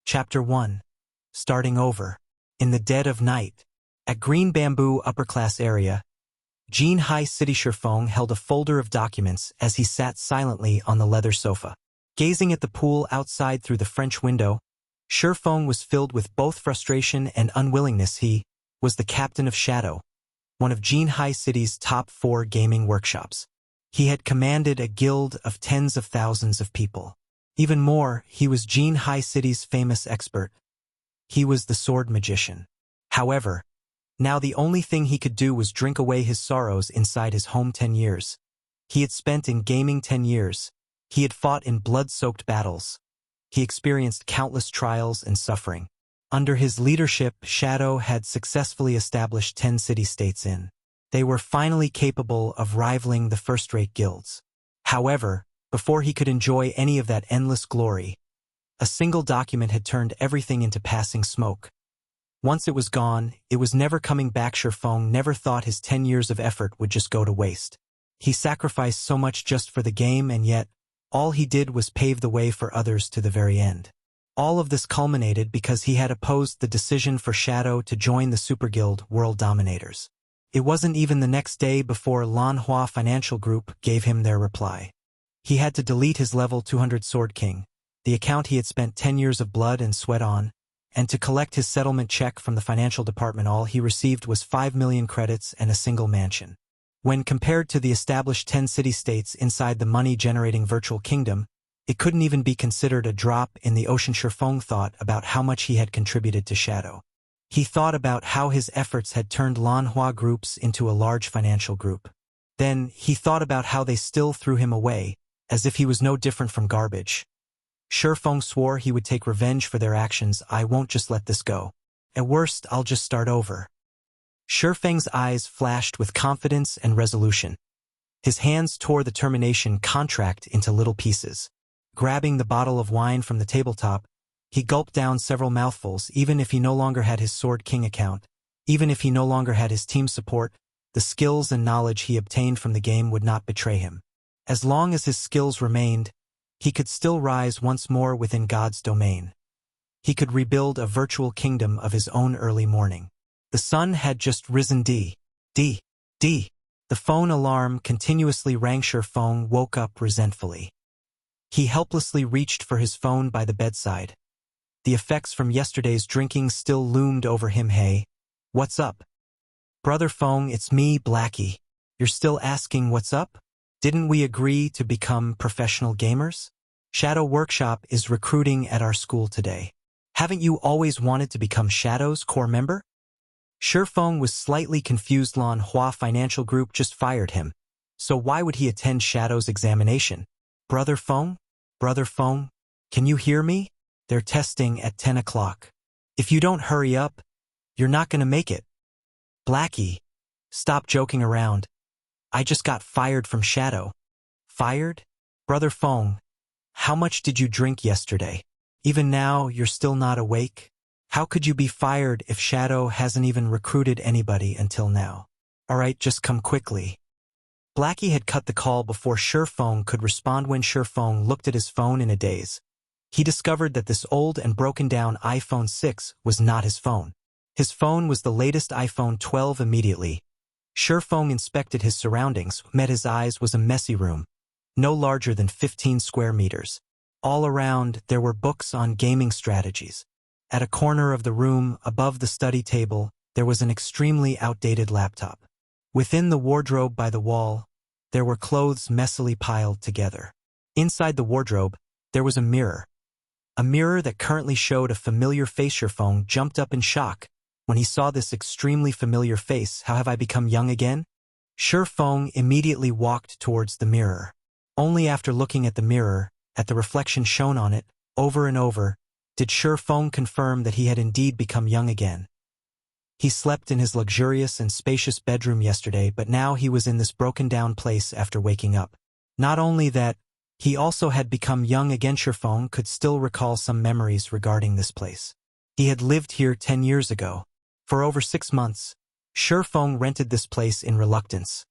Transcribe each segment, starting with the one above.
Chapter 1. Starting over. In the dead of night. At Green Bamboo upper-class area, Jean High City Feng held a folder of documents as he sat silently on the leather sofa. Gazing at the pool outside through the French window, Feng was filled with both frustration and unwillingness. He was the captain of Shadow, one of Jean High City's top 4 gaming workshops. He had commanded a guild of tens of thousands of people. Even more, he was Jean High City's famous expert. He was the sword magician. However, now the only thing he could do was drink away his sorrows inside his home 10 years. He had spent in gaming 10 years. He had fought in blood-soaked battles. He experienced countless trials and suffering. Under his leadership, Shadow had successfully established 10 city-states in. They were finally capable of rivaling the first-rate guilds. However, before he could enjoy any of that endless glory, a single document had turned everything into passing smoke. Once it was gone, it was never coming back. Feng never thought his 10 years of effort would just go to waste. He sacrificed so much just for the game, and yet, all he did was pave the way for others to the very end. All of this culminated because he had opposed the decision for Shadow to join the Super Guild World Dominators. It wasn't even the next day before Lanhua Financial Group gave him their reply. He had to delete his level 200 Sword King, the account he had spent 10 years of blood and sweat on, and to collect his settlement check from the financial department. All he received was 5 million credits and a single mansion. When compared to the established 10 city-states inside the money-generating virtual kingdom, it couldn't even be considered a drop in the ocean. Feng thought about how much he had contributed to Shadow. He thought about how his efforts had turned Lanhua groups into a large financial group. Then, he thought about how they still threw him away, as if he was no different from garbage. Feng swore he would take revenge for their actions. I won't just let this go. At worst, I'll just start over. Feng's eyes flashed with confidence and resolution. His hands tore the termination contract into little pieces. Grabbing the bottle of wine from the tabletop, he gulped down several mouthfuls. Even if he no longer had his Sword King account, even if he no longer had his team support, the skills and knowledge he obtained from the game would not betray him. As long as his skills remained, he could still rise once more within God's domain. He could rebuild a virtual kingdom of his own. Early morning. The sun had just risen. The phone alarm continuously rang. Feng woke up resentfully. He helplessly reached for his phone by the bedside. The effects from yesterday's drinking still loomed over him. Hey, what's up? Brother Feng, it's me, Blackie. You're still asking what's up? Didn't we agree to become professional gamers? Shadow Workshop is recruiting at our school today. Haven't you always wanted to become Shadow's core member? Feng was slightly confused. Lanhua Financial Group just fired him. So why would he attend Shadow's examination? Brother Feng, can you hear me? They're testing at 10 o'clock. If you don't hurry up, you're not gonna make it. Blackie, stop joking around. I just got fired from Shadow. Fired? Brother Feng, how much did you drink yesterday? Even now, you're still not awake? How could you be fired if Shadow hasn't even recruited anybody until now? Alright, just come quickly. Blackie had cut the call before Feng could respond. When Feng looked at his phone in a daze, he discovered that this old and broken-down iPhone 6 was not his phone. His phone was the latest iPhone 12. Immediately, Feng inspected his surroundings. Met his eyes was a messy room, no larger than 15 square meters. All around, there were books on gaming strategies. At a corner of the room, above the study table, there was an extremely outdated laptop. Within the wardrobe by the wall, there were clothes messily piled together. Inside the wardrobe, there was a mirror. A mirror that currently showed a familiar face. Feng jumped up in shock when he saw this extremely familiar face. How have I become young again? Feng immediately walked towards the mirror. Only after looking at the mirror, at the reflection shown on it, over and over, did Feng confirm that he had indeed become young again. He slept in his luxurious and spacious bedroom yesterday, but now he was in this broken-down place after waking up. Not only that, he also had become young again. Feng could still recall some memories regarding this place. He had lived here 10 years ago. For over 6 months, Feng rented this place in reluctance,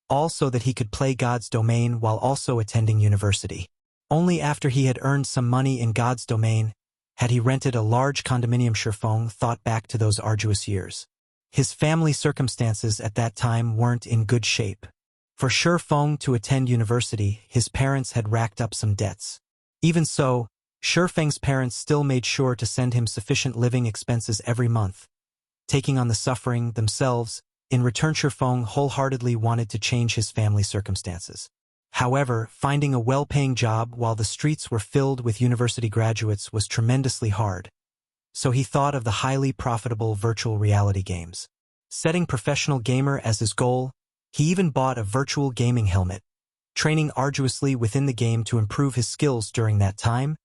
all so that he could play God's domain while also attending university. Only after he had earned some money in God's domain had he rented a large condominium. Feng thought back to those arduous years. His family circumstances at that time weren't in good shape. For Feng to attend university, his parents had racked up some debts. Even so, Feng's parents still made sure to send him sufficient living expenses every month, taking on the suffering themselves. In return, Feng wholeheartedly wanted to change his family circumstances. However, finding a well-paying job while the streets were filled with university graduates was tremendously hard. So he thought of the highly profitable virtual reality games. Setting professional gamer as his goal, he even bought a virtual gaming helmet. Training arduously within the game to improve his skills during that time,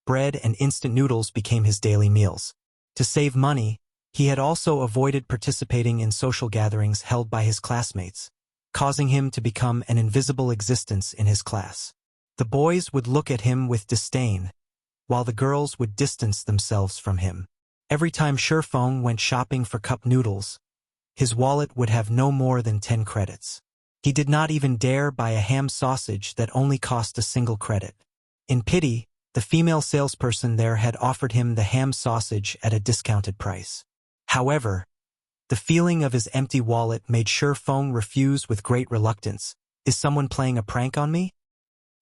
bread and instant noodles became his daily meals. To save money, he had also avoided participating in social gatherings held by his classmates, causing him to become an invisible existence in his class. The boys would look at him with disdain, while the girls would distance themselves from him. Every time Feng went shopping for cup noodles, his wallet would have no more than 10 credits. He did not even dare buy a ham sausage that only cost a single credit. In pity, the female salesperson there had offered him the ham sausage at a discounted price. However, the feeling of his empty wallet made Feng refuse with great reluctance. Is someone playing a prank on me?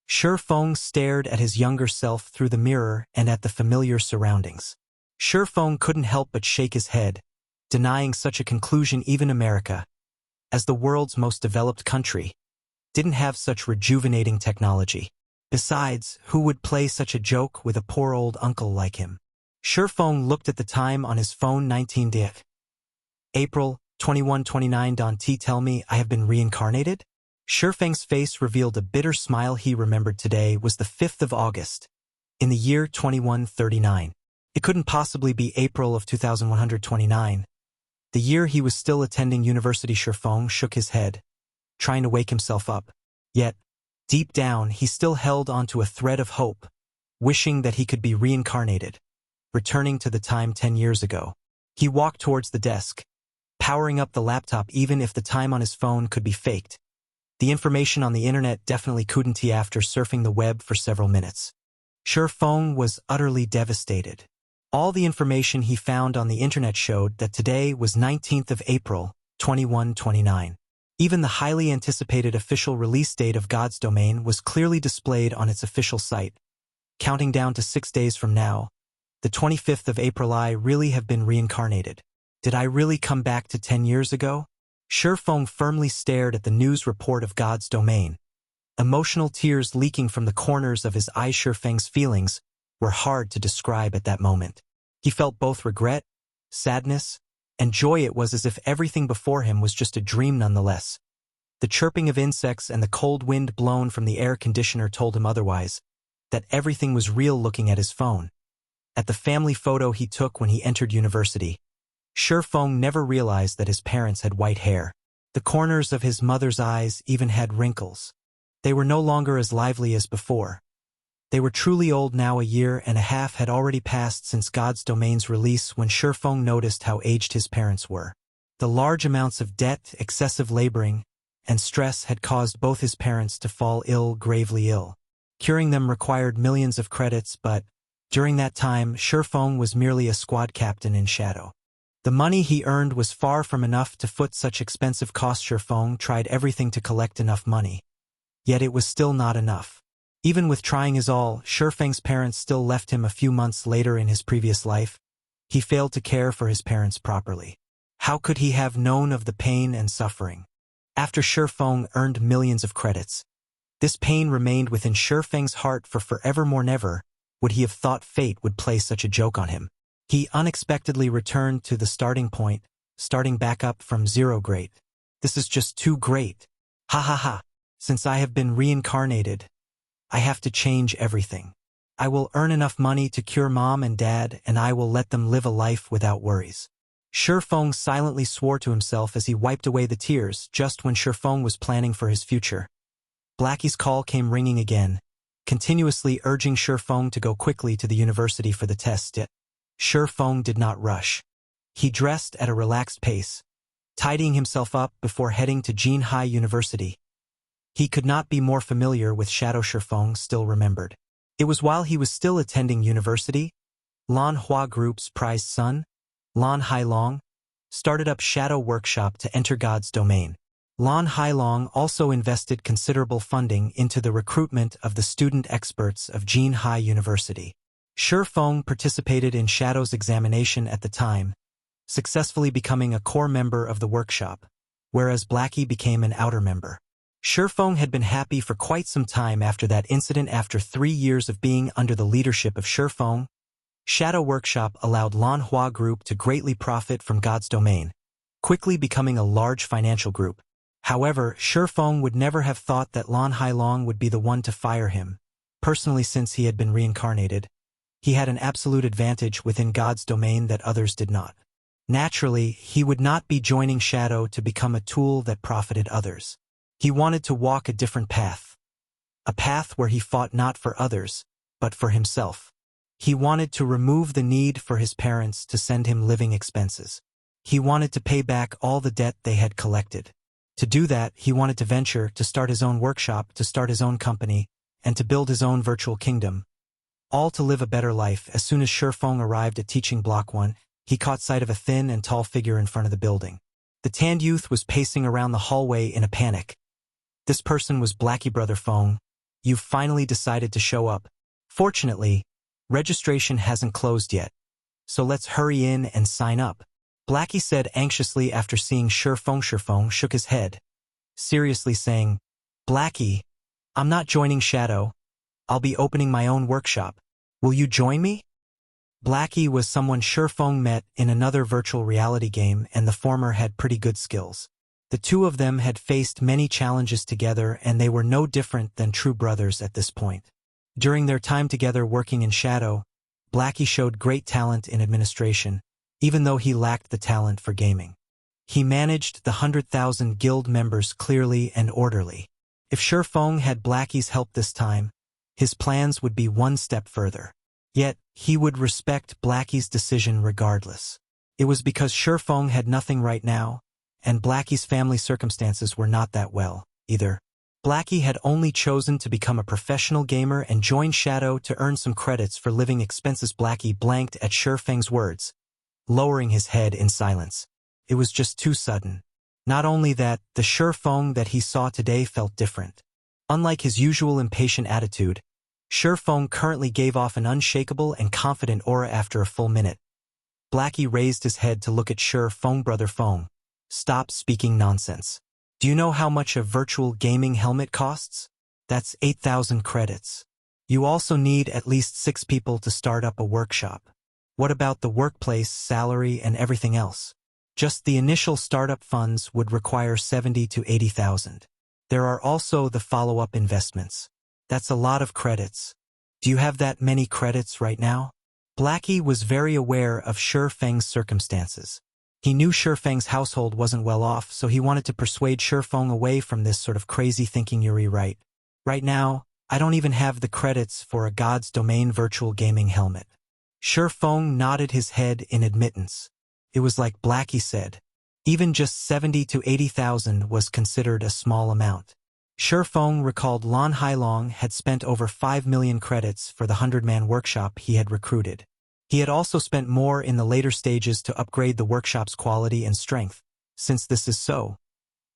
Feng stared at his younger self through the mirror and at the familiar surroundings. Feng couldn't help but shake his head, denying such a conclusion. Even America, as the world's most developed country, didn't have such rejuvenating technology. Besides, who would play such a joke with a poor old uncle like him? Feng looked at the time on his phone. 19 April 21:29. Don't tell me I have been reincarnated? Feng's face revealed a bitter smile. He remembered today was the 5th of August, in the year 2139. It couldn't possibly be April of 2129. The year he was still attending university. Feng shook his head, trying to wake himself up. Yet, deep down, he still held onto a thread of hope, wishing that he could be reincarnated, returning to the time 10 years ago. He walked towards the desk, powering up the laptop. Even if the time on his phone could be faked, the information on the internet definitely couldn't. After surfing the web for several minutes, Feng was utterly devastated. All the information he found on the internet showed that today was 19th of April, 2129. Even the highly anticipated official release date of God's Domain was clearly displayed on its official site. Counting down to 6 days from now, the 25th of April, I really have been reincarnated. Did I really come back to 10 years ago? Feng firmly stared at the news report of God's Domain, emotional tears leaking from the corners of his eyes. Feng's feelings were hard to describe at that moment. He felt both regret, sadness, and joy. It was as if everything before him was just a dream nonetheless. The chirping of insects and the cold wind blown from the air conditioner told him otherwise, that everything was real. Looking at his phone, at the family photo he took when he entered university, Feng never realized that his parents had white hair. The corners of his mother's eyes even had wrinkles. They were no longer as lively as before. They were truly old now. 1.5 years had already passed since God's Domain's release when Feng noticed how aged his parents were. The large amounts of debt, excessive laboring, and stress had caused both his parents to fall ill, gravely ill. Curing them required millions of credits, but during that time, Feng was merely a squad captain in shadow. The money he earned was far from enough to foot such expensive costs. Feng tried everything to collect enough money. Yet it was still not enough. Even with trying his all, Feng's parents still left him a few months later. In his previous life, he failed to care for his parents properly. How could he have known of the pain and suffering? After Feng earned millions of credits, this pain remained within Feng's heart for forevermore. Never would he have thought fate would play such a joke on him. He unexpectedly returned to the starting point, starting back up from zero. Great. This is just too great. Ha ha ha. Since I have been reincarnated, I have to change everything. I will earn enough money to cure mom and dad, and I will let them live a life without worries. Feng silently swore to himself as he wiped away the tears. Just when Feng was planning for his future, Blackie's call came ringing again, continuously urging Feng to go quickly to the university for the test. Yet Feng did not rush. He dressed at a relaxed pace, tidying himself up before heading to Jinhai University. He could not be more familiar with Shadow. Feng still remembered. It was while he was still attending university, Lan Hua Group's prized son, Lan Hailong, started up Shadow Workshop to enter God's domain. Lan Hailong also invested considerable funding into the recruitment of the student experts of Jinhai University. Feng participated in Shadow's examination at the time, successfully becoming a core member of the workshop, whereas Blackie became an outer member. Feng had been happy for quite some time after that incident. After 3 years of being under the leadership of Feng, Shadow Workshop allowed Lan Hua Group to greatly profit from God's domain, quickly becoming a large financial group. However, Feng would never have thought that Lan Hailong would be the one to fire him. Personally, since he had been reincarnated, he had an absolute advantage within God's domain that others did not. Naturally, he would not be joining Shadow to become a tool that profited others. He wanted to walk a different path. A path where he fought not for others, but for himself. He wanted to remove the need for his parents to send him living expenses. He wanted to pay back all the debt they had collected. To do that, he wanted to venture, to start his own workshop, to start his own company, and to build his own virtual kingdom. All to live a better life. As soon as Feng arrived at Teaching Block 1, he caught sight of a thin and tall figure in front of the building. The tanned youth was pacing around the hallway in a panic. This person was Blackie. Brother Feng, you've finally decided to show up. Fortunately, registration hasn't closed yet, so let's hurry in and sign up, Blackie said anxiously after seeing Feng. Feng shook his head, seriously saying, Blackie, I'm not joining Shadow. I'll be opening my own workshop. Will you join me? Blackie was someone Feng met in another virtual reality game, and the former had pretty good skills. The two of them had faced many challenges together, and they were no different than true brothers at this point. During their time together working in Shadow, Blackie showed great talent in administration, even though he lacked the talent for gaming. He managed the 100,000 guild members clearly and orderly. If Feng had Blackie's help this time, his plans would be one step further. Yet, he would respect Blackie's decision regardless. It was because Feng had nothing right now, and Blackie's family circumstances were not that well, either. Blackie had only chosen to become a professional gamer and join Shadow to earn some credits for living expenses. Blackie blanked at Feng's words, lowering his head in silence. It was just too sudden. Not only that, the Feng that he saw today felt different. Unlike his usual impatient attitude, Feng currently gave off an unshakable and confident aura. After a full minute, Blackie raised his head to look at Feng. Brother Feng, stop speaking nonsense. Do you know how much a virtual gaming helmet costs? That's 8,000 credits. You also need at least 6 people to start up a workshop. What about the workplace, salary, and everything else? Just the initial startup funds would require 70 to 80,000. There are also the follow-up investments. That's a lot of credits. Do you have that many credits right now? Blackie was very aware of Feng's circumstances. He knew Feng's household wasn't well off, so he wanted to persuade Feng away from this sort of crazy thinking. You're right. Right now, I don't even have the credits for a God's Domain virtual gaming helmet. Feng nodded his head in admittance. It was like Blackie said. Even just 70 to 80,000 was considered a small amount. Feng recalled Lan Hailong had spent over 5 million credits for the 100-man workshop he had recruited. He had also spent more in the later stages to upgrade the workshop's quality and strength. Since this is so,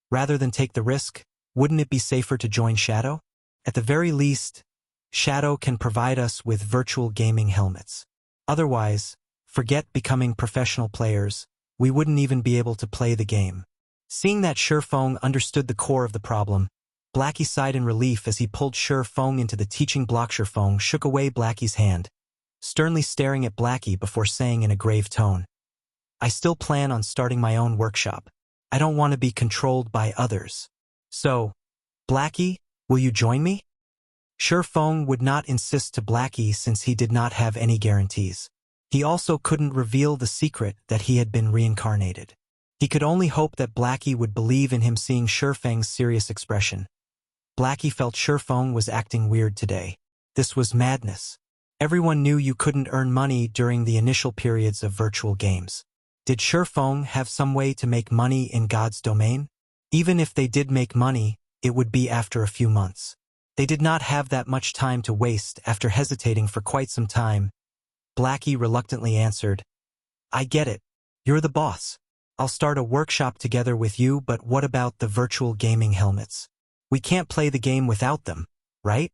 rather than take the risk, wouldn't it be safer to join Shadow? At the very least, Shadow can provide us with virtual gaming helmets. Otherwise, forget becoming professional players, we wouldn't even be able to play the game. Seeing that Feng understood the core of the problem, Blackie sighed in relief as he pulled Feng into the teaching block. Feng shook away Blackie's hand, sternly staring at Blackie before saying in a grave tone, I still plan on starting my own workshop. I don't want to be controlled by others. So, Blackie, will you join me? Feng would not insist to Blackie since he did not have any guarantees. He also couldn't reveal the secret that he had been reincarnated. He could only hope that Blackie would believe in him. Seeing Feng's serious expression, Blackie felt Feng was acting weird today. This was madness. Everyone knew you couldn't earn money during the initial periods of virtual games. Did Feng have some way to make money in God's domain? Even if they did make money, it would be after a few months. They did not have that much time to waste. After hesitating for quite some time, Blackie reluctantly answered, I get it. You're the boss. I'll start a workshop together with you, but what about the virtual gaming helmets? We can't play the game without them, right?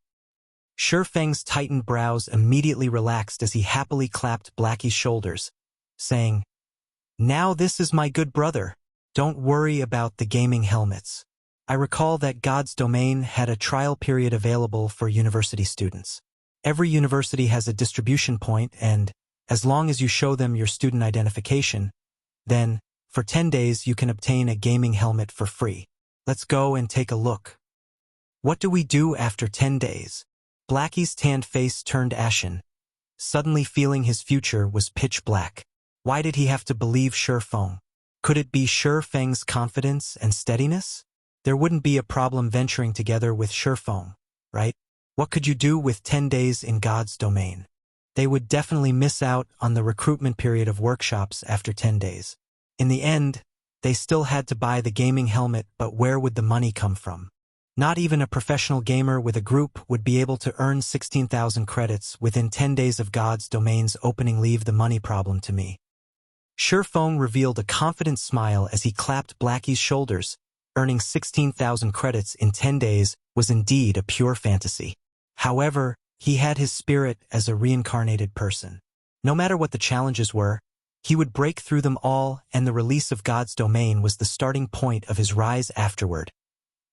Feng's tightened brows immediately relaxed as he happily clapped Blackie's shoulders, saying, Now this is my good brother. Don't worry about the gaming helmets. I recall that God's Domain had a trial period available for university students. Every university has a distribution point, and as long as you show them your student identification, then, for 10 days you can obtain a gaming helmet for free. Let's go and take a look. What do we do after 10 days? Blackie's tanned face turned ashen, suddenly feeling his future was pitch black. Why did he have to believe Feng? Could it be Feng's confidence and steadiness? There wouldn't be a problem venturing together with Feng, right? What could you do with 10 days in God's Domain? They would definitely miss out on the recruitment period of workshops after 10 days. In the end, they still had to buy the gaming helmet, but where would the money come from? Not even a professional gamer with a group would be able to earn 16,000 credits within 10 days of God's Domain's opening. Leave the money problem to me. Feng revealed a confident smile as he clapped Blackie's shoulders. Earning 16,000 credits in 10 days was indeed a pure fantasy. However, he had his spirit as a reincarnated person. No matter what the challenges were, he would break through them all, and the release of God's Domain was the starting point of his rise afterward.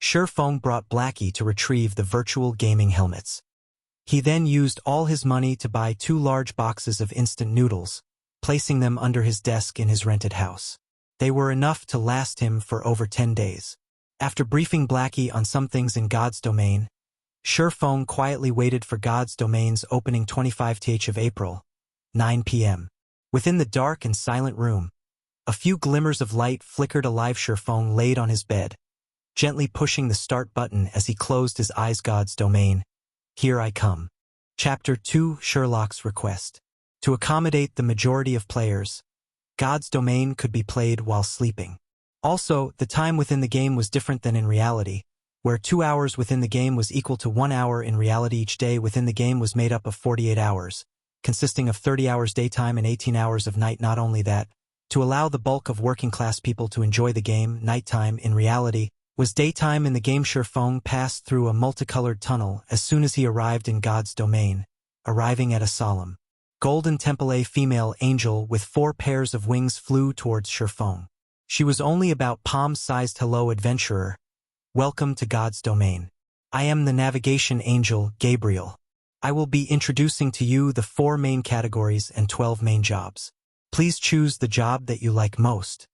Feng brought Blackie to retrieve the virtual gaming helmets. He then used all his money to buy 2 large boxes of instant noodles, placing them under his desk in his rented house. They were enough to last him for over 10 days. After briefing Blackie on some things in God's Domain, Feng quietly waited for God's Domain's opening 25th of April, 9 p.m. Within the dark and silent room, a few glimmers of light flickered alive. Feng laid on his bed, gently pushing the start button as he closed his eyes. God's Domain. Here I come. Chapter 2: Sherlock's Request. To accommodate the majority of players, God's Domain could be played while sleeping. Also, the time within the game was different than in reality, where 2 hours within the game was equal to 1 hour in reality. Each day within the game was made up of 48 hours, consisting of 30 hours daytime and 18 hours of night. Not only that, to allow the bulk of working-class people to enjoy the game, nighttime in reality was daytime in the game. Feng passed through a multicolored tunnel as soon as he arrived in God's Domain, arriving at a solemn golden temple. A female angel with 4 pairs of wings flew towards Feng. She was only about palm-sized. Hello, adventurer. Welcome to God's Domain. I am the navigation angel, Gabriel. I will be introducing to you the 4 main categories and 12 main jobs. Please choose the job that you like most.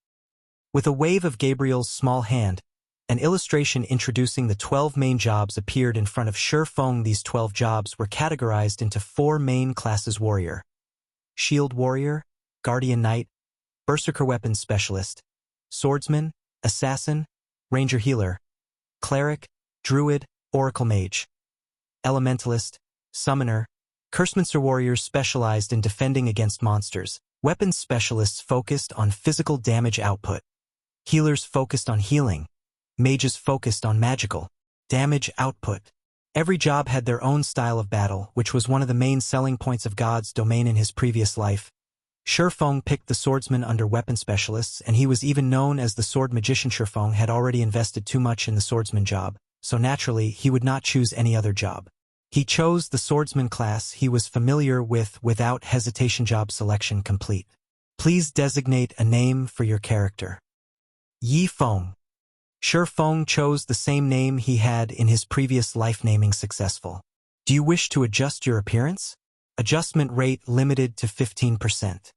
With a wave of Gabriel's small hand, an illustration introducing the 12 main jobs appeared in front of Feng. These 12 jobs were categorized into 4 main classes: Warrior, Shield Warrior, Guardian Knight, Berserker Weapons Specialist, Swordsman, Assassin, Ranger Healer, Cleric, Druid, Oracle Mage, Elementalist, Summoner. Cursemancer warriors specialized in defending against monsters. Weapons specialists focused on physical damage output. Healers focused on healing. Mages focused on magical damage output. Every job had their own style of battle, which was one of the main selling points of God's Domain in his previous life. Feng picked the Swordsman under weapon specialists, and he was even known as the Sword Magician. Feng had already invested too much in the Swordsman job, so naturally he would not choose any other job. He chose the Swordsman class he was familiar with without hesitation. Job selection complete. Please designate a name for your character. Yi Feng. Feng chose the same name he had in his previous life. Naming successful. Do you wish to adjust your appearance? Adjustment rate limited to 15%.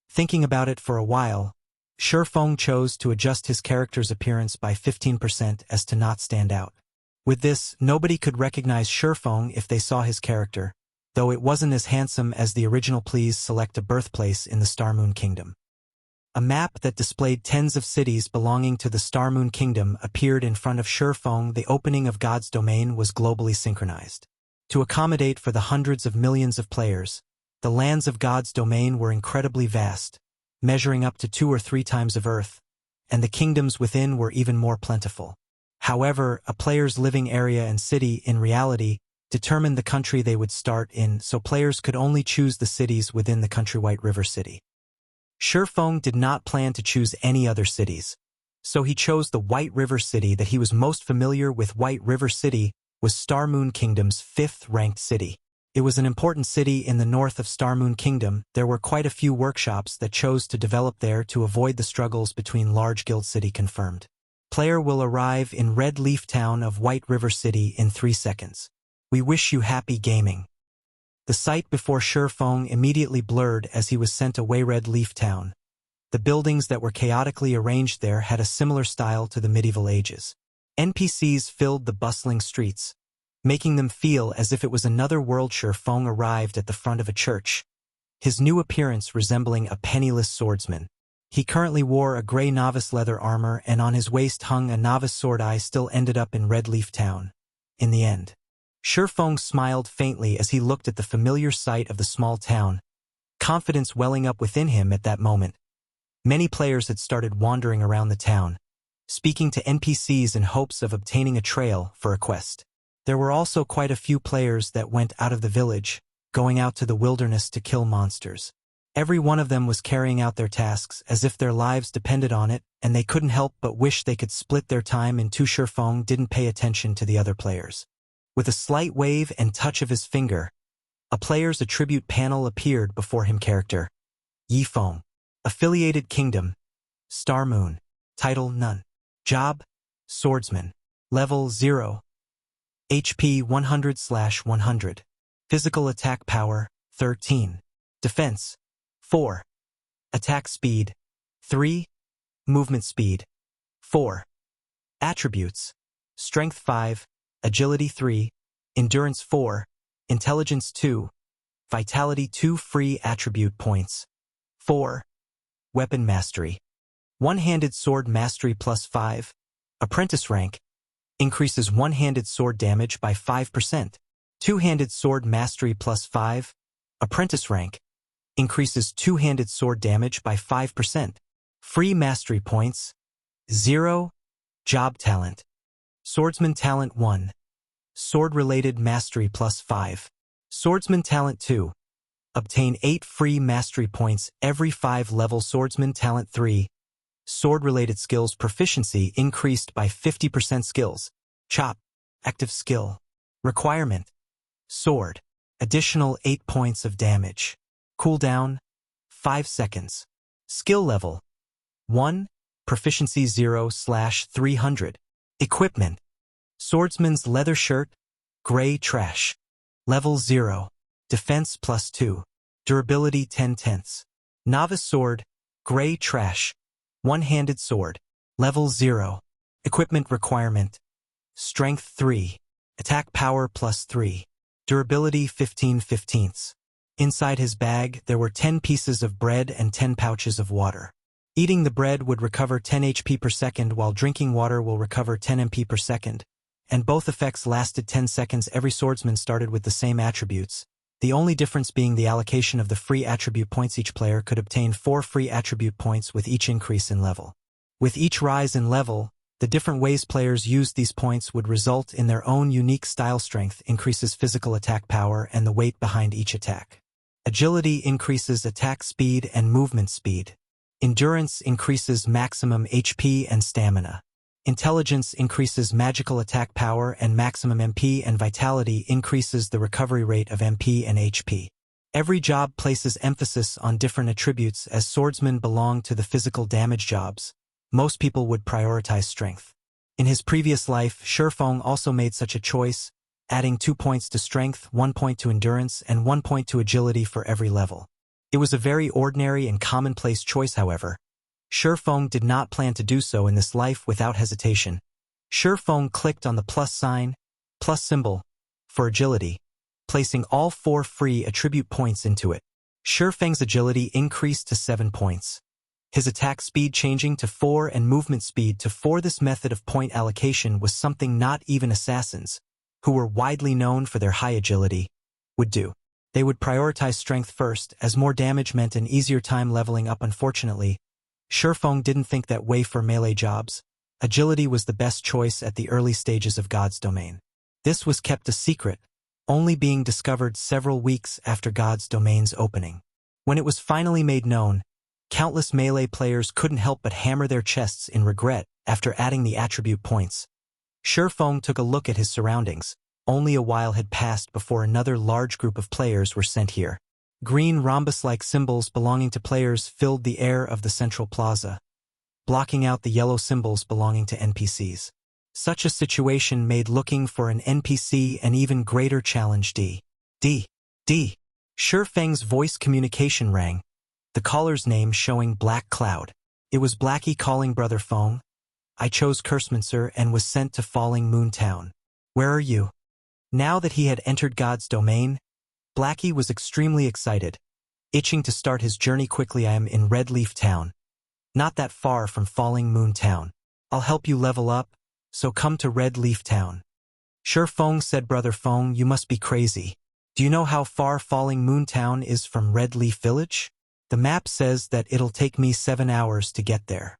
Thinking about it for a while, Feng chose to adjust his character's appearance by 15% as to not stand out. With this, nobody could recognize Feng if they saw his character, though it wasn't as handsome as the original. Please select a birthplace in the Starmoon Kingdom. A map that displayed tens of cities belonging to the Starmoon Kingdom appeared in front of Feng. The opening of God's Domain was globally synchronized. To accommodate for the hundreds of millions of players, the lands of God's Domain were incredibly vast, measuring up to 2 or 3 times of Earth, and the kingdoms within were even more plentiful. However, a player's living area and city in reality determined the country they would start in, so players could only choose the cities within the country White River City. Feng did not plan to choose any other cities, so he chose the White River City that he was most familiar with. White River City was Star Moon Kingdom's 5th-ranked city. It was an important city in the north of Star Moon Kingdom. There were quite a few workshops that chose to develop there to avoid the struggles between large guild city. Confirmed. Player will arrive in Red Leaf Town of White River City in 3 seconds. We wish you happy gaming. The sight before Feng immediately blurred as he was sent away. Red Leaf Town. The buildings that were chaotically arranged there had a similar style to the medieval ages. NPCs filled the bustling streets, making them feel as if it was another world. Feng arrived at the front of a church, his new appearance resembling a penniless swordsman. He currently wore a gray novice leather armor, and on his waist hung a novice sword. I still ended up in Red Leaf Town. In the end. Feng smiled faintly as he looked at the familiar sight of the small town, confidence welling up within him at that moment. Many players had started wandering around the town, speaking to NPCs in hopes of obtaining a trail for a quest. There were also quite a few players that went out of the village, going out to the wilderness to kill monsters. Every one of them was carrying out their tasks as if their lives depended on it, and they couldn't help but wish they could split their time in two. Feng didn't pay attention to the other players. With a slight wave and touch of his finger, a player's attribute panel appeared before him. Character: Feng. Affiliated Kingdom: Star Moon. Title: None. Job: Swordsman. Level 0. HP 100/100. Physical attack power 13. Defense 4. Attack speed 3. Movement speed 4. Attributes: Strength 5, Agility 3, Endurance 4, Intelligence 2, Vitality 2. Free attribute points 4. Weapon Mastery: One-handed sword mastery +5. Apprentice rank: increases one-handed sword damage by 5%. Two-handed sword mastery +5. Apprentice rank: increases two-handed sword damage by 5%. Free mastery points 0. Job talent: Swordsman talent 1. Sword-related mastery +5. Swordsman talent 2. Obtain 8 free mastery points every 5 level. Swordsman talent 3. Sword-related skills proficiency increased by 50%. Skills: Chop. Active skill. Requirement: Sword. Additional 8 points of damage. Cooldown: 5 seconds. Skill level: 1. Proficiency 0/300. Equipment: Swordsman's leather shirt, gray trash. Level 0. Defense +2. Durability 10/10. Novice sword, gray trash. One-handed sword. Level 0. Equipment requirement: Strength 3. Attack power +3. Durability 15/15. Inside his bag, there were 10 pieces of bread and 10 pouches of water. Eating the bread would recover 10 HP per second, while drinking water will recover 10 MP per second, and both effects lasted 10 seconds. Every swordsman started with the same attributes, the only difference being the allocation of the free attribute points. Each player could obtain 4 free attribute points with each increase in level. With each rise in level, the different ways players used these points would result in their own unique style. Strength increases physical attack power and the weight behind each attack. Agility increases attack speed and movement speed. Endurance increases maximum HP and stamina. Intelligence increases magical attack power and maximum MP, and Vitality increases the recovery rate of MP and HP. Every job places emphasis on different attributes. As swordsmen belong to the physical damage jobs, most people would prioritize strength. In his previous life, Feng also made such a choice, adding 2 points to strength, 1 point to endurance, and 1 point to agility for every level. It was a very ordinary and commonplace choice. However, Feng did not plan to do so in this life. Without hesitation, Feng clicked on the plus symbol, for agility, placing all 4 free attribute points into it. Feng's agility increased to 7 points. His attack speed changing to 4 and movement speed to 4. This method of point allocation was something not even assassins, who were widely known for their high agility, would do. They would prioritize strength first, as more damage meant an easier time leveling up. Unfortunately, Feng didn't think that way. For melee jobs, agility was the best choice at the early stages of God's domain. This was kept a secret, only being discovered several weeks after God's domain's opening. When it was finally made known, countless melee players couldn't help but hammer their chests in regret after adding the attribute points. Feng took a look at his surroundings. Only a while had passed before another large group of players were sent here. Green rhombus-like symbols belonging to players filled the air of the central plaza, blocking out the yellow symbols belonging to NPCs. Such a situation made looking for an NPC an even greater challenge. Feng's voice communication rang, the caller's name showing Black Cloud. It was Blackie calling Brother Feng. I chose Cursemancer and was sent to Falling Moon Town. Where are you? Now that he had entered God's domain, Blackie was extremely excited, itching to start his journey quickly. I am in Red Leaf Town, not that far from Falling Moon Town. I'll help you level up, so come to Red Leaf Town. Feng said. Brother Feng, you must be crazy. Do you know how far Falling Moon Town is from Red Leaf Village? The map says that it'll take me 7 hours to get there.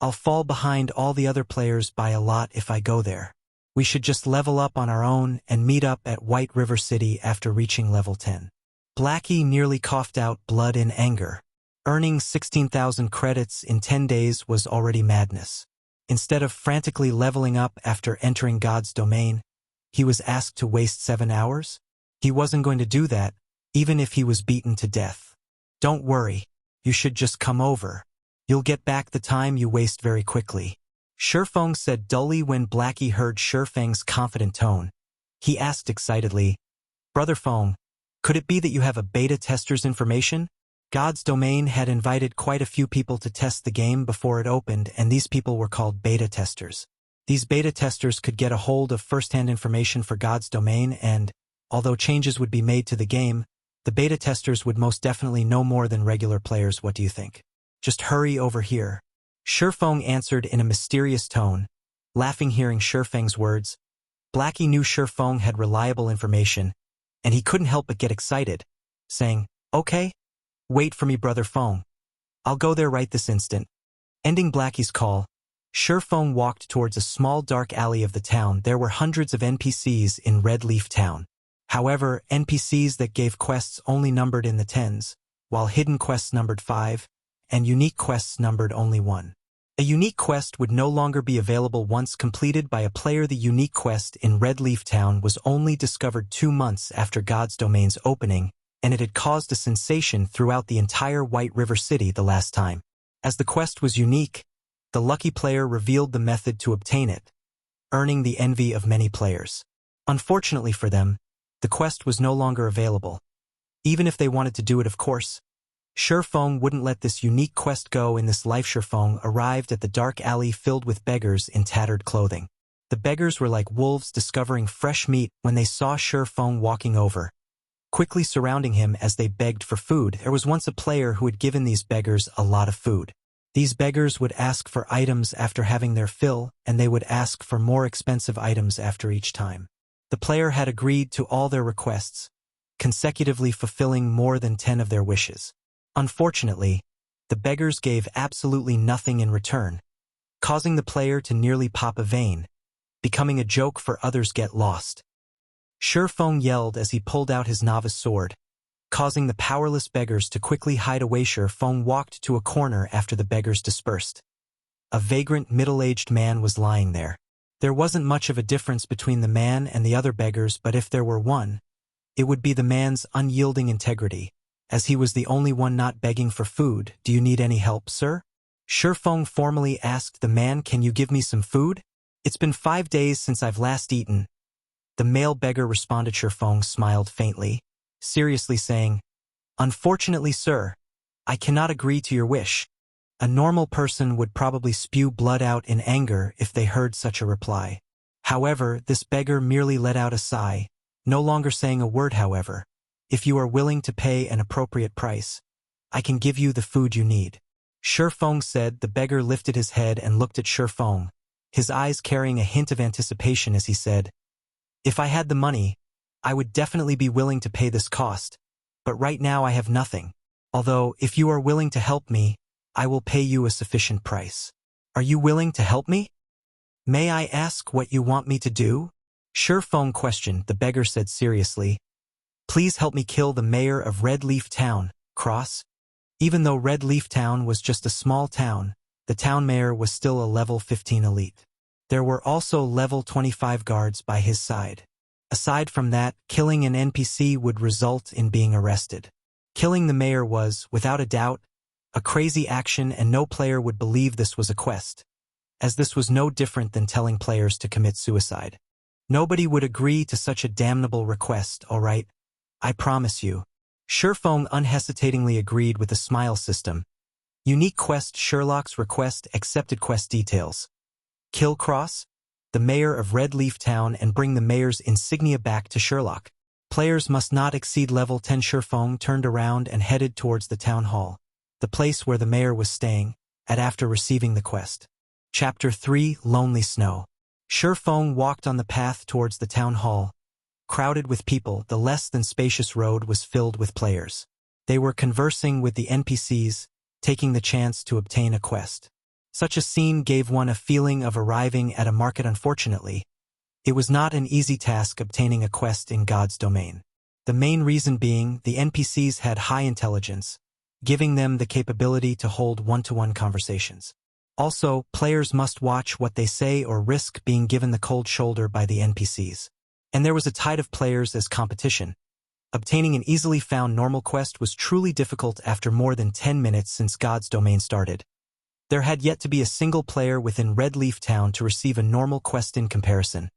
I'll fall behind all the other players by a lot if I go there. We should just level up on our own and meet up at White River City after reaching level 10. Blackie nearly coughed out blood in anger. Earning 16,000 credits in 10 days was already madness. Instead of frantically leveling up after entering God's domain, he was asked to waste 7 hours? He wasn't going to do that, even if he was beaten to death. Don't worry, you should just come over. You'll get back the time you waste very quickly. Feng said dully. When Blackie heard Feng's confident tone, he asked excitedly, Brother Feng, could it be that you have a beta tester's information? God's domain had invited quite a few people to test the game before it opened, and these people were called beta testers. These beta testers could get a hold of first-hand information for God's domain, and, although changes would be made to the game, the beta testers would most definitely know more than regular players. What do you think? Just hurry over here. Feng answered in a mysterious tone, laughing hearing Feng's words. Blackie knew Feng had reliable information, and he couldn't help but get excited, saying, Okay, wait for me, Brother Feng. I'll go there right this instant. Ending Blackie's call, Feng walked towards a small dark alley of the town. There were hundreds of NPCs in Red Leaf Town. However, NPCs that gave quests only numbered in the tens, while hidden quests numbered 5, and unique quests numbered only 1. A unique quest would no longer be available once completed by a player. The unique quest in Red Leaf Town was only discovered 2 months after God's domain's opening, and it had caused a sensation throughout the entire White River City the last time. As the quest was unique, the lucky player revealed the method to obtain it, earning the envy of many players. Unfortunately for them, the quest was no longer available. Even if they wanted to do it, of course, Feng wouldn't let this unique quest go. In this life, Feng arrived at the dark alley filled with beggars in tattered clothing. The beggars were like wolves discovering fresh meat when they saw Feng walking over, quickly surrounding him as they begged for food. There was once a player who had given these beggars a lot of food. These beggars would ask for items after having their fill, and they would ask for more expensive items after each time. The player had agreed to all their requests, consecutively fulfilling more than 10 of their wishes. Unfortunately, the beggars gave absolutely nothing in return, causing the player to nearly pop a vein, becoming a joke for others. Get lost. Feng yelled as he pulled out his novice sword, causing the powerless beggars to quickly hide away. Feng walked to a corner after the beggars dispersed. A vagrant middle-aged man was lying there. There wasn't much of a difference between the man and the other beggars, but if there were one, it would be the man's unyielding integrity, as he was the only one not begging for food. Do you need any help, sir? Feng formally asked the man. Can you give me some food? It's been 5 days since I've last eaten. The male beggar responded. Feng smiled faintly, seriously saying, Unfortunately, sir, I cannot agree to your wish. A normal person would probably spew blood out in anger if they heard such a reply. However, this beggar merely let out a sigh, no longer saying a word. However, if you are willing to pay an appropriate price, I can give you the food you need. Feng said. The beggar lifted his head and looked at Feng, his eyes carrying a hint of anticipation as he said, If I had the money, I would definitely be willing to pay this cost, but right now I have nothing. Although, if you are willing to help me, I will pay you a sufficient price. Are you willing to help me? May I ask what you want me to do? Feng questioned, the beggar said seriously. Please help me kill the mayor of Red Leaf Town, Cross. Even though Red Leaf Town was just a small town, the town mayor was still a level 15 elite. There were also level 25 guards by his side. Aside from that, killing an NPC would result in being arrested. Killing the mayor was, without a doubt, a crazy action, and no player would believe this was a quest, as this was no different than telling players to commit suicide. Nobody would agree to such a damnable request, all right? I promise you. Feng unhesitatingly agreed with a smile system. Unique quest: Sherlock's request accepted. Quest details. Kill Cross, the mayor of Red Leaf Town, and bring the mayor's insignia back to Sherlock. Players must not exceed level 10. Feng turned around and headed towards the town hall, the place where the mayor was staying, after receiving the quest. Chapter 3: Lonely Snow. Feng walked on the path towards the town hall. Crowded with people, the less than spacious road was filled with players. They were conversing with the NPCs, taking the chance to obtain a quest. Such a scene gave one a feeling of arriving at a market. Unfortunately, it was not an easy task obtaining a quest in God's domain. The main reason being the NPCs had high intelligence, giving them the capability to hold one-to-one conversations. Also, players must watch what they say or risk being given the cold shoulder by the NPCs. And there was a tide of players as competition. Obtaining an easily found normal quest was truly difficult after more than 10 minutes since God's domain started. There had yet to be a single player within Red Leaf Town to receive a normal quest. In comparison,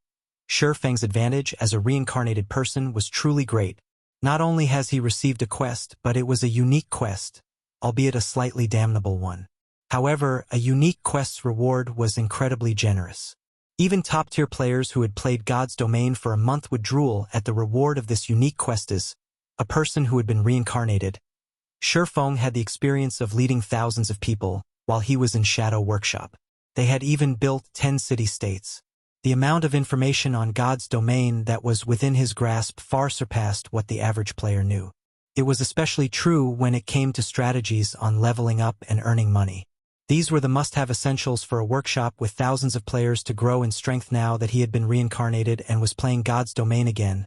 Feng's advantage as a reincarnated person was truly great. Not only has he received a quest, but it was a unique quest, albeit a slightly damnable one. However, a unique quest's reward was incredibly generous. Even top-tier players who had played God's domain for a month would drool at the reward of this unique quest as a person who had been reincarnated. Feng had the experience of leading thousands of people while he was in Shadow Workshop. They had even built 10 city-states. The amount of information on God's domain that was within his grasp far surpassed what the average player knew. It was especially true when it came to strategies on leveling up and earning money. These were the must-have essentials for a workshop with thousands of players to grow in strength. Now that he had been reincarnated and was playing God's domain again,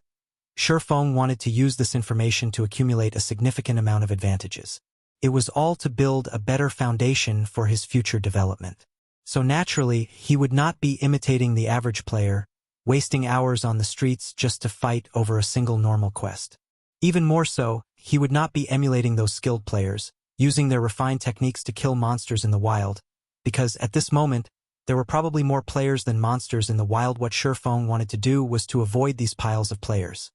Feng wanted to use this information to accumulate a significant amount of advantages. It was all to build a better foundation for his future development. So naturally, he would not be imitating the average player, wasting hours on the streets just to fight over a single normal quest. Even more so, he would not be emulating those skilled players, using their refined techniques to kill monsters in the wild, because at this moment, there were probably more players than monsters in the wild. What Feng wanted to do was to avoid these piles of players.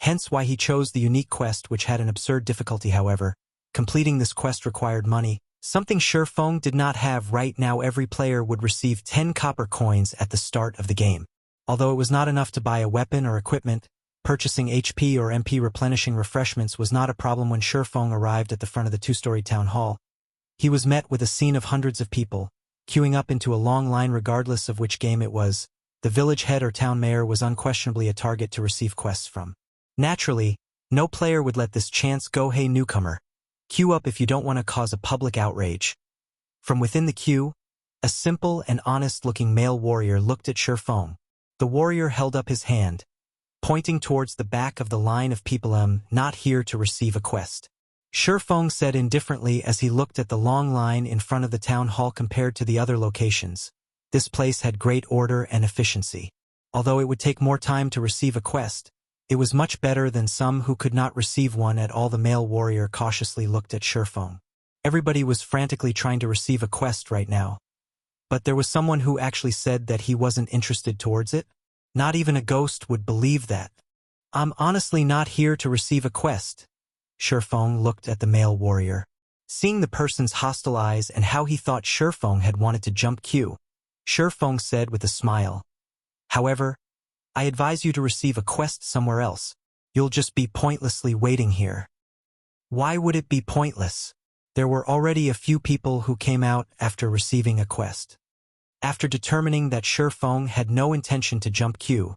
Hence why he chose the unique quest, which had an absurd difficulty. However, completing this quest required money, something Feng did not have right now. Every player would receive 10 copper coins at the start of the game. Although it was not enough to buy a weapon or equipment, purchasing HP or MP replenishing refreshments was not a problem. When Feng arrived at the front of the two-story town hall, he was met with a scene of hundreds of people, queuing up into a long line. Regardless of which game it was, the village head or town mayor was unquestionably a target to receive quests from. Naturally, no player would let this chance go. Hey newcomer, queue up if you don't want to cause a public outrage. From within the queue, a simple and honest-looking male warrior looked at Feng. The warrior held up his hand, pointing towards the back of the line of people. Not here to receive a quest. Feng said indifferently as he looked at the long line in front of the town hall. Compared to the other locations, this place had great order and efficiency. Although it would take more time to receive a quest, it was much better than some who could not receive one at all. The male warrior cautiously looked at Feng. Everybody was frantically trying to receive a quest right now. But there was someone who actually said that he wasn't interested towards it. Not even a ghost would believe that. I'm honestly not here to receive a quest. Feng looked at the male warrior. Seeing the person's hostile eyes and how he thought Feng had wanted to jump queue, Feng said with a smile. However, I advise you to receive a quest somewhere else. You'll just be pointlessly waiting here. Why would it be pointless? There were already a few people who came out after receiving a quest. After determining that Feng had no intention to jump queue,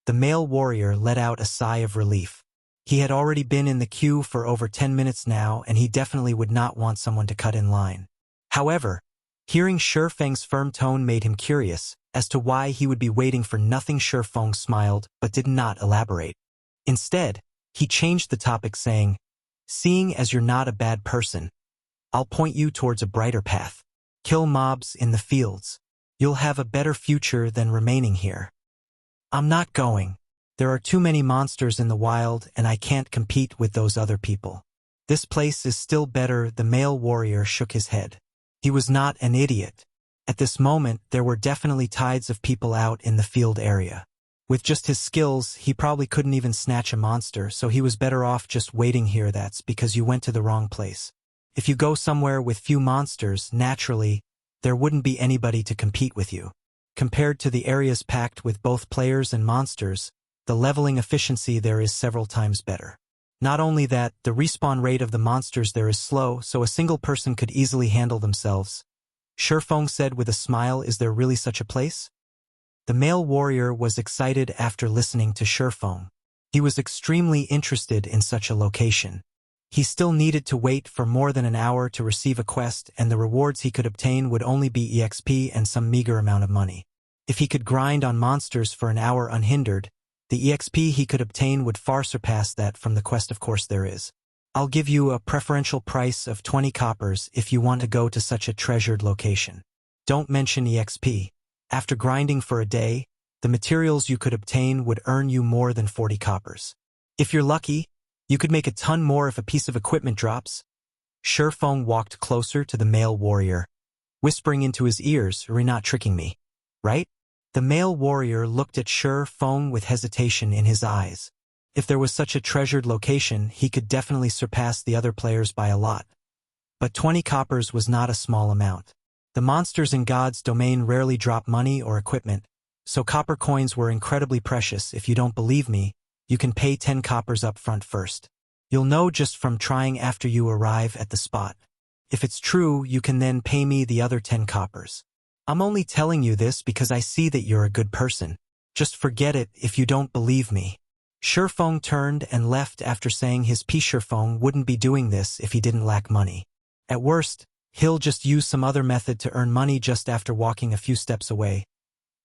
the male warrior let out a sigh of relief. He had already been in the queue for over 10 minutes now, and he definitely would not want someone to cut in line. However, Hearing Feng's firm tone made him curious as to why he would be waiting for nothing. Feng smiled but did not elaborate. Instead, he changed the topic saying, "Seeing as you're not a bad person, I'll point you towards a brighter path. Kill mobs in the fields. You'll have a better future than remaining here." "I'm not going. There are too many monsters in the wild and I can't compete with those other people." "This place is still better." The male warrior shook his head. He was not an idiot. At this moment, there were definitely tides of people out in the field area. With just his skills, he probably couldn't even snatch a monster, so he was better off just waiting here. "That's because you went to the wrong place. If you go somewhere with few monsters, naturally, there wouldn't be anybody to compete with you. Compared to the areas packed with both players and monsters, the leveling efficiency there is several times better. Not only that, the respawn rate of the monsters there is slow, so a single person could easily handle themselves." Feng said with a smile. "Is there really such a place?" The male warrior was excited after listening to Feng. He was extremely interested in such a location. He still needed to wait for more than an hour to receive a quest, and the rewards he could obtain would only be EXP and some meager amount of money. If he could grind on monsters for an hour unhindered, the EXP he could obtain would far surpass that from the quest. "Of course there is. I'll give you a preferential price of 20 coppers if you want to go to such a treasured location. Don't mention EXP. After grinding for a day, the materials you could obtain would earn you more than 40 coppers. If you're lucky, you could make a ton more if a piece of equipment drops." Feng walked closer to the male warrior, whispering into his ears, "You're not tricking me, right?" The male warrior looked at Feng with hesitation in his eyes. If there was such a treasured location, he could definitely surpass the other players by a lot. But 20 coppers was not a small amount. The monsters in God's domain rarely drop money or equipment, so copper coins were incredibly precious. "If you don't believe me, you can pay 10 coppers up front first. You'll know just from trying after you arrive at the spot. If it's true, you can then pay me the other 10 coppers. I'm only telling you this because I see that you're a good person. Just forget it if you don't believe me." Feng turned and left after saying his Feng wouldn't be doing this if he didn't lack money. At worst, he'll just use some other method to earn money. Just after walking a few steps away,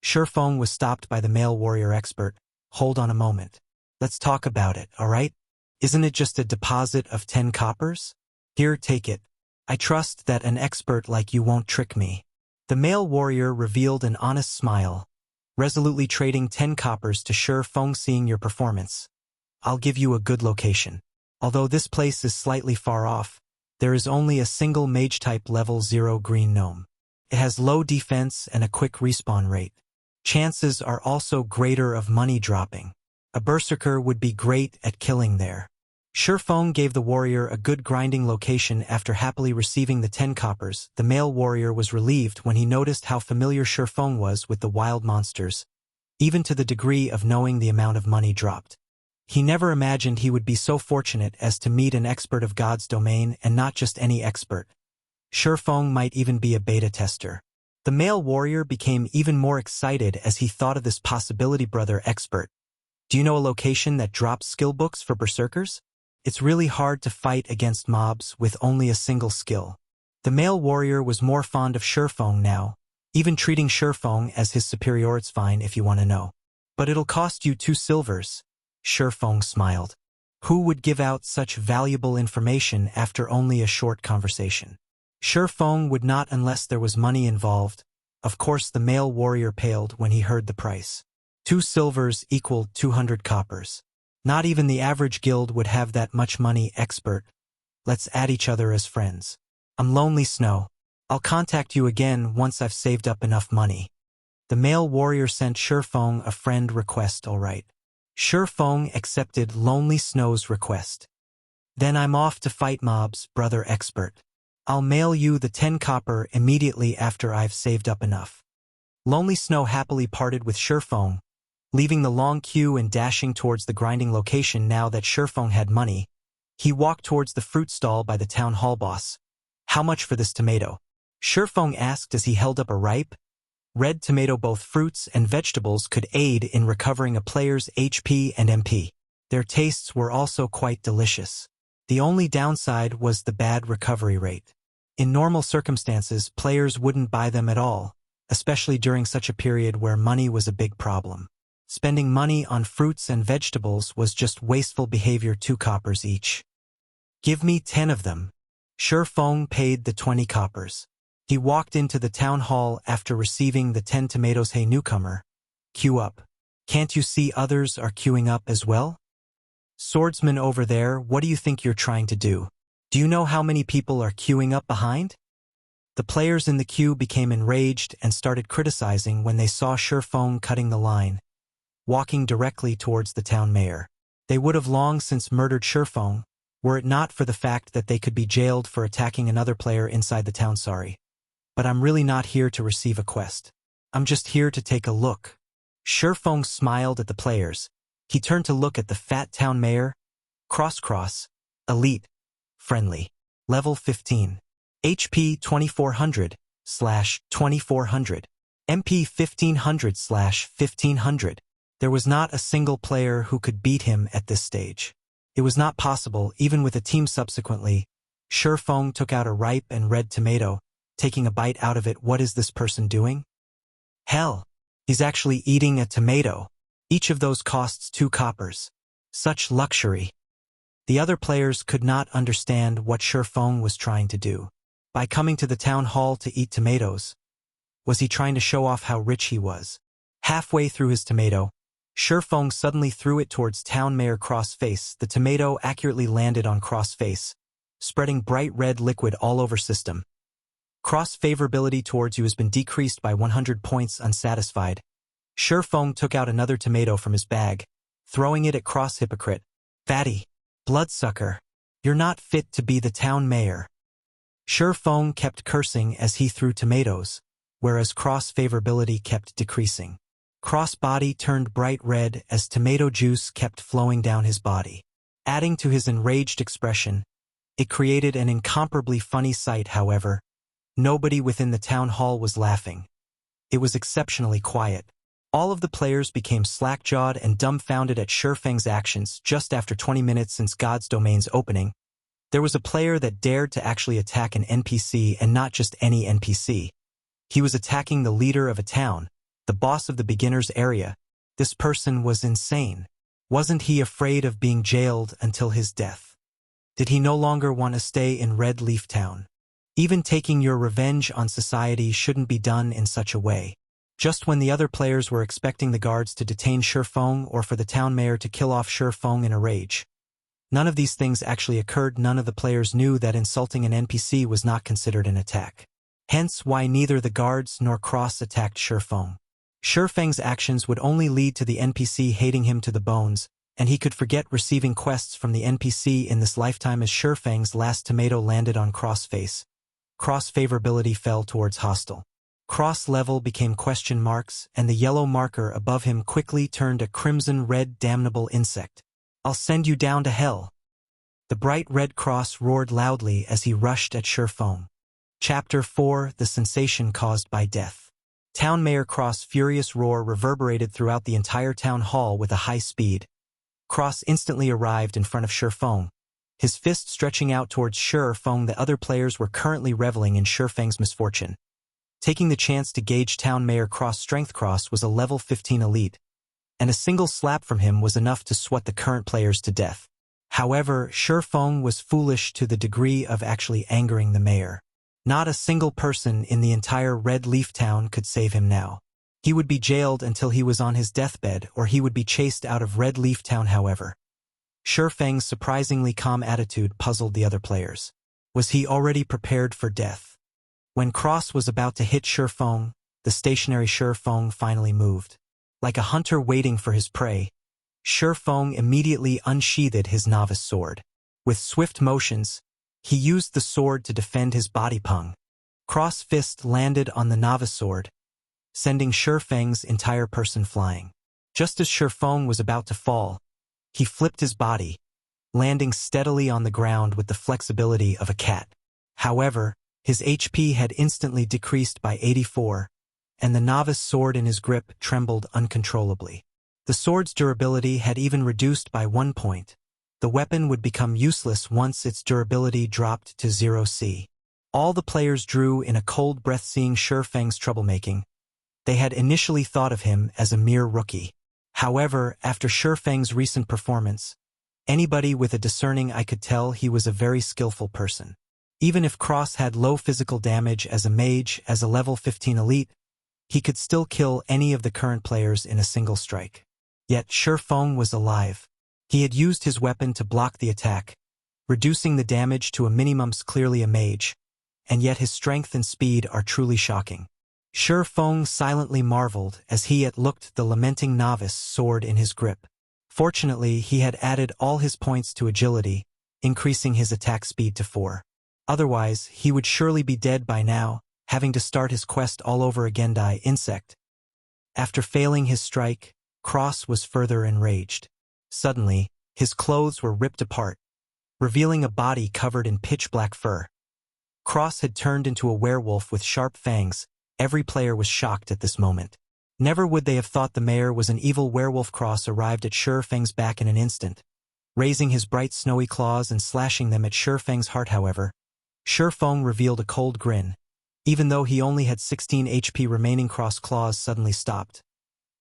Feng was stopped by the male warrior expert. "Hold on a moment. Let's talk about it, alright? Isn't it just a deposit of 10 coppers? Here, take it. I trust that an expert like you won't trick me." The male warrior revealed an honest smile, resolutely trading 10 coppers to Feng. "Seeing your performance, I'll give you a good location. Although this place is slightly far off, there is only a single mage-type level 0 green gnome. It has low defense and a quick respawn rate. Chances are also greater of money dropping. A berserker would be great at killing there." Feng gave the warrior a good grinding location after happily receiving the 10 coppers. The male warrior was relieved when he noticed how familiar Feng was with the wild monsters, even to the degree of knowing the amount of money dropped. He never imagined he would be so fortunate as to meet an expert of God's domain, and not just any expert. Feng might even be a beta tester. The male warrior became even more excited as he thought of this possibility. "Brother expert, do you know a location that drops skill books for berserkers? It's really hard to fight against mobs with only a single skill." The male warrior was more fond of Feng now, even treating Feng as his superior. "It's fine if you want to know. But it'll cost you 2 silvers. Feng smiled. Who would give out such valuable information after only a short conversation? Feng would not unless there was money involved. Of course the male warrior paled when he heard the price. 2 silvers equaled 200 coppers. Not even the average guild would have that much money. "Expert, let's add each other as friends. I'm Lonely Snow. I'll contact you again once I've saved up enough money." The male warrior sent Feng a friend request. "Alright." Feng accepted Lonely Snow's request. "Then I'm off to fight mobs, brother expert. I'll mail you the 10 copper immediately after I've saved up enough." Lonely Snow happily parted with Feng, leaving the long queue and dashing towards the grinding location. Now that Feng had money, he walked towards the fruit stall by the town hall boss. "How much for this tomato?" Feng asked as he held up a ripe, red tomato. Both fruits and vegetables could aid in recovering a player's HP and MP. Their tastes were also quite delicious. The only downside was the bad recovery rate. In normal circumstances, players wouldn't buy them at all, especially during such a period where money was a big problem. Spending money on fruits and vegetables was just wasteful behavior. 2 coppers each. Give me 10 of them. Feng paid the 20 coppers. He walked into the town hall after receiving the 10 tomatoes. Hey newcomer, queue up. Can't you see others are queuing up as well? Swordsman over there, what do you think you're trying to do? Do you know how many people are queuing up behind? The players in the queue became enraged and started criticizing when they saw Feng cutting the line, walking directly towards the town mayor. They would have long since murdered Feng, were it not for the fact that they could be jailed for attacking another player inside the town. Sorry, but I'm really not here to receive a quest. I'm just here to take a look. Feng smiled at the players. He turned to look at the fat town mayor. Cross, elite, friendly, level 15. HP 2400/2400. MP 1500/1500. There was not a single player who could beat him at this stage. It was not possible, even with a team. Subsequently, Feng took out a ripe and red tomato, taking a bite out of it. What is this person doing? Hell, he's actually eating a tomato. Each of those costs 2 coppers. Such luxury. The other players could not understand what Feng was trying to do. By coming to the town hall to eat tomatoes, was he trying to show off how rich he was? Halfway through his tomato, Feng suddenly threw it towards town mayor Crossface. The tomato accurately landed on Crossface, spreading bright red liquid all over system. Cross favorability towards you has been decreased by 100 points. Unsatisfied, Feng took out another tomato from his bag, throwing it at Cross. Hypocrite. Fatty. Bloodsucker. You're not fit to be the town mayor. Feng kept cursing as he threw tomatoes, whereas Cross favorability kept decreasing. Cross body turned bright red as tomato juice kept flowing down his body. Adding to his enraged expression, it created an incomparably funny sight. However, nobody within the town hall was laughing. It was exceptionally quiet. All of the players became slack-jawed and dumbfounded at Feng's actions. Just after 20 minutes since God's Domain's opening, there was a player that dared to actually attack an NPC, and not just any NPC. He was attacking the leader of a town, the boss of the beginner's area. This person was insane. Wasn't he afraid of being jailed until his death? Did he no longer want to stay in Red Leaf Town? Even taking your revenge on society shouldn't be done in such a way. Just when the other players were expecting the guards to detain Feng or for the town mayor to kill off Feng in a rage. None of these things actually occurred. None of the players knew that insulting an NPC was not considered an attack. Hence why neither the guards nor Cross attacked Feng. Feng's actions would only lead to the NPC hating him to the bones, and he could forget receiving quests from the NPC in this lifetime. As Feng's last tomato landed on Cross face, Cross favorability fell towards hostile. Cross level became question marks, and the yellow marker above him quickly turned a crimson-red damnable insect. I'll send you down to hell. The bright red cross roared loudly as he rushed at Feng. Chapter 4: The Sensation Caused by Death. Town Mayor Cross' furious roar reverberated throughout the entire town hall with a high speed. Cross instantly arrived in front of Feng, his fist stretching out towards Feng. The other players were currently reveling in Feng's misfortune. Taking the chance to gauge Town Mayor Cross' strength. Cross was a level 15 elite, and a single slap from him was enough to swat the current players to death. However, Feng was foolish to the degree of actually angering the mayor. Not a single person in the entire Red Leaf Town could save him now. He would be jailed until he was on his deathbed, or he would be chased out of Red Leaf Town. However, Feng's surprisingly calm attitude puzzled the other players. Was he already prepared for death? When Cross was about to hit Feng, the stationary Feng finally moved. Like a hunter waiting for his prey, Feng immediately unsheathed his novice sword. With swift motions, he used the sword to defend his body. Pung. Cross fist landed on the novice sword, sending Feng's entire person flying. Just as Feng was about to fall, he flipped his body, landing steadily on the ground with the flexibility of a cat. However, his HP had instantly decreased by 84, and the novice sword in his grip trembled uncontrollably. The sword's durability had even reduced by 1 point. The weapon would become useless once its durability dropped to 0 C. All the players drew in a cold breath seeing Feng's troublemaking. They had initially thought of him as a mere rookie. However, after Feng's recent performance, anybody with a discerning eye could tell he was a very skillful person. Even if Cross had low physical damage as a mage, as a level 15 elite, he could still kill any of the current players in a single strike. Yet Feng was alive. He had used his weapon to block the attack, reducing the damage to a minimum. Clearly a mage, and yet his strength and speed are truly shocking. Feng silently marveled as he had looked the lamenting novice sword in his grip. Fortunately, he had added all his points to agility, increasing his attack speed to 4. Otherwise, he would surely be dead by now, having to start his quest all over again. Insect. After failing his strike, Cross was further enraged. Suddenly, his clothes were ripped apart, revealing a body covered in pitch-black fur. Cross had turned into a werewolf with sharp fangs. Every player was shocked at this moment. Never would they have thought the mayor was an evil werewolf. Cross arrived at Feng's back in an instant, raising his bright snowy claws and slashing them at Feng's heart. However, Feng revealed a cold grin. Even though he only had 16 HP remaining, Cross' claws suddenly stopped.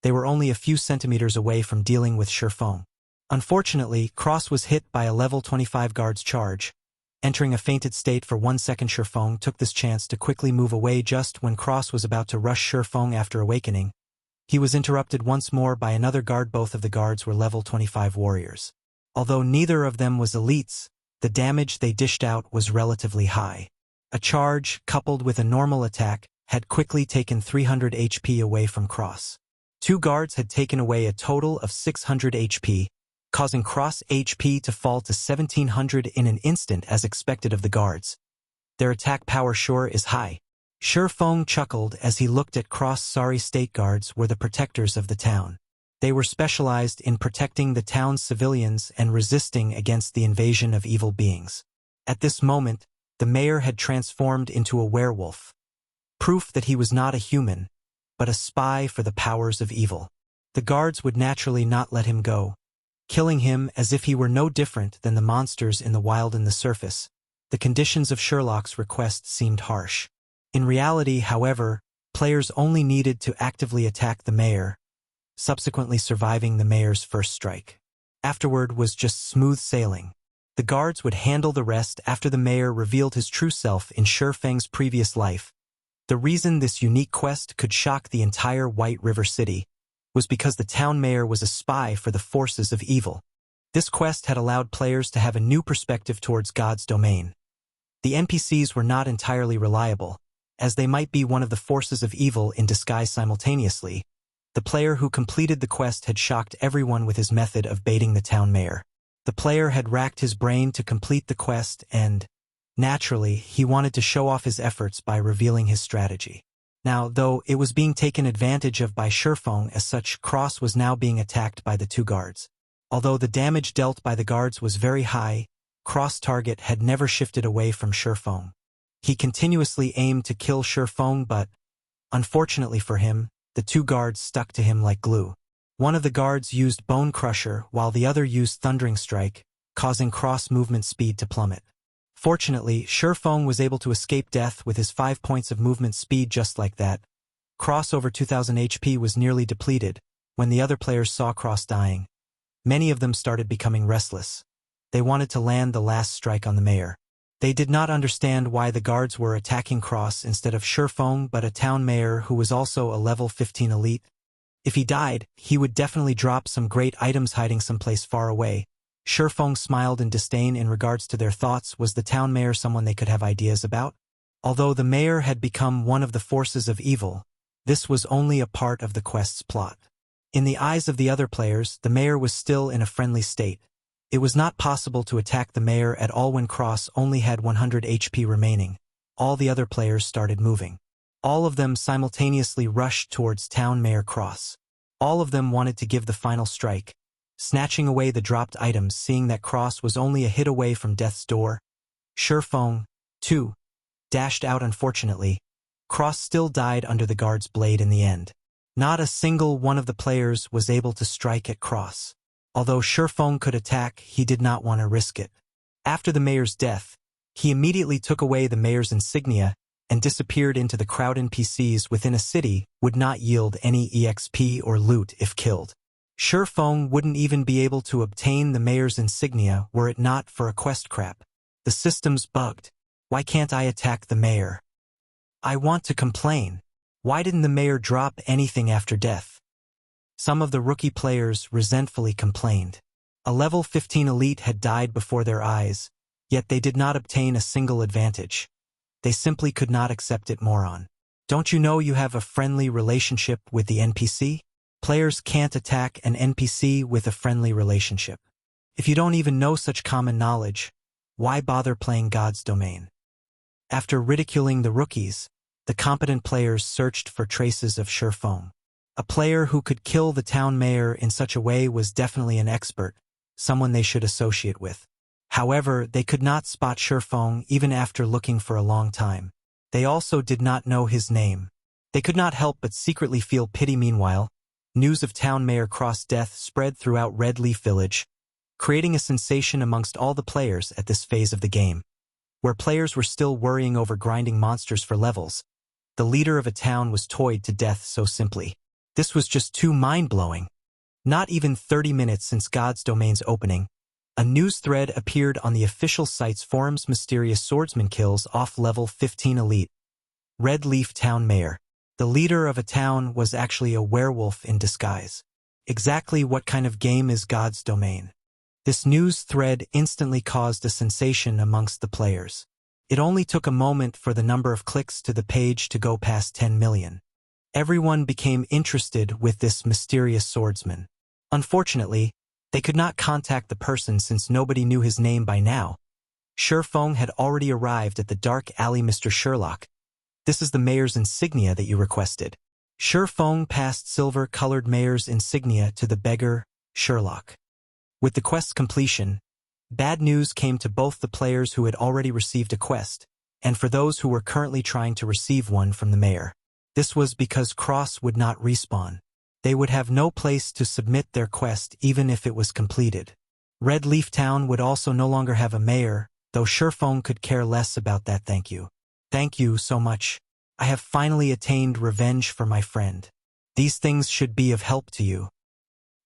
They were only a few centimeters away from dealing with Feng. Unfortunately, Cross was hit by a level 25 guard's charge. Entering a fainted state for 1 second, Feng took this chance to quickly move away. Just when Cross was about to rush Feng after awakening, he was interrupted once more by another guard. Both of the guards were level 25 warriors. Although neither of them was elites, the damage they dished out was relatively high. A charge, coupled with a normal attack, had quickly taken 300 HP away from Cross. 2 guards had taken away a total of 600 HP, causing Cross HP to fall to 1700 in an instant as expected of the guards. Their attack power sure is high. Feng chuckled as he looked at Cross. Sorry, state guards were the protectors of the town. They were specialized in protecting the town's civilians and resisting against the invasion of evil beings. At this moment, the mayor had transformed into a werewolf. Proof that he was not a human, but a spy for the powers of evil. The guards would naturally not let him go, killing him as if he were no different than the monsters in the wild. In the surface, the conditions of Sherlock's request seemed harsh. In reality, however, players only needed to actively attack the mayor, subsequently surviving the mayor's first strike. Afterward was just smooth sailing. The guards would handle the rest after the mayor revealed his true self in Feng's previous life. The reason this unique quest could shock the entire White River City was because the town mayor was a spy for the forces of evil. This quest had allowed players to have a new perspective towards God's domain. The NPCs were not entirely reliable, as they might be one of the forces of evil in disguise simultaneously. The player who completed the quest had shocked everyone with his method of baiting the town mayor. The player had racked his brain to complete the quest and, naturally, he wanted to show off his efforts by revealing his strategy. Now, though it was being taken advantage of by Feng, as such, Cross was now being attacked by the 2 guards. Although the damage dealt by the guards was very high, Cross' target had never shifted away from Feng. He continuously aimed to kill Feng, but, unfortunately for him, the 2 guards stuck to him like glue. One of the guards used Bone Crusher while the other used Thundering Strike, causing Cross' movement speed to plummet. Fortunately, Feng was able to escape death with his 5 points of movement speed. Just like that, Cross over 2000 HP was nearly depleted. When the other players saw Cross dying, many of them started becoming restless. They wanted to land the last strike on the mayor. They did not understand why the guards were attacking Cross instead of Feng, but a town mayor who was also a level 15 elite. If he died, he would definitely drop some great items hiding someplace far away. Feng smiled in disdain in regards to their thoughts. Was the town mayor someone they could have ideas about? Although the mayor had become one of the forces of evil, this was only a part of the quest's plot. In the eyes of the other players, the mayor was still in a friendly state. It was not possible to attack the mayor at all when Cross only had 100 HP remaining. All the other players started moving. All of them simultaneously rushed towards town mayor Cross. All of them wanted to give the final strike, snatching away the dropped items. Seeing that Cross was only a hit away from death's door, Feng, too, dashed out. Unfortunately, Cross still died under the guard's blade in the end. Not a single one of the players was able to strike at Cross. Although Feng could attack, he did not want to risk it. After the mayor's death, He immediately took away the mayor's insignia and disappeared into the crowd. NPCs within a city would not yield any EXP or loot if killed. Feng wouldn't even be able to obtain the mayor's insignia were it not for a quest crap. The system's bugged. Why can't I attack the mayor? I want to complain. Why didn't the mayor drop anything after death? Some of the rookie players resentfully complained. A level 15 elite had died before their eyes, yet they did not obtain a single advantage. They simply could not accept it. Moron. Don't you know you have a friendly relationship with the NPC? Players can't attack an NPC with a friendly relationship. If you don't even know such common knowledge, why bother playing God's Domain? After ridiculing the rookies, the competent players searched for traces of Feng. A player who could kill the town mayor in such a way was definitely an expert, someone they should associate with. However, they could not spot Feng even after looking for a long time. They also did not know his name. They could not help but secretly feel pity. Meanwhile, news of town mayor Cross death spread throughout Red Leaf Village, creating a sensation amongst all the players at this phase of the game. Where players were still worrying over grinding monsters for levels, the leader of a town was toyed to death so simply. This was just too mind-blowing. Not even 30 minutes since God's Domain's opening, a news thread appeared on the official site's forums. Mysterious swordsman kills off level 15 elite. Red Leaf Town Mayor. The leader of a town was actually a werewolf in disguise. Exactly what kind of game is God's Domain? This news thread instantly caused a sensation amongst the players. It only took a moment for the number of clicks to the page to go past 10 million. Everyone became interested with this mysterious swordsman. Unfortunately, they could not contact the person since nobody knew his name by now. Feng had already arrived at the dark alley. Mr. Sherlock, this is the mayor's insignia that you requested. Feng passed silver-colored mayor's insignia to the beggar, Sherlock. With the quest's completion, bad news came to both the players who had already received a quest, and for those who were currently trying to receive one from the mayor. This was because Cross would not respawn. They would have no place to submit their quest even if it was completed. Red Leaf Town would also no longer have a mayor, though Feng could care less about that. Thank you. Thank you so much. I have finally attained revenge for my friend. These things should be of help to you.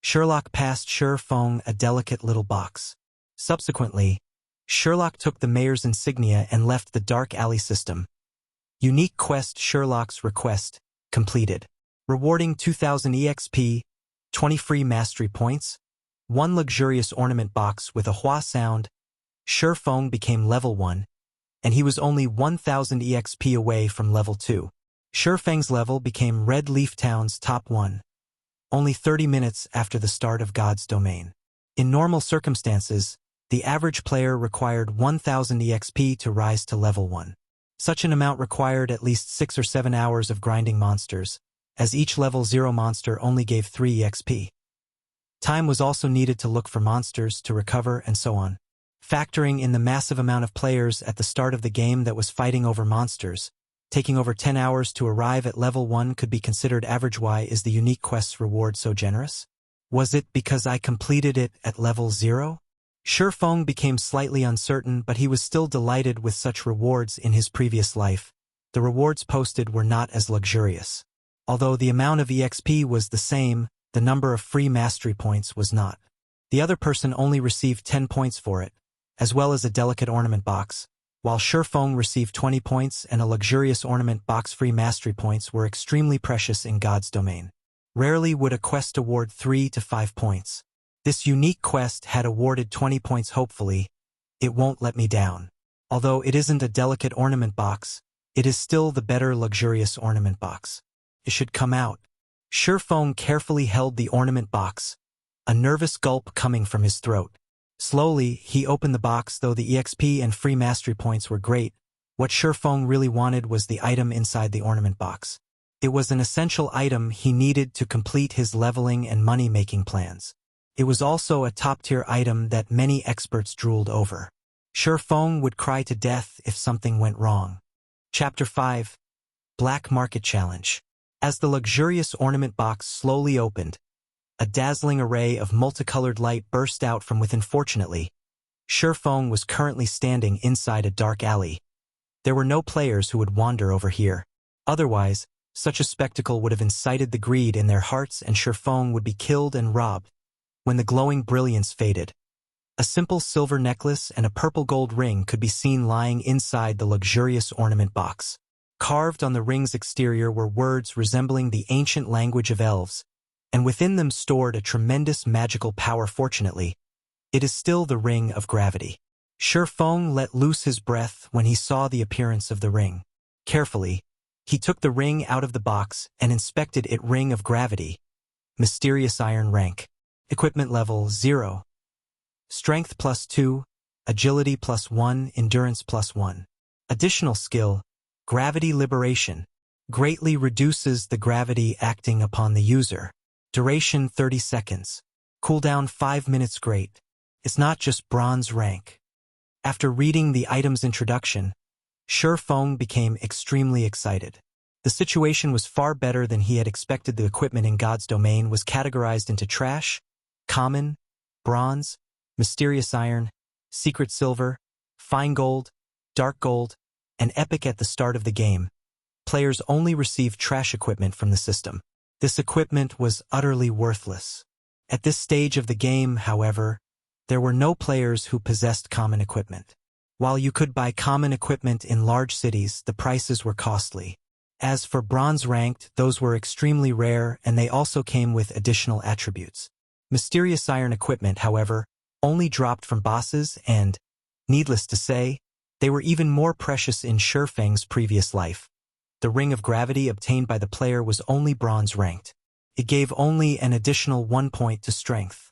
Sherlock passed Feng a delicate little box. Subsequently, Sherlock took the mayor's insignia and left the dark alley system. Unique quest. Sherlock's request completed. Rewarding 2000 EXP, 20 free mastery points, 1 luxurious ornament box with a hua sound. Feng became level 1, and he was only 1000 EXP away from level 2. Feng's level became Red Leaf Town's top 1. Only 30 minutes after the start of God's Domain. In normal circumstances, the average player required 1000 EXP to rise to level 1. Such an amount required at least 6 or 7 hours of grinding monsters, as each level 0 monster only gave 3 EXP. Time was also needed to look for monsters, to recover, and so on. Factoring in the massive amount of players at the start of the game that was fighting over monsters, taking over 10 hours to arrive at level 1 could be considered average. Why is the unique quest's reward so generous? Was it because I completed it at level 0? Feng became slightly uncertain, but he was still delighted with such rewards in his previous life. The rewards posted were not as luxurious. Although the amount of EXP was the same, the number of free mastery points was not. The other person only received 10 points for it, as well as a delicate ornament box, while Feng received 20 points and a luxurious ornament box. Free mastery points were extremely precious in God's Domain. Rarely would a quest award 3 to 5 points. This unique quest had awarded 20 points. Hopefully, it won't let me down. Although it isn't a delicate ornament box, it is still the better luxurious ornament box. It should come out. Feng carefully held the ornament box, a nervous gulp coming from his throat. Slowly, he opened the box. Though the EXP and free mastery points were great, what Feng really wanted was the item inside the ornament box. It was an essential item he needed to complete his leveling and money-making plans. It was also a top-tier item that many experts drooled over. Feng would cry to death if something went wrong. Chapter 5. Black Market Challenge. As the luxurious ornament box slowly opened, a dazzling array of multicolored light burst out from within. Fortunately, Feng was currently standing inside a dark alley. There were no players who would wander over here. Otherwise, such a spectacle would have incited the greed in their hearts and Feng would be killed and robbed. When the glowing brilliance faded, a simple silver necklace and a purple gold ring could be seen lying inside the luxurious ornament box. Carved on the ring's exterior were words resembling the ancient language of elves, and within them stored a tremendous magical power. Fortunately, it is still the Ring of Gravity. Feng let loose his breath when he saw the appearance of the ring. Carefully, he took the ring out of the box and inspected it. Ring of Gravity. Mysterious iron rank. Equipment level 0. Strength +2, Agility +1, Endurance +1. Additional skill, Gravity Liberation. Greatly reduces the gravity acting upon the user. Duration 30 seconds. Cooldown 5 minutes. Great. It's not just bronze rank. After reading the item's introduction, Feng became extremely excited. The situation was far better than he had expected. The equipment in God's domain was categorized into trash, common, bronze, mysterious iron, secret silver, fine gold, dark gold, and epic. At the start of the game, players only received trash equipment from the system. This equipment was utterly worthless. At this stage of the game, however, there were no players who possessed common equipment. While you could buy common equipment in large cities, the prices were costly. As for bronze ranked, those were extremely rare and they also came with additional attributes. Mysterious iron equipment, however, only dropped from bosses and, needless to say, they were even more precious in Feng's previous life. The Ring of Gravity obtained by the player was only bronze ranked. It gave only an additional 1 point to strength.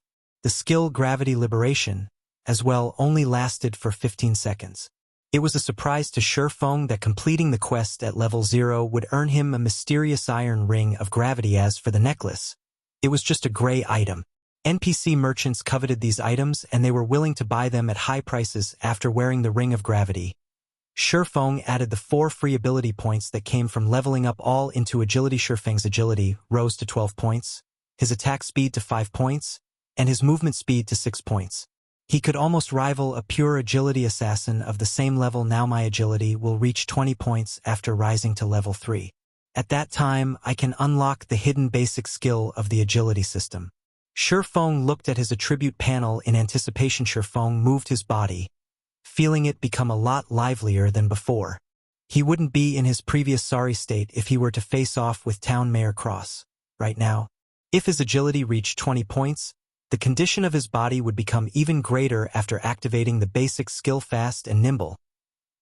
The skill Gravity Liberation, as well, only lasted for 15 seconds. It was a surprise to Feng that completing the quest at level 0 would earn him a mysterious iron Ring of Gravity. As for the necklace, it was just a gray item. NPC merchants coveted these items and they were willing to buy them at high prices. After wearing the Ring of Gravity, Feng added the 4 free ability points that came from leveling up all into agility. Feng's agility rose to 12 points, his attack speed to 5 points, and his movement speed to 6 points. He could almost rival a pure agility assassin of the same level. Now my agility will reach 20 points after rising to level 3. At that time, I can unlock the hidden basic skill of the agility system. Feng looked at his attribute panel in anticipation. Feng moved his body, feeling it become a lot livelier than before. He wouldn't be in his previous sorry state if he were to face off with Town Mayor Cross right now. If his agility reached 20 points, the condition of his body would become even greater after activating the basic skill Fast and Nimble.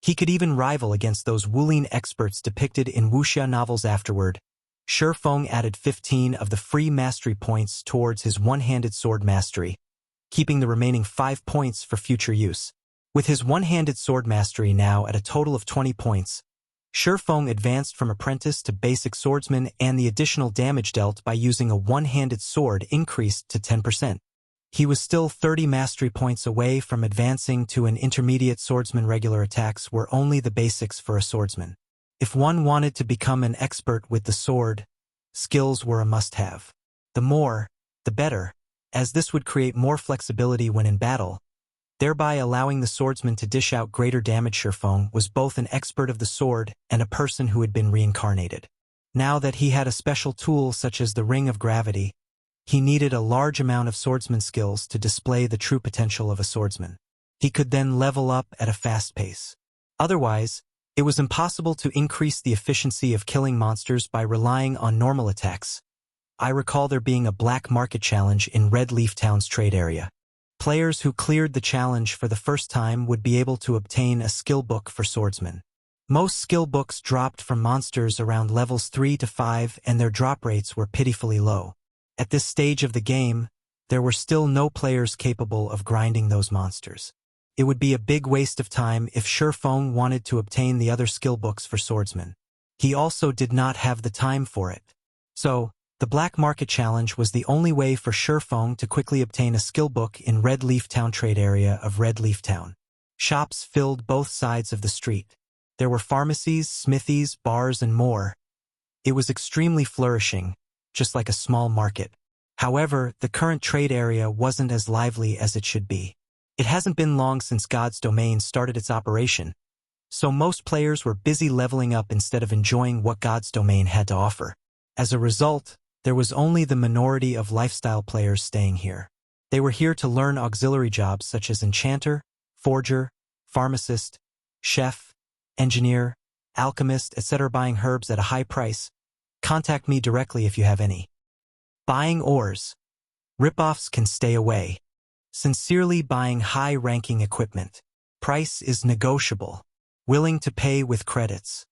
He could even rival against those wuxia experts depicted in wuxia novels. Afterward, Feng added 15 of the free mastery points towards his one-handed sword mastery, keeping the remaining 5 points for future use. With his one-handed sword mastery now at a total of 20 points, Feng advanced from apprentice to basic swordsman, and the additional damage dealt by using a one-handed sword increased to 10%. He was still 30 mastery points away from advancing to an intermediate swordsman. Regular attacks were only the basics for a swordsman. If one wanted to become an expert with the sword, skills were a must-have. The more, the better, as this would create more flexibility when in battle, thereby allowing the swordsman to dish out greater damage. Feng was both an expert of the sword and a person who had been reincarnated. Now that he had a special tool such as the Ring of Gravity, he needed a large amount of swordsman skills to display the true potential of a swordsman. He could then level up at a fast pace. Otherwise, it was impossible to increase the efficiency of killing monsters by relying on normal attacks. I recall there being a black market challenge in Red Leaf Town's trade area. Players who cleared the challenge for the first time would be able to obtain a skill book for swordsmen. Most skill books dropped from monsters around levels 3 to 5 and their drop rates were pitifully low. At this stage of the game, there were still no players capable of grinding those monsters. It would be a big waste of time if Feng wanted to obtain the other skill books for swordsmen. He also did not have the time for it. So, the Black Market Challenge was the only way for Feng to quickly obtain a skill book in Red Leaf Town trade area of Red Leaf Town. Shops filled both sides of the street. There were pharmacies, smithies, bars, and more. It was extremely flourishing, just like a small market. However, the current trade area wasn't as lively as it should be. It hasn't been long since God's Domain started its operation, so most players were busy leveling up instead of enjoying what God's Domain had to offer. As a result, there was only the minority of lifestyle players staying here. They were here to learn auxiliary jobs such as enchanter, forger, pharmacist, chef, engineer, alchemist, etc. Buying herbs at a high price. Contact me directly if you have any. Buying ores. Rip-offs can stay away. Sincerely buying high-ranking equipment. Price is negotiable. Willing to pay with credits.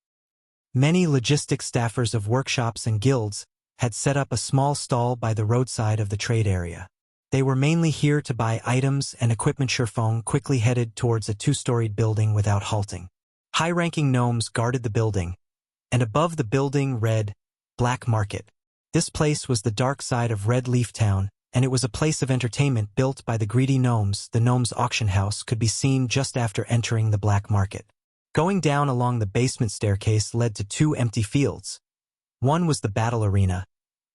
Many logistics staffers of workshops and guilds had set up a small stall by the roadside of the trade area. They were mainly here to buy items and equipment. Feng quickly headed towards a two-storied building without halting. High-ranking gnomes guarded the building, and above the building read, Black Market. This place was the dark side of Red Leaf Town, and it was a place of entertainment built by the greedy gnomes. The gnomes' auction house could be seen just after entering the Black Market. Going down along the basement staircase led to two empty fields. One was the battle arena,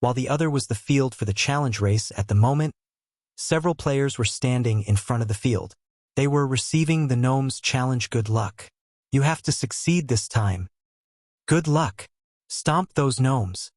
while the other was the field for the challenge race. At the moment, several players were standing in front of the field. They were receiving the gnomes' challenge. Good luck. You have to succeed this time. Good luck. Stomp those gnomes.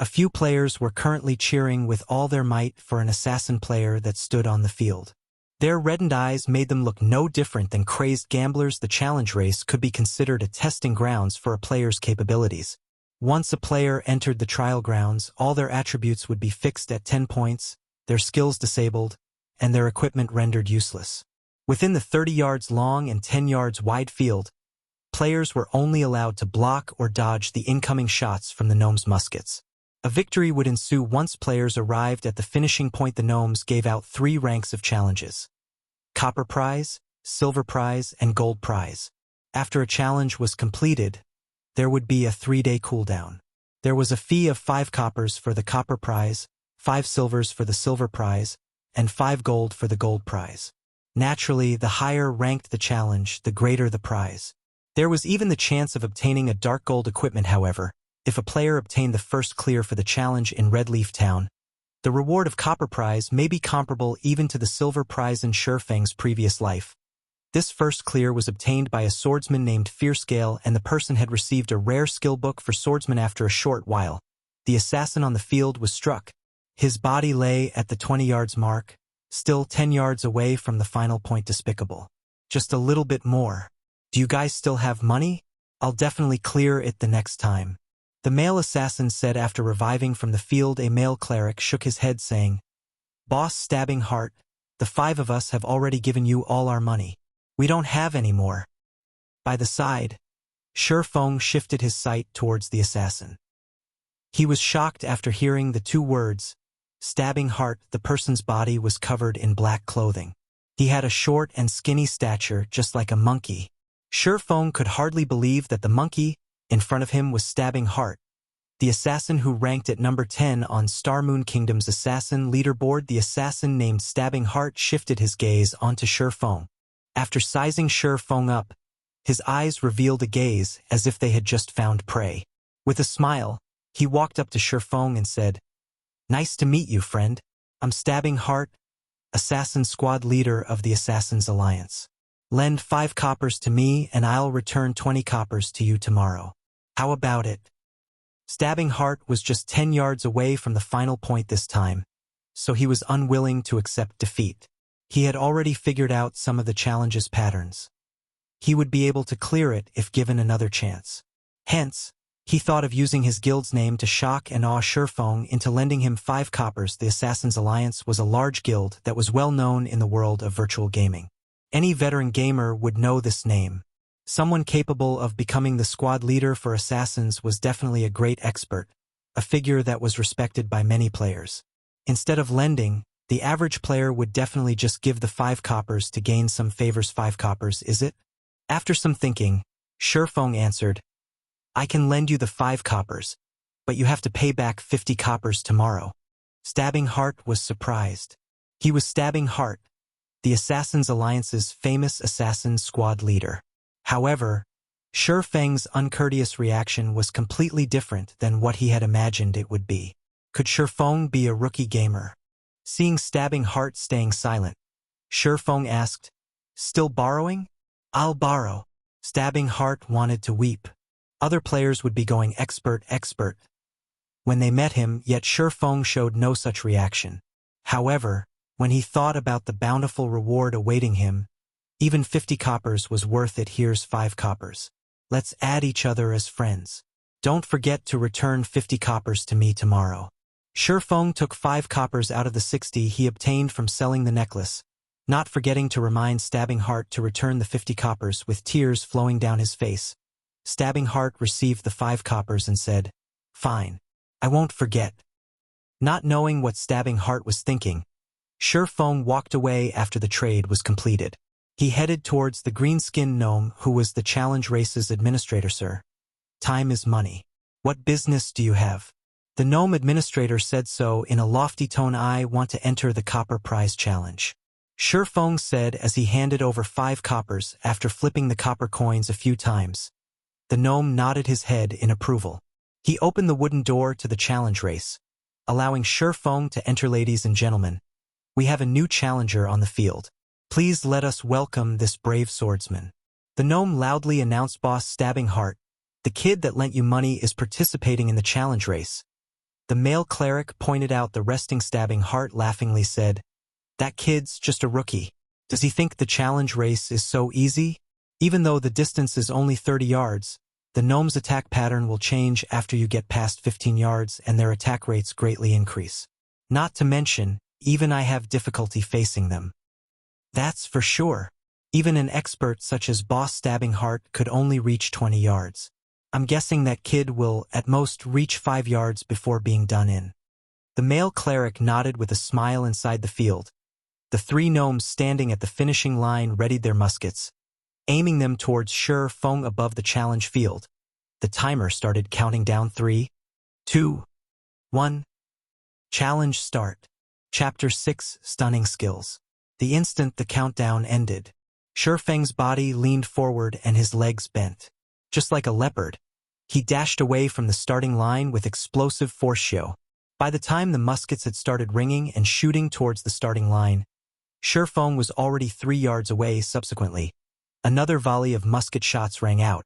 A few players were currently cheering with all their might for an assassin player that stood on the field. Their reddened eyes made them look no different than crazed gamblers. The challenge race could be considered a testing grounds for a player's capabilities. Once a player entered the trial grounds, all their attributes would be fixed at 10 points, their skills disabled, and their equipment rendered useless. Within the 30 yards long and 10 yards wide field, players were only allowed to block or dodge the incoming shots from the gnomes' muskets. A victory would ensue once players arrived at the finishing point. The gnomes gave out 3 ranks of challenges: Copper Prize, Silver Prize, and Gold Prize. After a challenge was completed, there would be a 3-day cooldown. There was a fee of 5 coppers for the Copper Prize, 5 silvers for the Silver Prize, and 5 gold for the Gold Prize. Naturally, the higher ranked the challenge, the greater the prize. There was even the chance of obtaining a dark gold equipment. However, if a player obtained the first clear for the challenge in Red Leaf Town, the reward of Copper Prize may be comparable even to the Silver Prize in Feng's previous life. This first clear was obtained by a swordsman named Fierscale, and the person had received a rare skill book for swordsman. After a short while, the assassin on the field was struck. His body lay at the 20 yards mark, still 10 yards away from the final point. Despicable. Just a little bit more. Do you guys still have money? I'll definitely clear it the next time. The male assassin said after reviving from the field. A male cleric shook his head saying, Boss Stabbing Heart, the 5 of us have already given you all our money. We don't have any more. By the side, Feng shifted his sight towards the assassin. He was shocked after hearing the 2 words, Stabbing Heart. The person's body was covered in black clothing. He had a short and skinny stature, just like a monkey. Feng could hardly believe that the monkey in front of him was Stabbing Heart, the assassin who ranked at number 10 on Star Moon Kingdom's assassin leaderboard. The assassin named Stabbing Heart shifted his gaze onto Feng. After sizing Feng up, his eyes revealed a gaze as if they had just found prey. With a smile, he walked up to Feng and said, Nice to meet you, friend. I'm Stabbing Heart, assassin squad leader of the Assassin's Alliance. Lend 5 coppers to me and I'll return 20 coppers to you tomorrow. How about it? Stabbing Heart was just 10 yards away from the final point this time, so he was unwilling to accept defeat. He had already figured out some of the challenge's patterns. He would be able to clear it if given another chance. Hence, he thought of using his guild's name to shock and awe Feng into lending him 5 coppers. The Assassin's Alliance was a large guild that was well known in the world of virtual gaming. Any veteran gamer would know this name. Someone capable of becoming the squad leader for assassins was definitely a great expert, a figure that was respected by many players. Instead of lending, the average player would definitely just give the 5 coppers to gain some favors. 5 coppers, is it? After some thinking, Feng answered, I can lend you the 5 coppers, but you have to pay back 50 coppers tomorrow. Stabbing Heart was surprised. He was Stabbing Heart, the Assassin's Alliance's famous assassin squad leader. However, Feng's uncourteous reaction was completely different than what he had imagined it would be. Could Feng be a rookie gamer? Seeing Stabbing Heart staying silent, Feng asked. Still borrowing? I'll borrow. Stabbing Heart wanted to weep. Other players would be going expert. When they met him, yet Feng showed no such reaction. However, when he thought about the bountiful reward awaiting him, even 50 coppers was worth it. Here's 5 coppers. Let's add each other as friends. Don't forget to return 50 coppers to me tomorrow. Feng took 5 coppers out of the 60 he obtained from selling the necklace, not forgetting to remind Stabbing Heart to return the 50 coppers with tears flowing down his face. Stabbing Heart received the 5 coppers and said, "Fine. I won't forget." Not knowing what Stabbing Heart was thinking, Feng walked away after the trade was completed. He headed towards the green-skinned gnome who was the challenge race's administrator. "Sir, time is money. What business do you have?" The gnome administrator said so in a lofty tone. "I want to enter the copper prize challenge," Feng said as he handed over 5 coppers after flipping the copper coins a few times. The gnome nodded his head in approval. He opened the wooden door to the challenge race, allowing Feng to enter. "Ladies and gentlemen, we have a new challenger on the field. Please let us welcome this brave swordsman." The gnome loudly announced. "Boss Stabbing Heart, the kid that lent you money is participating in the challenge race." The male cleric pointed out the resting Stabbing Heart laughingly said, "That kid's just a rookie. Does he think the challenge race is so easy?" Even though the distance is only 30 yards, the gnome's attack pattern will change after you get past 15 yards and their attack rates greatly increase. Not to mention, even I have difficulty facing them. That's for sure. Even an expert such as Boss Stabbing Heart could only reach 20 yards. I'm guessing that kid will, at most, reach 5 yards before being done in. The male cleric nodded with a smile. Inside the field, the 3 gnomes standing at the finishing line readied their muskets, aiming them towards Feng above the challenge field. The timer started counting down. 3, 2, 1. Challenge start. Chapter 6, Stunning Skills. The instant the countdown ended, Feng's body leaned forward and his legs bent. Just like a leopard, he dashed away from the starting line with explosive force show. By the time the muskets had started ringing and shooting towards the starting line, Feng was already 3 yards away. Subsequently, another volley of musket shots rang out.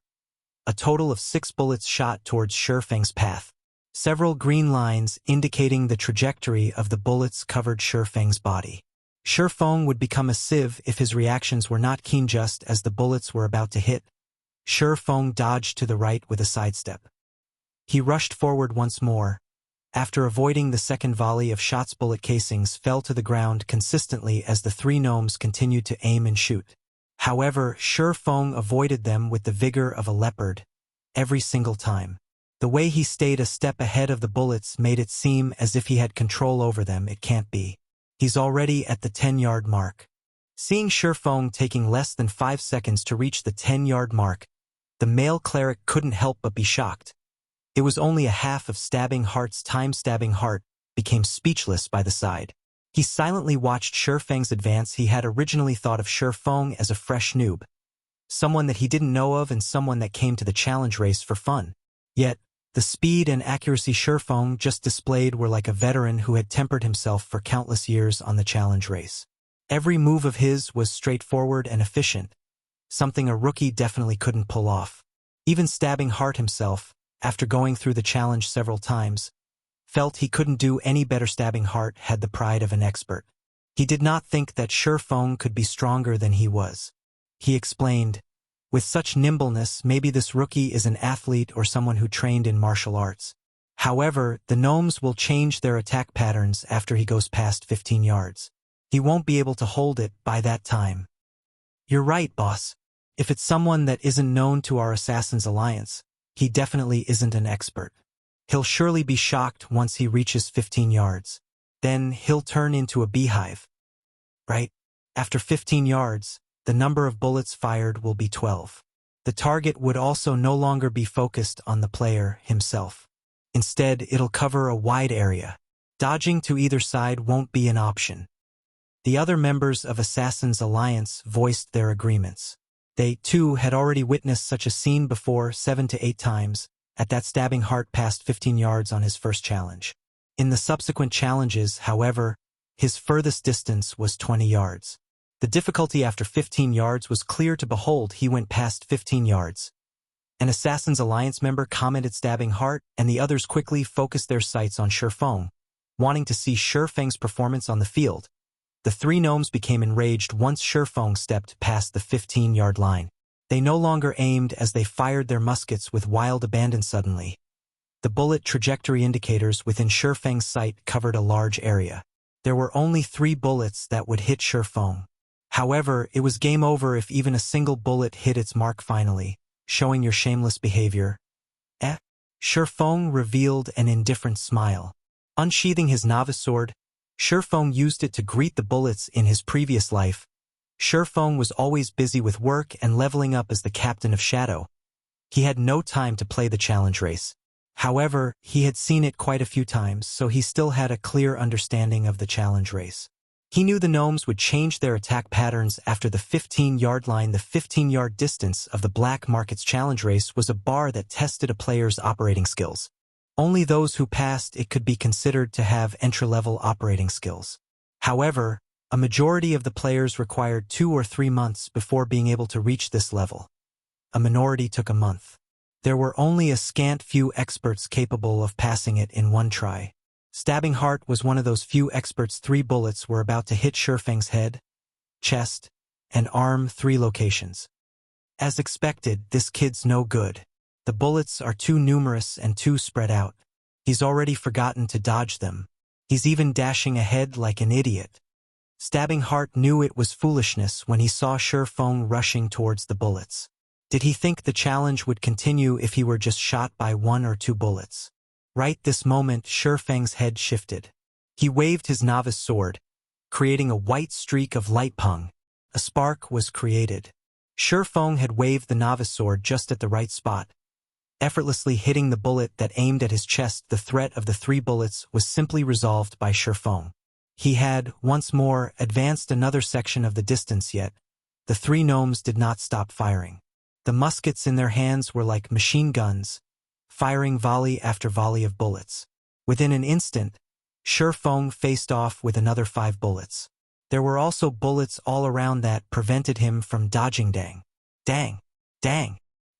A total of 6 bullets shot towards Feng's path. Several green lines indicating the trajectory of the bullets covered Feng's body. Feng would become a sieve if his reactions were not keen. Just as the bullets were about to hit, Feng dodged to the right with a sidestep. He rushed forward once more. After avoiding the second volley of shots, bullet casings fell to the ground consistently as the 3 gnomes continued to aim and shoot. However, Feng avoided them with the vigor of a leopard every single time. The way he stayed a step ahead of the bullets made it seem as if he had control over them. It can't be. He's already at the 10-yard mark. Seeing Feng taking less than 5 seconds to reach the 10-yard mark, the male cleric couldn't help but be shocked. It was only a half of Stabbing Heart's time. Stabbing Heart became speechless by the side. He silently watched Feng's advance. He had originally thought of Feng as a fresh noob, someone that he didn't know of and someone that came to the challenge race for fun. Yet, the speed and accuracy Feng just displayed were like a veteran who had tempered himself for countless years on the challenge race. Every move of his was straightforward and efficient, something a rookie definitely couldn't pull off. Even Stabbing Heart himself, after going through the challenge several times, felt he couldn't do any better. Stabbing Heart had the pride of an expert. He did not think that Feng could be stronger than he was. He explained, "With such nimbleness, maybe this rookie is an athlete or someone who trained in martial arts. However, the gnomes will change their attack patterns after he goes past 15 yards. He won't be able to hold it by that time." "You're right, boss. If it's someone that isn't known to our Assassin's Alliance, he definitely isn't an expert. He'll surely be shocked once he reaches 15 yards. Then he'll turn into a beehive. Right? After 15 yards, the number of bullets fired will be 12. The target would also no longer be focused on the player himself. Instead, it'll cover a wide area. Dodging to either side won't be an option." The other members of Assassin's Alliance voiced their agreements. They, too, had already witnessed such a scene before 7 to 8 times, at that Stabbing Heart passed 15 yards on his first challenge. In the subsequent challenges, however, his furthest distance was 20 yards. The difficulty after 15 yards was clear to behold. He went past 15 yards. An Assassin's Alliance member commented, stabbing Heart, and the others quickly focused their sights on Feng, wanting to see Feng's performance on the field. The three gnomes became enraged once Feng stepped past the 15-yard line. They no longer aimed as they fired their muskets with wild abandon. Suddenly, the bullet trajectory indicators within Feng's sight covered a large area. There were only 3 bullets that would hit Feng. However, it was game over if even a single bullet hit its mark. Finally, showing your shameless behavior. Feng revealed an indifferent smile. Unsheathing his novice sword, Feng used it to greet the bullets. In his previous life, Feng was always busy with work and leveling up as the captain of Shadow. He had no time to play the challenge race. However, he had seen it quite a few times, so he still had a clear understanding of the challenge race. He knew the gnomes would change their attack patterns after the 15-yard line. The 15-yard distance of the Black Market's challenge race was a bar that tested a player's operating skills. Only those who passed it could be considered to have entry-level operating skills. However, a majority of the players required 2 or 3 months before being able to reach this level. A minority took a month. There were only a scant few experts capable of passing it in one try. Stabbing Heart was one of those few experts. 3 bullets were about to hit Feng's head, chest, and arm, 3 locations. As expected, this kid's no good. The bullets are too numerous and too spread out. He's already forgotten to dodge them. He's even dashing ahead like an idiot. Stabbing Heart knew it was foolishness when he saw Feng rushing towards the bullets. Did he think the challenge would continue if he were just shot by 1 or 2 bullets? Right this moment, Feng's head shifted. He waved his novice sword, creating a white streak of light. Pung. A spark was created. Feng had waved the novice sword just at the right spot, effortlessly hitting the bullet that aimed at his chest. The threat of the 3 bullets was simply resolved by Feng. He had, once more, advanced another section of the distance, yet the 3 gnomes did not stop firing. The muskets in their hands were like machine guns, firing volley after volley of bullets. Within an instant, Feng faced off with another 5 bullets. There were also bullets all around that prevented him from dodging. Dang!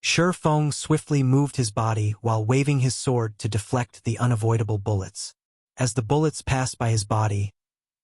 Feng swiftly moved his body while waving his sword to deflect the unavoidable bullets. As the bullets passed by his body,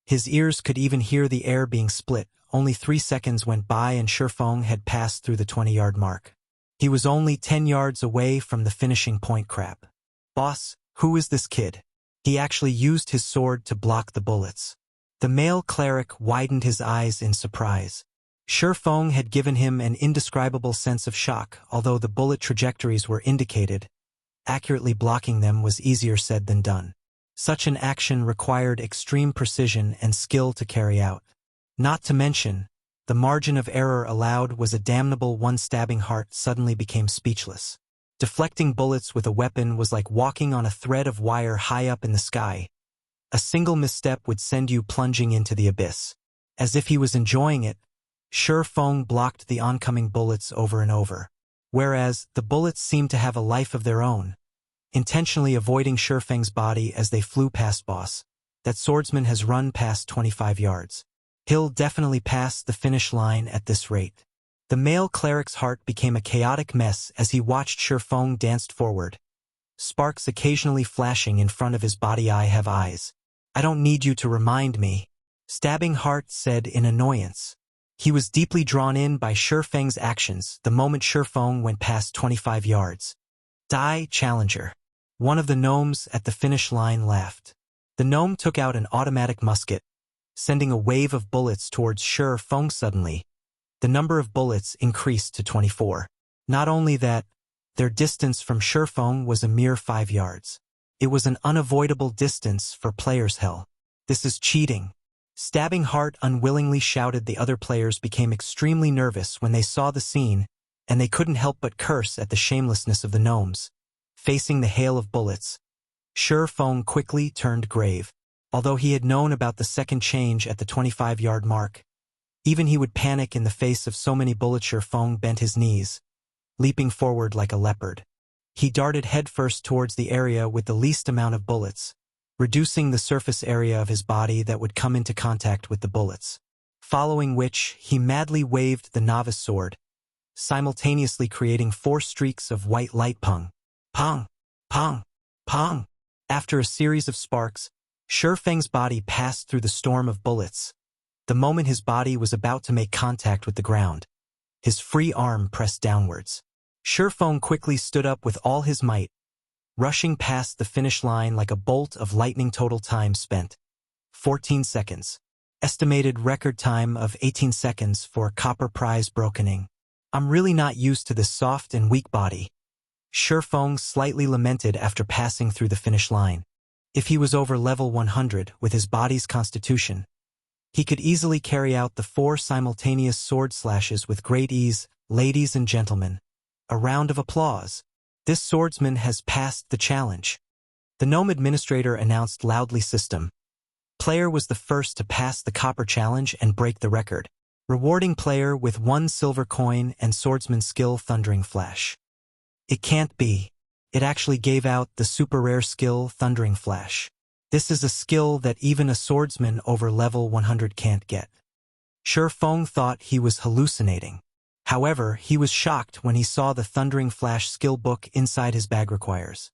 his ears could even hear the air being split. Only 3 seconds went by and Feng had passed through the 20-yard mark. He was only 10 yards away from the finishing point. Crap. Boss, who is this kid? He actually used his sword to block the bullets. The male cleric widened his eyes in surprise. Feng had given him an indescribable sense of shock. Although the bullet trajectories were indicated, accurately blocking them was easier said than done. Such an action required extreme precision and skill to carry out. Not to mention, the margin of error allowed was a damnable one. Stabbing Heart suddenly became speechless. Deflecting bullets with a weapon was like walking on a thread of wire high up in the sky. A single misstep would send you plunging into the abyss. As if he was enjoying it, Feng blocked the oncoming bullets over and over, whereas the bullets seemed to have a life of their own, intentionally avoiding Feng's body as they flew past. Boss, that swordsman has run past 25 yards. He'll definitely pass the finish line at this rate. The male cleric's heart became a chaotic mess as he watched Feng danced forward, sparks occasionally flashing in front of his body. I have eyes. I don't need you to remind me, Stabbing Heart said in annoyance. He was deeply drawn in by Feng's actions the moment Feng went past 25 yards. Die, challenger. One of the gnomes at the finish line laughed. The gnome took out an automatic musket, sending a wave of bullets towards Feng. Suddenly, the number of bullets increased to 24. Not only that, their distance from Feng was a mere 5 yards. It was an unavoidable distance for players. Hell. This is cheating. Stabbing Heart unwillingly shouted. The other players became extremely nervous when they saw the scene, and they couldn't help but curse at the shamelessness of the gnomes. Facing the hail of bullets, Feng quickly turned grave. Although he had known about the second change at the 25-yard mark, even he would panic in the face of so many bullets. Feng bent his knees, leaping forward like a leopard. He darted headfirst towards the area with the least amount of bullets, reducing the surface area of his body that would come into contact with the bullets. following which he madly waved the novice sword, simultaneously creating 4 streaks of white light pong. Pong! Pong! Pong! After a series of sparks, Feng's body passed through the storm of bullets. The moment his body was about to make contact with the ground, his free arm pressed downwards. Feng quickly stood up with all his might, rushing past the finish line like a bolt of lightning. Total time spent, 14 seconds. Estimated record time of 18 seconds for copper prize brokening. I'm really not used to this soft and weak body. Feng slightly lamented after passing through the finish line. If he was over level 100 with his body's constitution, he could easily carry out the 4 simultaneous sword slashes with great ease. Ladies and gentlemen, a round of applause. This swordsman has passed the challenge. The Gnome administrator announced loudly. System player was the first to pass the copper challenge and break the record, rewarding player with 1 silver coin and swordsman skill Thundering Flash. It can't be. It actually gave out the super rare skill Thundering Flash. This is a skill that even a swordsman over level 100 can't get. Feng thought he was hallucinating. However, he was shocked when he saw the Thundering Flash skill book inside his bag. Requires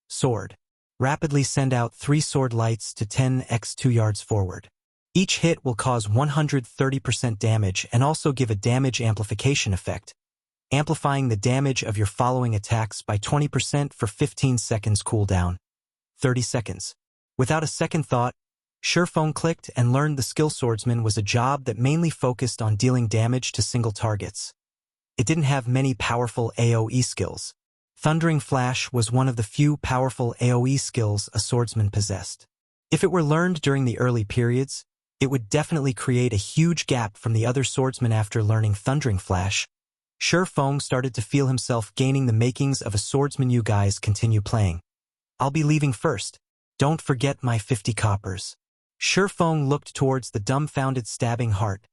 sword. Rapidly send out 3 sword lights to 10x 2 yards forward. Each hit will cause 130% damage and also give a damage amplification effect, amplifying the damage of your following attacks by 20% for 15 seconds cooldown. 30 seconds. Without a second thought, Feng clicked and learned the skill swordsman was a job that mainly focused on dealing damage to single targets. It didn't have many powerful AoE skills. Thundering Flash was one of the few powerful AoE skills a swordsman possessed. If it were learned during the early periods, it would definitely create a huge gap from the other swordsmen. After learning Thundering Flash, Feng started to feel himself gaining the makings of a swordsman. You guys continue playing. I'll be leaving first. Don't forget my 50 coppers. Feng looked towards the dumbfounded Stabbing Heart,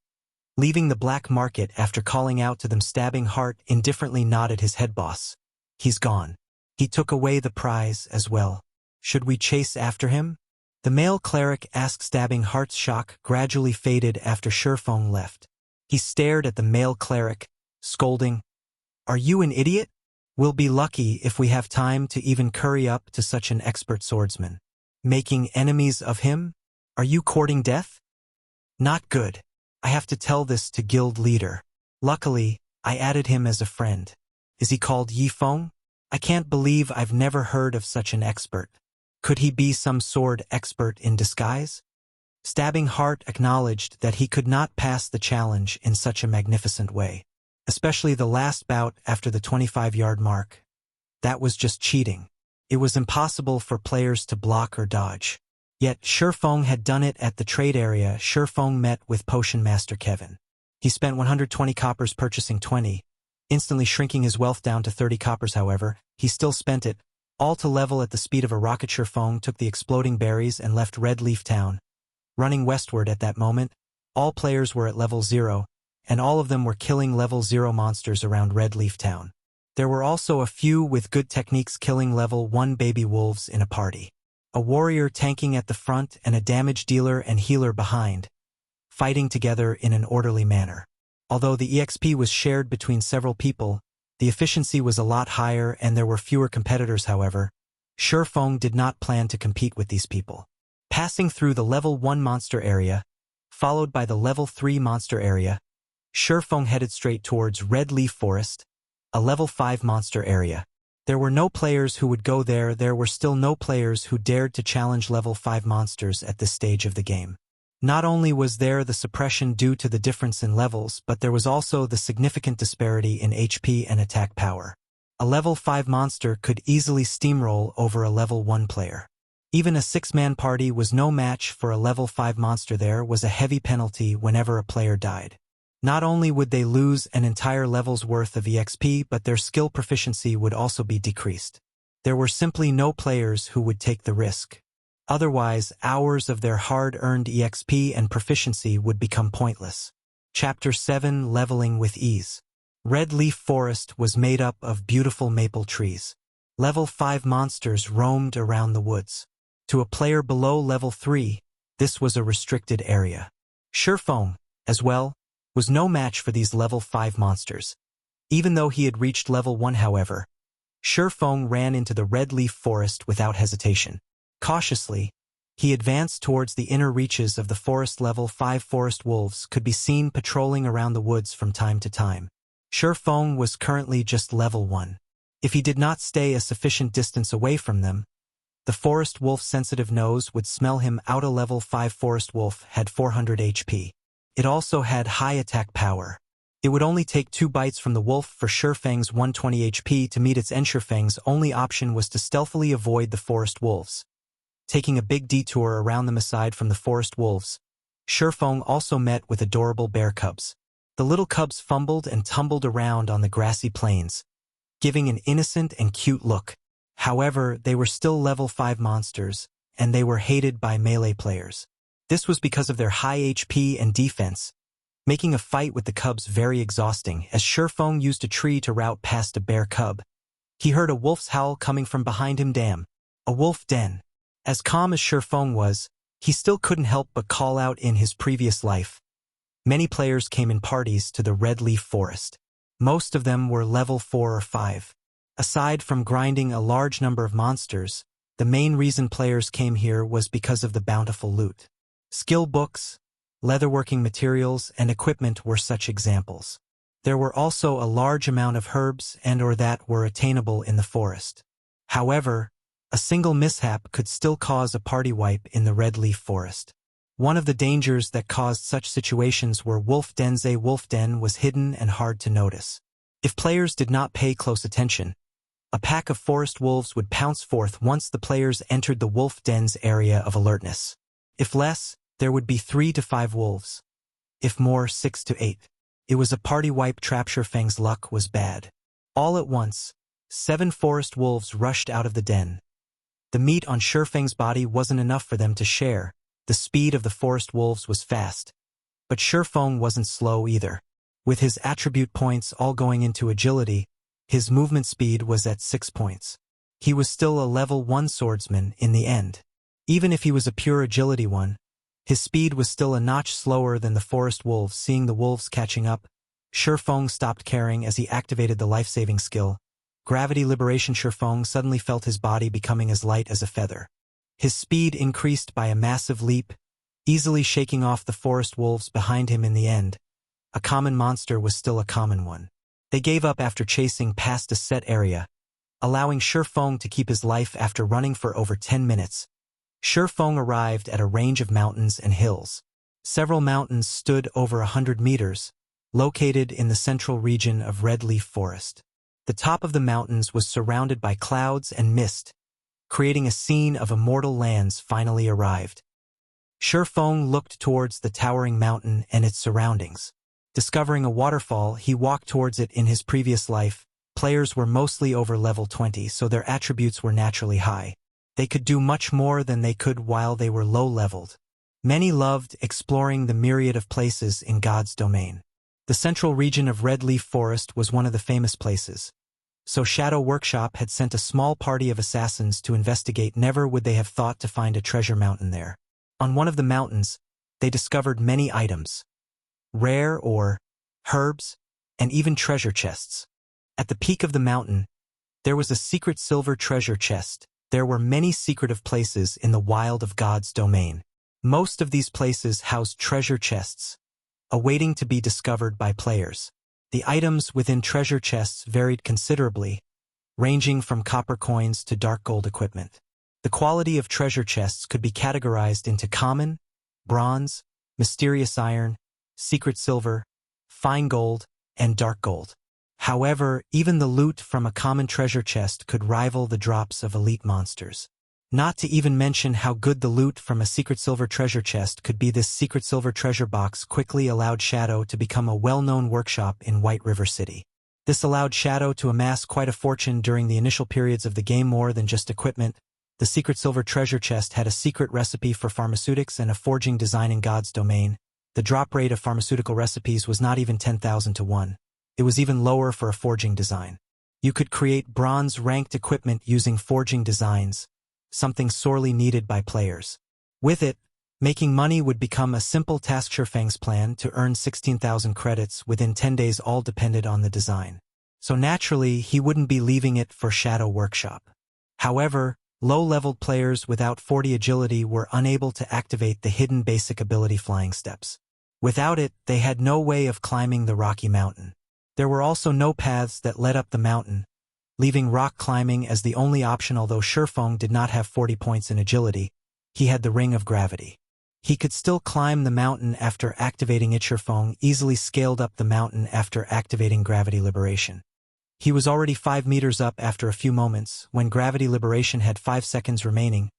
leaving the black market after calling out to them. Stabbing Heart indifferently nodded his head. Boss. He's gone. He took away the prize as well. Should we chase after him? The male cleric asked. Stabbing Heart's shock gradually faded after Feng left. He stared at the male cleric, scolding, "Are you an idiot? We'll be lucky if we have time to even curry up to such an expert swordsman. Making enemies of him? Are you courting death? Not good. I have to tell this to guild leader. Luckily, I added him as a friend. Is he called Yi Feng? I can't believe I've never heard of such an expert. Could he be some sword expert in disguise?" Stabbing Heart acknowledged that he could not pass the challenge in such a magnificent way, especially the last bout after the 25-yard mark. That was just cheating. It was impossible for players to block or dodge. Yet Feng had done it at the trade area. Feng met with Potion Master Kevin. He spent 120 coppers purchasing 20, instantly shrinking his wealth down to 30 coppers. However, he still spent it, all to level at the speed of a rocket. Feng took the exploding berries and left Red Leaf Town. Running westward at that moment, all players were at level 0, and all of them were killing level 0 monsters around Red Leaf Town. There were also a few with good techniques killing level 1 baby wolves in a party. A warrior tanking at the front and a damage dealer and healer behind, fighting together in an orderly manner. Although the EXP was shared between several people, the efficiency was a lot higher and there were fewer competitors. However, Feng did not plan to compete with these people. Passing through the level 1 monster area, followed by the level 3 monster area, Feng headed straight towards Red Leaf Forest, a level 5 monster area. There were no players who would go there. There were still no players who dared to challenge level 5 monsters at this stage of the game. Not only was there the suppression due to the difference in levels, but there was also the significant disparity in HP and attack power. A level 5 monster could easily steamroll over a level 1 player. Even a 6-man party was no match for a level 5 monster. There was a heavy penalty whenever a player died. Not only would they lose an entire level's worth of EXP, but their skill proficiency would also be decreased. There were simply no players who would take the risk. Otherwise, hours of their hard-earned EXP and proficiency would become pointless. Chapter 7: Leveling with Ease. Red Leaf Forest was made up of beautiful maple trees. Level 5 monsters roamed around the woods. To a player below level 3, this was a restricted area. Feng, as well, was no match for these level 5 monsters. Even though he had reached level 1 however, Feng ran into the red leaf forest without hesitation. Cautiously, he advanced towards the inner reaches of the forest. Level 5 forest wolves could be seen patrolling around the woods from time to time. Feng was currently just level 1. If he did not stay a sufficient distance away from them, the forest wolf's sensitive nose would smell him out. A level 5 forest wolf had 400 HP. It also had high attack power. It would only take 2 bites from the wolf for Feng's 120 HP to meet its end. Feng's only option was to stealthily avoid the forest wolves, taking a big detour around them. Aside from the forest wolves, Feng also met with adorable bear cubs. The little cubs fumbled and tumbled around on the grassy plains, giving an innocent and cute look. However, they were still level 5 monsters, and they were hated by melee players. This was because of their high HP and defense, making a fight with the cubs very exhausting. As Feng used a tree to route past a bear cub, he heard a wolf's howl coming from behind him. Damn, a wolf den. As calm as Feng was, he still couldn't help but call out. In his previous life, many players came in parties to the Red Leaf Forest. Most of them were level 4 or 5. Aside from grinding a large number of monsters, the main reason players came here was because of the bountiful loot. Skill books, leatherworking materials, and equipment were such examples. There were also a large amount of herbs and/or that were attainable in the forest. However, a single mishap could still cause a party wipe in the Red Leaf Forest. One of the dangers that caused such situations were wolf dens. A wolf den was hidden and hard to notice. If players did not pay close attention, a pack of forest wolves would pounce forth once the players entered the wolf den's area of alertness. If less, there would be 3 to 5 wolves. If more, 6 to 8. It was a party wipe trap. Feng's luck was bad. All at once, 7 forest wolves rushed out of the den. The meat on Feng's body wasn't enough for them to share. The speed of the forest wolves was fast. But Feng wasn't slow either. With his attribute points all going into agility, his movement speed was at 6 points. He was still a level 1 swordsman in the end. Even if he was a pure agility one, his speed was still a notch slower than the forest wolves. Seeing the wolves catching up, Feng stopped caring as he activated the life-saving skill, Gravity Liberation. Feng suddenly felt his body becoming as light as a feather. His speed increased by a massive leap, easily shaking off the forest wolves behind him. In the end, a common monster was still a common one. They gave up after chasing past a set area, allowing Feng to keep his life after running for over 10 minutes. Feng arrived at a range of mountains and hills. Several mountains stood over 100 meters, located in the central region of Red Leaf Forest. The top of the mountains was surrounded by clouds and mist, creating a scene of immortal lands. Finally arrived. Feng looked towards the towering mountain and its surroundings. Discovering a waterfall, he walked towards it. In his previous life, players were mostly over level 20, so their attributes were naturally high. They could do much more than they could while they were low-leveled. Many loved exploring the myriad of places in God's domain. The central region of Red Leaf Forest was one of the famous places. So Shadow Workshop had sent a small party of assassins to investigate. Never would they have thought to find a treasure mountain there. On one of the mountains, they discovered many items, rare ore, herbs, and even treasure chests. At the peak of the mountain, there was a secret silver treasure chest. There were many secretive places in the wild of God's domain. Most of these places housed treasure chests, awaiting to be discovered by players. The items within treasure chests varied considerably, ranging from copper coins to dark gold equipment. The quality of treasure chests could be categorized into common, bronze, mysterious iron, secret silver, fine gold, and dark gold. However, even the loot from a common treasure chest could rival the drops of elite monsters. Not to even mention how good the loot from a secret silver treasure chest could be. This secret silver treasure box quickly allowed Shadow to become a well-known workshop in White River City. This allowed Shadow to amass quite a fortune during the initial periods of the game. More than just equipment, the secret silver treasure chest had a secret recipe for pharmaceutics and a forging design. In God's domain, the drop rate of pharmaceutical recipes was not even 10,000 to 1. It was even lower for a forging design. You could create bronze-ranked equipment using forging designs, something sorely needed by players. With it, Making money would become a simple task. Feng's plan to earn 16,000 credits within 10 days all depended on the design. So naturally, he wouldn't be leaving it for Shadow Workshop. However, low-leveled players without 40 agility were unable to activate the hidden basic ability Flying Steps. Without it, they had no way of climbing the rocky mountain. There were also no paths that led up the mountain, leaving rock climbing as the only option. Although Feng did not have 40 points in agility, he had the Ring of Gravity. He could still climb the mountain after activating it. Feng easily scaled up the mountain after activating Gravity Liberation. He was already 5 meters up after a few moments, when Gravity Liberation had 5 seconds remaining.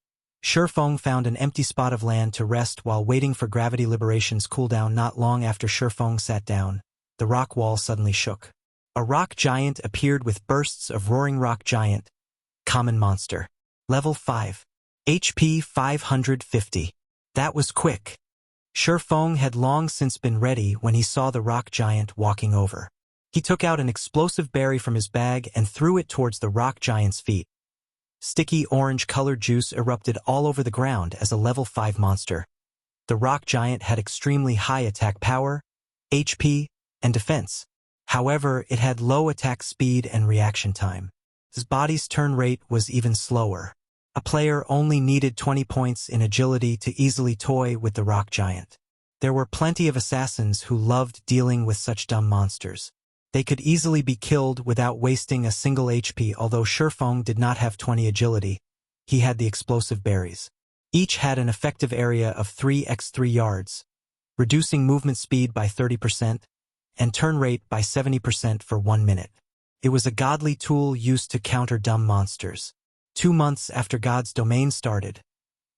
Feng found an empty spot of land to rest while waiting for Gravity Liberation's cooldown. Not long after Feng sat down, the rock wall suddenly shook. A rock giant appeared with bursts of roaring. Rock giant. Common monster. Level 5. HP 550. That was quick. Feng had long since been ready when he saw the rock giant walking over. He took out an explosive berry from his bag and threw it towards the rock giant's feet. Sticky orange-colored juice erupted all over the ground as a level 5 monster. The rock giant had extremely high attack power, HP, and defense. However, it had low attack speed and reaction time. His body's turn rate was even slower. A player only needed 20 points in agility to easily toy with the rock giant. There were plenty of assassins who loved dealing with such dumb monsters. They could easily be killed without wasting a single HP. Although Feng did not have 20 agility, he had the explosive berries. Each had an effective area of 3x3 yards, reducing movement speed by 30%, and turn rate by 70% for 1 minute. It was a godly tool used to counter dumb monsters. 2 months after God's Domain started,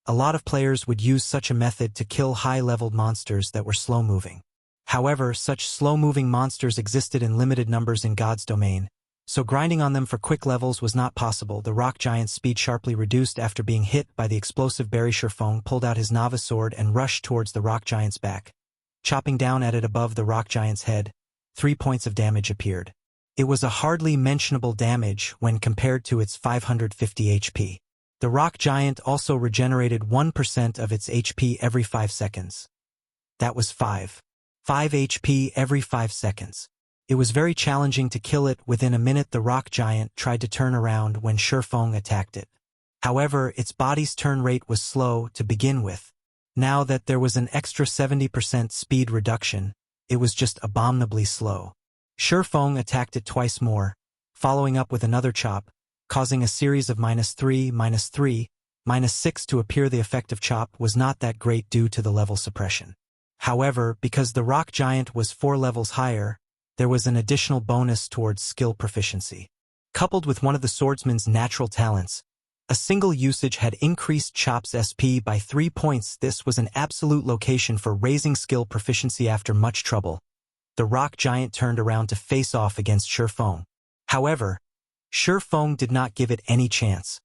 a lot of players would use such a method to kill high-leveled monsters that were slow-moving. However, such slow-moving monsters existed in limited numbers in God's Domain, so grinding on them for quick levels was not possible. The rock giant's speed sharply reduced after being hit by the explosive berry. Feng pulled out his novice sword and rushed towards the rock giant's back. Chopping down at it above the rock giant's head, 3 points of damage appeared. It was a hardly mentionable damage when compared to its 550 HP. The rock giant also regenerated 1% of its HP every 5 seconds. That was 5 HP every 5 seconds. It was very challenging to kill it. Within a minute, the rock giant tried to turn around when Feng attacked it. However, its body's turn rate was slow to begin with. Now that there was an extra 70% speed reduction, it was just abominably slow. Feng attacked it twice more, following up with another chop, causing a series of -3, -3, -6 to appear. The effect of chop was not that great due to the level suppression. However, because the rock giant was 4 levels higher, there was an additional bonus towards skill proficiency. Coupled with one of the swordsman's natural talents, a single usage had increased Chop's SP by 3 points. This was an absolute location for raising skill proficiency. After much trouble, the rock giant turned around to face off against Feng. However, Feng did not give it any chance,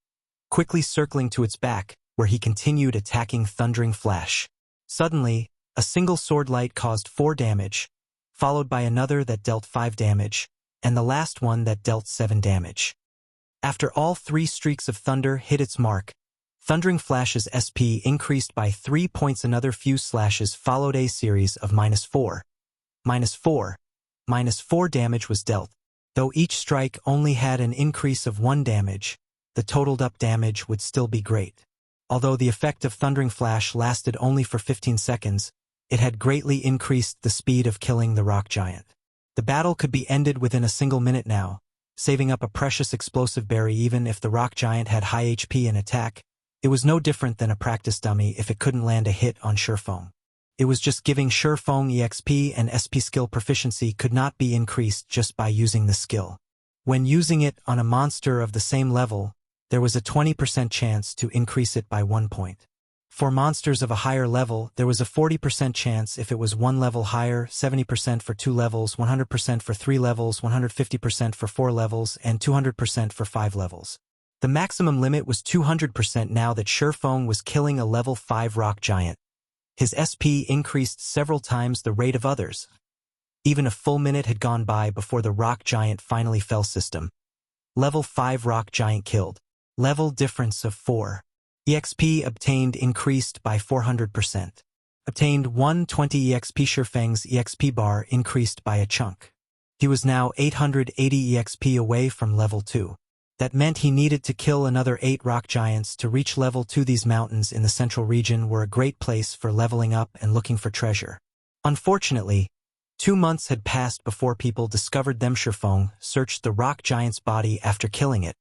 quickly circling to its back, where he continued attacking Thundering Flash. Suddenly, a single sword light caused 4 damage, followed by another that dealt 5 damage, and the last one that dealt 7 damage. After all 3 streaks of thunder hit its mark, Thundering Flash's SP increased by 3 points. Another few slashes followed. A series of -4, -4, -4 damage was dealt. Though each strike only had an increase of 1 damage, the totaled up damage would still be great. Although the effect of Thundering Flash lasted only for 15 seconds, it had greatly increased the speed of killing the rock giant. The battle could be ended within a single minute now, saving up a precious explosive berry. Even if the rock giant had high HP and attack, it was no different than a practice dummy if it couldn't land a hit on Feng. It was just giving Feng EXP, and SP skill proficiency could not be increased just by using the skill. When using it on a monster of the same level, there was a 20% chance to increase it by 1 point. For monsters of a higher level, there was a 40% chance if it was 1 level higher, 70% for 2 levels, 100% for 3 levels, 150% for 4 levels, and 200% for 5 levels. The maximum limit was 200% now that Feng was killing a level 5 rock giant. His SP increased several times the rate of others. Even a full minute had gone by before the rock giant finally fell. System. Level 5 rock giant killed. Level difference of 4. EXP obtained increased by 400%. Obtained 120 EXP. Feng's EXP bar increased by a chunk. He was now 880 EXP away from level 2. That meant he needed to kill another 8 rock giants to reach level 2. These mountains in the central region were a great place for leveling up and looking for treasure. Unfortunately, 2 months had passed before people discovered them. Feng searched the rock giant's body after killing it,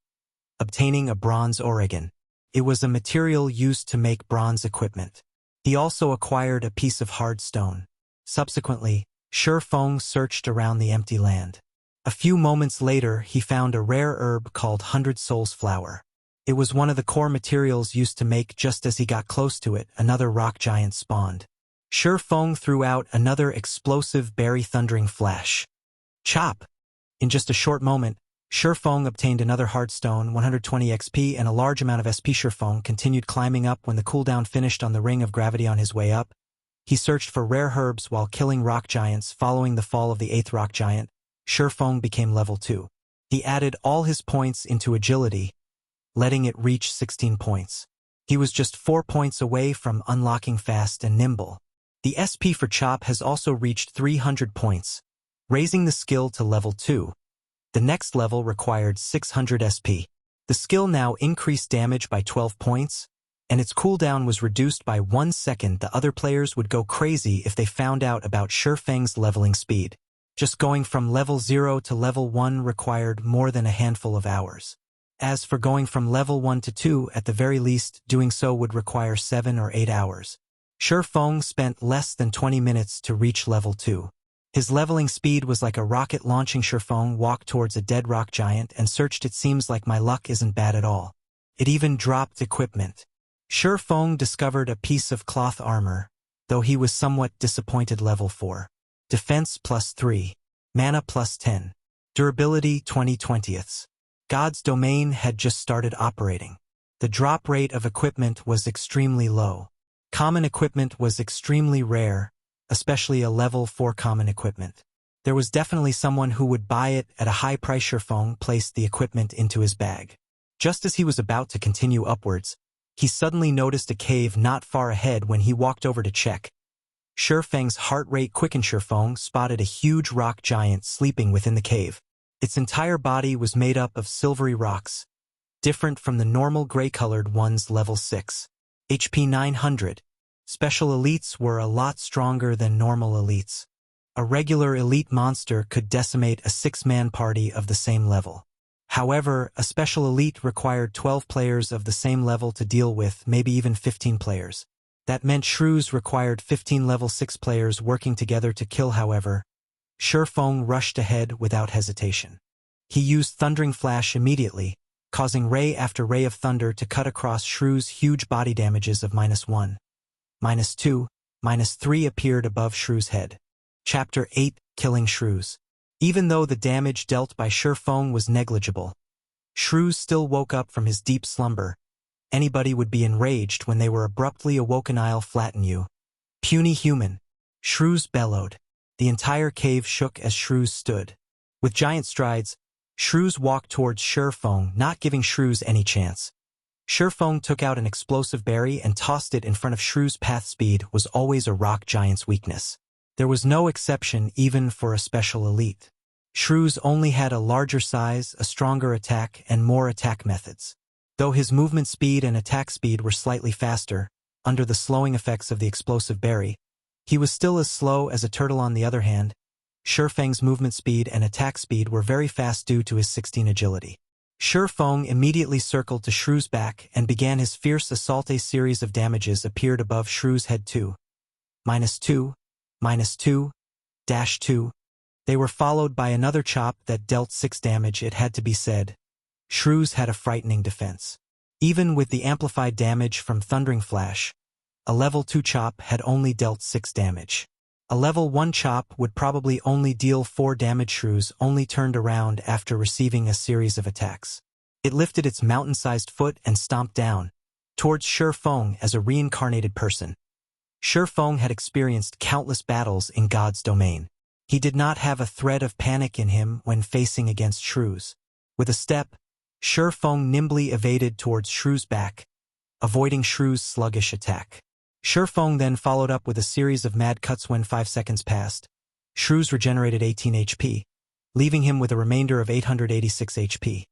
obtaining a bronze organ. It was a material used to make bronze equipment. He also acquired a piece of hard stone. Subsequently, Feng searched around the empty land. A few moments later, he found a rare herb called 100 Souls Flower. It was one of the core materials used to make. Just as he got close to it, another rock giant spawned. Feng threw out another explosive berry thundering flash. Chop! In just a short moment, Feng obtained another hard stone, 120 XP, and a large amount of SP. Feng continued climbing up. When the cooldown finished on the ring of gravity on his way up, he searched for rare herbs while killing rock giants. Following the fall of the 8th rock giant, Feng became level 2. He added all his points into agility, letting it reach 16 points. He was just 4 points away from unlocking fast and nimble. The SP for Chop has also reached 300 points, raising the skill to level 2. The next level required 600 SP. The skill now increased damage by 12 points, and its cooldown was reduced by 1 second. The other players would go crazy if they found out about Feng's leveling speed. Just going from level 0 to level 1 required more than a handful of hours. As for going from level 1 to 2, at the very least, doing so would require 7 or 8 hours. Feng spent less than 20 minutes to reach level 2. His leveling speed was like a rocket launching. Feng walked towards a dead rock giant and searched. It seems like my luck isn't bad at all. It even dropped equipment. Feng discovered a piece of cloth armor, though he was somewhat disappointed. Level 4. Defense +3. Mana +10. Durability 20/20. God's domain had just started operating. The drop rate of equipment was extremely low. Common equipment was extremely rare, especially a level 4 common equipment. There was definitely someone who would buy it at a high price. Feng placed the equipment into his bag. Just as he was about to continue upwards, he suddenly noticed a cave not far ahead. When he walked over to check, Feng's heart rate quickened. Feng spotted a huge rock giant sleeping within the cave. Its entire body was made up of silvery rocks, different from the normal gray-colored ones. Level 6. HP 900. Special elites were a lot stronger than normal elites. A regular elite monster could decimate a 6-man party of the same level. However, a special elite required 12 players of the same level to deal with, maybe even 15 players. That meant Shrews required 15 level 6 players working together to kill. However, Feng rushed ahead without hesitation. He used Thundering Flash immediately, causing ray after ray of thunder to cut across Shrews' huge body. Damages of -1, -2, -3 appeared above Shrews' head. Chapter 8: Killing Shrews. Even though the damage dealt by Feng was negligible, Shrews still woke up from his deep slumber. Anybody would be enraged when they were abruptly awoken. I'll flatten you. Puny human. Shrews bellowed. The entire cave shook as Shrews stood. With giant strides, Shrews walked towards Feng, not giving Shrews any chance. Feng took out an explosive berry and tossed it in front of Shrews. Path speed was always a rock giant's weakness. There was no exception even for a special elite. Shrews only had a larger size, a stronger attack, and more attack methods. Though his movement speed and attack speed were slightly faster, under the slowing effects of the explosive berry, he was still as slow as a turtle. On the other hand, Feng's movement speed and attack speed were very fast due to his 16 agility. Feng immediately circled to Shrews' back and began his fierce assault. A series of damages appeared above Shrews' head. 2, -2, -2, -2. They were followed by another chop that dealt 6 damage. It had to be said, Shrews had a frightening defense. Even with the amplified damage from Thundering Flash, a level 2 chop had only dealt 6 damage. A level 1 chop would probably only deal 4 damage. Shrews only turned around after receiving a series of attacks. It lifted its mountain-sized foot and stomped down towards Feng as a reincarnated person. Feng had experienced countless battles in God's domain. He did not have a thread of panic in him when facing against Shrews. With a step, Feng nimbly evaded towards Shrews' back, avoiding Shrews' sluggish attack. Feng then followed up with a series of mad cuts. When 5 seconds passed, Shrews regenerated 18 HP, leaving him with a remainder of 886 HP.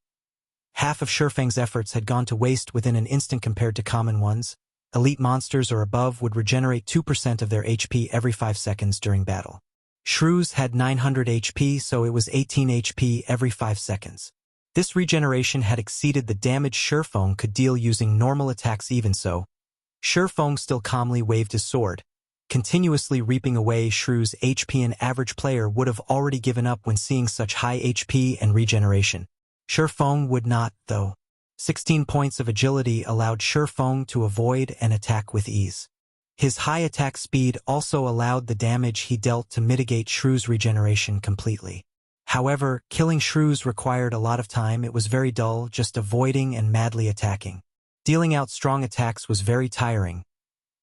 Half of Feng's efforts had gone to waste within an instant compared to common ones. Elite monsters or above would regenerate 2% of their HP every 5 seconds during battle. Shrews had 900 HP, so it was 18 HP every 5 seconds. This regeneration had exceeded the damage Feng could deal using normal attacks. Even so, Feng still calmly waved his sword, continuously reaping away Shrews' HP. An average player would have already given up when seeing such high HP and regeneration. Feng would not, though. 16 points of agility allowed Feng to avoid and attack with ease. His high attack speed also allowed the damage he dealt to mitigate Shrews' regeneration completely. However, killing Shrews required a lot of time. It was very dull, just avoiding and madly attacking. Dealing out strong attacks was very tiring,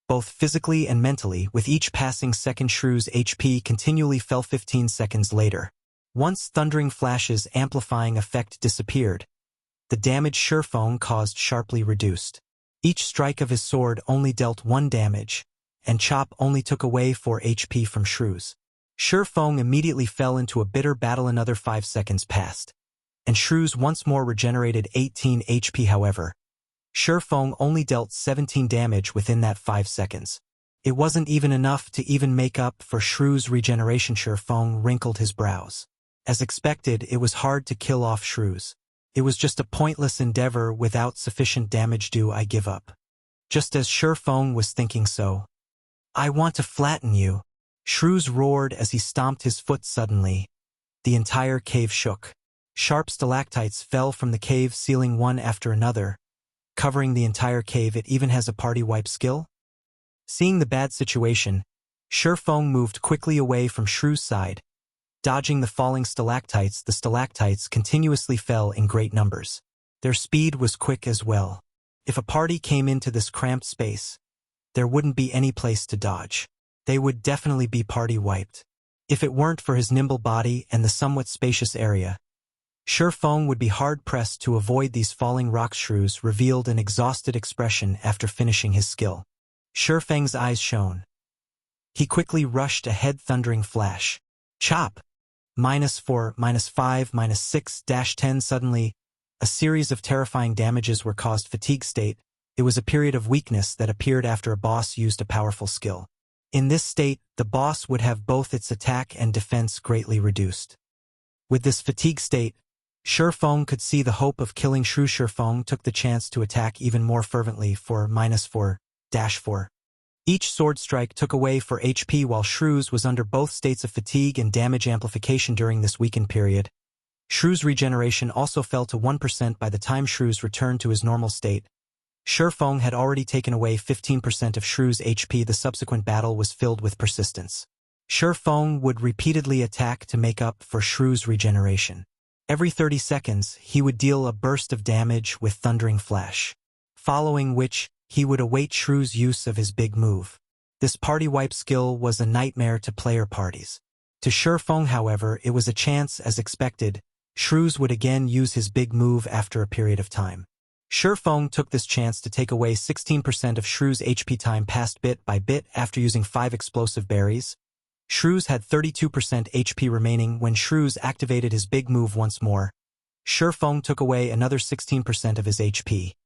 both physically and mentally. With each passing second, Shrews' HP continually fell. 15 seconds later, once Thundering Flash's amplifying effect disappeared, the damage Feng caused sharply reduced. Each strike of his sword only dealt 1 damage, and chop only took away 4 HP from Shrews. Feng immediately fell into a bitter battle. Another 5 seconds passed, and Shrews once more regenerated 18 HP. However, Feng only dealt 17 damage within that 5 seconds. It wasn't even enough to even make up for Shrews' regeneration. Feng wrinkled his brows. As expected, it was hard to kill off Shrews. It was just a pointless endeavor without sufficient damage. Do I give up? Just as Feng was thinking so, I want to flatten you, Shrews roared as he stomped his foot. Suddenly, the entire cave shook. Sharp stalactites fell from the cave ceiling one after another, covering the entire cave. It even has a party wipe skill? Seeing the bad situation, Feng moved quickly away from Shrews' side. Dodging the falling stalactites, the stalactites continuously fell in great numbers. Their speed was quick as well. If a party came into this cramped space, there wouldn't be any place to dodge. They would definitely be party wiped. If it weren't for his nimble body and the somewhat spacious area, Feng would be hard-pressed to avoid these falling rocks. Shrews revealed an exhausted expression after finishing his skill. Feng's eyes shone. He quickly rushed ahead. Thundering Flash. Chop! -4, -5, -6, -10. Suddenly, a series of terrifying damages were caused. Fatigue state. It was a period of weakness that appeared after a boss used a powerful skill. In this state, the boss would have both its attack and defense greatly reduced. With this fatigue state, Feng could see the hope of killing Shrews. Feng took the chance to attack even more fervently for -4, -4. Each sword strike took away 4 HP while Shrews was under both states of fatigue and damage amplification. During this weakened period, Shrews' regeneration also fell to 1%. By the time Shrews returned to his normal state, Feng had already taken away 15% of Shrews' HP. The subsequent battle was filled with persistence. Feng would repeatedly attack to make up for Shrews' regeneration. Every 30 seconds, he would deal a burst of damage with Thundering Flash, following which, he would await Shrews' use of his big move. This party wipe skill was a nightmare to player parties. To Feng, however, it was a chance. As expected, Shrews would again use his big move after a period of time. Feng took this chance to take away 16% of Shrews' HP. Time passed bit by bit. After using 5 explosive berries, Shrews had 32% HP remaining. When Shrews activated his big move once more, Feng took away another 16% of his HP.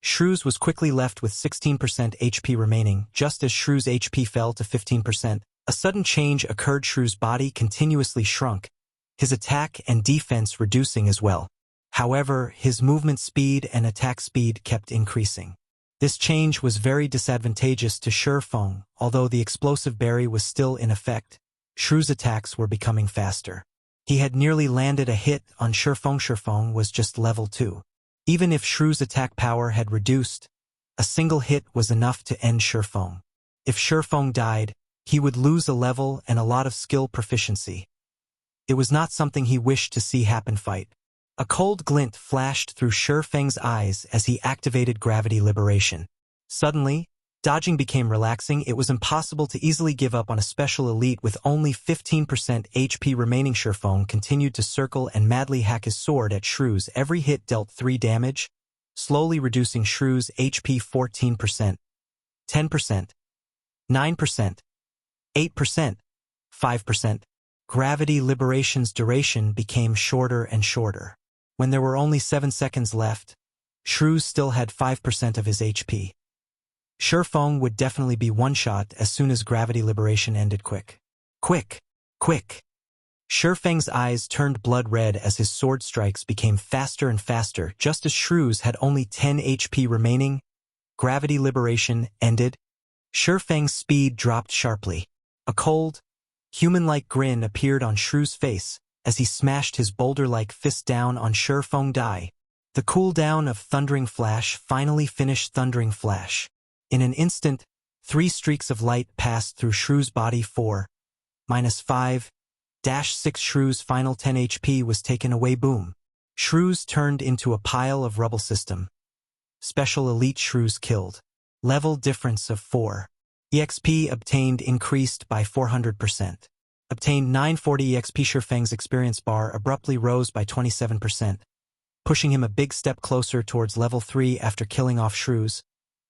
Shrews was quickly left with 16% HP remaining. Just as Shrews' HP fell to 15%, a sudden change occurred. Shrews' body continuously shrunk, his attack and defense reducing as well. However, his movement speed and attack speed kept increasing. This change was very disadvantageous to Feng. Although the explosive berry was still in effect, Shrews' attacks were becoming faster. He had nearly landed a hit on Feng. Feng was just level 2. Even if Shrews' attack power had reduced, a single hit was enough to end Feng. If Feng died, he would lose a level and a lot of skill proficiency. It was not something he wished to see happen. Fight. A cold glint flashed through Feng's eyes as he activated gravity liberation. Suddenly, dodging became relaxing. It was impossible to easily give up on a special elite with only 15% HP remaining. Feng continued to circle and madly hack his sword at Shrews. Every hit dealt 3 damage, slowly reducing Shrews' HP 14%, 10%, 9%, 8%, 5%. Gravity Liberation's duration became shorter and shorter. When there were only 7 seconds left, Shrews still had 5% of his HP. Feng would definitely be one-shot as soon as Gravity Liberation ended. Quick. Quick. Quick. Feng's eyes turned blood red as his sword strikes became faster and faster. Just as Shrews had only 10 HP remaining, Gravity Liberation ended. Feng's speed dropped sharply. A cold, human-like grin appeared on Shrews' face as he smashed his boulder-like fist down on Feng die. The cooldown of Thundering Flash finally finished Thundering Flash. In an instant, 3 streaks of light passed through Shrews' body. 4-5-6 Shrews' final 10 HP was taken away. Boom. Shrews turned into a pile of rubble. System. Special Elite Shrews killed. Level difference of 4. EXP obtained increased by 400%. Obtained 940 EXP. Feng's experience bar abruptly rose by 27%, pushing him a big step closer towards level 3 after killing off Shrews.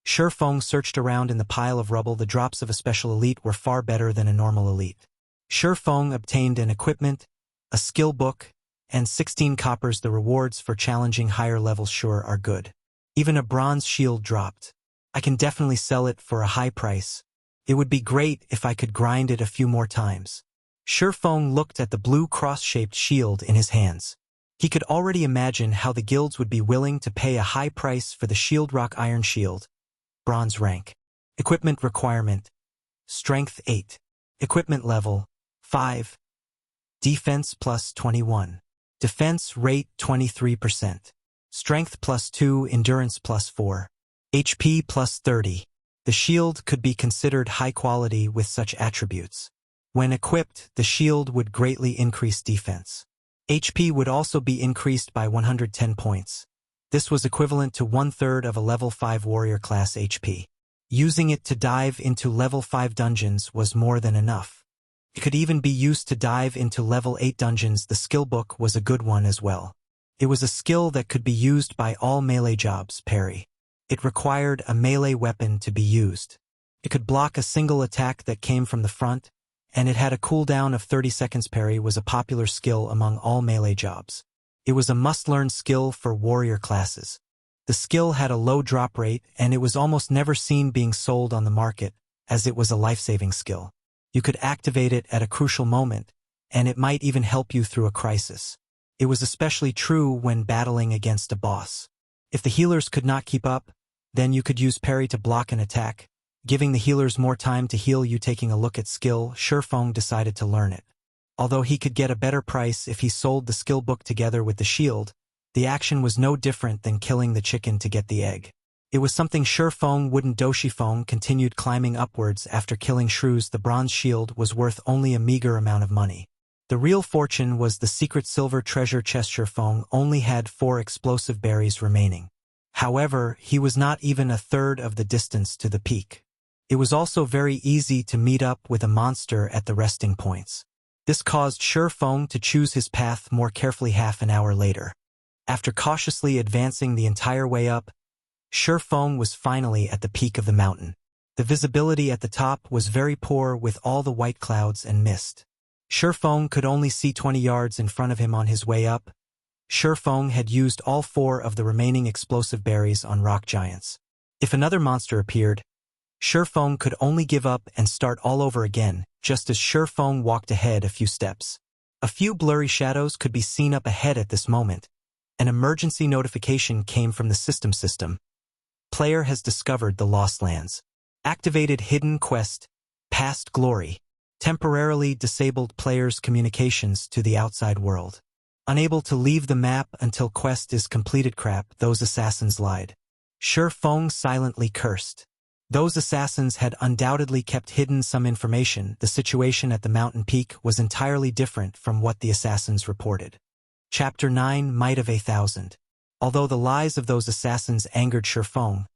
Feng searched around in the pile of rubble. The drops of a special elite were far better than a normal elite. Feng obtained an equipment, a skill book, and 16 coppers. The rewards for challenging higher levels sure are good. Even a bronze shield dropped. I can definitely sell it for a high price. It would be great if I could grind it a few more times. Feng looked at the blue cross-shaped shield in his hands. He could already imagine how the guilds would be willing to pay a high price for the shield. Rock Iron Shield. Bronze rank. Equipment requirement. Strength 8. Equipment level 5. Defense plus 21. Defense rate 23%. Strength plus 2. Endurance plus 4. HP plus 30. The shield could be considered high quality with such attributes. When equipped, the shield would greatly increase defense. HP would also be increased by 110 points. This was equivalent to 1/3 of a level 5 warrior class HP. Using it to dive into level 5 dungeons was more than enough. It could even be used to dive into level 8 dungeons. The skill book was a good one as well. It was a skill that could be used by all melee jobs. Parry. It required a melee weapon to be used. It could block a single attack that came from the front, and it had a cooldown of 30 seconds. Parry was a popular skill among all melee jobs. It was a must-learn skill for warrior classes. The skill had a low drop rate, and it was almost never seen being sold on the market, as it was a life-saving skill. You could activate it at a crucial moment, and it might even help you through a crisis. It was especially true when battling against a boss. If the healers could not keep up, then you could use parry to block an attack, giving the healers more time to heal you. Taking a look at skill, Feng decided to learn it. Although he could get a better price if he sold the skill book together with the shield, the action was no different than killing the chicken to get the egg. It was something Feng wouldn't do. Feng continued climbing upwards after killing Shrews. The bronze shield was worth only a meager amount of money. The real fortune was the secret silver treasure chest. Feng only had 4 explosive berries remaining. However, he was not even a third of the distance to the peak. It was also very easy to meet up with a monster at the resting points. This caused Feng to choose his path more carefully. Half an hour later, after cautiously advancing the entire way up, Feng was finally at the peak of the mountain. The visibility at the top was very poor with all the white clouds and mist. Feng could only see 20 yards in front of him on his way up. Feng had used all 4 of the remaining explosive berries on rock giants. If another monster appeared, Feng could only give up and start all over again. Just as Feng walked ahead a few steps, a few blurry shadows could be seen up ahead. At this moment, an emergency notification came from the system. Player has discovered the Lost Lands. Activated hidden quest, Past Glory. Temporarily disabled players' communications to the outside world. Unable to leave the map until quest is completed. Crap, those assassins lied. Feng silently cursed. Those assassins had undoubtedly kept hidden some information. The situation at the mountain peak was entirely different from what the assassins reported. Chapter 9, Might of 1,000. Although the lies of those assassins angered Feng,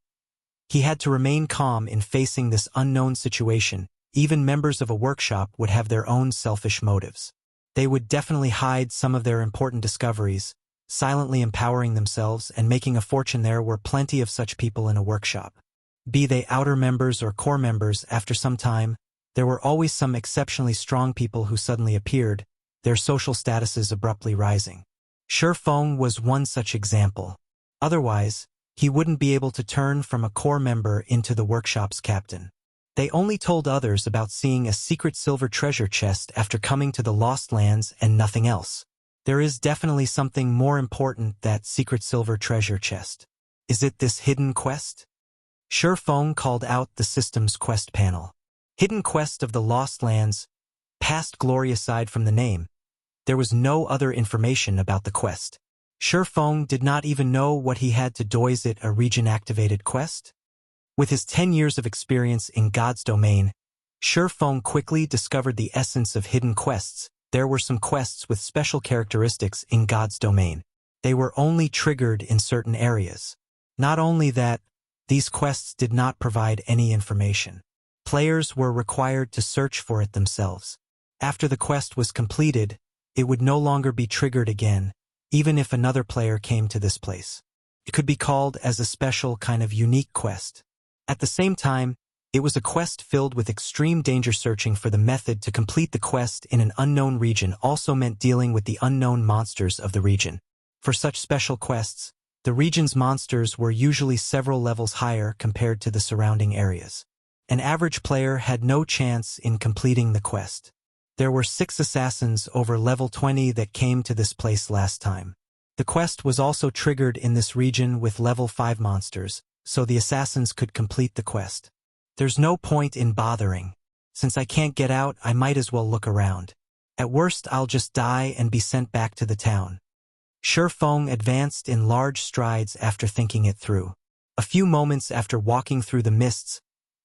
he had to remain calm in facing this unknown situation. Even members of a workshop would have their own selfish motives. They would definitely hide some of their important discoveries, silently empowering themselves and making a fortune. There were plenty of such people in a workshop. Be they outer members or core members, after some time, there were always some exceptionally strong people who suddenly appeared, their social statuses abruptly rising. Feng was one such example. Otherwise, he wouldn't be able to turn from a core member into the workshop's captain. They only told others about seeing a secret silver treasure chest after coming to the Lost Lands and nothing else. There is definitely something more important that secret silver treasure chest. Is it this hidden quest? Feng called out the system's quest panel. Hidden quest of the Lost Lands. Past glory. Aside from the name, there was no other information about the quest. Feng did not even know what he had to do. Is it a region-activated quest? With his 10 years of experience in God's domain, Feng quickly discovered the essence of hidden quests. There were some quests with special characteristics in God's domain. They were only triggered in certain areas. Not only that, these quests did not provide any information. Players were required to search for it themselves. After the quest was completed, it would no longer be triggered again, even if another player came to this place. It could be called as a special kind of unique quest. At the same time, it was a quest filled with extreme danger. Searching for the method to complete the quest in an unknown region also meant dealing with the unknown monsters of the region. For such special quests, the region's monsters were usually several levels higher compared to the surrounding areas. An average player had no chance in completing the quest. There were 6 assassins over level 20 that came to this place last time. The quest was also triggered in this region with level 5 monsters, so the assassins could complete the quest. There's no point in bothering. Since I can't get out, I might as well look around. At worst, I'll just die and be sent back to the town. Feng advanced in large strides after thinking it through. A few moments after walking through the mists,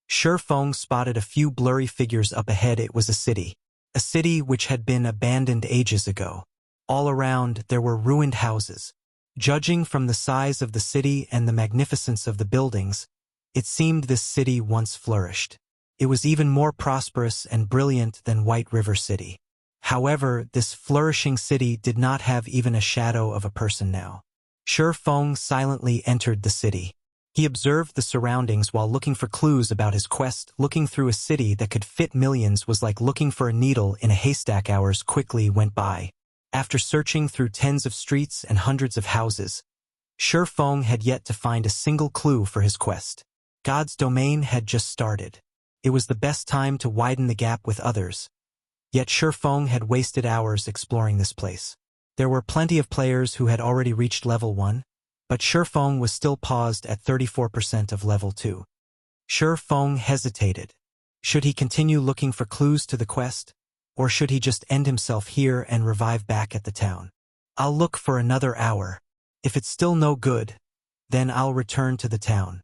Feng spotted a few blurry figures up ahead. It was a city. A city which had been abandoned ages ago. All around, there were ruined houses. Judging from the size of the city and the magnificence of the buildings, it seemed this city once flourished. It was even more prosperous and brilliant than White River City. However, this flourishing city did not have even a shadow of a person now. Feng silently entered the city. He observed the surroundings while looking for clues about his quest. Looking through a city that could fit millions was like looking for a needle in a haystack. Hours quickly went by. After searching through tens of streets and hundreds of houses, Feng had yet to find a single clue for his quest. God's domain had just started. It was the best time to widen the gap with others. Yet Feng had wasted hours exploring this place. There were plenty of players who had already reached level 1, but Feng was still paused at 34% of level 2. Feng hesitated. Should he continue looking for clues to the quest, or should he just end himself here and revive back at the town? I'll look for another hour. If it's still no good, then I'll return to the town.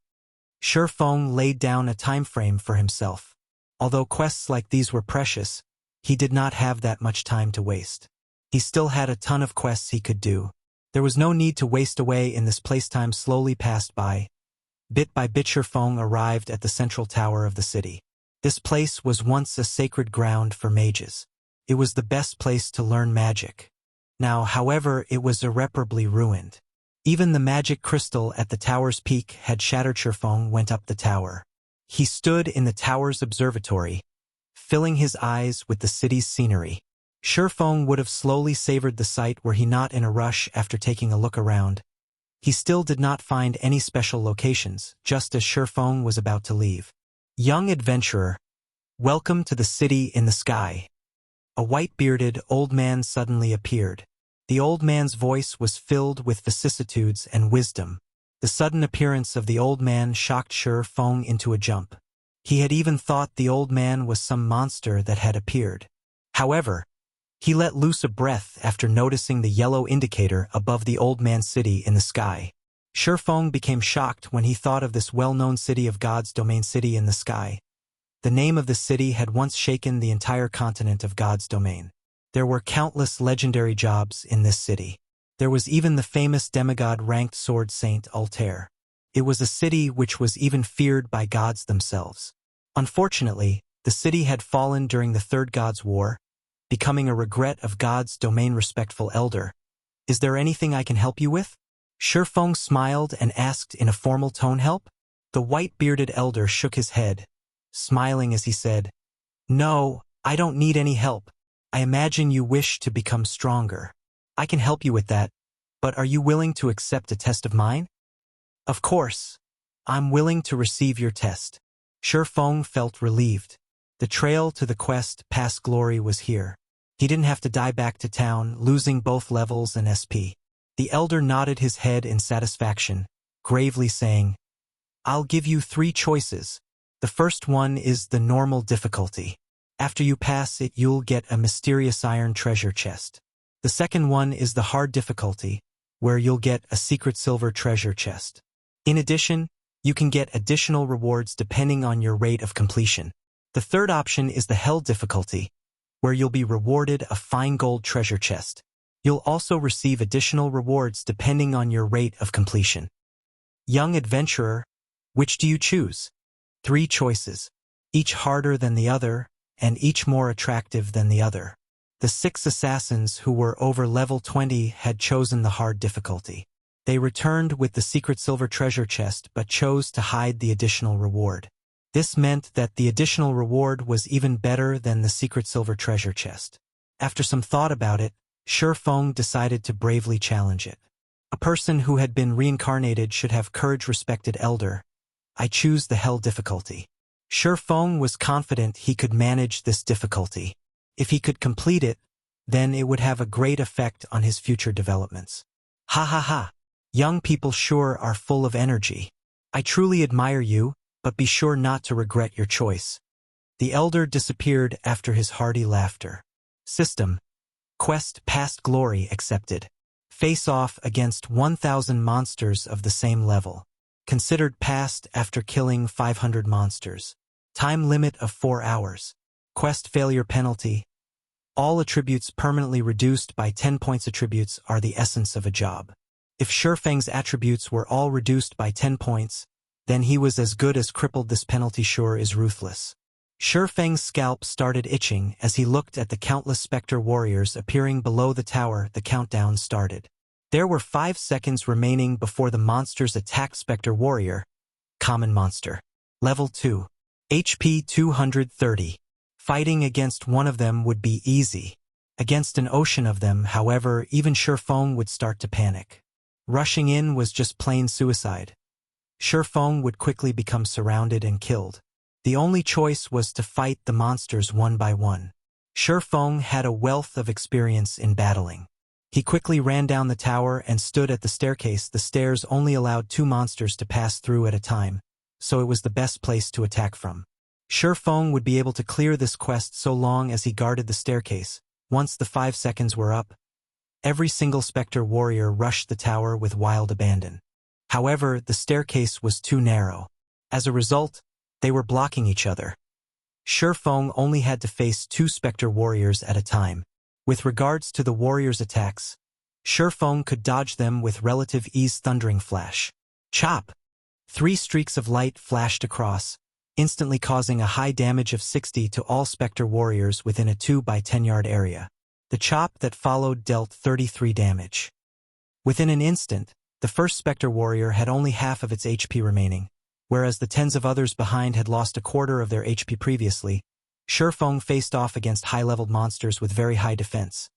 Feng laid down a time frame for himself. Although quests like these were precious, he did not have that much time to waste. He still had a ton of quests he could do. There was no need to waste away in this place. Time slowly passed by. Bit by bit Feng arrived at the central tower of the city. This place was once a sacred ground for mages. It was the best place to learn magic. Now, however, it was irreparably ruined. Even the magic crystal at the tower's peak had shattered. Feng went up the tower. He stood in the tower's observatory, filling his eyes with the city's scenery. Feng would have slowly savored the sight were he not in a rush. After taking a look around, he still did not find any special locations, just as Feng was about to leave. Young adventurer, welcome to the city in the sky. A white-bearded old man suddenly appeared. The old man's voice was filled with vicissitudes and wisdom. The sudden appearance of the old man shocked Feng into a jump. He had even thought the old man was some monster that had appeared. However, he let loose a breath after noticing the yellow indicator above the old man's city in the sky. Feng became shocked when he thought of this well-known city of God's domain, city in the sky. The name of the city had once shaken the entire continent of God's domain. There were countless legendary jobs in this city. There was even the famous demigod-ranked sword saint Altair. It was a city which was even feared by gods themselves. Unfortunately, the city had fallen during the Third God's War, becoming a regret of God's domain. Respectful elder, Is there anything I can help you with? Feng smiled and asked in a formal tone, help? The white-bearded elder shook his head, smiling as he said, No, I don't need any help. I imagine you wish to become stronger. I can help you with that, but are you willing to accept a test of mine? Of course. I'm willing to receive your test. Feng felt relieved. The trail to the quest past glory was here. He didn't have to die back to town, losing both levels and SP. The elder nodded his head in satisfaction, gravely saying, I'll give you 3 choices. The first one is the normal difficulty. After you pass it, you'll get a mysterious iron treasure chest. The second one is the hard difficulty, where you'll get a secret silver treasure chest. In addition, you can get additional rewards depending on your rate of completion. The third option is the hell difficulty, where you'll be rewarded a fine gold treasure chest. You'll also receive additional rewards depending on your rate of completion. Young adventurer, which do you choose? 3 choices, each harder than the other, and each more attractive than the other. The 6 assassins who were over level 20 had chosen the hard difficulty. They returned with the secret silver treasure chest but chose to hide the additional reward. This meant that the additional reward was even better than the secret silver treasure chest. After some thought about it, Feng decided to bravely challenge it. A person who had been reincarnated should have courage, respected elder. I choose the hell difficulty. Feng was confident he could manage this difficulty. If he could complete it, then it would have a great effect on his future developments. Ha ha ha. Young people sure are full of energy. I truly admire you, but be sure not to regret your choice. The elder disappeared after his hearty laughter. System. Quest past glory accepted. Face off against 1,000 monsters of the same level. Considered passed after killing 500 monsters. Time limit of 4 hours. Quest failure penalty. All attributes permanently reduced by 10 points. Attributes are the essence of a job. If Feng's attributes were all reduced by 10 points, then he was as good as crippled. This penalty sure is ruthless. Feng's scalp started itching as he looked at the countless specter warriors appearing below the tower. The countdown started. There were 5 seconds remaining before the monsters attacked. Specter warrior. Common monster. Level 2. HP 230. Fighting against one of them would be easy. Against an ocean of them, however, even Feng would start to panic. Rushing in was just plain suicide. Feng would quickly become surrounded and killed. The only choice was to fight the monsters one by one. Feng had a wealth of experience in battling. He quickly ran down the tower and stood at the staircase. The stairs only allowed 2 monsters to pass through at a time, so it was the best place to attack from. Feng would be able to clear this quest so long as he guarded the staircase. Once the 5 seconds were up, every single specter warrior rushed the tower with wild abandon. However, the staircase was too narrow. As a result, they were blocking each other. Feng only had to face 2 specter warriors at a time. With regards to the warriors' attacks, Feng could dodge them with relative ease. Thundering flash. Chop! 3 streaks of light flashed across, instantly causing a high damage of 60 to all specter warriors within a 2 by 10 yard area. The chop that followed dealt 33 damage. Within an instant, the first specter warrior had only half of its HP remaining, whereas the tens of others behind had lost a quarter of their HP previously. Feng faced off against high-leveled monsters with very high defense.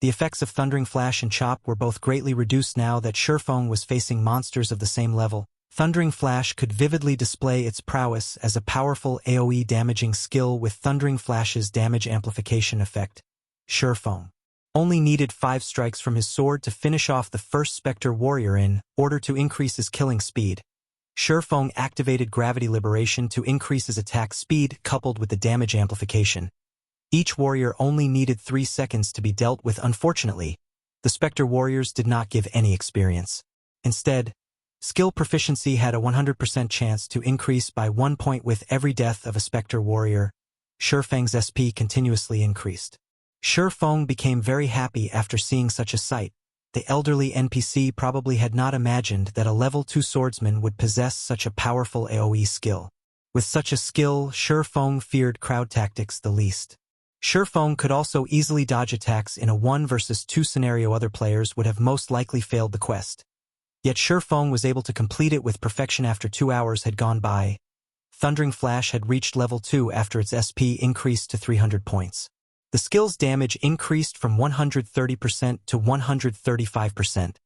The effects of Thundering Flash and Chop were both greatly reduced now that Feng was facing monsters of the same level. Thundering Flash could vividly display its prowess as a powerful AoE damaging skill with Thundering Flash's damage amplification effect. Feng only needed 5 strikes from his sword to finish off the first specter warrior in order to increase his killing speed. Feng activated Gravity Liberation to increase his attack speed coupled with the damage amplification. Each warrior only needed 3 seconds to be dealt with. Unfortunately, the specter warriors did not give any experience. Instead, skill proficiency had a 100% chance to increase by 1 point with every death of a specter warrior. Feng's SP continuously increased. Feng became very happy after seeing such a sight. The elderly NPC probably had not imagined that a level 2 swordsman would possess such a powerful AoE skill. With such a skill, Feng feared crowd tactics the least. Feng could also easily dodge attacks in a 1 versus 2 scenario. Other players would have most likely failed the quest. Yet Feng was able to complete it with perfection after 2 hours had gone by. Thundering Flash had reached level 2 after its SP increased to 300 points. The skill's damage increased from 130% to 135%,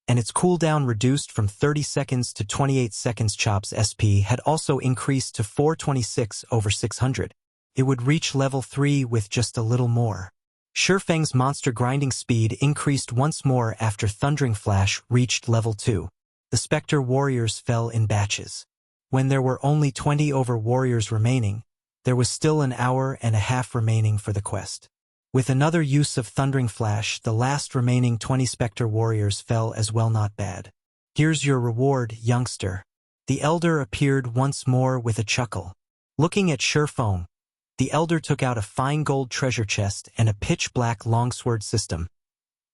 and its cooldown reduced from 30 seconds to 28 seconds. Chop's SP had also increased to 426 over 600. It would reach level 3 with just a little more. Feng's monster grinding speed increased once more after Thundering Flash reached level 2. The Spectre warriors fell in batches. When there were only 20 over warriors remaining, there was still an hour and a half remaining for the quest. With another use of Thundering Flash, the last remaining 20 Spectre warriors fell as well. Not bad. Here's your reward, youngster. The Elder appeared once more with a chuckle. Looking at Feng, the Elder took out a fine gold treasure chest and a pitch-black longsword system.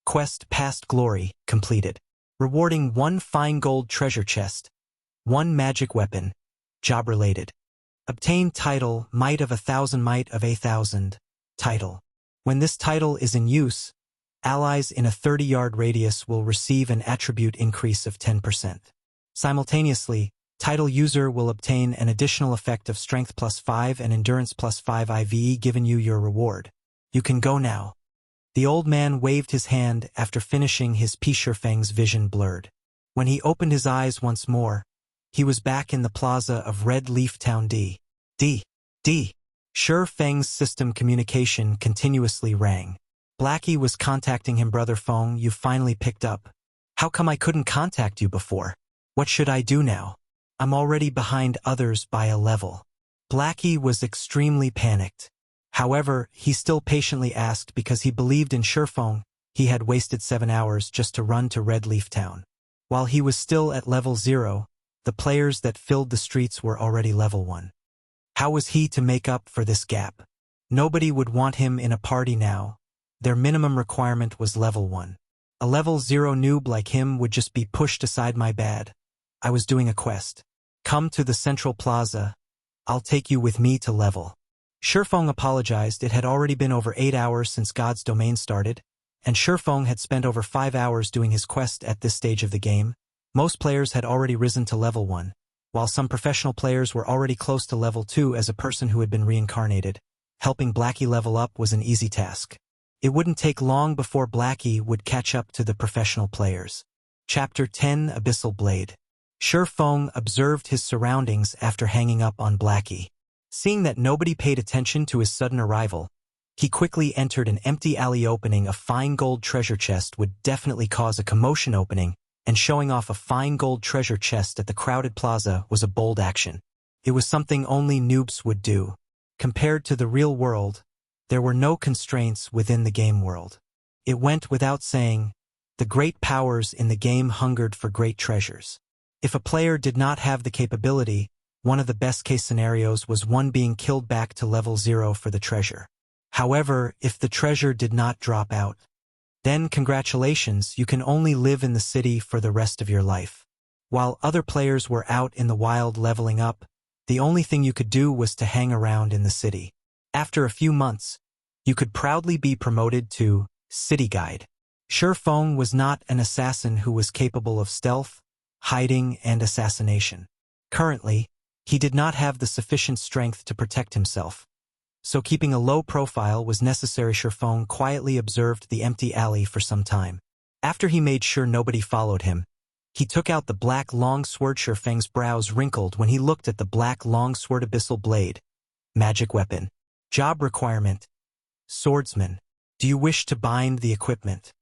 Quest Past Glory completed. Rewarding 1 fine gold treasure chest, 1 magic weapon, job related. Obtain title, Might of 1,000, Might of 1,000, title. When this title is in use, allies in a 30-yard radius will receive an attribute increase of 10%. Simultaneously, title user will obtain an additional effect of Strength +5 and Endurance +5 IVE given you your reward. You can go now. The old man waved his hand after finishing his Feng's vision blurred. When he opened his eyes once more, he was back in the plaza of Red Leaf Town. Feng's system communication continuously rang. Blackie was contacting him. Brother Feng, you finally picked up. How come I couldn't contact you before? What should I do now? I'm already behind others by a level. Blackie was extremely panicked. However, he still patiently asked because he believed in Feng. He had wasted 7 hours just to run to Red Leaf Town. While he was still at level 0, the players that filled the streets were already level 1. How was he to make up for this gap? Nobody would want him in a party now. Their minimum requirement was level 1. A level 0 noob like him would just be pushed aside. My bad. I was doing a quest. Come to the central plaza. I'll take you with me to level. Feng apologized. It had already been over 8 hours since God's Domain started, and Feng had spent over 5 hours doing his quest at this stage of the game. Most players had already risen to level 1, while some professional players were already close to level 2 as a person who had been reincarnated. Helping Blackie level up was an easy task. It wouldn't take long before Blackie would catch up to the professional players. Chapter 10 Abyssal Blade. Feng observed his surroundings after hanging up on Blackie. Seeing that nobody paid attention to his sudden arrival, he quickly entered an empty alley. Opening a fine gold treasure chest would definitely cause a commotion. Opening and showing off a fine gold treasure chest at the crowded plaza was a bold action. It was something only noobs would do. Compared to the real world, there were no constraints within the game world. It went without saying, the great powers in the game hungered for great treasures. If a player did not have the capability, one of the best-case scenarios was one being killed back to level 0 for the treasure. However, if the treasure did not drop out, then congratulations, you can only live in the city for the rest of your life. While other players were out in the wild leveling up, the only thing you could do was to hang around in the city. After a few months, you could proudly be promoted to City Guide. Feng was not an assassin who was capable of stealth, hiding, and assassination. Currently, he did not have the sufficient strength to protect himself, so keeping a low profile was necessary. Feng quietly observed the empty alley for some time. After he made sure nobody followed him, he took out the black long sword. Feng's brows wrinkled when he looked at the black long sword. Abyssal Blade. Magic weapon. Job requirement. Swordsman. Do you wish to bind the equipment?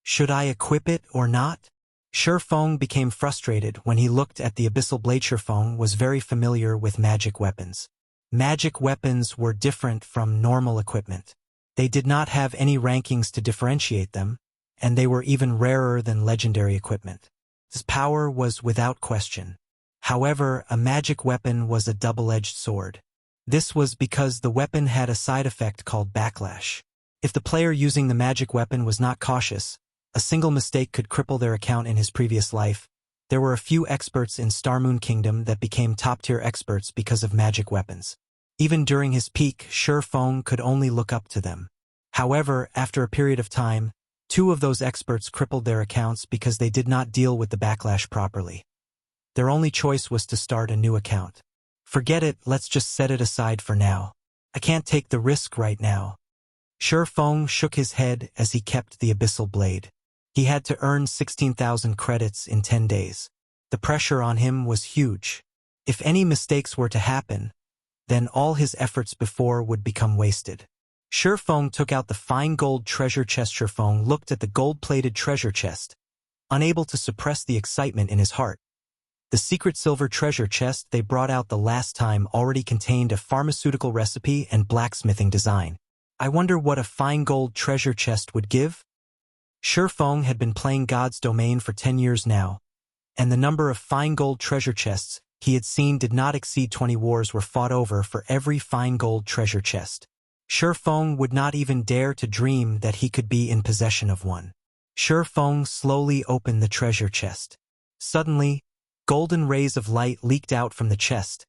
Should I equip it or not? Feng became frustrated when he looked at the Abyssal Blade. Feng was very familiar with magic weapons. Magic weapons were different from normal equipment. They did not have any rankings to differentiate them, and they were even rarer than legendary equipment. Its power was without question. However, a magic weapon was a double-edged sword. This was because the weapon had a side effect called backlash. If the player using the magic weapon was not cautious, a single mistake could cripple their account. In his previous life, there were a few experts in Starmoon Kingdom that became top-tier experts because of magic weapons. Even during his peak, Feng could only look up to them. However, after a period of time, 2 of those experts crippled their accounts because they did not deal with the backlash properly. Their only choice was to start a new account. Forget it, let's just set it aside for now. I can't take the risk right now. Feng shook his head as he kept the Abyssal blade. He had to earn 16,000 credits in 10 days. The pressure on him was huge. If any mistakes were to happen, then all his efforts before would become wasted. Feng took out the fine gold treasure chest. Feng looked at the gold-plated treasure chest, unable to suppress the excitement in his heart. The secret silver treasure chest they brought out the last time already contained a pharmaceutical recipe and blacksmithing design. I wonder what a fine gold treasure chest would give? Feng had been playing God's Domain for 10 years now, and the number of fine gold treasure chests he had seen did not exceed 20. Wars were fought over for every fine gold treasure chest. Feng would not even dare to dream that he could be in possession of one. Feng slowly opened the treasure chest. Suddenly, golden rays of light leaked out from the chest,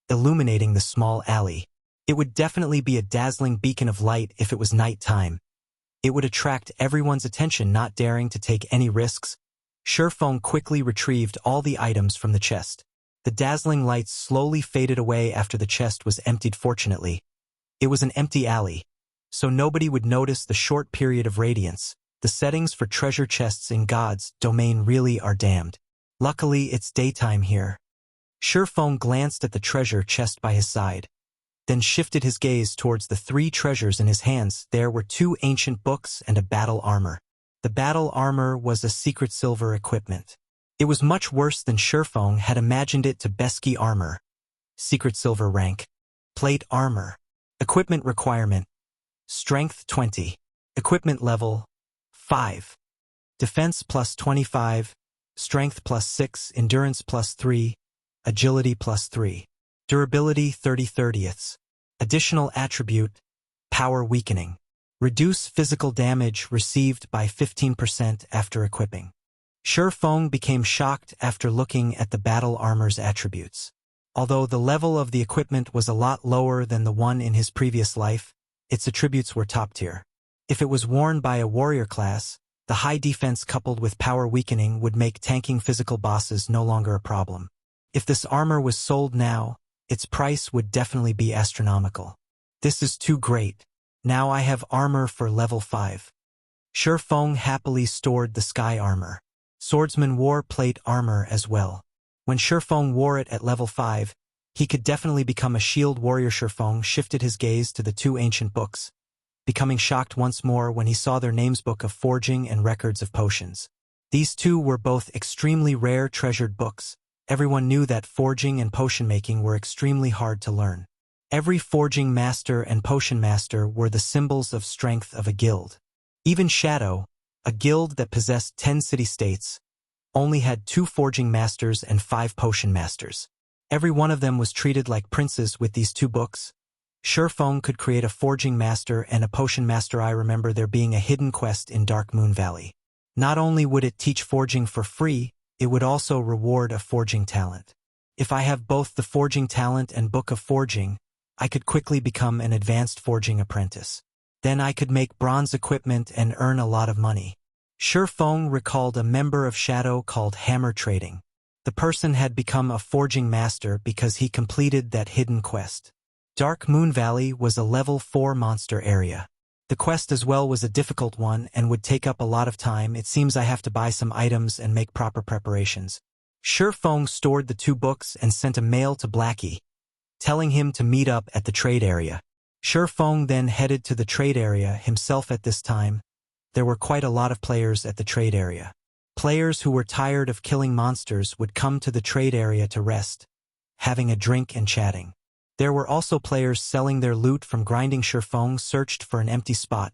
illuminating the small alley. It would definitely be a dazzling beacon of light if it was night time. It would attract everyone's attention. Not daring to take any risks, Feng quickly retrieved all the items from the chest. The dazzling lights slowly faded away after the chest was emptied. Fortunately, it was an empty alley, so nobody would notice the short period of radiance. The settings for treasure chests in God's Domain really are damned. Luckily, it's daytime here. Feng glanced at the treasure chest by his side, then shifted his gaze towards the 3 treasures in his hands. There were 2 ancient books and a battle armor. The battle armor was a secret silver equipment. It was much worse than Feng had imagined it. Tabesky armor. Secret silver rank. Plate armor. Equipment requirement. Strength 20. Equipment level 5. Defense plus 25. Strength plus 6. Endurance plus 3. Agility plus 3. Durability 30/30. Additional attribute. Power weakening. Reduce physical damage received by 15% after equipping. Feng became shocked after looking at the battle armor's attributes. Although the level of the equipment was a lot lower than the one in his previous life, its attributes were top tier. If it was worn by a warrior class, the high defense coupled with power weakening would make tanking physical bosses no longer a problem. If this armor was sold now, its price would definitely be astronomical. This is too great. Now I have armor for level 5. Feng happily stored the sky armor. Swordsman wore plate armor as well. When Feng wore it at level 5, he could definitely become a shield warrior. Feng shifted his gaze to the 2 ancient books, becoming shocked once more when he saw their names: Book of Forging and Records of Potions. These 2 were both extremely rare, treasured books. Everyone knew that forging and potion making were extremely hard to learn. Every forging master and potion master were the symbols of strength of a guild. Even Shadow, a guild that possessed 10 city-states, only had 2 forging masters and 5 potion masters. Every one of them was treated like princes with these 2 books. Feng could create a forging master and a potion master. I remember there being a hidden quest in Dark Moon Valley. Not only would it teach forging for free, it would also reward a forging talent. If I have both the forging talent and Book of Forging, I could quickly become an advanced forging apprentice. Then I could make bronze equipment and earn a lot of money. Feng recalled a member of Shadow called Hammer Trading. The person had become a forging master because he completed that hidden quest. Dark Moon Valley was a level 4 monster area. The quest as well was a difficult one and would take up a lot of time. It seems I have to buy some items and make proper preparations. Feng stored the 2 books and sent a mail to Blackie, telling him to meet up at the trade area. Feng then headed to the trade area himself. At this time, there were quite a lot of players at the trade area. Players who were tired of killing monsters would come to the trade area to rest, having a drink and chatting. There were also players selling their loot from grinding. Feng searched for an empty spot,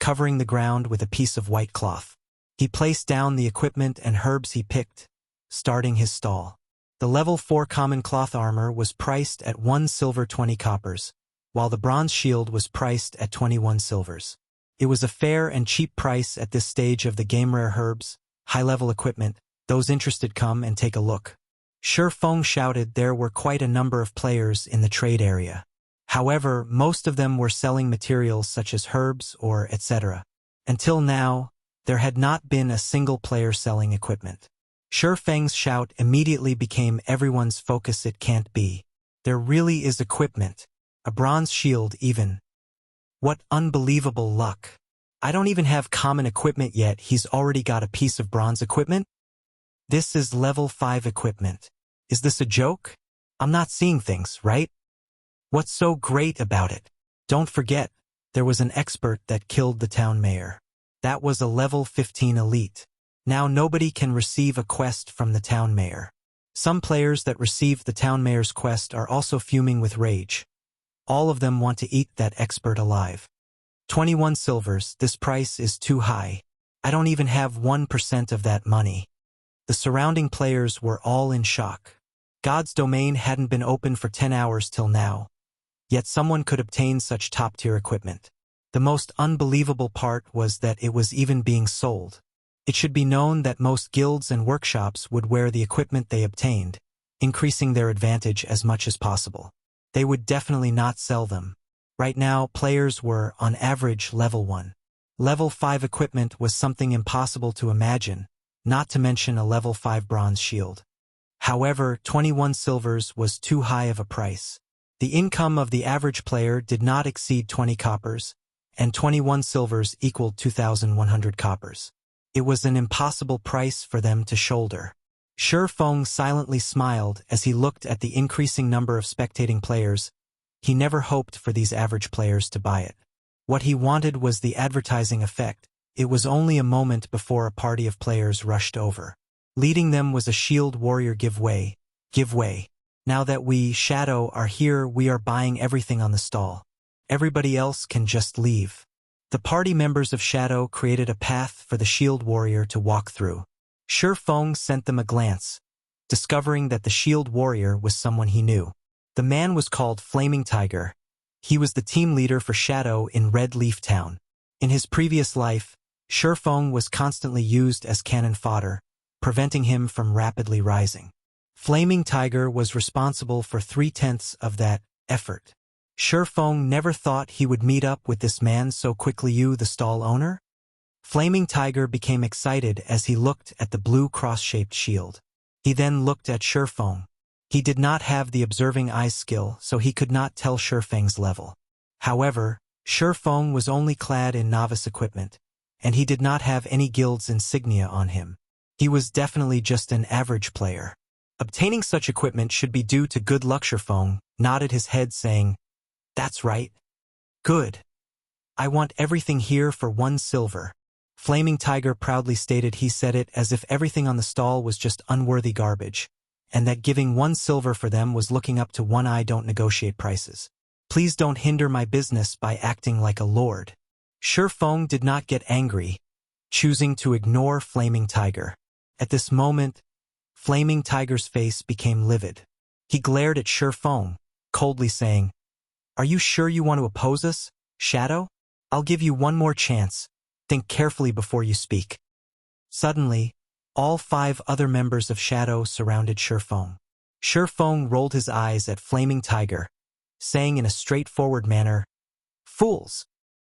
covering the ground with a piece of white cloth. He placed down the equipment and herbs he picked, starting his stall. The level 4 common cloth armor was priced at 1 silver 20 coppers, while the bronze shield was priced at 21 silvers. It was a fair and cheap price at this stage of the game. Rare herbs, high-level equipment, those interested come and take a look. Feng shouted. There were quite a number of players in the trade area. However, most of them were selling materials such as herbs or etc. Until now, there had not been a single player selling equipment. Feng's shout immediately became everyone's focus. It can't be. There really is equipment. A bronze shield even. What unbelievable luck. I don't even have common equipment yet, he's already got a piece of bronze equipment? This is level 5 equipment. Is this a joke? I'm not seeing things, right? What's so great about it? Don't forget, there was an expert that killed the town mayor. That was a level 15 elite. Now nobody can receive a quest from the town mayor. Some players that received the town mayor's quest are also fuming with rage. All of them want to eat that expert alive. 21 silvers, this price is too high. I don't even have 1% of that money. The surrounding players were all in shock. God's domain hadn't been open for 10 hours till now. Yet someone could obtain such top-tier equipment. The most unbelievable part was that it was even being sold. It should be known that most guilds and workshops would wear the equipment they obtained, increasing their advantage as much as possible. They would definitely not sell them. Right now, players were, on average, level 1. Level 5 equipment was something impossible to imagine, not to mention a level 5 bronze shield. However, 21 silvers was too high of a price. The income of the average player did not exceed 20 coppers, and 21 silvers equaled 2,100 coppers. It was an impossible price for them to shoulder. Feng silently smiled as he looked at the increasing number of spectating players. He never hoped for these average players to buy it. What he wanted was the advertising effect. It was only a moment before a party of players rushed over. Leading them was a shield warrior. Give way. Give way. Now that we, Shadow, are here, we are buying everything on the stall. Everybody else can just leave. The party members of Shadow created a path for the shield warrior to walk through. Feng sent them a glance, discovering that the shield warrior was someone he knew. The man was called Flaming Tiger. He was the team leader for Shadow in Red Leaf Town. In his previous life, Feng was constantly used as cannon fodder, preventing him from rapidly rising. Flaming Tiger was responsible for 3/10 of that effort. Feng never thought he would meet up with this man so quickly. You, the stall owner? Flaming Tiger became excited as he looked at the blue cross-shaped shield. He then looked at Feng. He did not have the observing eyes skill, so he could not tell Feng's level. However, Feng was only clad in novice equipment, and he did not have any guild's insignia on him. He was definitely just an average player. Obtaining such equipment should be due to good luck. Feng nodded his head saying, "That's right. Good. I want everything here for 1 silver. Flaming Tiger proudly stated. He said it as if everything on the stall was just unworthy garbage, and that giving 1 silver for them was looking up to one eye. Don't negotiate prices. Please don't hinder my business by acting like a lord." Feng did not get angry, choosing to ignore Flaming Tiger. At this moment, Flaming Tiger's face became livid. He glared at Feng, coldly saying, "Are you sure you want to oppose us, Shadow? I'll give you one more chance. Think carefully before you speak." Suddenly, all 5 other members of Shadow surrounded Feng. Feng rolled his eyes at Flaming Tiger, saying in a straightforward manner, "Fools!"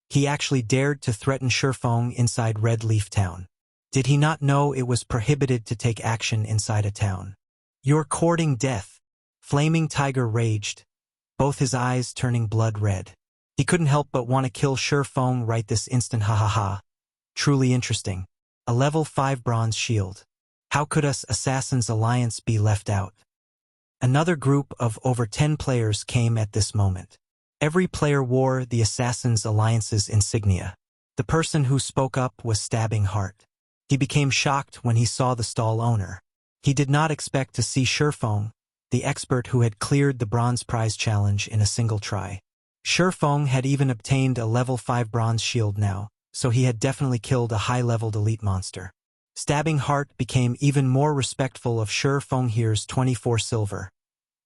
He actually dared to threaten Feng inside Red Leaf Town. Did he not know it was prohibited to take action inside a town? "You're courting death," Flaming Tiger raged, both his eyes turning blood red. He couldn't help but want to kill Feng right this instant. Ha ha ha. Truly interesting. A level 5 bronze shield. How could us Assassins Alliance be left out? Another group of over 10 players came at this moment. Every player wore the Assassins Alliance's insignia. The person who spoke up was Stabbing Heart. He became shocked when he saw the stall owner. He did not expect to see Feng, the expert who had cleared the bronze prize challenge in a single try. Feng had even obtained a level 5 bronze shield now, so he had definitely killed a high-leveled elite monster. Stabbing Heart became even more respectful of Feng. "Here's 24 silver.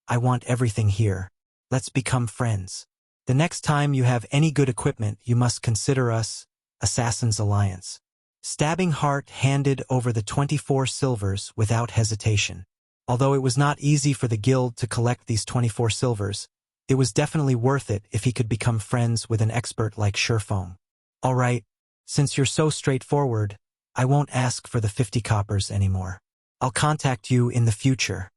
I want everything here. Let's become friends. The next time you have any good equipment, you must consider us, Assassins Alliance." Stabbing Heart handed over the 24 silvers without hesitation. Although it was not easy for the guild to collect these 24 silvers, It was definitely worth it if he could become friends with an expert like Feng. Alright, since you're so straightforward, I won't ask for the 50 coppers anymore. I'll contact you in the future.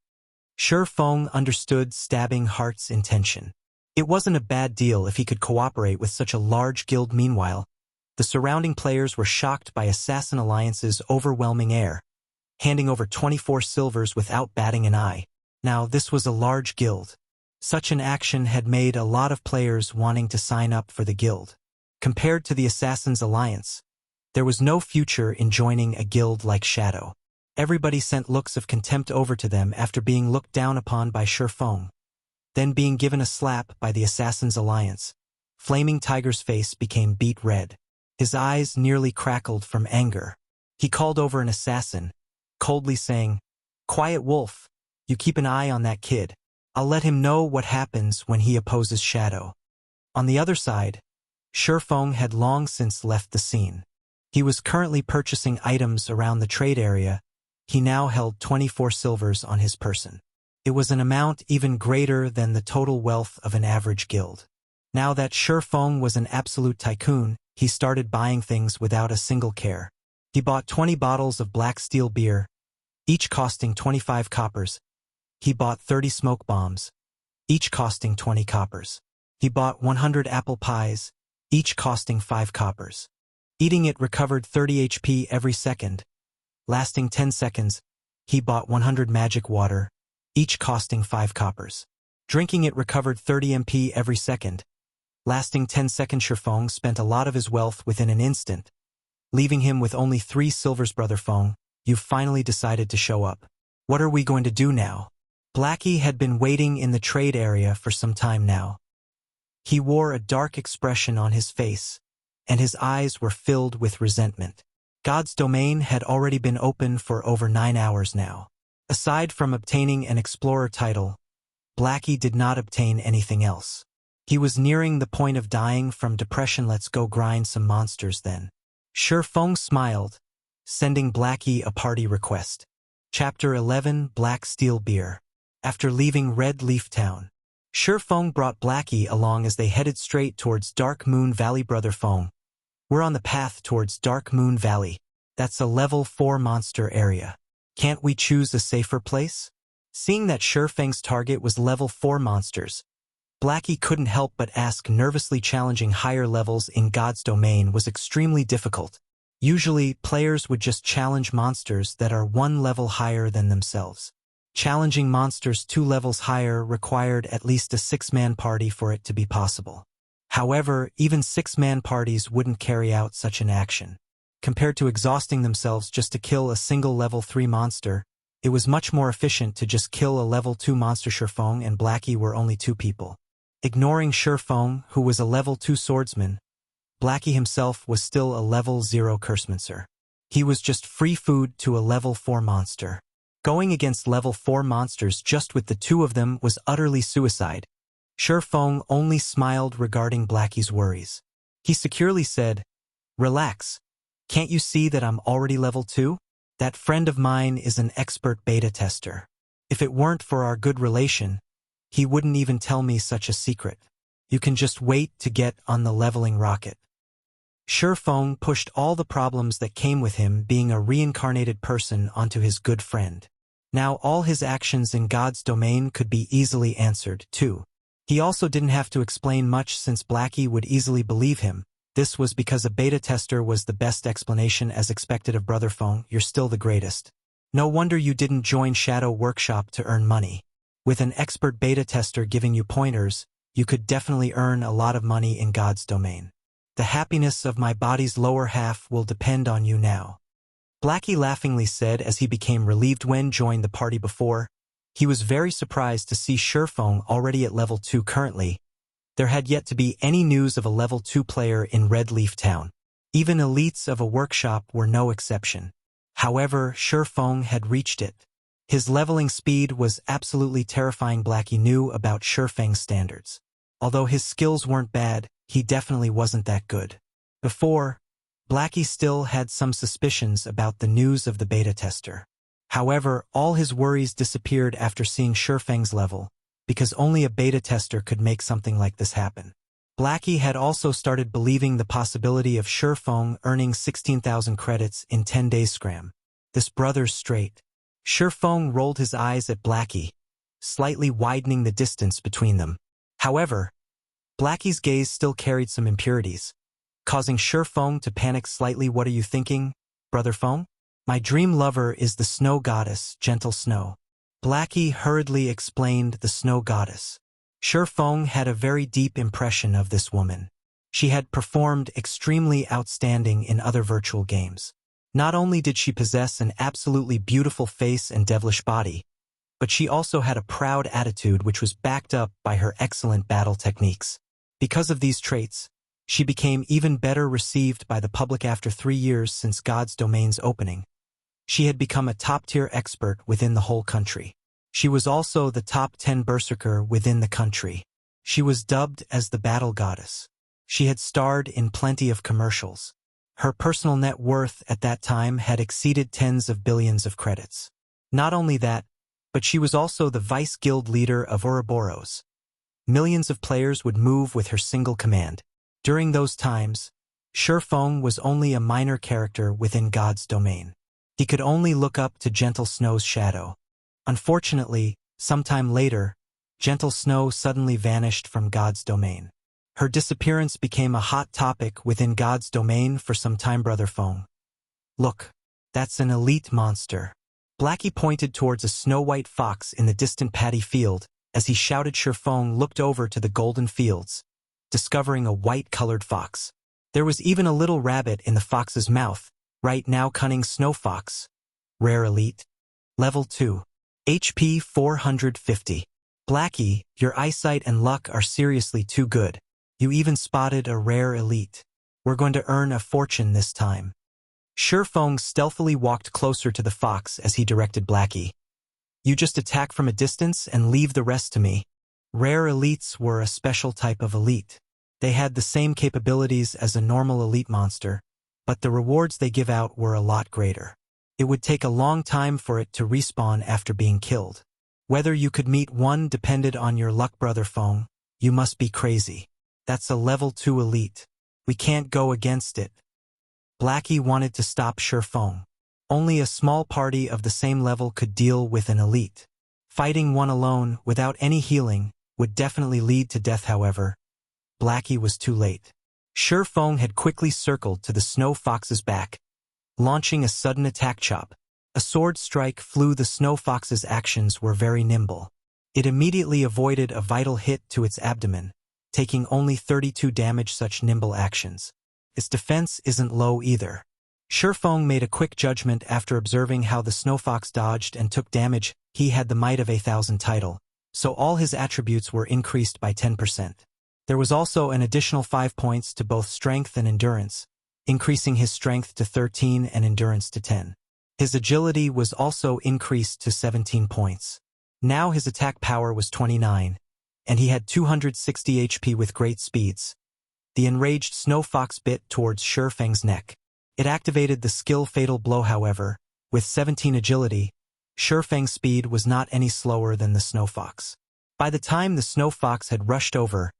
Feng understood Stabbing Heart's intention. It wasn't a bad deal if he could cooperate with such a large guild. Meanwhile, the surrounding players were shocked by Assassin Alliance's overwhelming air, handing over 24 silvers without batting an eye. Now, this was a large guild. Such an action had made a lot of players wanting to sign up for the guild. Compared to the Assassin's Alliance, there was no future in joining a guild like Shadow. Everybody sent looks of contempt over to them after being looked down upon by Feng. Then being given a slap by the Assassin's Alliance, Flaming Tiger's face became beet red. His eyes nearly crackled from anger. He called over an assassin, coldly saying, "Quiet Wolf, you keep an eye on that kid. I'll let him know what happens when he opposes Shadow." On the other side, Feng had long since left the scene. He was currently purchasing items around the trade area. He now held 24 silvers on his person. It was an amount even greater than the total wealth of an average guild. Now that Feng was an absolute tycoon, he started buying things without a single care. He bought 20 bottles of black steel beer, each costing 25 coppers. He bought 30 smoke bombs, each costing 20 coppers. He bought 100 apple pies, each costing 5 coppers. Eating it recovered 30 HP every second. Lasting 10 seconds, he bought 100 magic water, each costing 5 coppers. Drinking it recovered 30 MP every second. Lasting 10 seconds. Feng spent a lot of his wealth within an instant, leaving him with only 3 silvers. Brother Feng, you've finally decided to show up. What are we going to do now? Blackie had been waiting in the trade area for some time now. He wore a dark expression on his face, and his eyes were filled with resentment. God's domain had already been open for over 9 hours now. Aside from obtaining an explorer title, Blackie did not obtain anything else. He was nearing the point of dying from depression. Let's go grind some monsters then. Feng smiled, sending Blackie a party request. Chapter 11, Black Steel Beer. After leaving Red Leaf Town, Feng brought Blackie along as they headed straight towards Dark Moon Valley. Brother Feng, we're on the path towards Dark Moon Valley. That's a level 4 monster area. Can't we choose a safer place? Seeing that Feng's target was level 4 monsters, Blackie couldn't help but ask nervously. Challenging higher levels in God's domain was extremely difficult. Usually, players would just challenge monsters that are 1 level higher than themselves. Challenging monsters 2 levels higher required at least a 6-man party for it to be possible. However, even 6-man parties wouldn't carry out such an action. Compared to exhausting themselves just to kill a single level 3 monster, it was much more efficient to just kill a level 2 monster. Feng and Blackie were only 2 people. Ignoring Feng, who was a level 2 swordsman, Blackie himself was still a level 0 cursemancer. He was just free food to a level 4 monster. Going against level 4 monsters just with the 2 of them was utterly suicide. Feng only smiled regarding Blackie's worries. He securely said, "Relax. Can't you see that I'm already level 2? That friend of mine is an expert beta tester. If it weren't for our good relation, he wouldn't even tell me such a secret. You can just wait to get on the leveling rocket." Feng pushed all the problems that came with him being a reincarnated person onto his good friend. Now all his actions in God's domain could be easily answered, too. He also didn't have to explain much since Blackie would easily believe him. This was because a beta tester was the best explanation. As expected of Brother Feng, you're still the greatest. No wonder you didn't join Shadow Workshop to earn money. With an expert beta tester giving you pointers, you could definitely earn a lot of money in God's domain. The happiness of my body's lower half will depend on you now. Blackie laughingly said as he became relieved when joined the party. Before, he was very surprised to see Feng already at level 2 currently. There had yet to be any news of a level 2 player in Red Leaf Town. Even elites of a workshop were no exception. However, Feng had reached it. His leveling speed was absolutely terrifying. Blackie knew about Feng's standards. Although his skills weren't bad, he definitely wasn't that good. Before, Blackie still had some suspicions about the news of the beta tester. However, all his worries disappeared after seeing Feng's level. because only a beta tester could make something like this happen. Blackie had also started believing the possibility of Feng earning 16,000 credits in 10 days scram. This brother's straight. Feng rolled his eyes at Blackie, slightly widening the distance between them. However, Blackie's gaze still carried some impurities, causing Feng to panic slightly. "What are you thinking, Brother Feng?" "My dream lover is the snow goddess, Gentle Snow." Blackie hurriedly explained the snow goddess. Feng had a very deep impression of this woman. She had performed extremely outstanding in other virtual games. Not only did she possess an absolutely beautiful face and devilish body, but she also had a proud attitude which was backed up by her excellent battle techniques. Because of these traits, she became even better received by the public after 3 years since God's Domain's opening. She had become a top-tier expert within the whole country. She was also the top 10 berserker within the country. She was dubbed as the Battle Goddess. She had starred in plenty of commercials. Her personal net worth at that time had exceeded tens of billions of credits. Not only that, but she was also the vice guild leader of Ouroboros. Millions of players would move with her single command. During those times, Feng was only a minor character within God's Domain. He could only look up to Gentle Snow's shadow. Unfortunately, sometime later, Gentle Snow suddenly vanished from God's Domain. Her disappearance became a hot topic within God's Domain for some time. "Brother Feng, look, that's an elite monster." Blackie pointed towards a snow-white fox in the distant paddy field. As he shouted, Feng looked over to the golden fields, discovering a white-colored fox. There was even a little rabbit in the fox's mouth. "Right now, cunning snow fox. Rare elite. Level 2. HP 450. Blackie, your eyesight and luck are seriously too good. You even spotted a rare elite. We're going to earn a fortune this time." Feng stealthily walked closer to the fox as he directed Blackie. "You just attack from a distance and leave the rest to me." Rare elites were a special type of elite. They had the same capabilities as a normal elite monster, but the rewards they give out were a lot greater. It would take a long time for it to respawn after being killed. Whether you could meet one depended on your luck. "Brother Feng, you must be crazy. That's a level 2 elite. We can't go against it." Blackie wanted to stop Feng. Only a small party of the same level could deal with an elite. Fighting one alone, without any healing, would definitely lead to death. However, Blackie was too late. Feng had quickly circled to the snow fox's back, launching a sudden attack chop. A sword strike flew. The snow fox's actions were very nimble. It immediately avoided a vital hit to its abdomen, taking only 32 damage. Such nimble actions. Its defense isn't low either. Feng made a quick judgment after observing how the snow fox dodged and took damage. He had the Might of 1,000 title, so all his attributes were increased by 10%. There was also an additional 5 points to both strength and endurance, increasing his strength to 13 and endurance to 10. His agility was also increased to 17 points. Now his attack power was 29, and he had 260 HP with great speeds. The enraged snow fox bit towards Feng's neck. It activated the skill Fatal Blow. However, with 17 agility, Feng's speed was not any slower than the snow fox. By the time the snow fox had rushed over,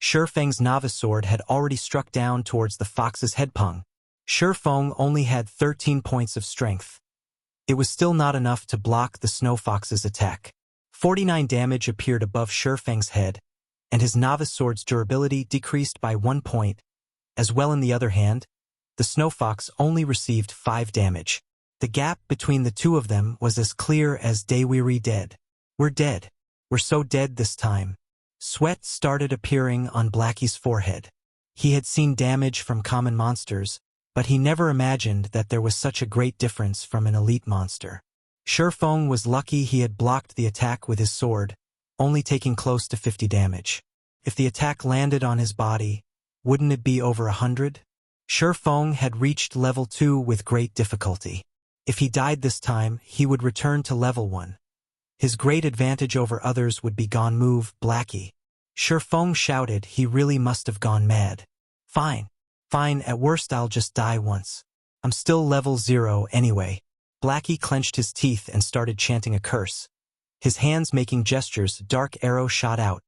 Feng's novice sword had already struck down towards the fox's head. Feng only had 13 points of strength. It was still not enough to block the snow fox's attack. 49 damage appeared above Feng's head, and his novice sword's durability decreased by 1 point. As well, on the other hand, the snow fox only received 5 damage. The gap between the two of them was as clear as day. "We're dead. We're dead. We're so dead this time." Sweat started appearing on Blackie's forehead. He had seen damage from common monsters, but he never imagined that there was such a great difference from an elite monster. Feng was lucky he had blocked the attack with his sword, only taking close to 50 damage. If the attack landed on his body, wouldn't it be over 100? Feng had reached level 2 with great difficulty. If he died this time, he would return to level 1. His great advantage over others would be gone. "Move, Blackie." Feng shouted. He really must have gone mad. Fine, at worst I'll just die once. I'm still level 0 anyway." Blackie clenched his teeth and started chanting a curse. His hands making gestures, a dark arrow shot out,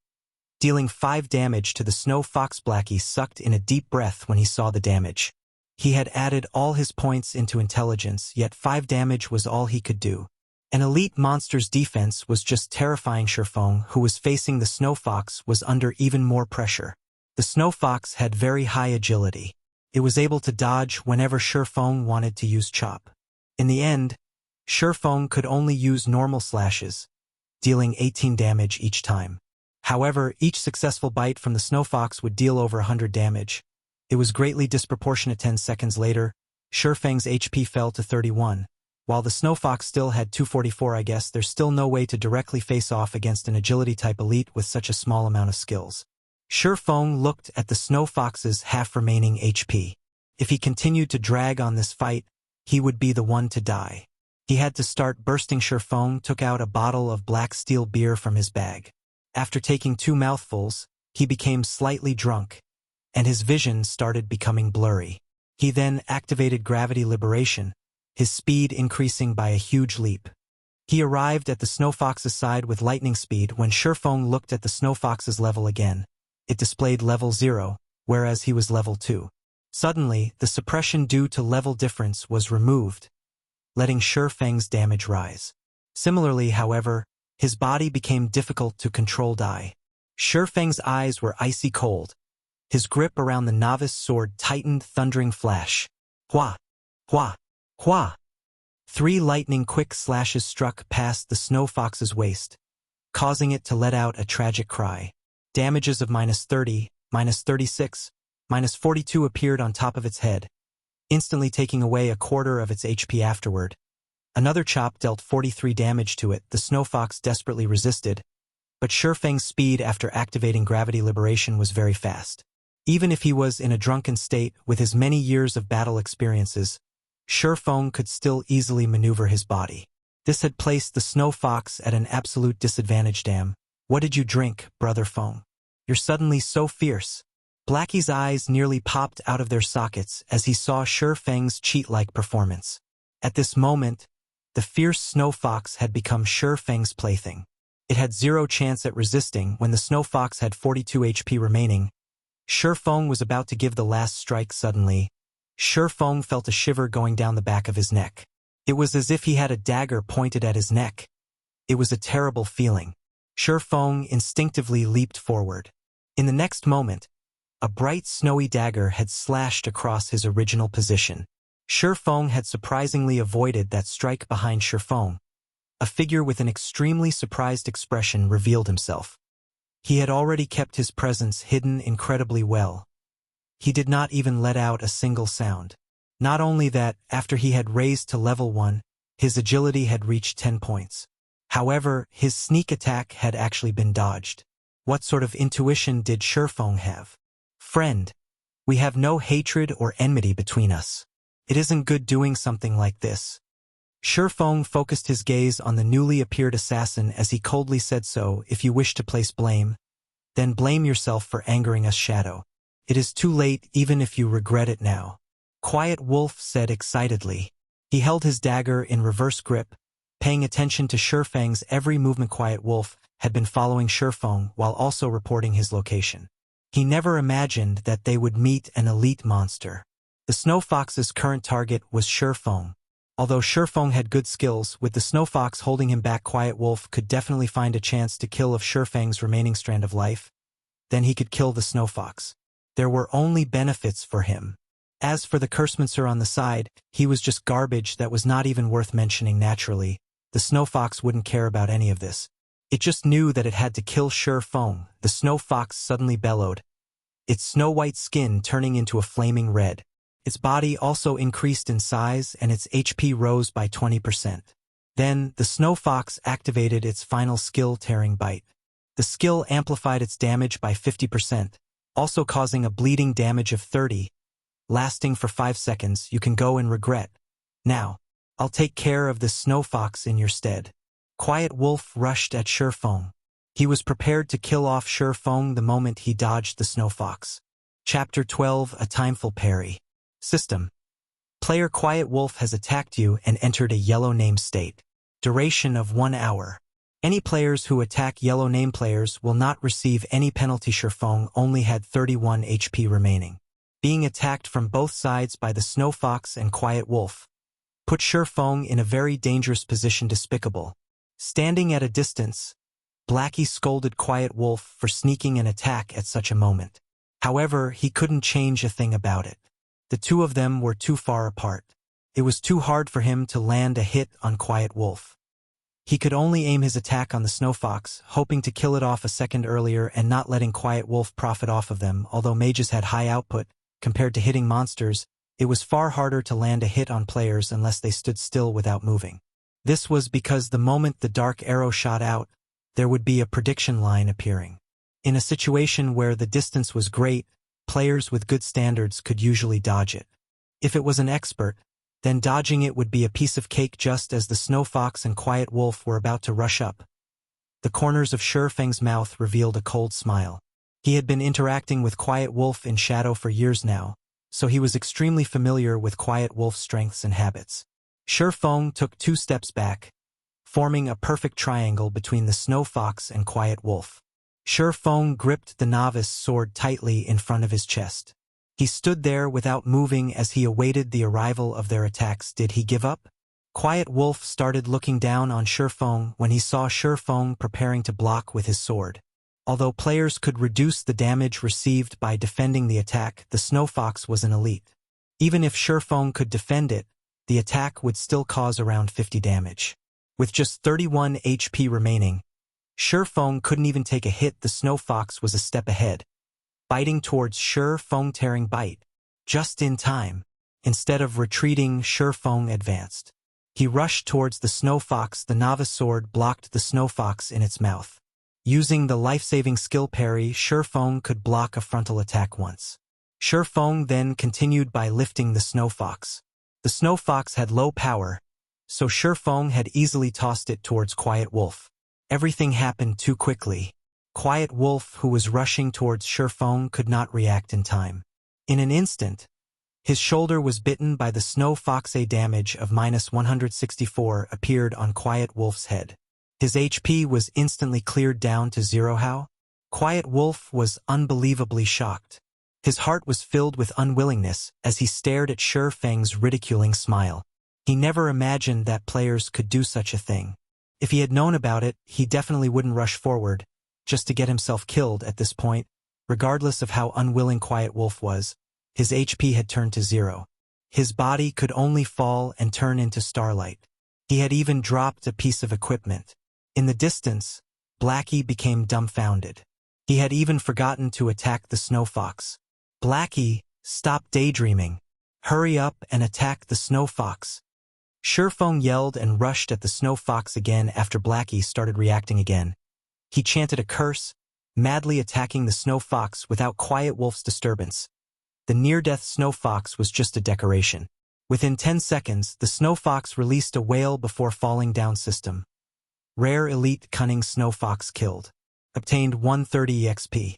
dealing 5 damage to the snow fox. Blackie sucked in a deep breath when he saw the damage. He had added all his points into intelligence, yet 5 damage was all he could do. An elite monster's defense was just terrifying. Feng, who was facing the snow fox, was under even more pressure. The snow fox had very high agility. It was able to dodge whenever Feng wanted to use chop. In the end, Feng could only use normal slashes, dealing 18 damage each time. However, each successful bite from the snow fox would deal over 100 damage. It was greatly disproportionate. 10 seconds later, Feng's HP fell to 31. While the snow fox still had 244. I guess there's still no way to directly face off against an agility-type elite with such a small amount of skills. Feng looked at the snow fox's half-remaining HP. If he continued to drag on this fight, he would be the one to die. He had to start bursting. Feng took out a bottle of black steel beer from his bag. After taking 2 mouthfuls, he became slightly drunk, and his vision started becoming blurry. He then activated gravity liberation, his speed increasing by a huge leap. He arrived at the snow fox's side with lightning speed. When Feng looked at the snow fox's level again, it displayed level 0, whereas he was level 2. Suddenly, the suppression due to level difference was removed, letting Feng's damage rise. Similarly, however, his body became difficult to control. Feng's eyes were icy cold. His grip around the novice sword tightened. Thundering flash. Hua! Hua! Hua! 3 lightning-quick slashes struck past the snow fox's waist, causing it to let out a tragic cry. Damages of -30, -36, -42 appeared on top of its head, instantly taking away a quarter of its HP afterward. Another chop dealt 43 damage to it. The snow fox desperately resisted, but Feng's speed after activating gravity liberation was very fast. Even if he was in a drunken state with his many years of battle experiences, Feng could still easily maneuver his body. This had placed the snow fox at an absolute disadvantage. Damn, what did you drink, brother Feng? You're suddenly so fierce. Blackie's eyes nearly popped out of their sockets as he saw Feng's cheat-like performance. At this moment, the fierce snow fox had become Feng's plaything. It had 0 chance at resisting. When the snow fox had 42 HP remaining, Feng was about to give the last strike. Suddenly, Feng felt a shiver going down the back of his neck. It was as if he had a dagger pointed at his neck. It was a terrible feeling. Feng instinctively leaped forward. In the next moment, a bright snowy dagger had slashed across his original position. Feng had surprisingly avoided that strike. Behind Feng, a figure with an extremely surprised expression revealed himself. He had already kept his presence hidden incredibly well. He did not even let out a single sound. Not only that, after he had raised to level 1, his agility had reached 10 points. However, his sneak attack had actually been dodged. What sort of intuition did Feng have? Friend, we have no hatred or enmity between us. It isn't good doing something like this. Feng focused his gaze on the newly appeared assassin as he coldly said, so, if you wish to place blame, then blame yourself for angering us. Shadow. It is too late even if you regret it now. Quiet Wolf said excitedly. He held his dagger in reverse grip, paying attention to Feng's every movement. Quiet Wolf had been following Feng while also reporting his location. He never imagined that they would meet an elite monster. The snow fox's current target was Feng. Although Feng had good skills, with the snow fox holding him back, Quiet Wolf could definitely find a chance to kill off Feng's remaining strand of life. Then he could kill the snow fox. There were only benefits for him. As for the Cursemancer on the side, he was just garbage that was not even worth mentioning. Naturally, the snow fox wouldn't care about any of this. It just knew that it had to kill Feng. The snow fox suddenly bellowed, its snow-white skin turning into a flaming red. Its body also increased in size and its HP rose by 20%. Then, the snow fox activated its final skill, Tearing Bite. The skill amplified its damage by 50%, also causing a bleeding damage of 30, lasting for 5 seconds. You can go and regret. Now, I'll take care of this snow fox in your stead. Quiet Wolf rushed at Feng. He was prepared to kill off Feng the moment he dodged the snow fox. Chapter 12, A Timeful Parry. System. Player Quiet Wolf has attacked you and entered a yellow name state. Duration of 1 hour. Any players who attack yellow name players will not receive any penalty. Feng only had 31 HP remaining. Being attacked from both sides by the Snow Fox and Quiet Wolf put Feng in a very dangerous position. Despicable. Standing at a distance, Blackie scolded Quiet Wolf for sneaking an attack at such a moment. However, he couldn't change a thing about it. The two of them were too far apart. It was too hard for him to land a hit on Quiet Wolf. He could only aim his attack on the Snow Fox, hoping to kill it off a second earlier and not letting Quiet Wolf profit off of them. Although mages had high output, compared to hitting monsters, it was far harder to land a hit on players unless they stood still without moving. This was because the moment the dark arrow shot out, there would be a prediction line appearing. In a situation where the distance was great, players with good standards could usually dodge it. If it was an expert, then dodging it would be a piece of cake. Just as the Snow Fox and Quiet Wolf were about to rush up, the corners of Feng's mouth revealed a cold smile. He had been interacting with Quiet Wolf in shadow for years now, so he was extremely familiar with Quiet Wolf's strengths and habits. Feng took 2 steps back, forming a perfect triangle between the Snow Fox and Quiet Wolf. Feng gripped the novice sword tightly in front of his chest. He stood there without moving as he awaited the arrival of their attacks. Did he give up? Quiet Wolf started looking down on Feng when he saw Feng preparing to block with his sword. Although players could reduce the damage received by defending the attack, the Snow Fox was an elite. Even if Feng could defend it, the attack would still cause around 50 damage. With just 31 HP remaining, Feng couldn't even take a hit. The Snow Fox was a step ahead, biting towards Feng. Tearing bite. Just in time. Instead of retreating, Feng advanced. He rushed towards the Snow Fox. The novice sword blocked the Snow Fox in its mouth. Using the life-saving skill Parry, Feng could block a frontal attack once. Feng then continued by lifting the Snow Fox. The Snow Fox had low power, so Feng had easily tossed it towards Quiet Wolf. Everything happened too quickly. Quiet Wolf, who was rushing towards Feng, could not react in time. In an instant, his shoulder was bitten by the Snow Fox. A damage of -164 appeared on Quiet Wolf's head. His HP was instantly cleared down to 0. How? Quiet Wolf was unbelievably shocked. His heart was filled with unwillingness as he stared at Feng's ridiculing smile. He never imagined that players could do such a thing. If he had known about it, he definitely wouldn't rush forward, just to get himself killed at this point. Regardless of how unwilling Quiet Wolf was, his HP had turned to 0. His body could only fall and turn into starlight. He had even dropped a piece of equipment. In the distance, Blackie became dumbfounded. He had even forgotten to attack the Snow Fox. Blackie, stop daydreaming. Hurry up and attack the Snow Fox. Feng yelled and rushed at the Snow Fox again after Blackie started reacting again. He chanted a curse, madly attacking the Snow Fox without Quiet Wolf's disturbance. The near-death Snow Fox was just a decoration. Within 10 seconds, the Snow Fox released a wail before falling down. System. Rare Elite Cunning Snow Fox killed. Obtained 130 EXP.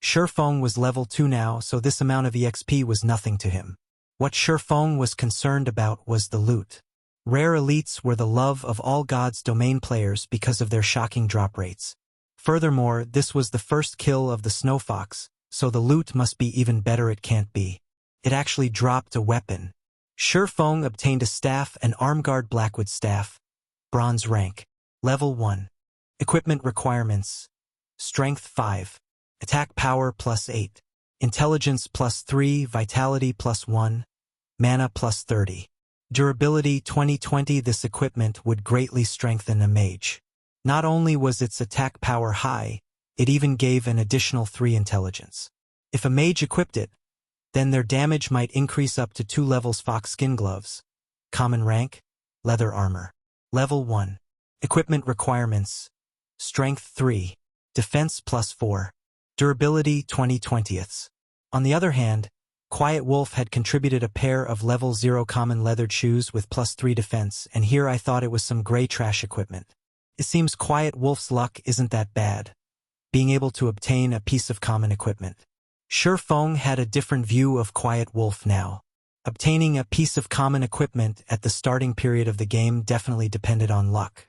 Feng was level 2 now, so this amount of EXP was nothing to him. What Feng was concerned about was the loot. Rare elites were the love of all gods domain players because of their shocking drop rates. Furthermore, this was the first kill of the Snow Fox, so the loot must be even better. It can't be. It actually dropped a weapon. Feng obtained a staff, an Armguard Blackwood staff. Bronze rank. Level 1. Equipment requirements. Strength 5. Attack power +8. Intelligence +3. Vitality +1. Mana +30. Durability 2020. This equipment would greatly strengthen a mage. Not only was its attack power high, it even gave an additional 3 intelligence. If a mage equipped it, then their damage might increase up to 2 levels. Fox skin gloves. Common rank. Leather armor. Level 1. Equipment requirements. Strength 3. Defense +4. Durability 20/20ths. On the other hand, Quiet Wolf had contributed a pair of level 0 common leathered shoes with +3 defense, and here I thought it was some gray trash equipment. It seems Quiet Wolf's luck isn't that bad, being able to obtain a piece of common equipment. Feng had a different view of Quiet Wolf now. Obtaining a piece of common equipment at the starting period of the game definitely depended on luck.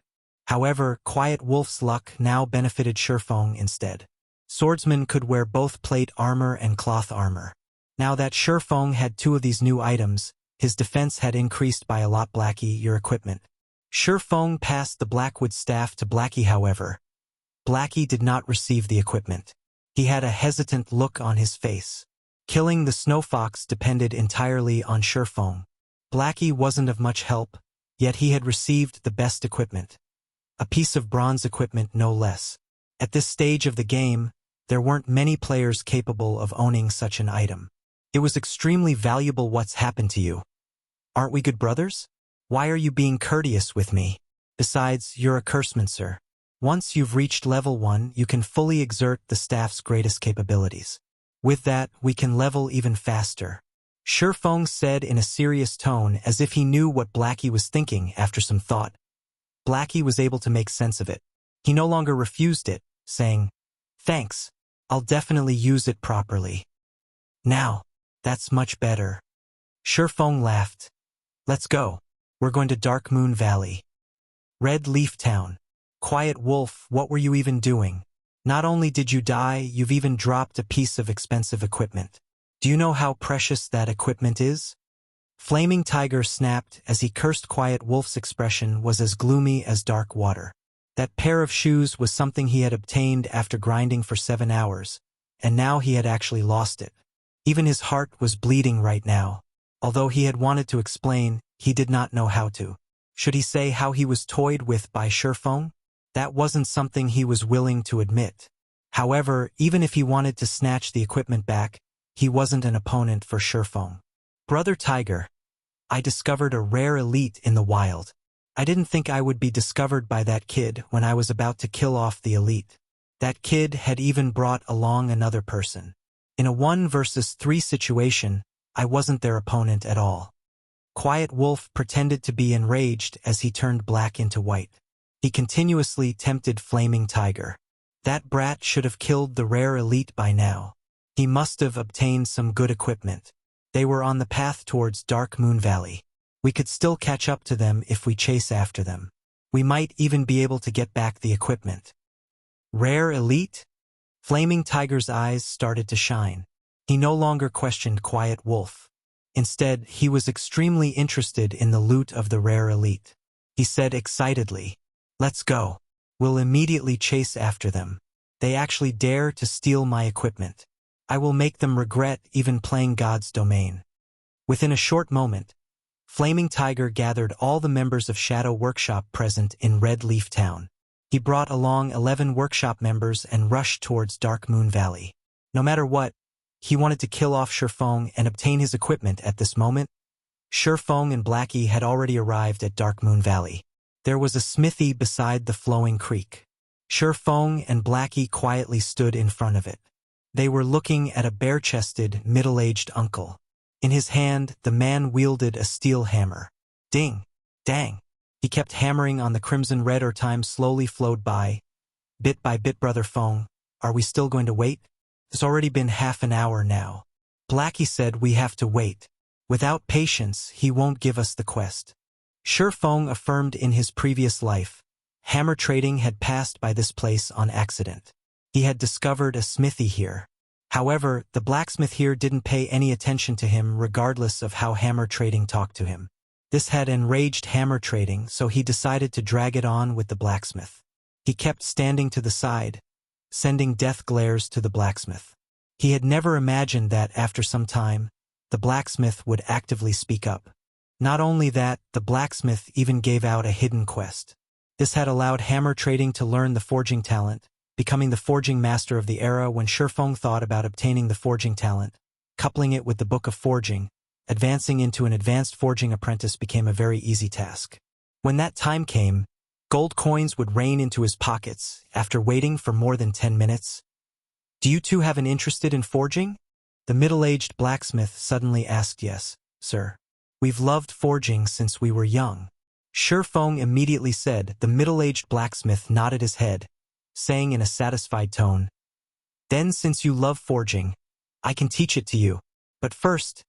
However, Quiet Wolf's luck now benefited Feng instead. Swordsman could wear both plate armor and cloth armor. Now that Feng had 2 of these new items, his defense had increased by a lot. Blackie, your equipment. Feng passed the Blackwood staff to Blackie. However, Blackie did not receive the equipment. He had a hesitant look on his face. Killing the Snow Fox depended entirely on Feng. Blackie wasn't of much help, yet he had received the best equipment. A piece of bronze equipment, no less. At this stage of the game, there weren't many players capable of owning such an item. It was extremely valuable. What's happened to you? Aren't we good brothers? Why are you being courteous with me? Besides, you're a curseman, sir. Once you've reached level 1, you can fully exert the staff's greatest capabilities. With that, we can level even faster. Feng said in a serious tone, as if he knew what Blackie was thinking. After some thought, Blackie was able to make sense of it. He no longer refused it, saying, "Thanks, I'll definitely use it properly." "Now, that's much better." Feng laughed. "Let's go. We're going to Dark Moon Valley." Red Leaf Town. Quiet Wolf, what were you even doing? Not only did you die, you've even dropped a piece of expensive equipment. Do you know how precious that equipment is? Flaming Tiger snapped as he cursed. Quiet Wolf's expression was as gloomy as dark water. That pair of shoes was something he had obtained after grinding for 7 hours, and now he had actually lost it. Even his heart was bleeding right now. Although he had wanted to explain, he did not know how to. Should he say how he was toyed with by Feng? That wasn't something he was willing to admit. However, even if he wanted to snatch the equipment back, he wasn't an opponent for Feng. "Brother Tiger, I discovered a rare elite in the wild. I didn't think I would be discovered by that kid when I was about to kill off the elite. That kid had even brought along another person. In a 1 versus 3 situation, I wasn't their opponent at all." Quiet Wolf pretended to be enraged as he turned black into white. He continuously tempted Flaming Tiger. That brat should have killed the rare elite by now. He must have obtained some good equipment. They were on the path towards Dark Moon Valley. We could still catch up to them if we chase after them. We might even be able to get back the equipment. Rare elite? Flaming Tiger's eyes started to shine. He no longer questioned Quiet Wolf. Instead, he was extremely interested in the loot of the rare elite. He said excitedly, "Let's go. We'll immediately chase after them. They actually dare to steal my equipment. I will make them regret even playing God's domain." Within a short moment, Flaming Tiger gathered all the members of Shadow Workshop present in Red Leaf Town. He brought along 11 workshop members and rushed towards Dark Moon Valley. No matter what, he wanted to kill off Feng and obtain his equipment. At this moment, Feng and Blackie had already arrived at Dark Moon Valley. There was a smithy beside the flowing creek. Feng and Blackie quietly stood in front of it. They were looking at a bare-chested, middle-aged uncle. In his hand, the man wielded a steel hammer. Ding! Dang! He kept hammering on the crimson red. Or time slowly flowed by. Bit by bit. "Brother Feng, are we still going to wait? It's already been half an hour now." Blackie said, "We have to wait. Without patience, he won't give us the quest." Feng affirmed in his previous life, hammer trading had passed by this place on accident. He had discovered a smithy here. However, the blacksmith here didn't pay any attention to him regardless of how hammer trading talked to him. This had enraged hammer trading, so he decided to drag it on with the blacksmith. He kept standing to the side, sending death glares to the blacksmith. He had never imagined that after some time, the blacksmith would actively speak up. Not only that, the blacksmith even gave out a hidden quest. This had allowed hammer trading to learn the forging talent, becoming the forging master of the era. When Feng thought about obtaining the forging talent, coupling it with the Book of Forging, advancing into an advanced forging apprentice became a very easy task. When that time came, gold coins would rain into his pockets after waiting for more than 10 minutes. "Do you two have an interest in forging?" The middle-aged blacksmith suddenly asked. "Yes, sir. We've loved forging since we were young." Feng immediately said. The middle-aged blacksmith nodded his head, saying in a satisfied tone, "Then since you love forging, I can teach it to you. But first,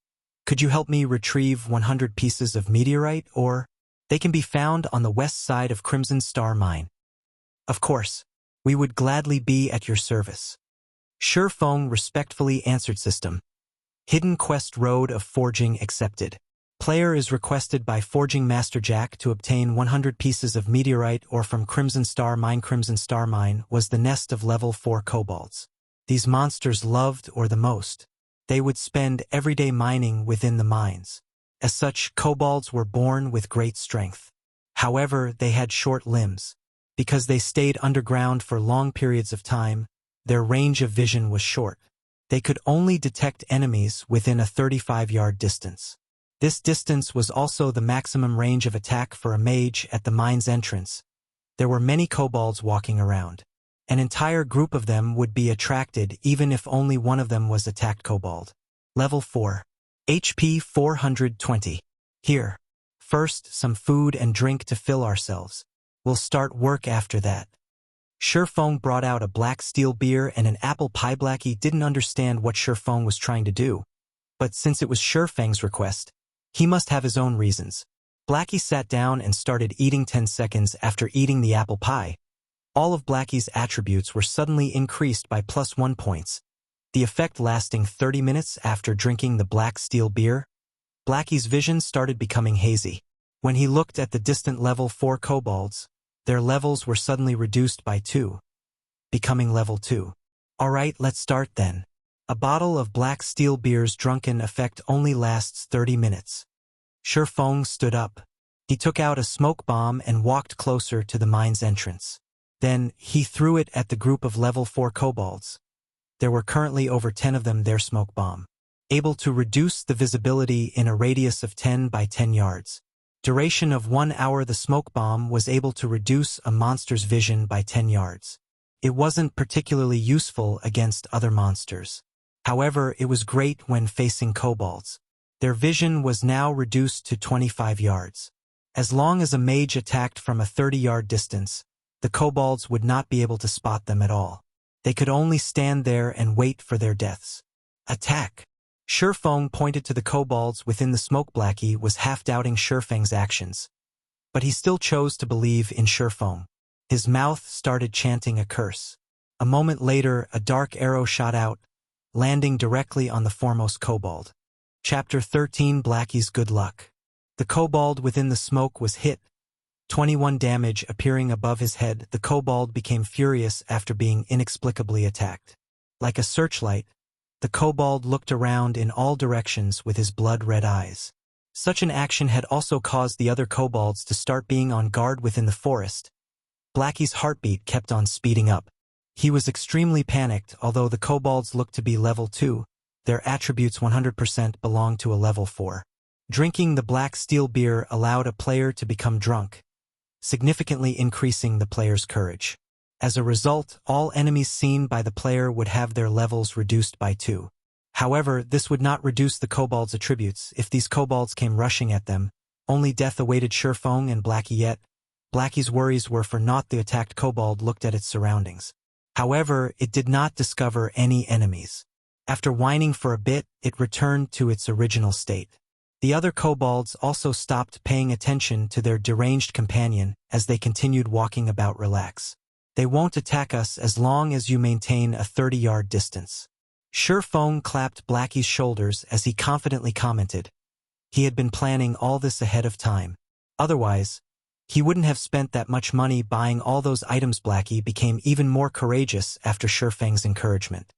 could you help me retrieve 100 pieces of meteorite? Or they can be found on the west side of Crimson Star Mine." Of course, we would gladly be at your service. Feng respectfully answered. System. Hidden quest Road of Forging accepted. Player is requested by Forging Master Jack to obtain 100 pieces of meteorite ore from Crimson Star Mine. Crimson Star Mine was the nest of level 4 kobolds. These monsters loved ore the most. They would spend every day mining within the mines. As such, kobolds were born with great strength. However, they had short limbs. Because they stayed underground for long periods of time, their range of vision was short. They could only detect enemies within a 35-yard distance. This distance was also the maximum range of attack for a mage at the mine's entrance. There were many kobolds walking around. An entire group of them would be attracted even if only one of them was attacked kobold. Level 4. HP 420. Here. First, some food and drink to fill ourselves. We'll start work after that. Feng brought out a black steel beer and an apple pie. Blackie didn't understand what Feng was trying to do. But since it was Feng's request, he must have his own reasons. Blackie sat down and started eating. 10 seconds after eating the apple pie, all of Blackie's attributes were suddenly increased by +1 points. The effect lasting 30 minutes after drinking the black steel beer. Blackie's vision started becoming hazy. When he looked at the distant level 4 kobolds, their levels were suddenly reduced by 2, becoming level 2. Alright, let's start then. A bottle of black steel beer's drunken effect only lasts 30 minutes. Feng stood up. He took out a smoke bomb and walked closer to the mine's entrance. Then, he threw it at the group of level 4 kobolds. There were currently over 10 of them. Their smoke bomb, able to reduce the visibility in a radius of 10 by 10 yards. Duration of 1 hour. The smoke bomb was able to reduce a monster's vision by 10 yards. It wasn't particularly useful against other monsters. However, it was great when facing kobolds. Their vision was now reduced to 25 yards. As long as a mage attacked from a 30-yard distance, the kobolds would not be able to spot them at all. They could only stand there and wait for their deaths. Attack! Feng pointed to the kobolds within the smoke. Blackie was half-doubting Feng's actions. But he still chose to believe in Feng. His mouth started chanting a curse. A moment later, a dark arrow shot out, landing directly on the foremost kobold. Chapter 13. Blackie's Good Luck. The kobold within the smoke was hit. 21 damage appearing above his head. The kobold became furious after being inexplicably attacked. Like a searchlight, the kobold looked around in all directions with his blood-red eyes. Such an action had also caused the other kobolds to start being on guard within the forest. Blackie's heartbeat kept on speeding up. He was extremely panicked. Although the kobolds looked to be level 2, their attributes 100% belonged to a level 4. Drinking the black steel beer allowed a player to become drunk, significantly increasing the player's courage. As a result, all enemies seen by the player would have their levels reduced by 2. However, this would not reduce the kobolds' attributes. If these kobolds came rushing at them, only death awaited Feng and Blackie. Yet, Blackie's worries were for naught. The attacked kobold looked at its surroundings. However, it did not discover any enemies. After whining for a bit, it returned to its original state. The other kobolds also stopped paying attention to their deranged companion as they continued walking about. Relax. They won't attack us as long as you maintain a 30-yard distance. Feng clapped Blackie's shoulders as he confidently commented. He had been planning all this ahead of time. Otherwise, he wouldn't have spent that much money buying all those items. Blackie became even more courageous after Feng's encouragement.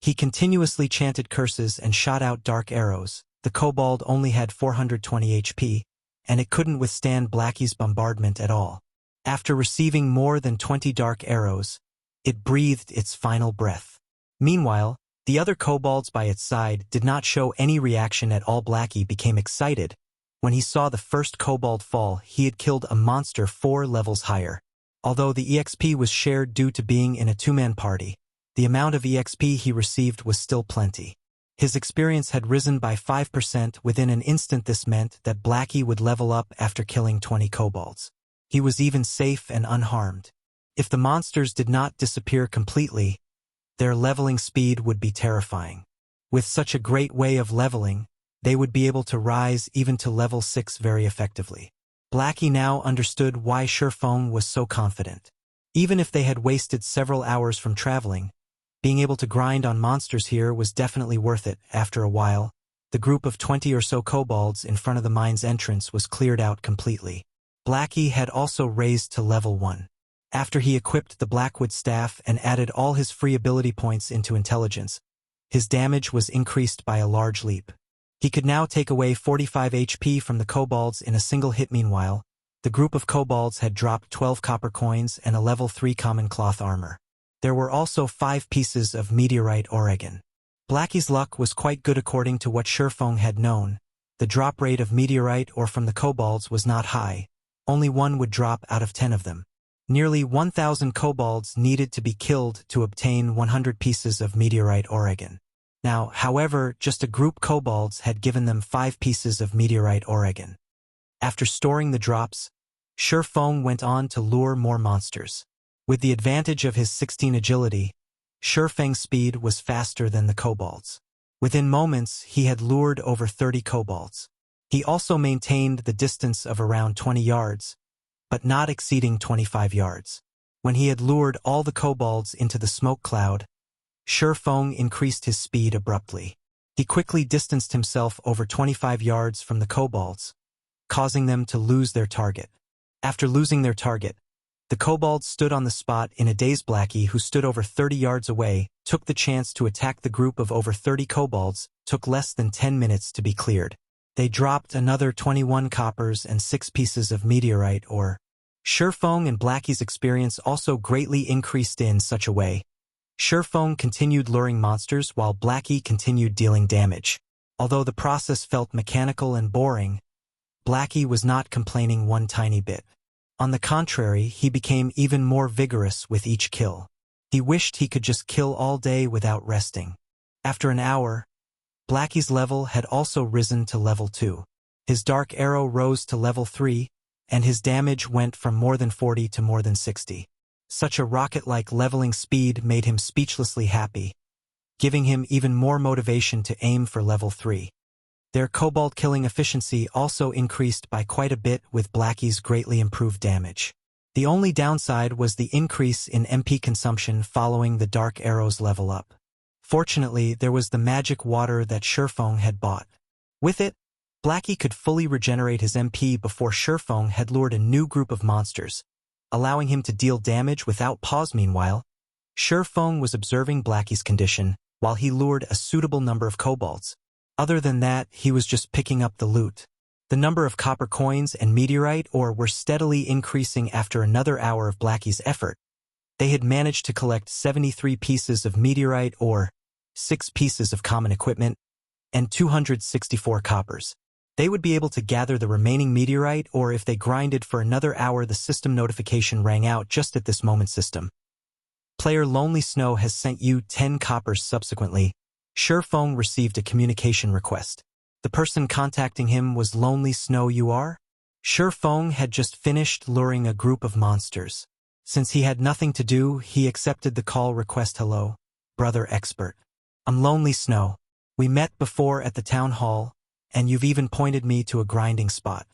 He continuously chanted curses and shot out dark arrows. The kobold only had 420 HP, and it couldn't withstand Blackie's bombardment at all. After receiving more than 20 dark arrows, it breathed its final breath. Meanwhile, the other kobolds by its side did not show any reaction at all. Blackie became excited when he saw the first kobold fall. He had killed a monster 4 levels higher. Although the EXP was shared due to being in a 2-man party, the amount of EXP he received was still plenty. His experience had risen by 5% within an instant. This meant that Blackie would level up after killing 20 kobolds. He was even safe and unharmed. If the monsters did not disappear completely, their leveling speed would be terrifying. With such a great way of leveling, they would be able to rise even to level 6 very effectively. Blackie now understood why Feng was so confident. Even if they had wasted several hours from traveling, being able to grind on monsters here was definitely worth it. After a while, the group of 20 or so kobolds in front of the mine's entrance was cleared out completely. Blackie had also raised to level 1. After he equipped the Blackwood staff and added all his free ability points into intelligence, his damage was increased by a large leap. He could now take away 45 HP from the kobolds in a single hit. Meanwhile, the group of kobolds had dropped 12 copper coins and a level 3 common cloth armor. There were also 5 pieces of meteorite Oregon. Blackie's luck was quite good according to what Feng had known. The drop rate of meteorite ore from the kobolds was not high. Only one would drop out of 10 of them. Nearly 1,000 kobolds needed to be killed to obtain 100 pieces of meteorite Oregon. Now, however, just a group kobolds had given them 5 pieces of meteorite Oregon. After storing the drops, Feng went on to lure more monsters. With the advantage of his 16 agility, Feng's speed was faster than the kobolds. Within moments, he had lured over 30 kobolds. He also maintained the distance of around 20 yards, but not exceeding 25 yards. When he had lured all the kobolds into the smoke cloud, Feng increased his speed abruptly. He quickly distanced himself over 25 yards from the kobolds, causing them to lose their target. After losing their target, the kobolds stood on the spot in a daze. Blackie, who stood over 30 yards away, took the chance to attack the group of over 30 kobolds. Took less than 10 minutes to be cleared. They dropped another 21 coppers and 6 pieces of meteorite ore. Feng and Blackie's experience also greatly increased in such a way. Feng continued luring monsters while Blackie continued dealing damage. Although the process felt mechanical and boring, Blackie was not complaining one tiny bit. On the contrary, he became even more vigorous with each kill. He wished he could just kill all day without resting. After an hour, Blackie's level had also risen to level 2. His dark arrow rose to level 3, and his damage went from more than 40 to more than 60. Such a rocket-like leveling speed made him speechlessly happy, giving him even more motivation to aim for level 3. Their kobold killing efficiency also increased by quite a bit with Blackie's greatly improved damage. The only downside was the increase in MP consumption following the dark arrow's level up. Fortunately, there was the magic water that Feng had bought. With it, Blackie could fully regenerate his MP before Feng had lured a new group of monsters, allowing him to deal damage without pause. Meanwhile, Feng was observing Blackie's condition while he lured a suitable number of kobolds. Other than that, he was just picking up the loot. The number of copper coins and meteorite ore were steadily increasing after another hour of Blackie's effort. They had managed to collect 73 pieces of meteorite ore, 6 pieces of common equipment, and 264 coppers. They would be able to gather the remaining meteorite ore if they grinded for another hour. The system notification rang out just at this moment. System. Player Lonely Snow has sent you 10 coppers. Subsequently, Feng received a communication request. The person contacting him was Lonely Snow. You are? Feng had just finished luring a group of monsters. Since he had nothing to do, he accepted the call request. Hello, brother expert. I'm Lonely Snow. We met before at the town hall, and you've even pointed me to a grinding spot.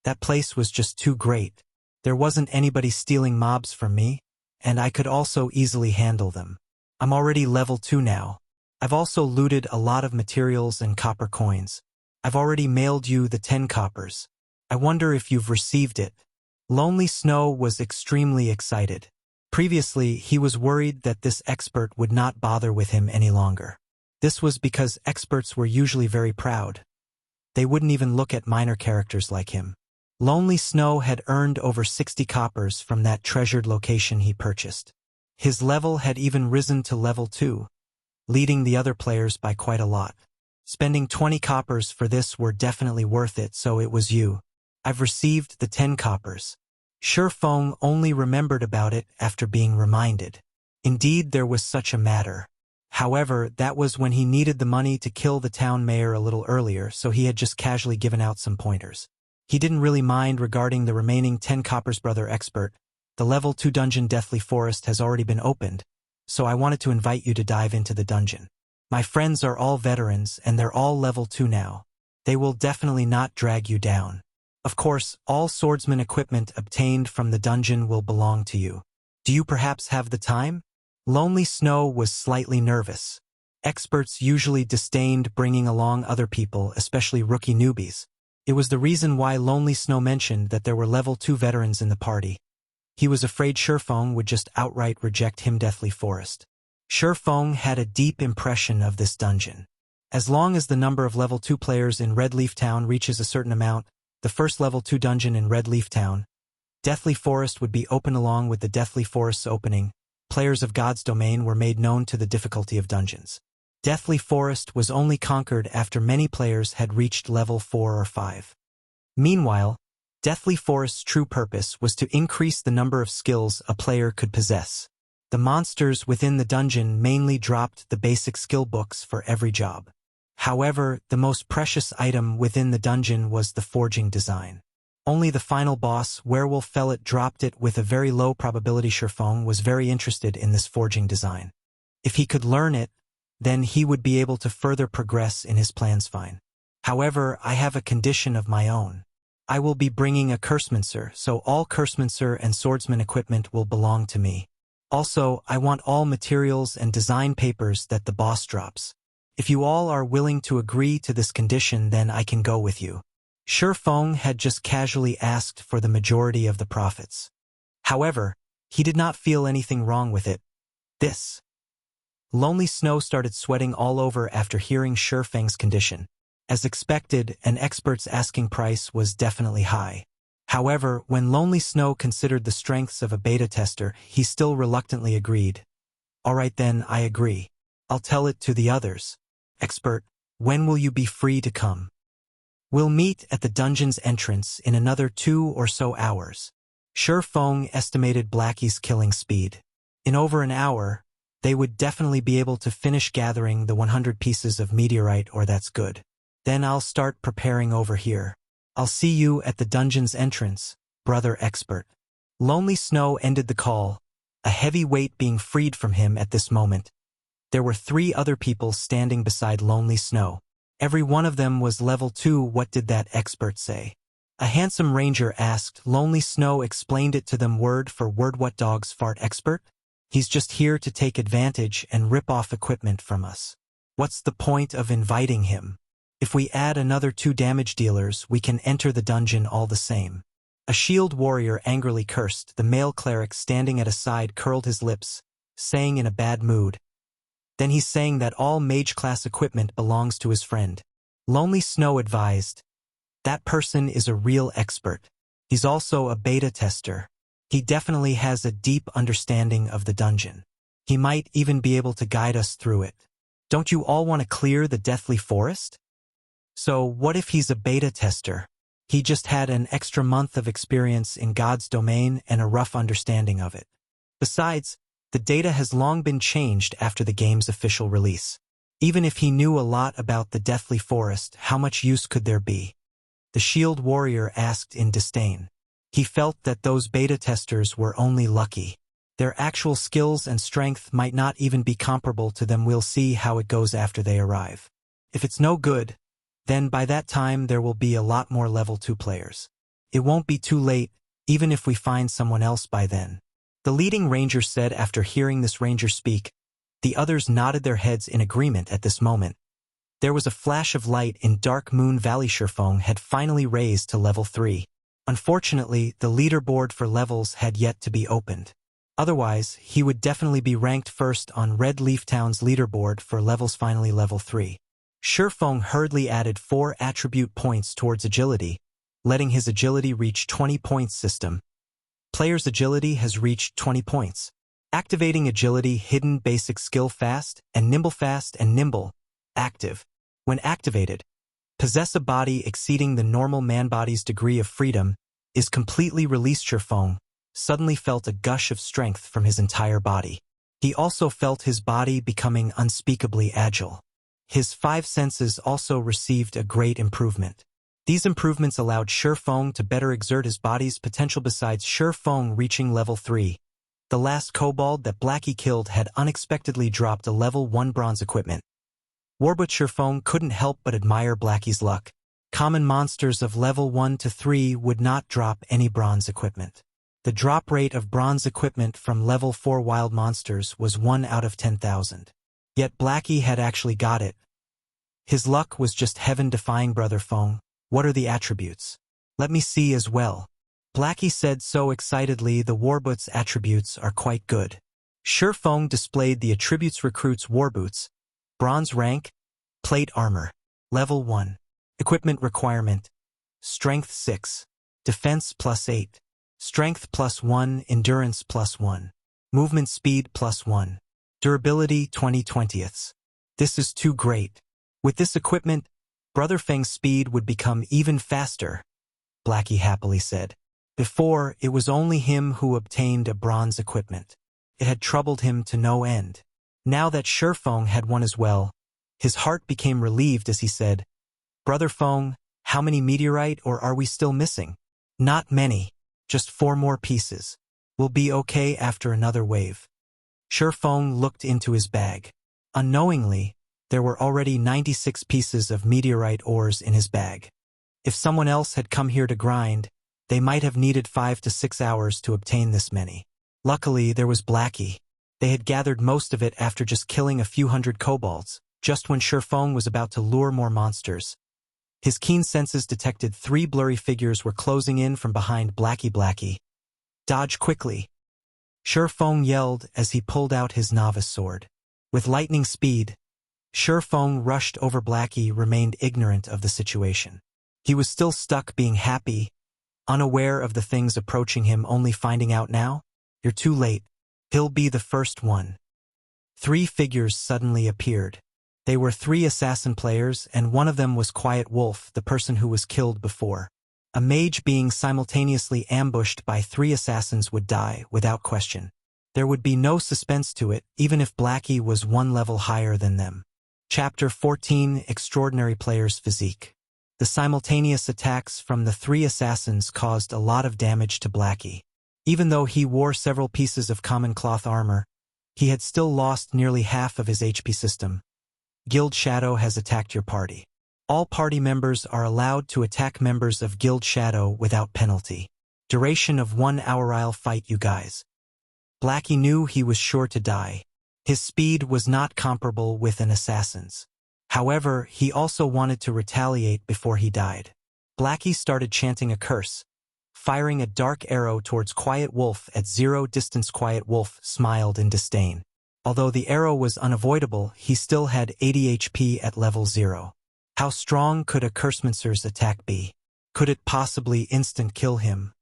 That place was just too great. There wasn't anybody stealing mobs from me, and I could also easily handle them. I'm already level 2 now. I've also looted a lot of materials and copper coins. I've already mailed you the 10 coppers. I wonder if you've received it. Lonely Snow was extremely excited. Previously, he was worried that this expert would not bother with him any longer. This was because experts were usually very proud. They wouldn't even look at minor characters like him. Lonely Snow had earned over 60 coppers from that treasured location he purchased. His level had even risen to level 2, leading the other players by quite a lot. Spending 20 coppers for this were definitely worth it, so it was you. I've received the 10 coppers. Feng only remembered about it after being reminded. Indeed, there was such a matter. However, that was when he needed the money to kill the town mayor a little earlier, so he had just casually given out some pointers. He didn't really mind regarding the remaining 10 coppers. Brother expert, the level 2 dungeon Deathly Forest has already been opened, so I wanted to invite you to dive into the dungeon. My friends are all veterans and they're all level 2 now. They will definitely not drag you down. Of course, all swordsman equipment obtained from the dungeon will belong to you. Do you perhaps have the time? Lonely Snow was slightly nervous. Experts usually disdained bringing along other people, especially rookie newbies. It was the reason why Lonely Snow mentioned that there were level 2 veterans in the party. He was afraid Feng would just outright reject him. Deathly Forest. Feng had a deep impression of this dungeon. As long as the number of level 2 players in Red Leaf Town reaches a certain amount, the first level 2 dungeon in Red Leaf Town, Deathly Forest would be open. Along with the Deathly Forest's opening, players of God's Domain were made known to the difficulty of dungeons. Deathly Forest was only conquered after many players had reached level 4 or 5. Meanwhile, Deathly Forest's true purpose was to increase the number of skills a player could possess. The monsters within the dungeon mainly dropped the basic skill books for every job. However, the most precious item within the dungeon was the forging design. Only the final boss, Werewolf Fellet, dropped it with a very low probability. Feng was very interested in this forging design. If he could learn it, then he would be able to further progress in his plans. Fine. However, I have a condition of my own. I will be bringing a Cursemancer, so all Cursemancer and Swordsman equipment will belong to me. Also, I want all materials and design papers that the boss drops. If you all are willing to agree to this condition, then I can go with you. Feng had just casually asked for the majority of the profits. However, he did not feel anything wrong with it. This. Lonely Snow started sweating all over after hearing Feng's condition. As expected, an expert's asking price was definitely high. However, when Lonely Snow considered the strengths of a beta tester, he still reluctantly agreed. Alright then, I agree. I'll tell it to the others. Expert, when will you be free to come? We'll meet at the dungeon's entrance in another 2 or so hours. Feng estimated Blackie's killing speed. In over an hour, they would definitely be able to finish gathering the 100 pieces of meteorite, or that's good. Then I'll start preparing over here. I'll see you at the dungeon's entrance, brother expert. Lonely Snow ended the call, a heavy weight being freed from him at this moment. There were 3 other people standing beside Lonely Snow. Every one of them was level 2. What did that expert say? A handsome ranger asked. Lonely Snow explained it to them word for word. What dogs fart, expert? He's just here to take advantage and rip off equipment from us. What's the point of inviting him? If we add another 2 damage dealers, we can enter the dungeon all the same. A shield warrior angrily cursed. The male cleric standing at a side curled his lips, saying in a bad mood. Then he's saying that all mage-class equipment belongs to his friend. Lonely Snow advised. That person is a real expert. He's also a beta tester. He definitely has a deep understanding of the dungeon. He might even be able to guide us through it. Don't you all want to clear the Deathly Forest? So what if he's a beta tester? He just had an extra month of experience in God's Domain and a rough understanding of it. Besides, the data has long been changed after the game's official release. Even if he knew a lot about the Deathly Forest, how much use could there be? The shield warrior asked in disdain. He felt that those beta testers were only lucky. Their actual skills and strength might not even be comparable to them. We'll see how it goes after they arrive. If it's no good, then by that time there will be a lot more level 2 players. It won't be too late, even if we find someone else by then. The leading ranger said after hearing this ranger speak. The others nodded their heads in agreement at this moment. There was a flash of light in Dark Moon Valley. Feng had finally raised to level 3. Unfortunately, the leaderboard for levels had yet to be opened. Otherwise, he would definitely be ranked first on Red Leaf Town's leaderboard for levels. Finally level 3. Feng hurriedly added 4 attribute points towards agility, letting his agility reach 20 points. System. Player's agility has reached 20 points. Activating agility hidden basic skill fast and nimble, active. When activated, possess a body exceeding the normal man body's degree of freedom, is completely released. Feng suddenly felt a gush of strength from his entire body. He also felt his body becoming unspeakably agile. His 5 senses also received a great improvement. These improvements allowed Feng to better exert his body's potential. Besides Feng reaching level 3, the last kobold that Blackie killed had unexpectedly dropped a level 1 bronze equipment. Warbut Feng couldn't help but admire Blackie's luck. Common monsters of level 1 to 3 would not drop any bronze equipment. The drop rate of bronze equipment from level 4 wild monsters was 1 out of 10,000. Yet Blackie had actually got it. His luck was just heaven-defying. Brother Feng, what are the attributes? Let me see as well. Blackie said so excitedly. The warboots attributes are quite good. Feng displayed the attributes. Recruits warboots. Bronze rank. Plate armor. Level 1. Equipment requirement. Strength 6. Defense +8. Strength +1. Endurance +1. Movement speed +1. Durability 20/20ths. This is too great. With this equipment, Brother Feng's speed would become even faster, Blackie happily said. Before, it was only him who obtained a bronze equipment. It had troubled him to no end. Now that Feng had one as well, his heart became relieved as he said, Brother Feng, how many meteorite or are we still missing? Not many, just 4 more pieces. We'll be okay after another wave. Feng looked into his bag. Unknowingly, there were already 96 pieces of meteorite ores in his bag. If someone else had come here to grind, they might have needed 5 to 6 hours to obtain this many. Luckily, there was Blackie. They had gathered most of it after just killing a few hundred kobolds, just when Feng was about to lure more monsters. His keen senses detected 3 blurry figures were closing in from behind Blackie. Blackie, dodge quickly. Feng yelled as he pulled out his novice sword. With lightning speed, Feng rushed over. Blackie remained ignorant of the situation. He was still stuck being happy, unaware of the things approaching him, only finding out now. You're too late. He'll be the first one. 3 figures suddenly appeared. They were 3 assassin players, and one of them was Quiet Wolf, the person who was killed before. A mage being simultaneously ambushed by 3 assassins would die, without question. There would be no suspense to it, even if Blackie was 1 level higher than them. Chapter 14 Extraordinary Players Physique. The simultaneous attacks from the 3 assassins caused a lot of damage to Blackie. Even though he wore several pieces of common cloth armor, he had still lost nearly half of his HP system. Guild Shadow has attacked your party. All party members are allowed to attack members of Guild Shadow without penalty. Duration of 1 hour. I'll fight you guys. Blackie knew he was sure to die. His speed was not comparable with an assassin's. However, he also wanted to retaliate before he died. Blackie started chanting a curse, firing a dark arrow towards Quiet Wolf at 0 distance. Quiet Wolf smiled in disdain. Although the arrow was unavoidable, he still had 80 HP at level 0. How strong could a Cursemancer's attack be? Could it possibly instant kill him?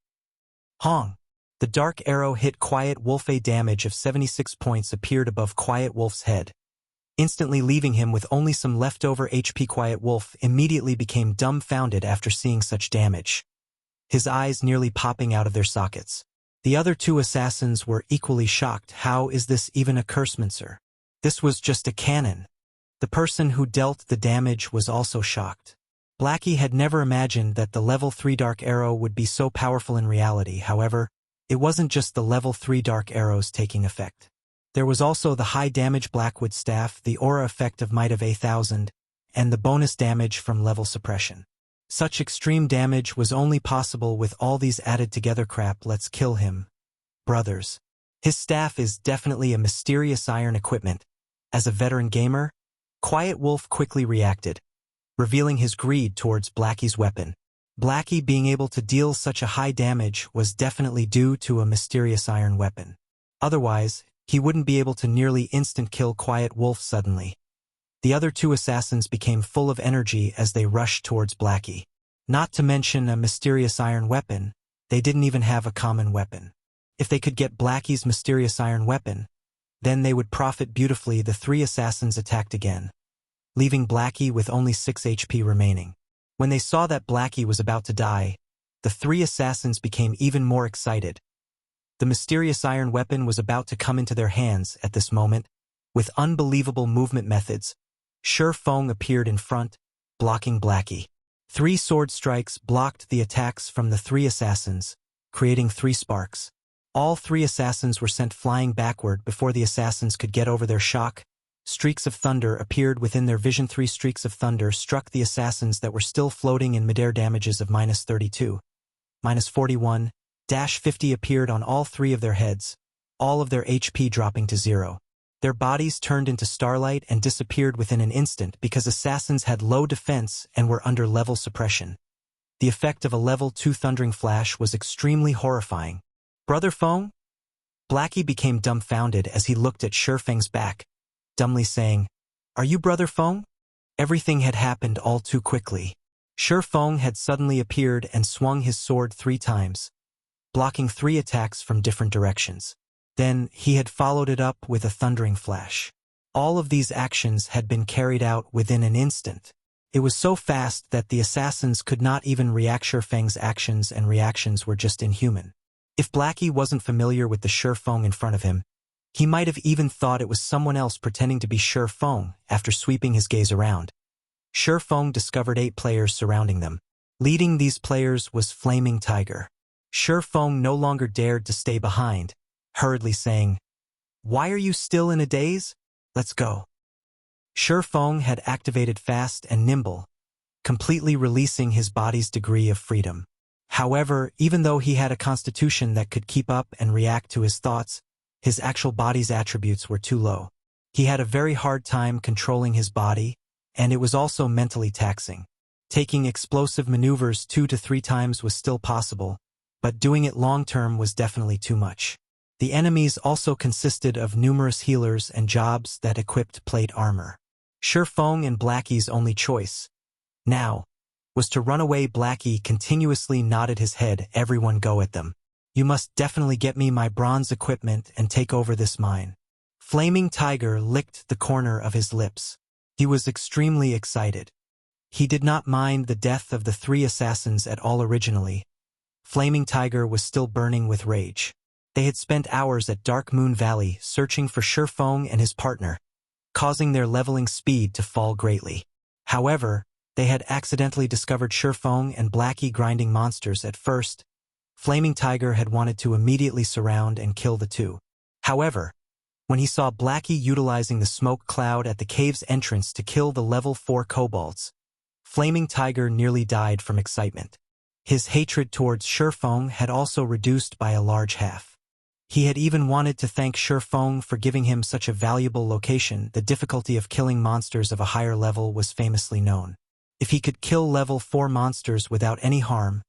Hong! The dark arrow hit Quiet Wolf. A damage of 76 points appeared above Quiet Wolf's head, instantly leaving him with only some leftover HP. Quiet Wolf immediately became dumbfounded after seeing such damage, his eyes nearly popping out of their sockets. The other 2 assassins were equally shocked. How is this even a Cursemancer? This was just a cannon. The person who dealt the damage was also shocked. Blackie had never imagined that the level 3 dark arrow would be so powerful in reality. However, it wasn't just the level 3 dark arrows taking effect. There was also the high damage Blackwood staff, the aura effect of Might of 1000, and the bonus damage from level suppression. Such extreme damage was only possible with all these added together. Crap, let's kill him. Brothers. His staff is definitely a mysterious iron equipment. As a veteran gamer, Quiet Wolf quickly reacted, revealing his greed towards Blackie's weapon. Blackie being able to deal such a high damage was definitely due to a mysterious iron weapon. Otherwise, he wouldn't be able to nearly instant kill Quiet Wolf suddenly. The other 2 assassins became full of energy as they rushed towards Blackie. Not to mention a mysterious iron weapon, they didn't even have a common weapon. If they could get Blackie's mysterious iron weapon, then they would profit beautifully. The 3 assassins attacked again, leaving Blackie with only 6 HP remaining. When they saw that Blackie was about to die, the 3 assassins became even more excited. The mysterious iron weapon was about to come into their hands at this moment. With unbelievable movement methods, Feng appeared in front, blocking Blackie. 3 sword strikes blocked the attacks from the 3 assassins, creating 3 sparks. All 3 assassins were sent flying backward before the assassins could get over their shock. Streaks of thunder appeared within their vision. 3 streaks of thunder struck the assassins that were still floating in midair. Damages of -32, -41, -50 appeared on all three of their heads, all of their HP dropping to 0. Their bodies turned into starlight and disappeared within an instant because assassins had low defense and were under level suppression. The effect of a level 2 thundering flash was extremely horrifying. "Brother Feng?" Blackie became dumbfounded as he looked at Feng's back, dumbly saying, "Are you Brother Feng?" Everything had happened all too quickly. Feng had suddenly appeared and swung his sword 3 times, blocking 3 attacks from different directions. Then, he had followed it up with a thundering flash. All of these actions had been carried out within an instant. It was so fast that the assassins could not even react. Feng's actions and reactions were just inhuman. If Blackie wasn't familiar with the Feng in front of him, he might have even thought it was someone else pretending to be Feng after sweeping his gaze around. Feng discovered 8 players surrounding them. Leading these players was Flaming Tiger. Feng no longer dared to stay behind, hurriedly saying, "Why are you still in a daze? Let's go." Feng had activated Fast and Nimble, completely releasing his body's degree of freedom. However, even though he had a constitution that could keep up and react to his thoughts, his actual body's attributes were too low. He had a very hard time controlling his body, and it was also mentally taxing. Taking explosive maneuvers 2 to 3 times was still possible, but doing it long-term was definitely too much. The enemies also consisted of numerous healers and jobs that equipped plate armor. Feng and Blackie's only choice, now, was to run away. Blackie continuously nodded his head. "Everyone go at them. You must definitely get me my bronze equipment and take over this mine." Flaming Tiger licked the corner of his lips. He was extremely excited. He did not mind the death of the 3 assassins at all. Originally, Flaming Tiger was still burning with rage. They had spent hours at Dark Moon Valley searching for Feng and his partner, causing their leveling speed to fall greatly. However, they had accidentally discovered Feng and Blackie grinding monsters. At first, Flaming Tiger had wanted to immediately surround and kill the 2. However, when he saw Blackie utilizing the smoke cloud at the cave's entrance to kill the level 4 kobolds, Flaming Tiger nearly died from excitement. His hatred towards Feng had also reduced by a large half. He had even wanted to thank Feng for giving him such a valuable location. The difficulty of killing monsters of a higher level was famously known. If he could kill level 4 monsters without any harm,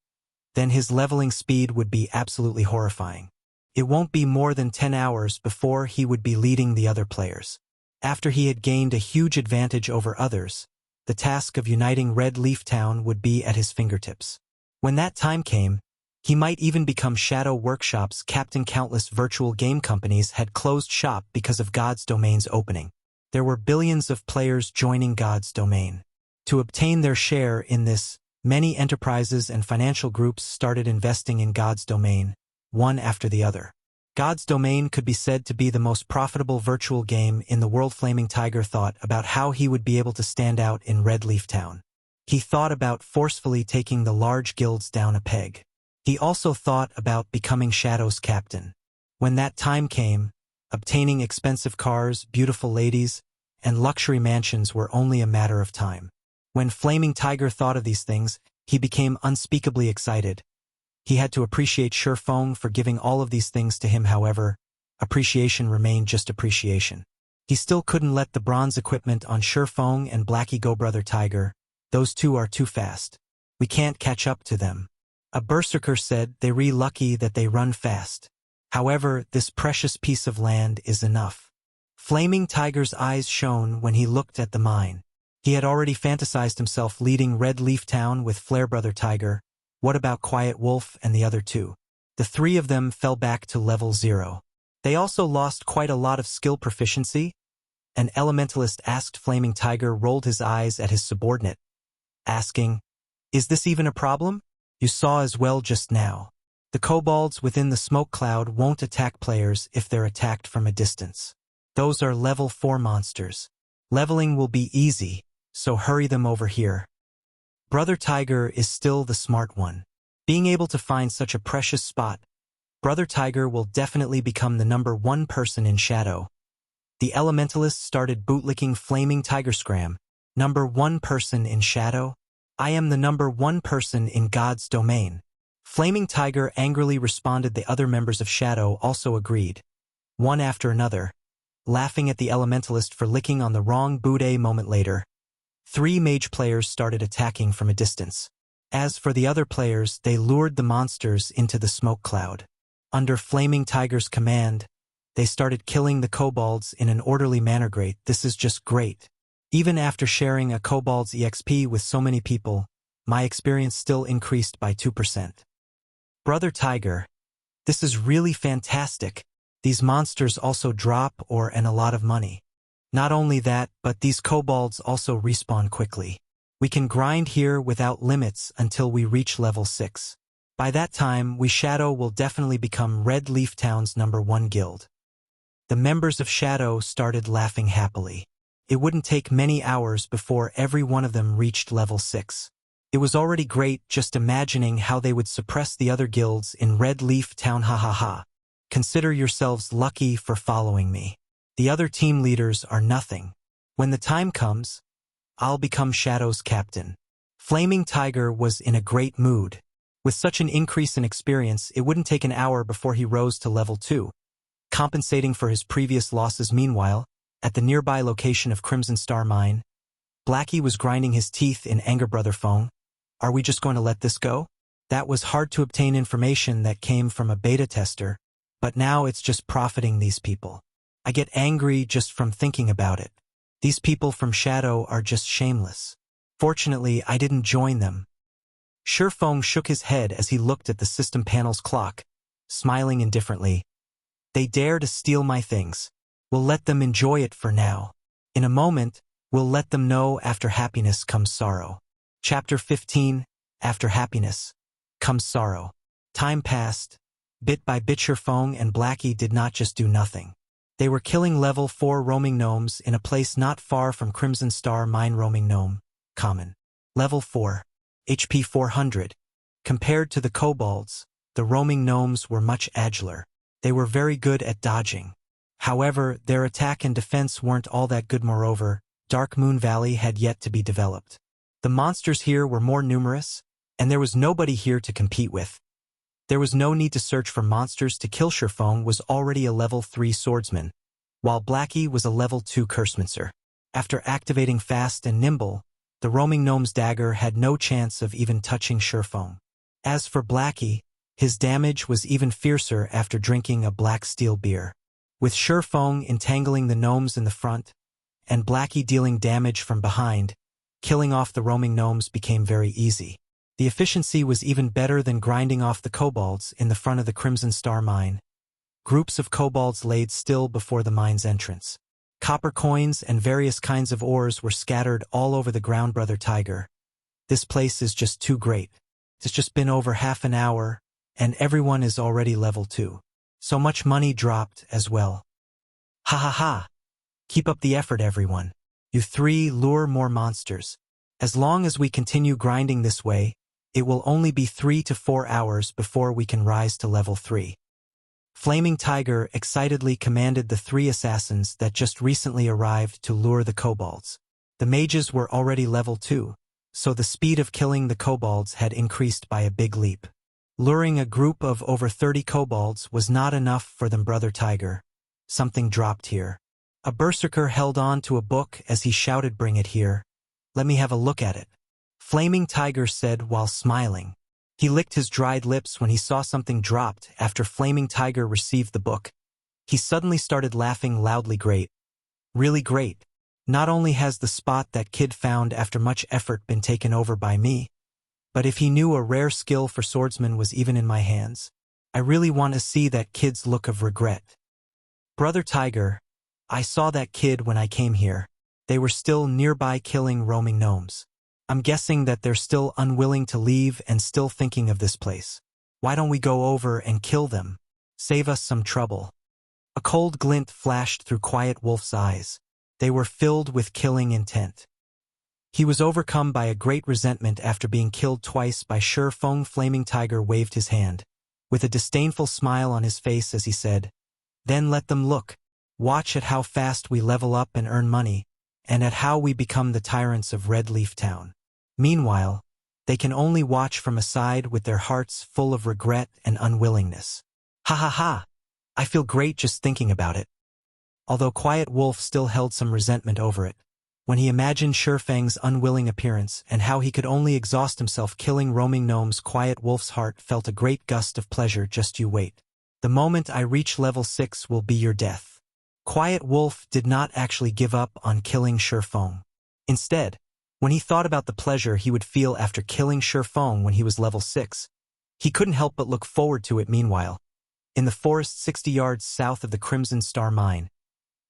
then his leveling speed would be absolutely horrifying. It won't be more than 10 hours before he would be leading the other players. After he had gained a huge advantage over others, the task of uniting Red Leaf Town would be at his fingertips. When that time came, he might even become Shadow Workshop's captain. Countless virtual game companies had closed shop because of God's Domain's opening. There were billions of players joining God's Domain. To obtain their share in this, many enterprises and financial groups started investing in God's Domain, one after the other. God's Domain could be said to be the most profitable virtual game in the world. Flaming Tiger thought about how he would be able to stand out in Red Leaf Town. He thought about forcefully taking the large guilds down a peg. He also thought about becoming Shadow's captain. When that time came, obtaining expensive cars, beautiful ladies, and luxury mansions were only a matter of time. When Flaming Tiger thought of these things, he became unspeakably excited. He had to appreciate Feng for giving all of these things to him. However, appreciation remained just appreciation. He still couldn't let the bronze equipment on Feng and Blackie go. "Brother Tiger, those 2 are too fast. We can't catch up to them." A berserker said, "They re lucky that they run fast. However, this precious piece of land is enough." Flaming Tiger's eyes shone when he looked at the mine. He had already fantasized himself leading Red Leaf Town with Flare. "Brother Tiger, what about Quiet Wolf and the other 2? The 3 of them fell back to level 0. They also lost quite a lot of skill proficiency?" An elementalist asked. Flaming Tiger rolled his eyes at his subordinate, asking, "Is this even a problem? You saw as well just now. The kobolds within the smoke cloud won't attack players if they're attacked from a distance. Those are level 4 monsters. Leveling will be easy, so hurry them over here." Brother Tiger is still the smart one. Being able to find such a precious spot, Brother Tiger will definitely become the #1 person in Shadow. The elementalist started bootlicking. Flaming Tiger scram. "#1 person in Shadow? I am the #1 person in God's Domain." Flaming Tiger angrily responded. The other members of Shadow also agreed, one after another, laughing at the Elementalist for licking on the wrong boot. A moment later, 3 mage players started attacking from a distance. As for the other players, they lured the monsters into the smoke cloud. Under Flaming Tiger's command, they started killing the kobolds in an orderly manner. Great, this is just great. Even after sharing a kobold's EXP with so many people, my experience still increased by 2%. Brother Tiger, this is really fantastic. These monsters also drop ore and a lot of money. Not only that, but these kobolds also respawn quickly. We can grind here without limits until we reach level 6. By that time, we Shadow will definitely become Red Leaf Town's #1 guild. The members of Shadow started laughing happily. It wouldn't take many hours before every one of them reached level 6. It was already great just imagining how they would suppress the other guilds in Red Leaf Town. Ha ha ha. Consider yourselves lucky for following me. The other team leaders are nothing. When the time comes, I'll become Shadow's captain. Flaming Tiger was in a great mood. With such an increase in experience, it wouldn't take an hour before he rose to level 2, compensating for his previous losses. Meanwhile, at the nearby location of Crimson Star Mine, Blackie was grinding his teeth in anger. Brother Feng, are we just going to let this go? That was hard to obtain information that came from a beta tester, but now it's just profiting these people. I get angry just from thinking about it. These people from Shadow are just shameless. Fortunately, I didn't join them. Feng shook his head as he looked at the system panel's clock, smiling indifferently. They dare to steal my things. We'll let them enjoy it for now. In a moment, we'll let them know after happiness comes sorrow. Chapter 15, After Happiness Comes Sorrow. Time passed. Bit by bit, Feng and Blackie did not just do nothing. They were killing level 4 roaming gnomes in a place not far from Crimson Star Mine. Roaming gnome, common. Level 4. HP 400. Compared to the kobolds, the roaming gnomes were much agiler. They were very good at dodging. However, their attack and defense weren't all that good. Moreover, Dark Moon Valley had yet to be developed. The monsters here were more numerous, and there was nobody here to compete with. There was no need to search for monsters to kill. Feng was already a level 3 swordsman, while Blackie was a level 2 cursemancer. After activating Fast and Nimble, the roaming gnome's dagger had no chance of even touching Feng. As for Blackie, his damage was even fiercer after drinking a black steel beer. With Feng entangling the gnomes in the front, and Blackie dealing damage from behind, killing off the roaming gnomes became very easy. The efficiency was even better than grinding off the kobolds in the front of the Crimson Star Mine. Groups of kobolds laid still before the mine's entrance. Copper coins and various kinds of ores were scattered all over the ground. Brother Tiger, this place is just too great. It's just been over half an hour, and everyone is already level 2. So much money dropped as well. Ha ha ha. Keep up the effort, everyone. You 3 lure more monsters. As long as we continue grinding this way, it will only be 3 to 4 hours before we can rise to level 3. Flaming Tiger excitedly commanded the 3 assassins that just recently arrived to lure the kobolds. The mages were already level 2, so the speed of killing the kobolds had increased by a big leap. Luring a group of over 30 kobolds was not enough for them. Brother Tiger, something dropped here. A berserker held on to a book as he shouted, "Bring it here. Let me have a look at it." Flaming Tiger said while smiling. He licked his dried lips when he saw something dropped. After Flaming Tiger received the book, he suddenly started laughing loudly. Great. Really great. Not only has the spot that kid found after much effort been taken over by me, but if he knew a rare skill for swordsman was even in my hands, I really want to see that kid's look of regret. Brother Tiger, I saw that kid when I came here. They were still nearby killing roaming gnomes. I'm guessing that they're still unwilling to leave and still thinking of this place. Why don't we go over and kill them? Save us some trouble. A cold glint flashed through Quiet Wolf's eyes. They were filled with killing intent. He was overcome by a great resentment after being killed twice by Feng. Flaming Tiger waved his hand, with a disdainful smile on his face as he said, "Then let them look. Watch at how fast we level up and earn money, and at how we become the tyrants of Red Leaf Town." Meanwhile, They can only watch from aside with their hearts full of regret and unwillingness. Ha ha ha! I feel great just thinking about it. Although Quiet Wolf still held some resentment over it, when he imagined Feng's unwilling appearance and how he could only exhaust himself killing roaming gnomes, Quiet Wolf's heart felt a great gust of pleasure. Just you wait. The moment I reach level 6 will be your death. Quiet Wolf did not actually give up on killing Feng. Instead, when he thought about the pleasure he would feel after killing Feng when he was level 6, he couldn't help but look forward to it. Meanwhile, in the forest 60 yards south of the Crimson Star Mine,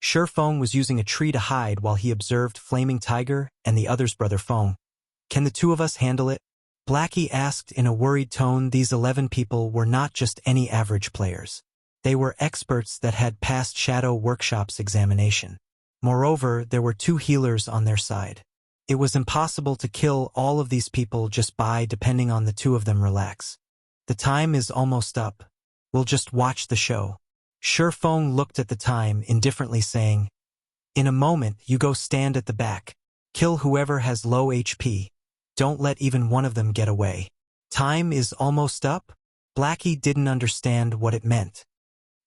Feng was using a tree to hide while he observed Flaming Tiger and the other's brother Feng. Can the two of us handle it? Blackie asked in a worried tone. These 11 people were not just any average players. They were experts that had passed Shadow Workshop's examination. Moreover, there were 2 healers on their side. It was impossible to kill all of these people just by depending on the 2 of them. Relax. The time is almost up. We'll just watch the show. Feng looked at the time indifferently, saying, "In a moment, you go stand at the back. Kill whoever has low HP. Don't let even one of them get away." Time is almost up? Blackie didn't understand what it meant.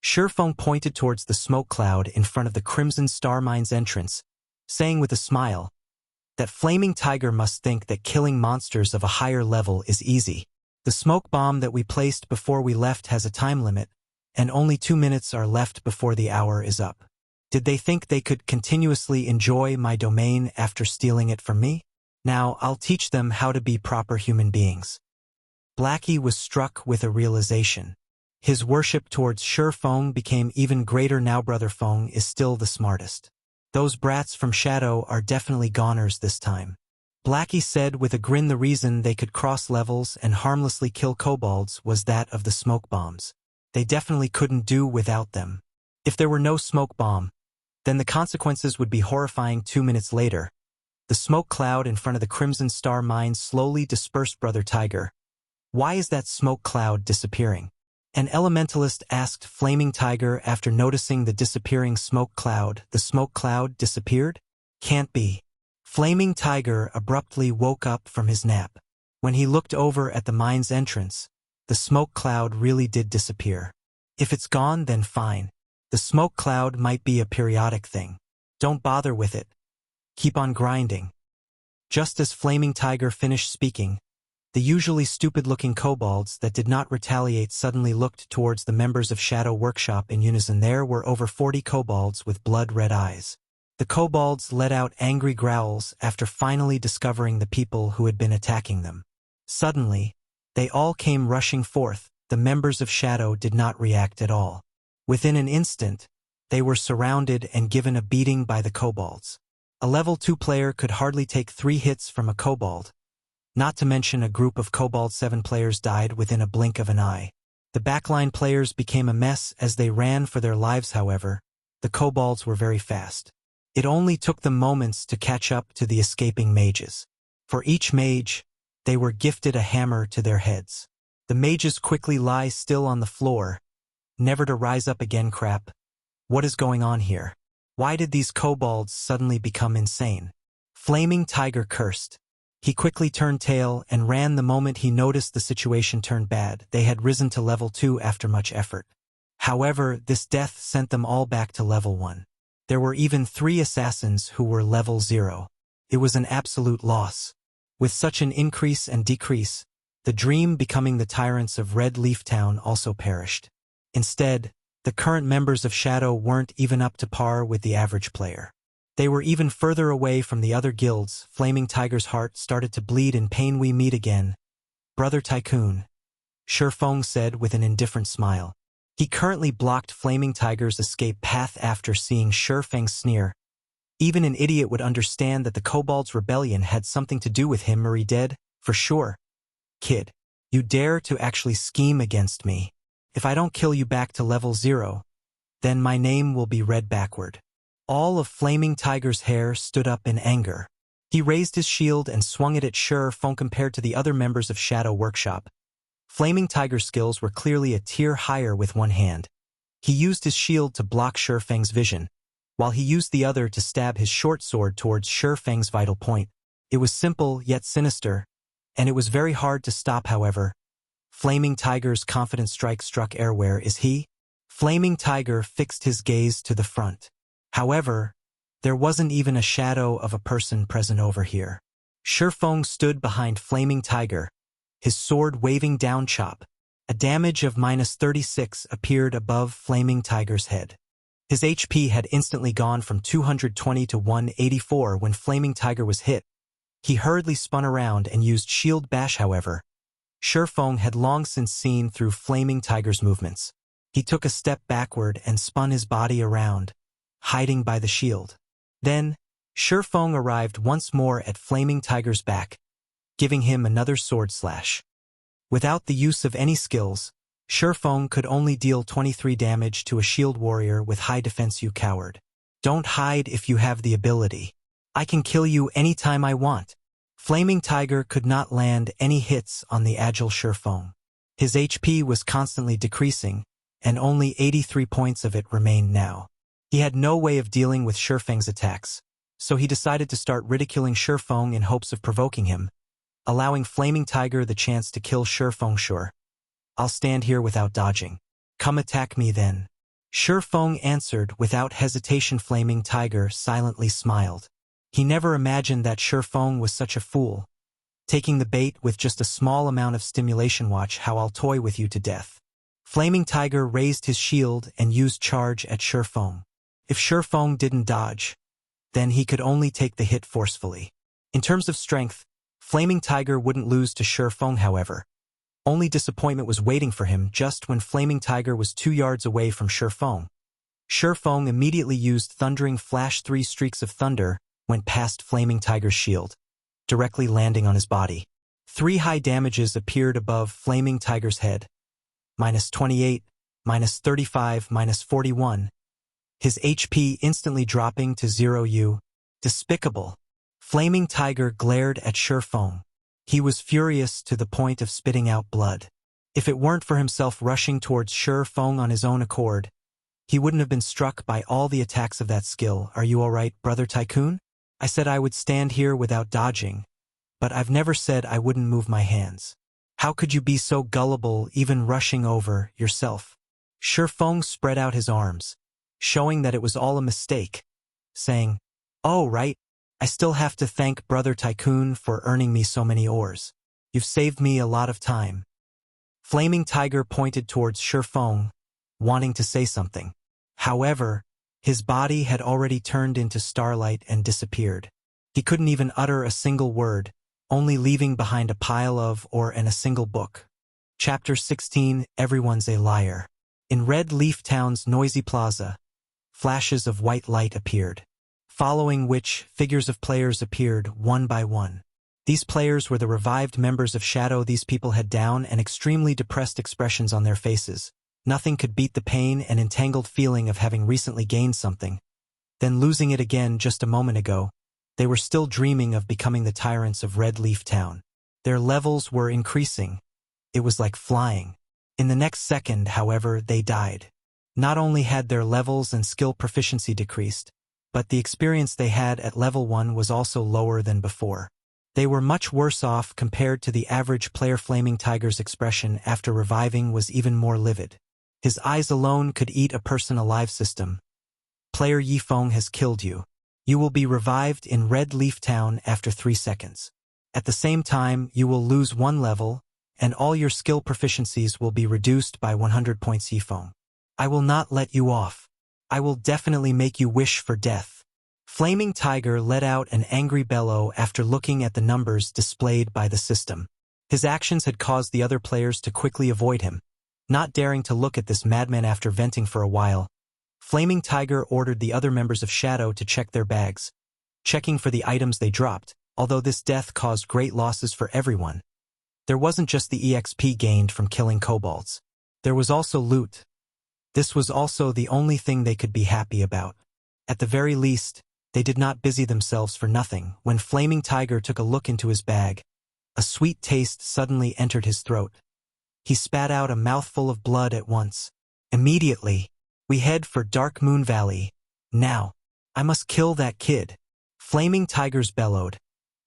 Feng pointed towards the smoke cloud in front of the Crimson Star Mine's entrance, saying with a smile, "That Flaming Tiger must think that killing monsters of a higher level is easy. The smoke bomb that we placed before we left has a time limit, and only 2 minutes are left before the hour is up. Did they think they could continuously enjoy my domain after stealing it from me? Now I'll teach them how to be proper human beings." Blackie was struck with a realization. His worship towards Feng became even greater now. Brother Feng is still the smartest. Those brats from Shadow are definitely goners this time. Blackie said with a grin. The reason they could cross levels and harmlessly kill kobolds was that of the smoke bombs. They definitely couldn't do without them. If there were no smoke bomb, then the consequences would be horrifying. 2 minutes later, the smoke cloud in front of the Crimson Star Mine slowly dispersed. Brother Tiger, why is that smoke cloud disappearing? An elementalist asked Flaming Tiger after noticing the disappearing smoke cloud. The smoke cloud disappeared? Can't be. Flaming Tiger abruptly woke up from his nap. When he looked over at the mine's entrance, the smoke cloud really did disappear. If it's gone, then fine. The smoke cloud might be a periodic thing. Don't bother with it. Keep on grinding. Just as Flaming Tiger finished speaking, the usually stupid-looking kobolds that did not retaliate suddenly looked towards the members of Shadow Workshop in unison. There were over 40 kobolds with blood-red eyes. The kobolds let out angry growls after finally discovering the people who had been attacking them. Suddenly, they all came rushing forth. The members of Shadow did not react at all. Within an instant, they were surrounded and given a beating by the kobolds. A level 2 player could hardly take 3 hits from a kobold. Not to mention a group of Kobold 7 players died within a blink of an eye. The backline players became a mess as they ran for their lives. However, the kobolds were very fast. It only took them moments to catch up to the escaping mages. For each mage, they were gifted a hammer to their heads. The mages quickly lie still on the floor, never to rise up again. Crap. What is going on here? Why did these kobolds suddenly become insane? Flaming Tiger cursed. He quickly turned tail and ran the moment he noticed the situation turned bad. They had risen to level 2 after much effort. However, this death sent them all back to level 1. There were even 3 assassins who were level 0. It was an absolute loss. With such an increase and decrease, the dream becoming the tyrants of Red Leaf Town also perished. Instead, the current members of Shadow weren't even up to par with the average player. They were even further away from the other guilds. Flaming Tiger's heart started to bleed in pain. We meet again, Brother Tycoon, Feng said with an indifferent smile. He currently blocked Flaming Tiger's escape path after seeing Feng's sneer. Even an idiot would understand that the Kobold's rebellion had something to do with him. Marie dead, for sure. Kid, you dare to actually scheme against me. If I don't kill you back to level 0, then my name will be read backward. All of Flaming Tiger's hair stood up in anger. He raised his shield and swung it at Feng. Compared to the other members of Shadow Workshop, Flaming Tiger's skills were clearly a tier higher. With one hand, he used his shield to block Feng's vision, while he used the other to stab his short sword towards Feng's vital point. It was simple yet sinister. and it was very hard to stop however. Flaming Tiger's confident strike struck air. Where is he? Flaming Tiger fixed his gaze to the front. However, there wasn't even a shadow of a person present over here. Feng stood behind Flaming Tiger, his sword waving down. Chop. A damage of -36 appeared above Flaming Tiger's head. His HP had instantly gone from 220 to 184 when Flaming Tiger was hit. He hurriedly spun around and used Shield Bash. However, Feng had long since seen through Flaming Tiger's movements. He took a step backward and spun his body around, hiding by the shield. Then, Feng arrived once more at Flaming Tiger's back, giving him another sword slash. Without the use of any skills, Feng could only deal 23 damage to a shield warrior with high defense. You coward. Don't hide if you have the ability. I can kill you anytime I want. Flaming Tiger could not land any hits on the agile Feng. His HP was constantly decreasing, and only 83 points of it remained now. He had no way of dealing with Feng's attacks, so he decided to start ridiculing Feng in hopes of provoking him, allowing Flaming Tiger the chance to kill Feng. Sure. I'll stand here without dodging. Come attack me then. Feng answered without hesitation. Flaming Tiger silently smiled. He never imagined that Feng was such a fool, taking the bait with just a small amount of stimulation. Watch how I'll toy with you to death. Flaming Tiger raised his shield and used charge at Feng. If Feng didn't dodge, then he could only take the hit forcefully. In terms of strength, Flaming Tiger wouldn't lose to Feng. However, only disappointment was waiting for him just when Flaming Tiger was 2 yards away from Feng. Feng immediately used Thundering Flash. 3 streaks of thunder went past Flaming Tiger's shield, directly landing on his body. 3 high damages appeared above Flaming Tiger's head. -28, -35, -41. His HP instantly dropping to 0. You despicable. Flaming Tiger glared at Feng. He was furious to the point of spitting out blood. If it weren't for himself rushing towards Feng on his own accord, he wouldn't have been struck by all the attacks of that skill. Are you all right, brother Tycoon? I said I would stand here without dodging, but I've never said I wouldn't move my hands. How could you be so gullible, even rushing over yourself? Feng spread out his arms, showing that it was all a mistake, saying, "Oh, right. I still have to thank Brother Tycoon for earning me so many ores. You've saved me a lot of time." Flaming Tiger pointed towards Feng, wanting to say something. However, his body had already turned into starlight and disappeared. He couldn't even utter a single word, only leaving behind a pile of ore and a single book. Chapter 16, Everyone's a Liar. In Red Leaf Town's noisy plaza, flashes of white light appeared, following which figures of players appeared one by one. These players were the revived members of Shadow. These people had down and extremely depressed expressions on their faces. Nothing could beat the pain and entangled feeling of having recently gained something, then losing it again just a moment ago. They were still dreaming of becoming the tyrants of Red Leaf Town. Their levels were increasing. It was like flying. In the next second, however, they died. Not only had their levels and skill proficiency decreased, but the experience they had at level 1 was also lower than before. They were much worse off compared to the average player. Flaming Tiger's expression after reviving was even more livid. His eyes alone could eat a person alive. System. Player Feng has killed you. You will be revived in Red Leaf Town after 3 seconds. At the same time, you will lose 1 level, and all your skill proficiencies will be reduced by 100 points. Feng. I will not let you off. I will definitely make you wish for death. Flaming Tiger let out an angry bellow after looking at the numbers displayed by the system. His actions had caused the other players to quickly avoid him. Not daring to look at this madman after venting for a while, Flaming Tiger ordered the other members of Shadow to check their bags, checking for the items they dropped. Although this death caused great losses for everyone, there wasn't just the EXP gained from killing kobolds. There was also loot. This was also the only thing they could be happy about. At the very least, they did not busy themselves for nothing. When Flaming Tiger took a look into his bag, a sweet taste suddenly entered his throat. He spat out a mouthful of blood at once. Immediately, we head for Dark Moon Valley. Now, I must kill that kid. Flaming Tigers bellowed.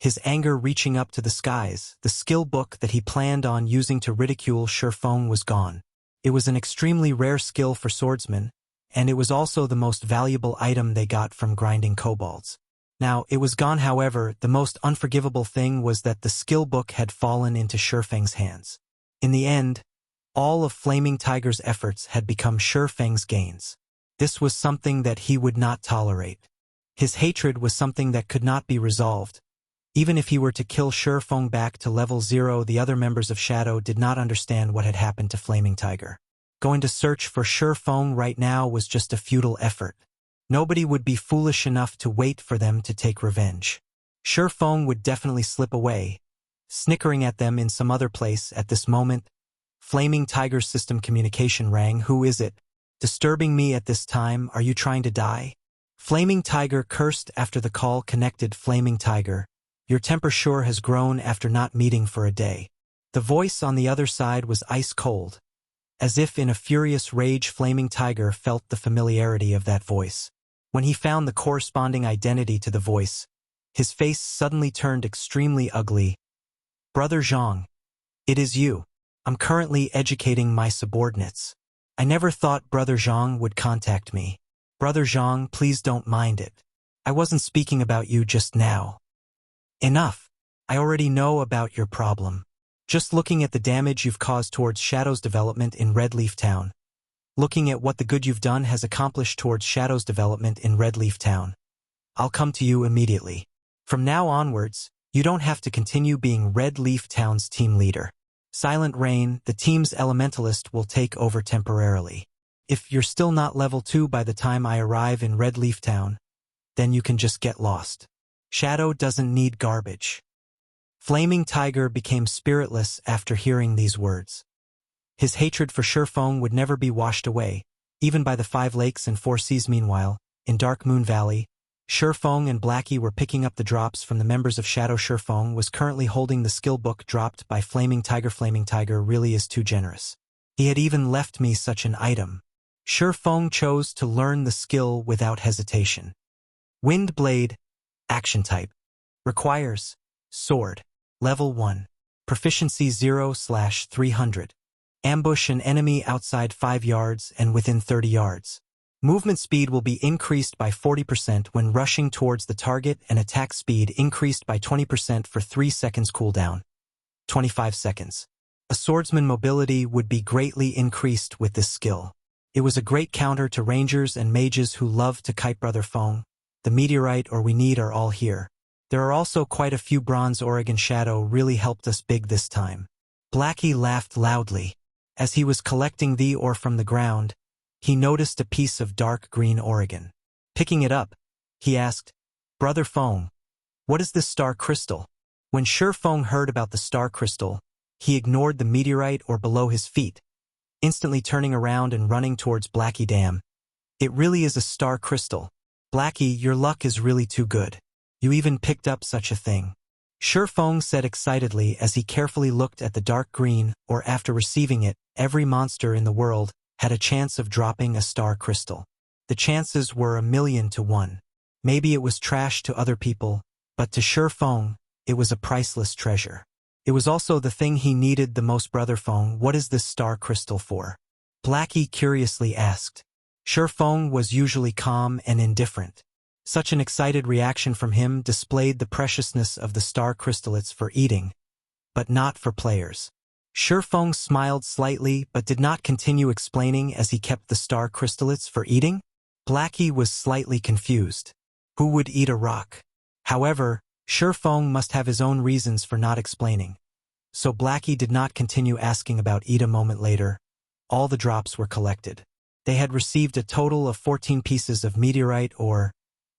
his anger reaching up to the skies. The skill book that he planned on using to ridicule Feng was gone. It was an extremely rare skill for swordsmen, and it was also the most valuable item they got from grinding kobolds. Now, it was gone. However, the most unforgivable thing was that the skill book had fallen into Feng's hands. In the end, all of Flaming Tiger's efforts had become Feng's gains. This was something that he would not tolerate. His hatred was something that could not be resolved. Even if he were to kill Feng back to level 0, the other members of Shadow did not understand what had happened to Flaming Tiger. Going to search for Feng right now was just a futile effort. Nobody would be foolish enough to wait for them to take revenge. Feng would definitely slip away, snickering at them in some other place. At this moment, Flaming Tiger's system communication rang. "Who is it? Disturbing me at this time? Are you trying to die?" Flaming Tiger cursed after the call connected. "Flaming Tiger, your temper sure has grown after not meeting for a day." The voice on the other side was ice cold. As if in a furious rage, Flaming Tiger felt the familiarity of that voice. When he found the corresponding identity to the voice, his face suddenly turned extremely ugly. "Brother Zhang, it is you. I'm currently educating my subordinates. I never thought Brother Zhang would contact me. Brother Zhang, please don't mind it. I wasn't speaking about you just now." "Enough. I already know about your problem. Just looking at the damage you've caused towards Shadow's development in Red Leaf Town. Looking at what the good you've done has accomplished towards Shadow's development in Red Leaf Town. I'll come to you immediately. From now onwards, you don't have to continue being Red Leaf Town's team leader. Silent Rain, the team's elementalist, will take over temporarily. If you're still not level 2 by the time I arrive in Red Leaf Town, then you can just get lost. Shadow doesn't need garbage." Flaming Tiger became spiritless after hearing these words. His hatred for Feng would never be washed away, even by the 5 lakes and 4 seas. Meanwhile, in Dark Moon Valley, Feng and Blackie were picking up the drops from the members of Shadow. Feng was currently holding the skill book dropped by Flaming Tiger. Flaming Tiger really is too generous. He had even left me such an item. Feng chose to learn the skill without hesitation. Wind Blade, Action Type. Requires Sword. Level 1. Proficiency 0/300. Ambush an enemy outside 5 yards and within 30 yards. Movement speed will be increased by 40% when rushing towards the target, and attack speed increased by 20% for 3 seconds cooldown. 25 seconds. A swordsman mobility would be greatly increased with this skill. It was a great counter to rangers and mages who love to kite. Brother Feng, the meteorite or we need are all here. There are also quite a few bronze Oregon. Shadow really helped us big this time. Blackie laughed loudly. As he was collecting the ore from the ground, he noticed a piece of dark green Oregon. Picking it up, he asked, "Brother Feng, what is this star crystal?" When Feng heard about the star crystal, he ignored the meteorite ore below his feet, instantly turning around and running towards Blackie. "Damn, it really is a star crystal. Blackie, your luck is really too good. You even picked up such a thing." Feng said excitedly as he carefully looked at the dark green ore. After receiving it, every monster in the world had a chance of dropping a star crystal. The chances were 1,000,000 to 1. Maybe it was trash to other people, but to Feng, it was a priceless treasure. It was also the thing he needed the most. "Brother Feng, what is this star crystal for?" Blackie curiously asked. Feng was usually calm and indifferent. Such an excited reaction from him displayed the preciousness of the star crystal. "It's for eating, but not for players." Feng smiled slightly but did not continue explaining as he kept the star crystal. "It's for eating?" Blackie was slightly confused. Who would eat a rock? However, Feng must have his own reasons for not explaining. So Blackie did not continue asking about eat. A moment later, all the drops were collected. They had received a total of 14 pieces of meteorite ore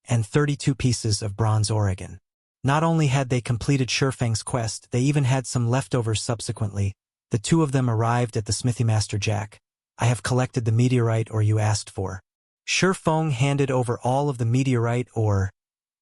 and 32 pieces of bronze Oregon. Not only had they completed Feng's quest, they even had some leftovers subsequently. The 2 of them arrived at the smithy. "Master Jack, I have collected the meteorite ore you asked for." Feng handed over all of the meteorite ore,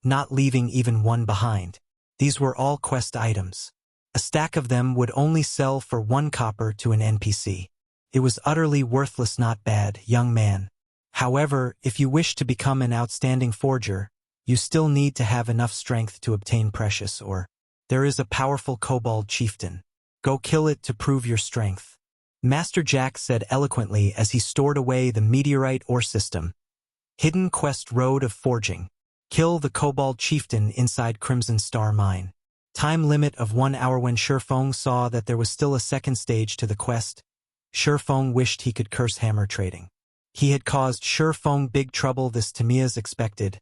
not leaving even one behind. These were all quest items. A stack of them would only sell for 1 copper to an NPC. It was utterly worthless. "Not bad, young man. However, if you wish to become an outstanding forger, You still need to have enough strength to obtain precious ore. There is a powerful kobold chieftain. Go kill it to prove your strength. Master Jack said eloquently as he stored away the meteorite ore system. Hidden quest road of forging. Kill the kobold chieftain inside Crimson Star Mine. Time limit of 1 hour. When Feng saw that there was still a second stage to the quest, Feng wished he could curse hammer trading. He had caused Feng big trouble. This to me as expected.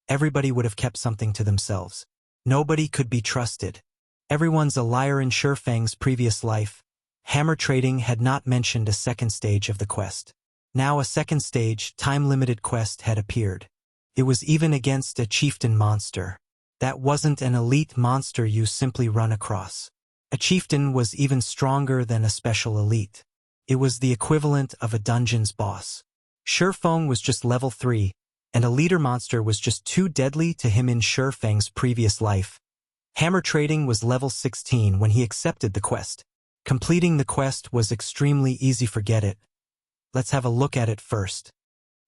Everybody would have kept something to themselves. Nobody could be trusted. Everyone's a liar. In Feng's previous life, hammer trading had not mentioned a second stage of the quest. Now a second stage, time-limited quest had appeared. It was even against a chieftain monster. That wasn't an elite monster you simply run across. A chieftain was even stronger than a special elite. It was the equivalent of a dungeon's boss. Feng was just level 3, and a leader monster was just too deadly to him. In Feng's previous life, hammer trading was level 16 when he accepted the quest. Completing the quest was extremely easy. Forget it. Let's have a look at it first.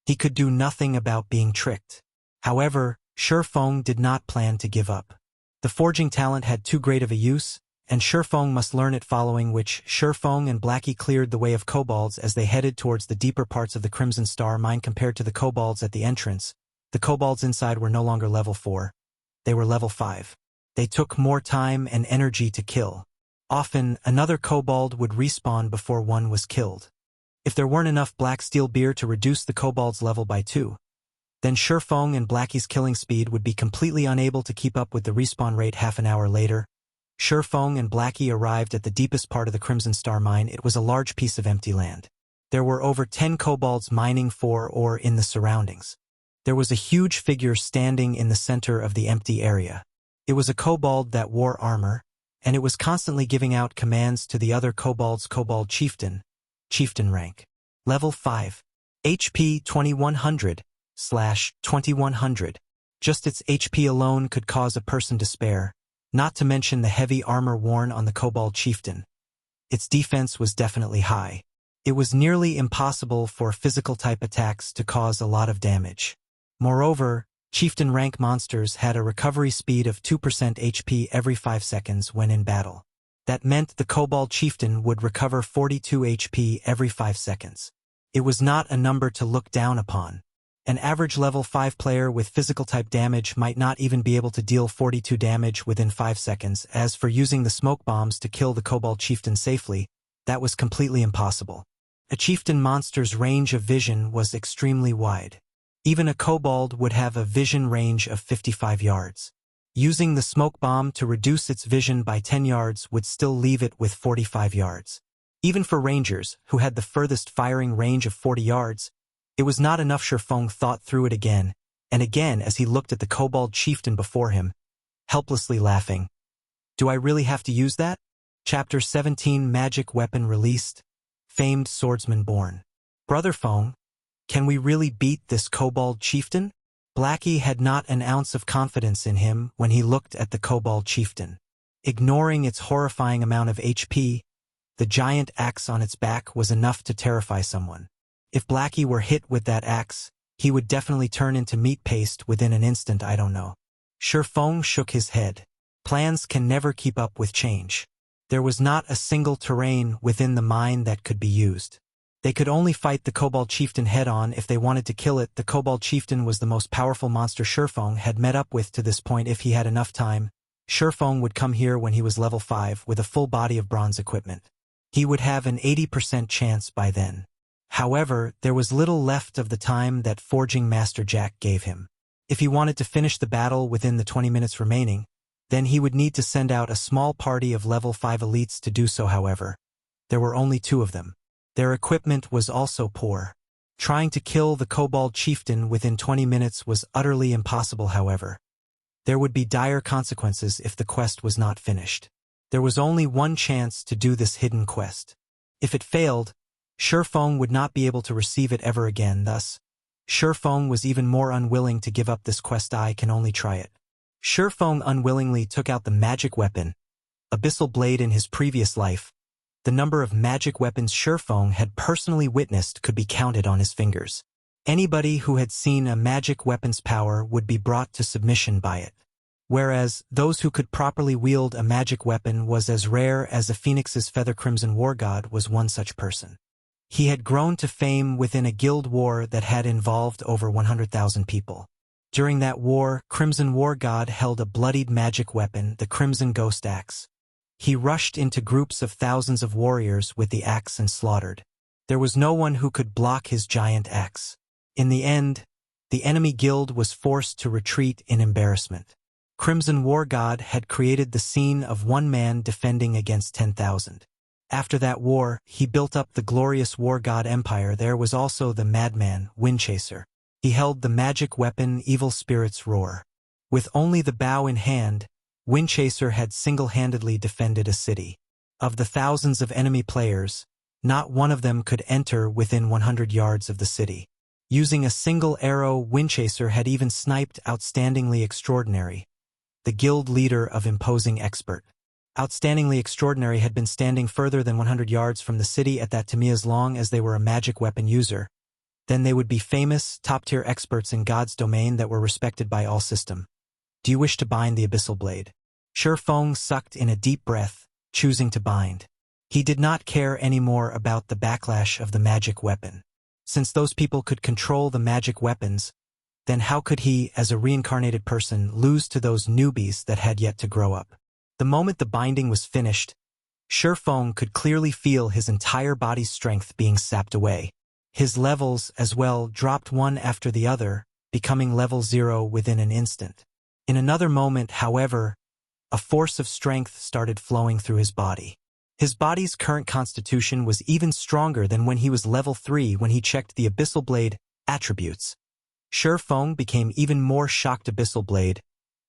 He could do nothing about being tricked. However, Feng did not plan to give up. The forging talent had too great of a use, and Feng must learn it, following which Feng and Blackie cleared the way of kobolds as they headed towards the deeper parts of the Crimson Star Mine. Compared to the kobolds at the entrance, the kobolds inside were no longer level 4. They were level 5. They took more time and energy to kill. Often, another kobold would respawn before one was killed. If there weren't enough black steel beer to reduce the kobold's level by 2, then Feng and Blackie's killing speed would be completely unable to keep up with the respawn rate. Half an hour later, Feng and Blackie arrived at the deepest part of the Crimson Star Mine. It was a large piece of empty land. There were over 10 kobolds mining for ore in the surroundings. There was a huge figure standing in the center of the empty area. It was a kobold that wore armor, and it was constantly giving out commands to the other kobolds. Kobold chieftain. Chieftain rank. Level 5. HP 2100/2100. Just its HP alone could cause a person to despair, not to mention the heavy armor worn on the kobold chieftain. Its defense was definitely high. It was nearly impossible for physical-type attacks to cause a lot of damage. Moreover, chieftain rank monsters had a recovery speed of 2% HP every 5 seconds when in battle. That meant the kobold chieftain would recover 42 HP every 5 seconds. It was not a number to look down upon. An average level 5 player with physical-type damage might not even be able to deal 42 damage within 5 seconds. As for using the smoke bombs to kill the kobold chieftain safely, that was completely impossible. A chieftain monster's range of vision was extremely wide. Even a kobold would have a vision range of 55 yards. Using the smoke bomb to reduce its vision by 10 yards would still leave it with 45 yards. Even for rangers, who had the furthest firing range of 40 yards, it was not enough. Feng thought through it again and again as he looked at the kobold chieftain before him, helplessly laughing. Do I really have to use that? Chapter 17 Magic Weapon Released. Famed Swordsman Born. Brother Feng, can we really beat this kobold chieftain? Blackie had not an ounce of confidence in him when he looked at the kobold chieftain. Ignoring its horrifying amount of HP, the giant axe on its back was enough to terrify someone. If Blackie were hit with that axe, he would definitely turn into meat paste within an instant. I don't know. Feng shook his head. Plans can never keep up with change. There was not a single terrain within the mine that could be used. They could only fight the kobold chieftain head-on if they wanted to kill it. The kobold chieftain was the most powerful monster Feng had met up with to this point. If he had enough time, Feng would come here when he was level 5 with a full body of bronze equipment. He would have an 80% chance by then. However, there was little left of the time that Forging Master Jack gave him. If he wanted to finish the battle within the 20 minutes remaining, then he would need to send out a small party of level 5 elites to do so. However, there were only 2 of them. Their equipment was also poor. Trying to kill the kobold chieftain within 20 minutes was utterly impossible. However, there would be dire consequences if the quest was not finished. There was only one chance to do this hidden quest. If it failed, Feng would not be able to receive it ever again. Thus, Feng was even more unwilling to give up this quest. I can only try it. Feng unwillingly took out the magic weapon, Abyssal Blade. In his previous life, the number of magic weapons Feng had personally witnessed could be counted on his fingers. Anybody who had seen a magic weapon's power would be brought to submission by it. Whereas those who could properly wield a magic weapon was as rare as a phoenix's feather. Crimson War God was one such person. He had grown to fame within a guild war that had involved over 100,000 people. During that war, Crimson War God held a bloodied magic weapon, the Crimson Ghost Axe. He rushed into groups of thousands of warriors with the axe and slaughtered. There was no one who could block his giant axe. In the end, the enemy guild was forced to retreat in embarrassment. Crimson War God had created the scene of one man defending against 10,000. After that war, he built up the glorious War God Empire. There was also the madman, Windchaser. He held the magic weapon Evil Spirit's Roar. With only the bow in hand, Windchaser had single-handedly defended a city. Of the thousands of enemy players, not one of them could enter within 100 yards of the city. Using a single arrow, Windchaser had even sniped Outstandingly Extraordinary, the guild leader of Imposing Expert. Outstandingly Extraordinary had been standing further than 100 yards from the city at that time. As long as they were a magic weapon user, then they would be famous, top-tier experts in God's domain that were respected by all system. Do you wish to bind the Abyssal Blade? Feng sucked in a deep breath, choosing to bind. He did not care anymore about the backlash of the magic weapon. Since those people could control the magic weapons, then how could he, as a reincarnated person, lose to those newbies that had yet to grow up? The moment the binding was finished, Feng could clearly feel his entire body's strength being sapped away. His levels, as well, dropped one after the other, becoming level 0 within an instant. In another moment, however, a force of strength started flowing through his body. His body's current constitution was even stronger than when he was level 3 when he checked the Abyssal Blade attributes. Feng became even more shocked. Abyssal Blade.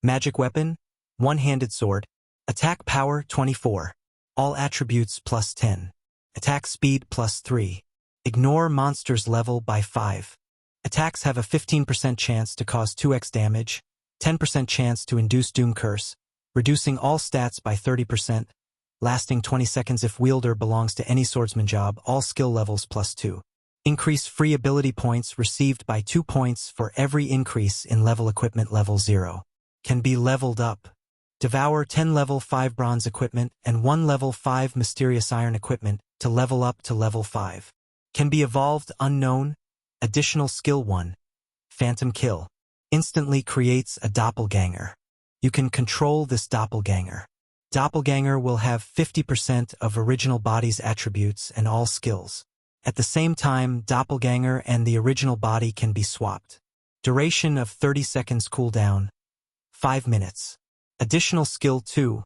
Magic weapon, one-handed sword. Attack power 24. All attributes plus 10. Attack speed plus 3. Ignore monsters level by 5. Attacks have a 15% chance to cause 2x damage, 10% chance to induce Doom Curse, reducing all stats by 30%, lasting 20 seconds if wielder belongs to any swordsman job, all skill levels plus 2. Increase free ability points received by 2 points for every increase in level equipment level 0. Can be leveled up. Devour 10 level 5 bronze equipment and 1 level 5 mysterious iron equipment to level up to level 5. Can be evolved unknown. Additional skill 1. Phantom Kill. Instantly creates a doppelganger. You can control this doppelganger. Doppelganger will have 50% of original body's attributes and all skills. At the same time, doppelganger and the original body can be swapped. Duration of 30 seconds cooldown. 5 minutes. Additional skill 2.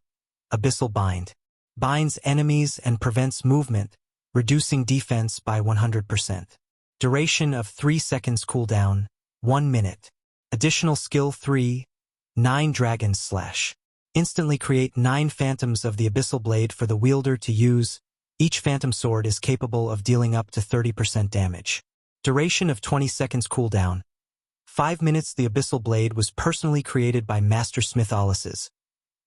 Abyssal Bind. Binds enemies and prevents movement, reducing defense by 100%. Duration of 3 seconds cooldown. 1 minute. Additional skill 3. 9 Dragon Slash. Instantly create 9 phantoms of the Abyssal Blade for the wielder to use. Each phantom sword is capable of dealing up to 30% damage. Duration of 20 seconds cooldown. 5 minutes. The Abyssal Blade was personally created by Master Smith Alices.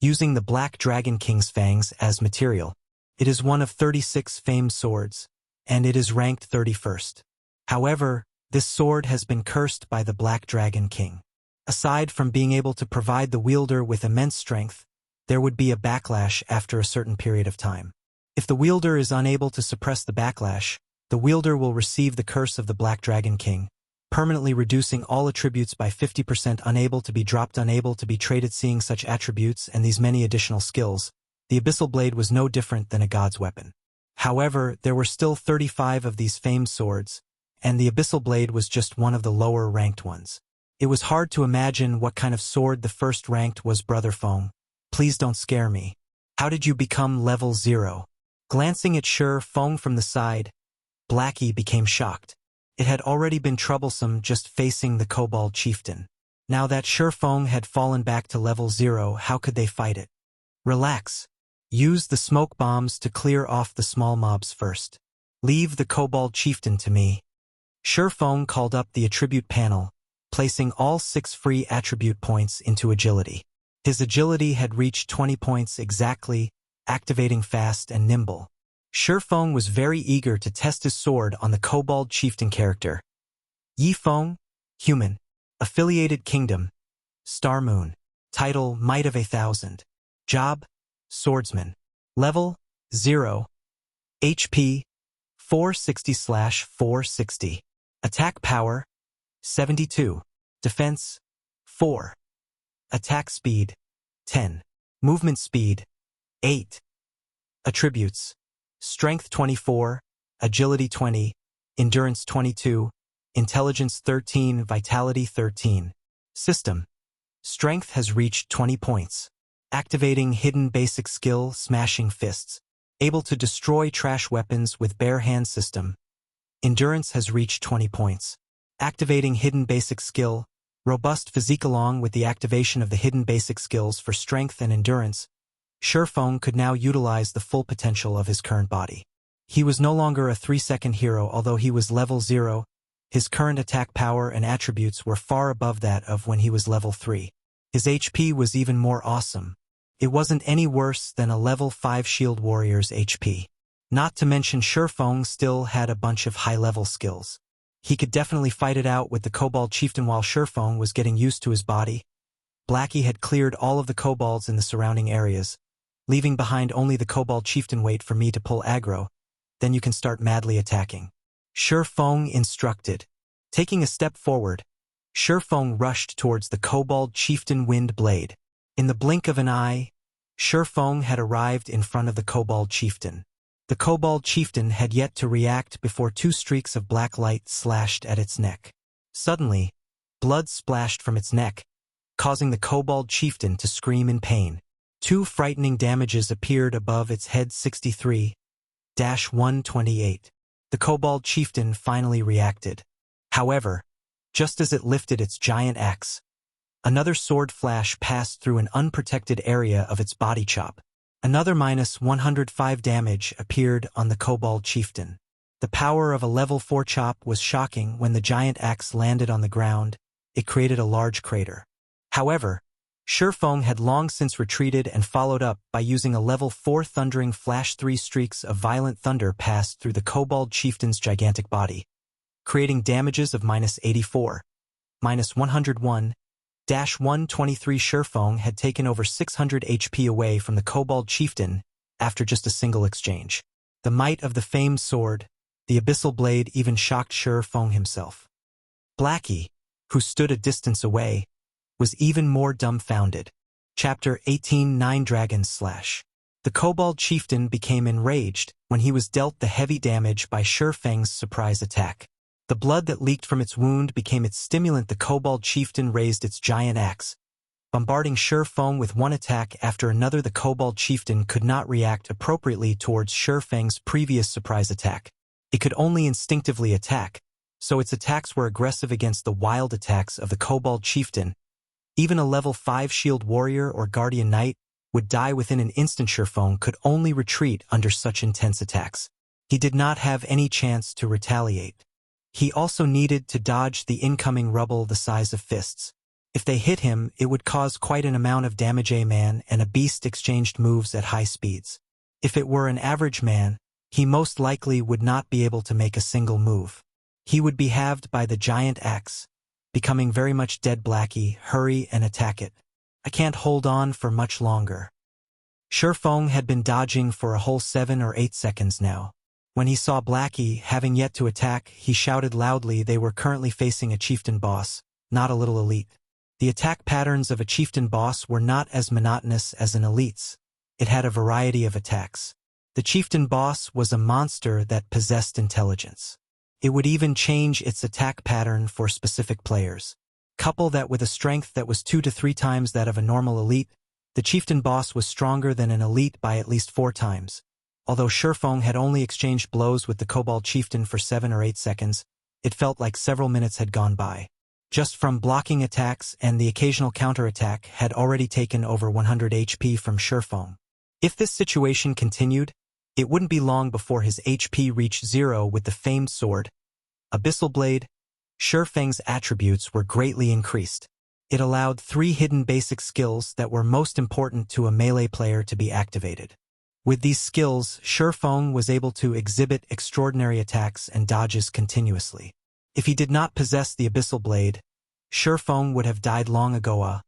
Using the Black Dragon King's fangs as material. It is one of 36 famed swords, and it is ranked 31st. However, this sword has been cursed by the Black Dragon King. Aside from being able to provide the wielder with immense strength, there would be a backlash after a certain period of time. If the wielder is unable to suppress the backlash, the wielder will receive the curse of the Black Dragon King, permanently reducing all attributes by 50%, unable to be dropped, unable to be traded. Seeing such attributes and these many additional skills, the Abyssal Blade was no different than a god's weapon. However, there were still 35 of these famed swords, and the Abyssal Blade was just one of the lower-ranked ones. It was hard to imagine what kind of sword the first-ranked was. Brother Feng, please don't scare me. How did you become level 0? Glancing at Feng from the side, Blackie became shocked. It had already been troublesome just facing the Kobold Chieftain. Now that Feng had fallen back to level 0, how could they fight it? Relax. Use the smoke bombs to clear off the small mobs first. Leave the Kobold Chieftain to me. Feng called up the attribute panel, placing all 6 free attribute points into agility. His agility had reached 20 points exactly, activating fast and nimble. Feng was very eager to test his sword on the Kobold Chieftain character. Yi Feng, Human. Affiliated Kingdom. Star Moon. Title, Might of 1,000. Job, Swordsman. Level, 0. HP, 460/460. Attack power, 72. Defense, 4. Attack speed, 10. Movement speed, 8. Attributes: Strength 24, Agility 20, Endurance 22, Intelligence 13, Vitality 13. System: Strength has reached 20 points. Activating hidden basic skill, Smashing Fists. Able to destroy trash weapons with bare hand system. Endurance has reached 20 points. Activating hidden basic skill, Robust Physique. Along with the activation of the hidden basic skills for strength and endurance, Feng could now utilize the full potential of his current body. He was no longer a 3-second hero. Although he was level 0, his current attack power and attributes were far above that of when he was level 3. His HP was even more awesome. It wasn't any worse than a level 5 shield warrior's HP. Not to mention Feng still had a bunch of high-level skills. He could definitely fight it out with the Kobold Chieftain. While Feng was getting used to his body, Blackie had cleared all of the kobolds in the surrounding areas, leaving behind only the Kobold Chieftain. Wait for me to pull aggro, then you can start madly attacking. Feng instructed. Taking a step forward, Feng rushed towards the Kobold Chieftain Wind Blade. In the blink of an eye, Feng had arrived in front of the Kobold Chieftain. The Kobold Chieftain had yet to react before 2 streaks of black light slashed at its neck. Suddenly, blood splashed from its neck, causing the Kobold Chieftain to scream in pain. 2 frightening damages appeared above its head. 63-128. The Kobold Chieftain finally reacted. However, just as it lifted its giant axe, another sword flash passed through an unprotected area of its body chop. Another -105 damage appeared on the Kobold Chieftain. The power of a level 4 chop was shocking. When the giant axe landed on the ground, it created a large crater. However, Feng had long since retreated and followed up by using a level 4 thundering flash. 3 streaks of violent thunder passed through the Kobold Chieftain's gigantic body, creating damages of -84, -101-123. Feng had taken over 600 HP away from the Kobold Chieftain after just a single exchange. The might of the famed sword, the Abyssal blade, even shocked Feng himself. Blackie, who stood a distance away, was even more dumbfounded. Chapter 18 9 Dragon's Slash. The Kobold Chieftain became enraged when he was dealt the heavy damage by Feng's surprise attack. The blood that leaked from its wound became its stimulant. The Kobold Chieftain raised its giant axe, bombarding Feng with one attack after another. The Kobold Chieftain could not react appropriately towards Feng's previous surprise attack. It could only instinctively attack, so its attacks were aggressive against the wild attacks of the Kobold Chieftain. Even a level 5 shield warrior or guardian knight would die within an instant. Feng could only retreat under such intense attacks. He did not have any chance to retaliate. He also needed to dodge the incoming rubble the size of fists. If they hit him, it would cause quite an amount of damage. A man and a beast exchanged moves at high speeds. If it were an average man, he most likely would not be able to make a single move. He would be halved by the giant axe, becoming very much dead. Blackie, hurry and attack it. I can't hold on for much longer. Feng had been dodging for a whole 7 or 8 seconds now. When he saw Blackie having yet to attack, he shouted loudly. They were currently facing a chieftain boss, not a little elite. The attack patterns of a chieftain boss were not as monotonous as an elite's. It had a variety of attacks. The chieftain boss was a monster that possessed intelligence. It would even change its attack pattern for specific players. Couple that with a strength that was 2 to 3 times that of a normal elite, the chieftain boss was stronger than an elite by at least 4 times. Although Feng had only exchanged blows with the Kobold Chieftain for 7 or 8 seconds, it felt like several minutes had gone by. Just from blocking attacks and the occasional counterattack had already taken over 100 HP from Feng. If this situation continued, it wouldn't be long before his HP reached 0 with the famed sword, Abyssal blade. Feng's attributes were greatly increased. It allowed 3 hidden basic skills that were most important to a melee player to be activated. With these skills, Feng was able to exhibit extraordinary attacks and dodges continuously. If he did not possess the Abyssal Blade, Feng would have died long ago.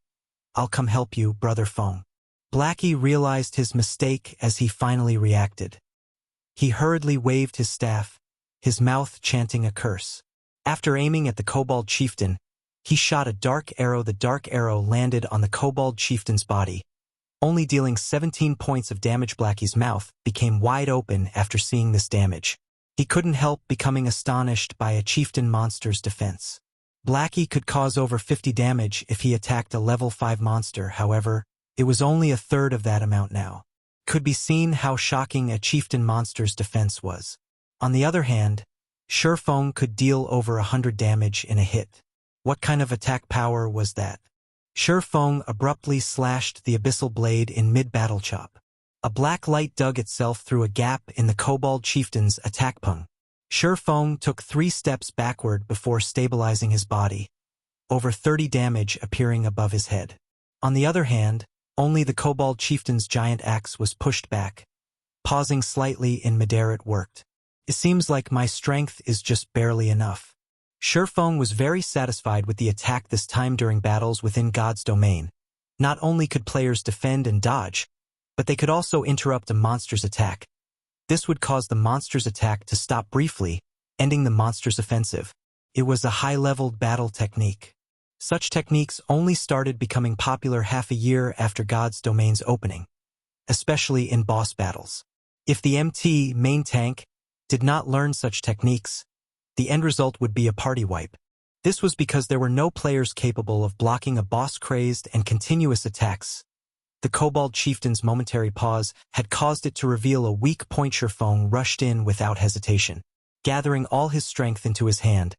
I'll come help you, brother Feng. Blackie realized his mistake as he finally reacted. He hurriedly waved his staff, his mouth chanting a curse. After aiming at the Kobold Chieftain, he shot a dark arrow. The dark arrow landed on the Kobold Chieftain's body, only dealing 17 points of damage. Blackie's mouth became wide open after seeing this damage. He couldn't help becoming astonished by a chieftain monster's defense. Blackie could cause over 50 damage if he attacked a level 5 monster. However, it was only a third of that amount now. Could be seen how shocking a chieftain monster's defense was. On the other hand, Feng could deal over 100 damage in a hit. What kind of attack power was that? Feng abruptly slashed the Abyssal Blade in mid-battle chop. A black light dug itself through a gap in the Kobold Chieftain's attack pung. Feng took 3 steps backward before stabilizing his body, over 30 damage appearing above his head. On the other hand, only the Kobold Chieftain's giant axe was pushed back. Pausing slightly in midair, it worked. It seems like my strength is just barely enough. Feng was very satisfied with the attack this time. During battles within God's domain, not only could players defend and dodge, but they could also interrupt a monster's attack. This would cause the monster's attack to stop briefly, ending the monster's offensive. It was a high-leveled battle technique. Such techniques only started becoming popular half a year after God's domain's opening, especially in boss battles. If the MT main tank did not learn such techniques, the end result would be a party wipe. This was because there were no players capable of blocking a boss-crazed and continuous attacks. The Kobold Chieftain's momentary pause had caused it to reveal a weak point. Feng rushed in without hesitation. Gathering all his strength into his hand,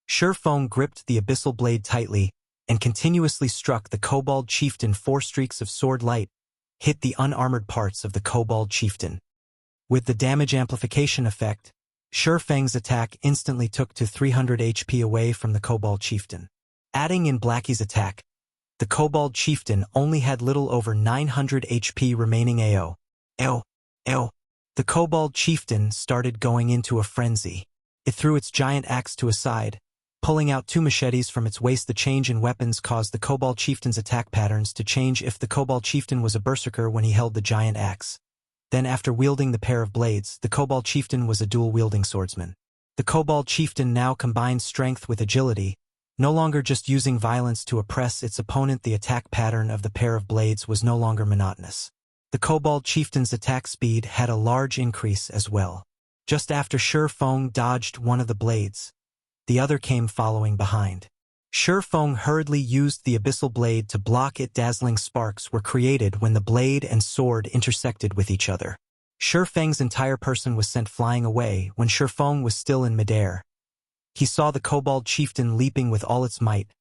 Feng gripped the Abyssal Blade tightly and continuously struck the Kobold Chieftain. 4 streaks of sword light hit the unarmored parts of the Kobold Chieftain. With the damage amplification effect, Feng's attack instantly took to 300 HP away from the Kobold Chieftain. Adding in Blackie's attack, the Kobold Chieftain only had little over 900 HP remaining. The Kobold Chieftain started going into a frenzy. It threw its giant axe to a side, pulling out 2 machetes from its waist. The change in weapons caused the Kobold Chieftain's attack patterns to change. If the Kobold Chieftain was a berserker when he held the giant axe, then after wielding the pair of blades, the Kobold Chieftain was a dual-wielding swordsman. The Kobold Chieftain now combined strength with agility, no longer just using violence to oppress its opponent. The attack pattern of the pair of blades was no longer monotonous. The Kobold Chieftain's attack speed had a large increase as well. Just after Feng dodged one of the blades, the other came following behind. Feng hurriedly used the Abyssal Blade to block it. Dazzling sparks were created when the blade and sword intersected with each other. Feng's entire person was sent flying away when Feng was still in midair. He saw the Kobold Chieftain leaping with all its might,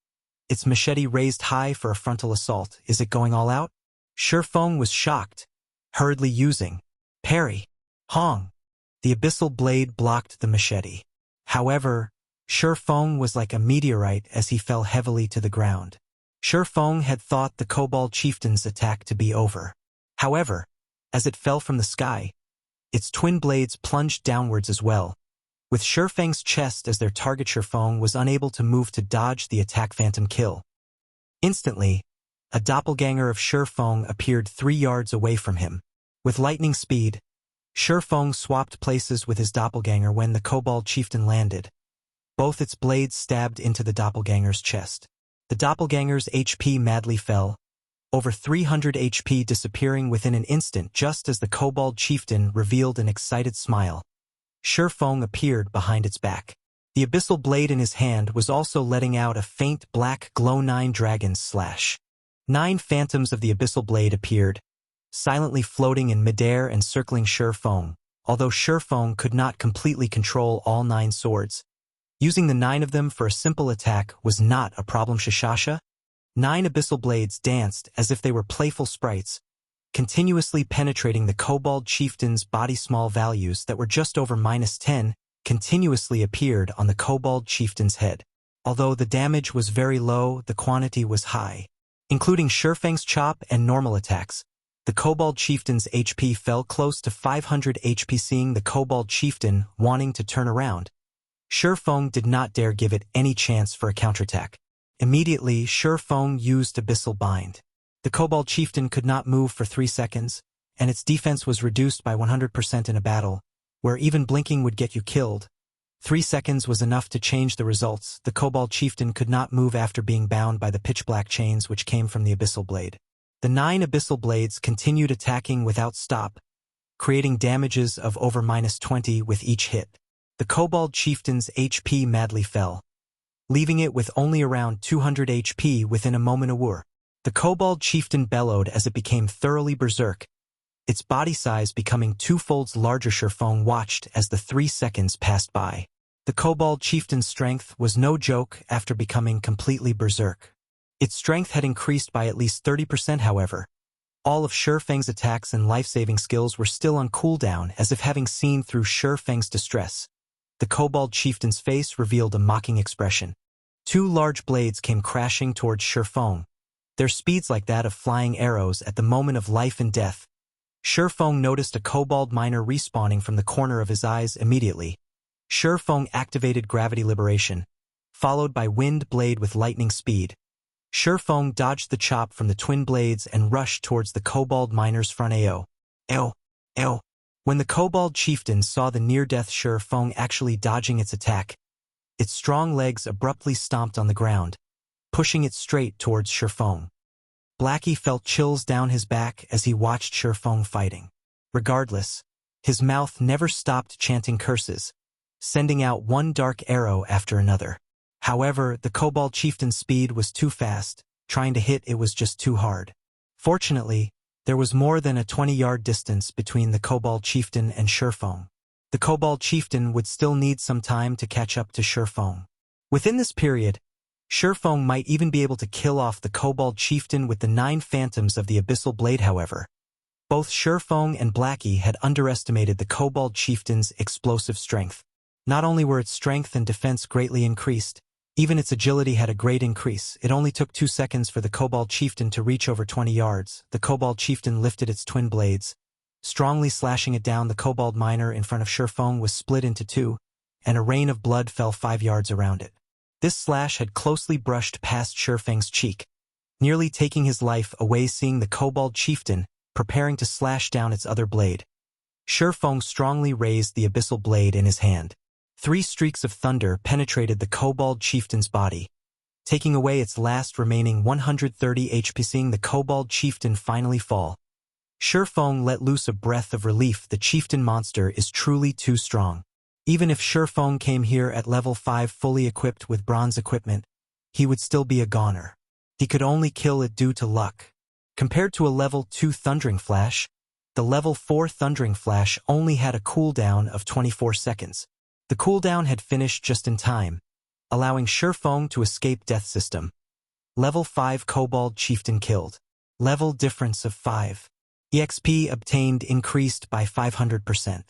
its machete raised high for a frontal assault. Is it going all out? Feng was shocked, hurriedly using Parry. Hong! The Abyssal Blade blocked the machete. However, Feng was like a meteorite as he fell heavily to the ground. Feng had thought the Kobold Chieftain's attack to be over. However, as it fell from the sky, its twin blades plunged downwards as well. With Feng's chest as their target, Feng was unable to move to dodge the attack. Phantom kill. Instantly, a doppelganger of Feng appeared 3 yards away from him. With lightning speed, Feng swapped places with his doppelganger when the Kobold Chieftain landed. Both its blades stabbed into the doppelganger's chest. The doppelganger's HP madly fell, over 300 HP disappearing within an instant. Just as the Kobold Chieftain revealed an excited smile, Feng appeared behind its back. The Abyssal Blade in his hand was also letting out a faint black glow. 9 dragons slash. 9 phantoms of the Abyssal Blade appeared, silently floating in midair and circling Feng. Although Feng could not completely control all 9 swords, using the 9 of them for a simple attack was not a problem. 9 Abyssal Blades danced as if they were playful sprites, continuously penetrating the Kobold Chieftain's body. Small values that were just over -10 continuously appeared on the Kobold Chieftain's head. Although the damage was very low, the quantity was high. Including Feng's chop and normal attacks, the Kobold Chieftain's HP fell close to 500 HP. Seeing the Kobold Chieftain wanting to turn around, Feng did not dare give it any chance for a counterattack. Immediately, Feng used Abyssal Bind. The Kobold Chieftain could not move for 3 seconds, and its defense was reduced by 100% in a battle, where even blinking would get you killed. 3 seconds was enough to change the results. The Kobold Chieftain could not move after being bound by the pitch-black chains which came from the Abyssal Blade. The 9 Abyssal Blades continued attacking without stop, creating damages of over -20 with each hit. The Kobold Chieftain's HP madly fell, leaving it with only around 200 HP within a moment a whir. The Kobold Chieftain bellowed as it became thoroughly berserk, its body size becoming 2 folds larger. Feng watched as the 3 seconds passed by. The Kobold Chieftain's strength was no joke after becoming completely berserk. Its strength had increased by at least 30%, however. All of Feng's attacks and life-saving skills were still on cooldown, as if having seen through Feng's distress. The Kobold Chieftain's face revealed a mocking expression. 2 large blades came crashing towards Feng, their speeds like that of flying arrows at the moment of life and death. Feng noticed a kobold miner respawning from the corner of his eyes immediately. Feng activated Gravity Liberation, followed by Wind Blade with lightning speed. Feng dodged the chop from the twin blades and rushed towards the kobold miner's front AO. Ew, ew. When the Kobold Chieftain saw the near-death Feng actually dodging its attack, its strong legs abruptly stomped on the ground, pushing it straight towards Feng. Blackie felt chills down his back as he watched Feng fighting. Regardless, his mouth never stopped chanting curses, sending out one dark arrow after another. However, the Kobold Chieftain's speed was too fast, trying to hit it was just too hard. Fortunately, there was more than a 20-yard distance between the Kobold Chieftain and Feng. The Kobold Chieftain would still need some time to catch up to Feng. Within this period, Feng might even be able to kill off the Kobold Chieftain with the 9 phantoms of the Abyssal Blade. However, both Feng and Blackie had underestimated the Kobold Chieftain's explosive strength. Not only were its strength and defense greatly increased, even its agility had a great increase. It only took 2 seconds for the Kobold Chieftain to reach over 20 yards. The Kobold Chieftain lifted its twin blades, strongly slashing it down. The Kobold miner in front of Feng was split into 2, and a rain of blood fell 5 yards around it. This slash had closely brushed past Feng's cheek, nearly taking his life away. Seeing the Kobold Chieftain preparing to slash down its other blade, Feng strongly raised the Abyssal Blade in his hand. 3 streaks of thunder penetrated the Kobold Chieftain's body, taking away its last remaining 130 HP. Seeing the Kobold Chieftain finally fall, Feng let loose a breath of relief. The Chieftain monster is truly too strong. Even if Feng came here at level 5 fully equipped with bronze equipment, he would still be a goner. He could only kill it due to luck. Compared to a level 2 Thundering Flash, the level 4 Thundering Flash only had a cooldown of 24 seconds. The cooldown had finished just in time, allowing Feng to escape death system. Level 5 Kobold Chieftain killed. Level difference of 5. EXP obtained increased by 500%.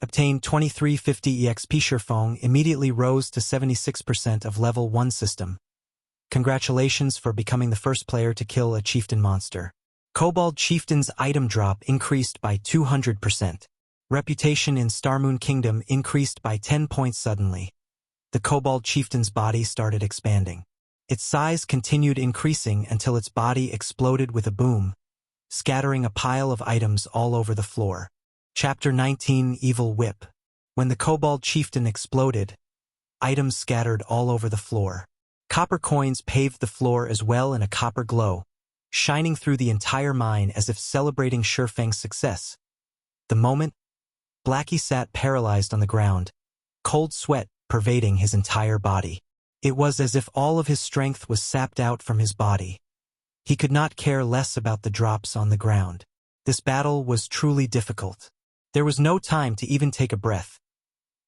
Obtained 2350 EXP. Feng immediately rose to 76% of level 1 system. Congratulations for becoming the first player to kill a chieftain monster. Kobold Chieftain's item drop increased by 200%. Reputation in Starmoon Kingdom increased by 10 points suddenly. The Kobold Chieftain's body started expanding. Its size continued increasing until its body exploded with a boom, scattering a pile of items all over the floor. Chapter 19 Evil Whip. When the Kobold Chieftain exploded, items scattered all over the floor. Copper coins paved the floor as well in a copper glow, shining through the entire mine as if celebrating Feng's success. The moment, Blackie sat paralyzed on the ground, cold sweat pervading his entire body. It was as if all of his strength was sapped out from his body. He could not care less about the drops on the ground. This battle was truly difficult. There was no time to even take a breath.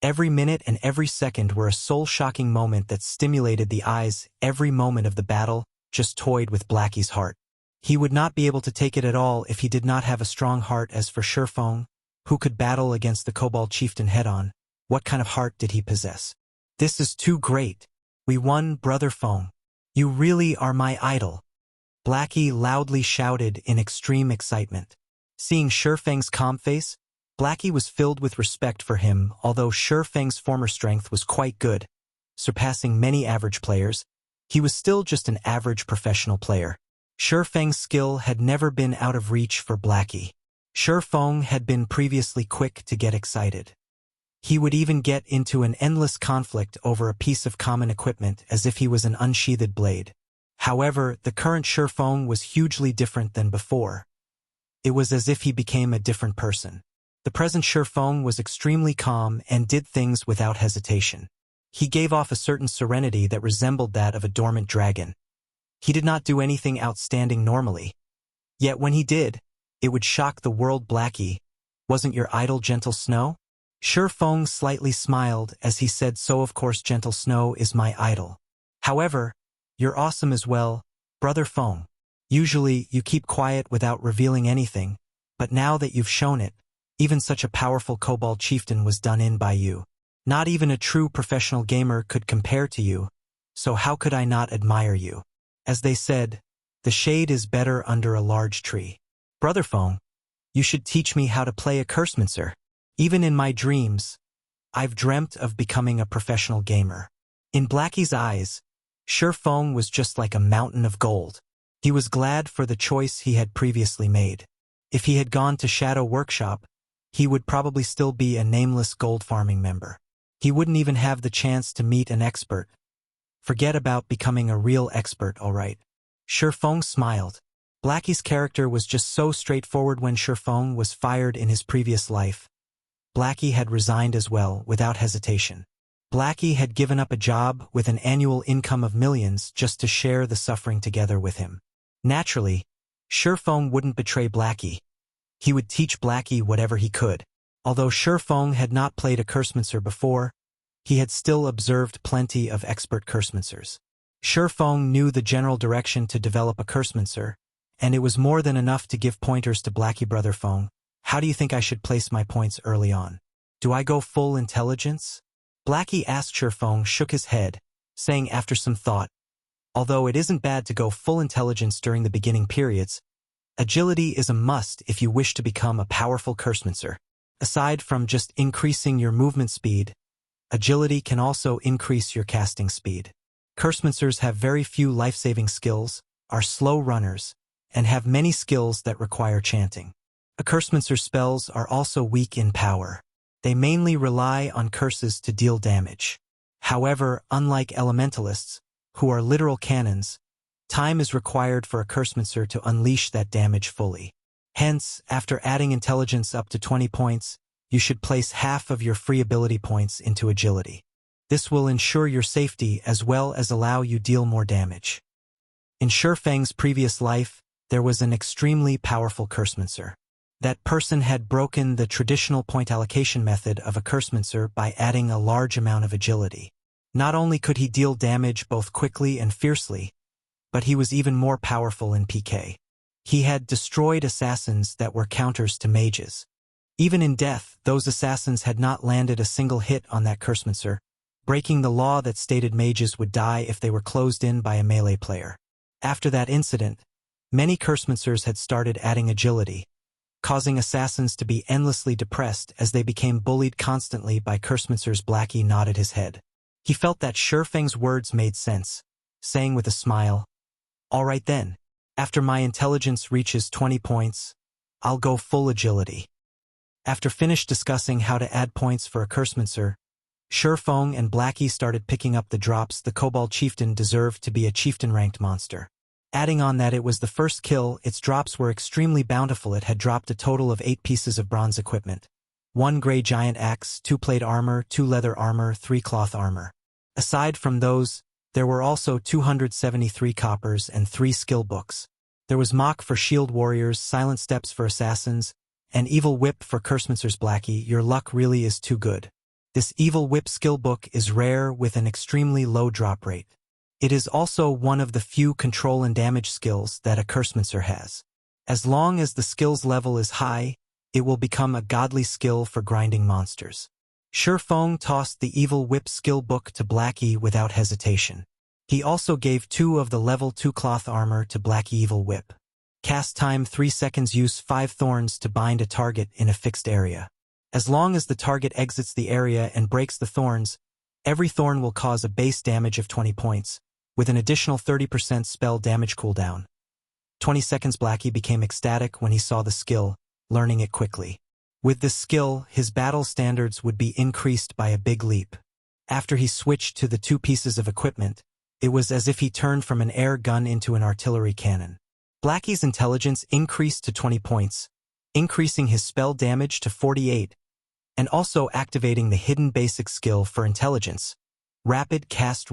Every minute and every second were a soul-shocking moment that stimulated the eyes. Every moment of the battle just toyed with Blackie's heart. He would not be able to take it at all if he did not have a strong heart. As for Feng, who could battle against the Kobold Chieftain head-on, what kind of heart did he possess? This is too great. We won, Brother Feng. You really are my idol. Blackie loudly shouted in extreme excitement. Seeing Feng's calm face, Blackie was filled with respect for him, although Feng's former strength was quite good, surpassing many average players. He was still just an average professional player. Feng's skill had never been out of reach for Blackie. Feng had been previously quick to get excited. He would even get into an endless conflict over a piece of common equipment as if he was an unsheathed blade. However, the current Feng was hugely different than before. It was as if he became a different person. The present Feng was extremely calm and did things without hesitation. He gave off a certain serenity that resembled that of a dormant dragon. He did not do anything outstanding normally. Yet when he did, it would shock the world. Blackie, wasn't your idol gentle snow? Feng slightly smiled as he said, so of course gentle snow is my idol. However, you're awesome as well, brother Feng. Usually you keep quiet without revealing anything, but now that you've shown it, even such a powerful kobold chieftain was done in by you. Not even a true professional gamer could compare to you, so how could I not admire you? As they said, the shade is better under a large tree. Brother Feng, you should teach me how to play a Cursemancer. Even in my dreams, I've dreamt of becoming a professional gamer. In Blackie's eyes, Feng was just like a mountain of gold. He was glad for the choice he had previously made. If he had gone to Shadow Workshop, he would probably still be a nameless gold farming member. He wouldn't even have the chance to meet an expert. Forget about becoming a real expert, alright. Feng smiled. Blackie's character was just so straightforward. When Feng was fired in his previous life, Blackie had resigned as well, without hesitation. Blackie had given up a job with an annual income of millions just to share the suffering together with him. Naturally, Feng wouldn't betray Blackie. He would teach Blackie whatever he could. Although Feng had not played a Cursemancer before, he had still observed plenty of expert Cursemancers. Feng knew the general direction to develop a Cursemancer, and it was more than enough to give pointers to Blackie. Brother Feng, how do you think I should place my points early on? Do I go full intelligence? Blackie asked. Feng shook his head, saying after some thought, although it isn't bad to go full intelligence during the beginning periods, agility is a must if you wish to become a powerful Cursemancer. Aside from just increasing your movement speed, agility can also increase your casting speed. Cursemancers have very few life-saving skills, are slow runners, and have many skills that require chanting. A Cursemancer's spells are also weak in power. They mainly rely on curses to deal damage. However, unlike elementalists, who are literal cannons, time is required for a Cursemancer to unleash that damage fully. Hence, after adding intelligence up to 20 points, you should place half of your free ability points into agility. This will ensure your safety as well as allow you deal more damage. In Feng's previous life, there was an extremely powerful Cursemancer. That person had broken the traditional point allocation method of a Cursemancer by adding a large amount of agility. Not only could he deal damage both quickly and fiercely, but he was even more powerful in PK. He had destroyed assassins that were counters to mages. Even in death, those assassins had not landed a single hit on that Cursemancer, breaking the law that stated mages would die if they were closed in by a melee player. After that incident, many Cursemancers had started adding agility, causing assassins to be endlessly depressed as they became bullied constantly by Cursemancers. Blackie nodded his head. He felt that Feng's words made sense, saying with a smile, "All right then, after my intelligence reaches 20 points, I'll go full agility." After finished discussing how to add points for a Cursemancer, Feng and Blackie started picking up the drops. The Kobold Chieftain deserved to be a chieftain-ranked monster. Adding on that it was the first kill, its drops were extremely bountiful. It had dropped a total of 8 pieces of bronze equipment. 1 gray giant axe, 2 plate armor, 2 leather armor, 3 cloth armor. Aside from those, there were also 273 coppers and 3 skill books. There was Mock for shield warriors, Silent Steps for assassins, and Evil Whip for Cursemancers. Blackie, your luck really is too good. This Evil Whip skill book is rare with an extremely low drop rate. It is also one of the few control and damage skills that a Cursemancer has. As long as the skills level is high, it will become a godly skill for grinding monsters. Feng tossed the Evil Whip skill book to Blackie without hesitation. He also gave 2 of the level 2 cloth armor to Blackie. Evil Whip. Cast time 3 seconds. Use 5 thorns to bind a target in a fixed area. As long as the target exits the area and breaks the thorns, every thorn will cause a base damage of 20 points, with an additional 30% spell damage cooldown. 20 seconds. Blackie became ecstatic when he saw the skill, learning it quickly. With this skill, his battle standards would be increased by a big leap. After he switched to the 2 pieces of equipment, it was as if he turned from an air gun into an artillery cannon. Blackie's intelligence increased to 20 points, increasing his spell damage to 48, and also activating the hidden basic skill for intelligence. Rapid Cast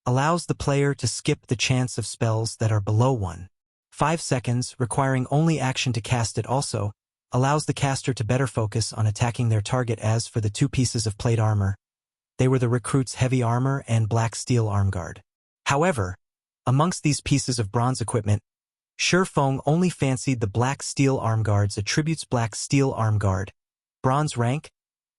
allows the player to skip the chance of spells that are below 1.5 seconds, requiring only action to cast it. Also allows the caster to better focus on attacking their target. As for the 2 pieces of plate armor, they were the recruit's heavy armor and black steel arm guard. However, amongst these pieces of bronze equipment, Feng only fancied the black steel arm guard's attributes. Black steel arm guard, bronze rank,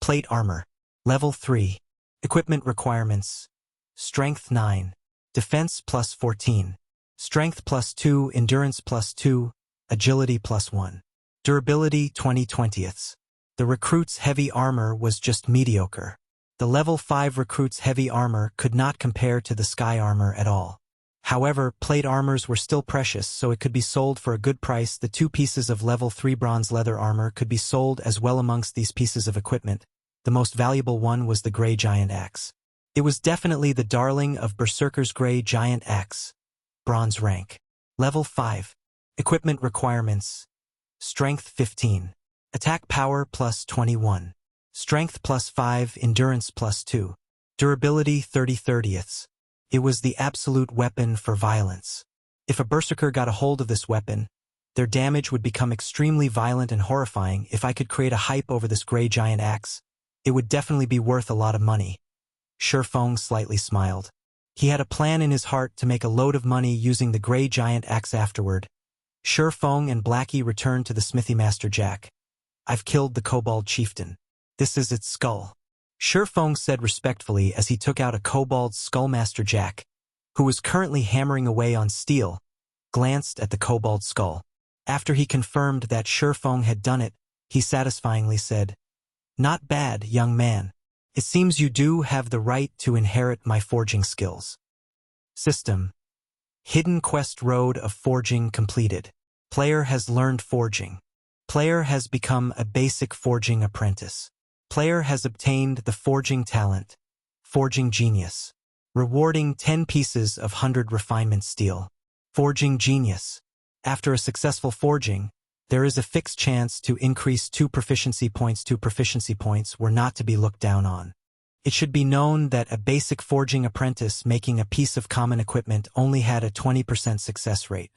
plate armor, level 3. Equipment requirements: strength 9, defense plus 14, strength plus 2, endurance plus 2, agility plus 1, durability 20/20. The recruit's heavy armor was just mediocre. The level 5 recruit's heavy armor could not compare to the sky armor at all. However, plate armors were still precious, so it could be sold for a good price. The 2 pieces of level 3 bronze leather armor could be sold as well. Amongst these pieces of equipment, the most valuable one was the Grey Giant Axe. It was definitely the darling of Berserker's Grey Giant Axe. Bronze rank, level 5. Equipment requirements: strength 15, attack power plus 21, strength plus 5, endurance plus 2, durability 30/30. It was the absolute weapon for violence. If a berserker got a hold of this weapon, their damage would become extremely violent and horrifying. If I could create a hype over this Grey Giant Axe, it would definitely be worth a lot of money. Feng slightly smiled. He had a plan in his heart to make a load of money using the Grey Giant Axe afterward. Feng and Blackie returned to the smithy. Master Jack, I've killed the Kobold Chieftain. This is its skull. Feng said respectfully as he took out a kobold skull. Master Jack, who was currently hammering away on steel, glanced at the kobold skull. After he confirmed that Feng had done it, he satisfyingly said, "Not bad, young man. It seems you do have the right to inherit my forging skills." System: Hidden Quest Road of Forging completed. Player has learned forging. Player has become a basic forging apprentice. Player has obtained the forging talent, Forging Genius, rewarding 10 pieces of 100 refinement steel. Forging Genius. After a successful forging, there is a fixed chance to increase 2 proficiency points. 2 proficiency points were not to be looked down on. It should be known that a basic forging apprentice making a piece of common equipment only had a 20% success rate.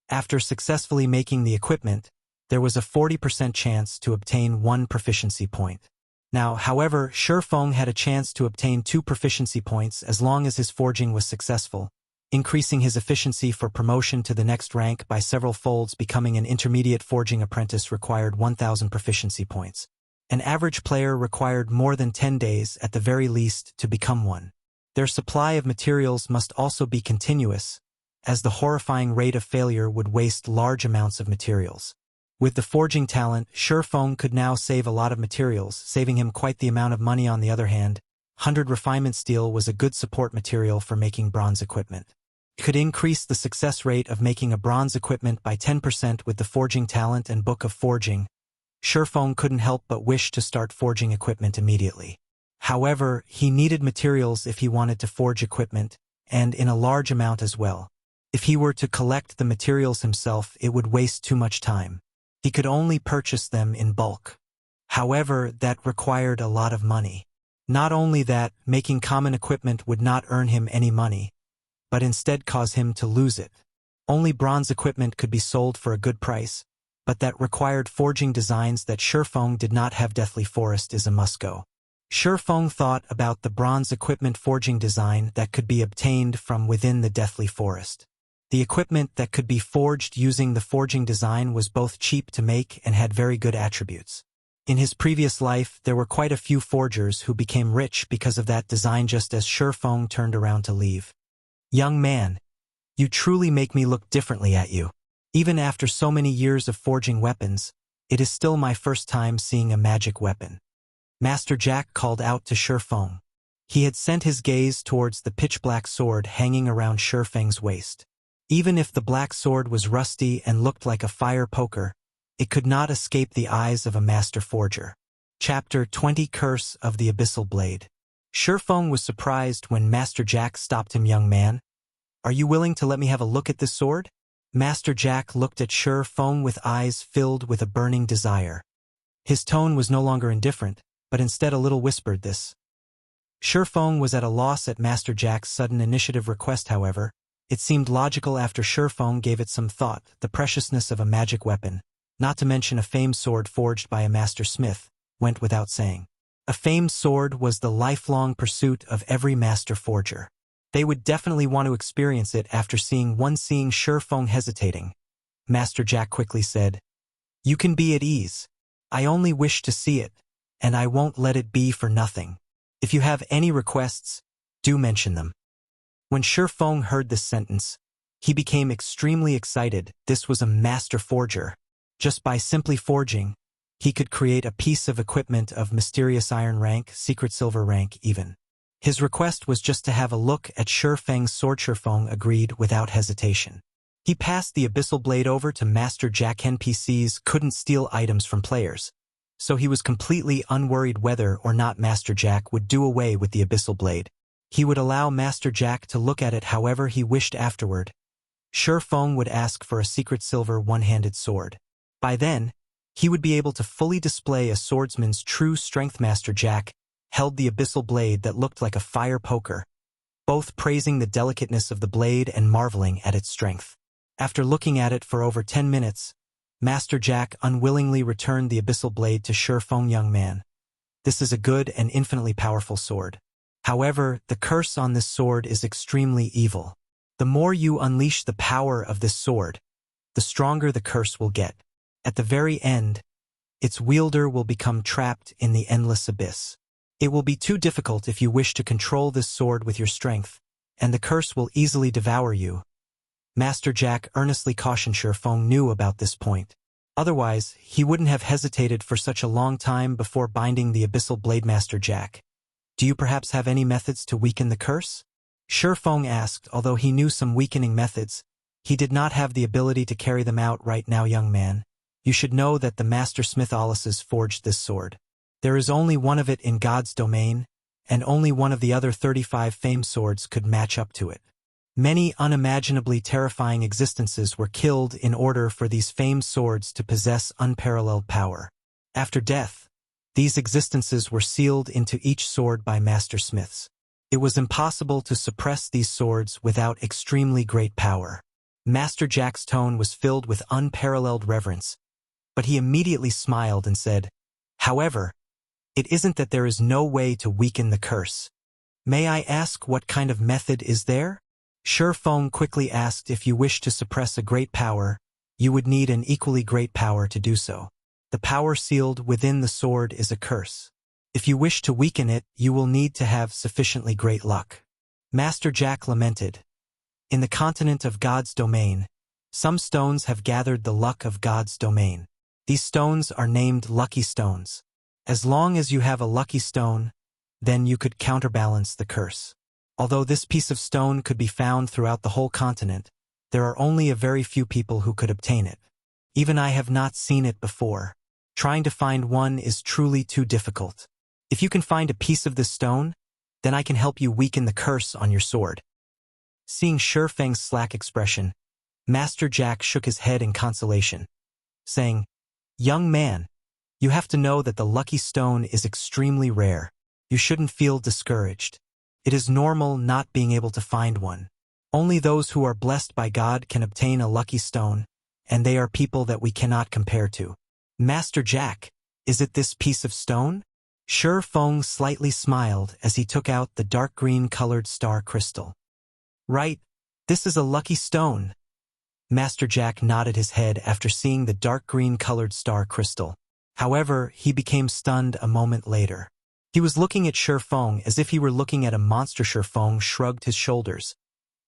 After successfully making the equipment, there was a 40% chance to obtain 1 proficiency point. Now, however, Feng had a chance to obtain 2 proficiency points as long as his forging was successful, increasing his efficiency for promotion to the next rank by several folds. Becoming an intermediate forging apprentice required 1,000 proficiency points. An average player required more than 10 days at the very least to become one. Their supply of materials must also be continuous, as the horrifying rate of failure would waste large amounts of materials. With the forging talent, Feng could now save a lot of materials, saving him quite the amount of money. On the other hand, 100 refinement steel was a good support material for making bronze equipment. It could increase the success rate of making a bronze equipment by 10% with the forging talent and book of forging. Feng couldn't help but wish to start forging equipment immediately. However, he needed materials if he wanted to forge equipment, and in a large amount as well. If he were to collect the materials himself, it would waste too much time. He could only purchase them in bulk. However, that required a lot of money. Not only that, making common equipment would not earn him any money, but instead cause him to lose it. Only bronze equipment could be sold for a good price, but that required forging designs that Feng did not have. Deathly Forest is a must-go. Feng thought about the bronze equipment forging design that could be obtained from within the Deathly Forest. The equipment that could be forged using the forging design was both cheap to make and had very good attributes. In his previous life, there were quite a few forgers who became rich because of that design. Just as Feng turned around to leave. "Young man, you truly make me look differently at you. Even after so many years of forging weapons, It is still my first time seeing a magic weapon. Master Jack called out to Feng. He had sent his gaze towards the pitch-black sword hanging around Feng's waist. Even if the black sword was rusty and looked like a fire poker, it could not escape the eyes of a master forger. Chapter 20 Curse of the Abyssal Blade. Feng was surprised when Master Jack stopped him. Young man, are you willing to let me have a look at this sword? Master Jack looked at Feng with eyes filled with a burning desire. His tone was no longer indifferent, but instead a little whispered this. Feng was at a loss at Master Jack's sudden initiative request. However, it seemed logical after Feng gave it some thought. The preciousness of a magic weapon, not to mention a famed sword forged by a master smith, went without saying. A famed sword was the lifelong pursuit of every master forger. They would definitely want to experience it after seeing Feng hesitating. Master Jack quickly said, "You can be at ease. I only wish to see it, and I won't let it be for nothing. If you have any requests, do mention them." When Feng heard this sentence, he became extremely excited. This was a master forger. Just by simply forging, he could create a piece of equipment of mysterious iron rank, secret silver rank even. His request was just to have a look at Feng's sword. Feng agreed without hesitation. He passed the Abyssal Blade over to Master Jack. NPCs couldn't steal items from players, so he was completely unworried whether or not Master Jack would do away with the Abyssal Blade. He would allow Master Jack to look at it however he wished afterward. Feng would ask for a secret silver one-handed sword. By then, he would be able to fully display a swordsman's true strength. Master Jack held the Abyssal Blade that looked like a fire poker, both praising the delicateness of the blade and marveling at its strength. After looking at it for over 10 minutes, Master Jack unwillingly returned the Abyssal Blade to Feng. Young man, this is a good and infinitely powerful sword. However, the curse on this sword is extremely evil. The more you unleash the power of this sword, the stronger the curse will get. At the very end, its wielder will become trapped in the endless abyss. It will be too difficult if you wish to control this sword with your strength, and the curse will easily devour you. Master Jack earnestly cautioned. Feng knew about this point. Otherwise, he wouldn't have hesitated for such a long time before binding the Abyssal Blade. Master Jack, do you perhaps have any methods to weaken the curse? Feng asked. Although he knew some weakening methods, he did not have the ability to carry them out right now. Young man, you should know that the Master Smith Alice's forged this sword. There is only one of it in God's domain, and only one of the other 35 famed swords could match up to it. Many unimaginably terrifying existences were killed in order for these famed swords to possess unparalleled power. After death, these existences were sealed into each sword by master smiths. It was impossible to suppress these swords without extremely great power. Master Jack's tone was filled with unparalleled reverence, but he immediately smiled and said, "However, it isn't that there is no way to weaken the curse. May I ask what kind of method is there?" Feng quickly asked. "If you wish to suppress a great power, you would need an equally great power to do so. The power sealed within the sword is a curse. If you wish to weaken it, you will need to have sufficiently great luck." Master Jack lamented. "In the continent of God's domain, some stones have gathered the luck of God's domain. These stones are named lucky stones. As long as you have a lucky stone, then you could counterbalance the curse. Although this piece of stone could be found throughout the whole continent, there are only a very few people who could obtain it. Even I have not seen it before. Trying to find one is truly too difficult. If you can find a piece of this stone, then I can help you weaken the curse on your sword." Seeing Feng's slack expression, Master Jack shook his head in consolation, saying, "Young man, you have to know that the lucky stone is extremely rare. You shouldn't feel discouraged. It is normal not being able to find one. Only those who are blessed by God can obtain a lucky stone, and they are people that we cannot compare to." "Master Jack, is it this piece of stone?" Feng slightly smiled as he took out the dark green-colored star crystal. "Right, this is a lucky stone." Master Jack nodded his head after seeing the dark green-colored star crystal. However, he became stunned a moment later. He was looking at Feng as if he were looking at a monster. Feng shrugged his shoulders.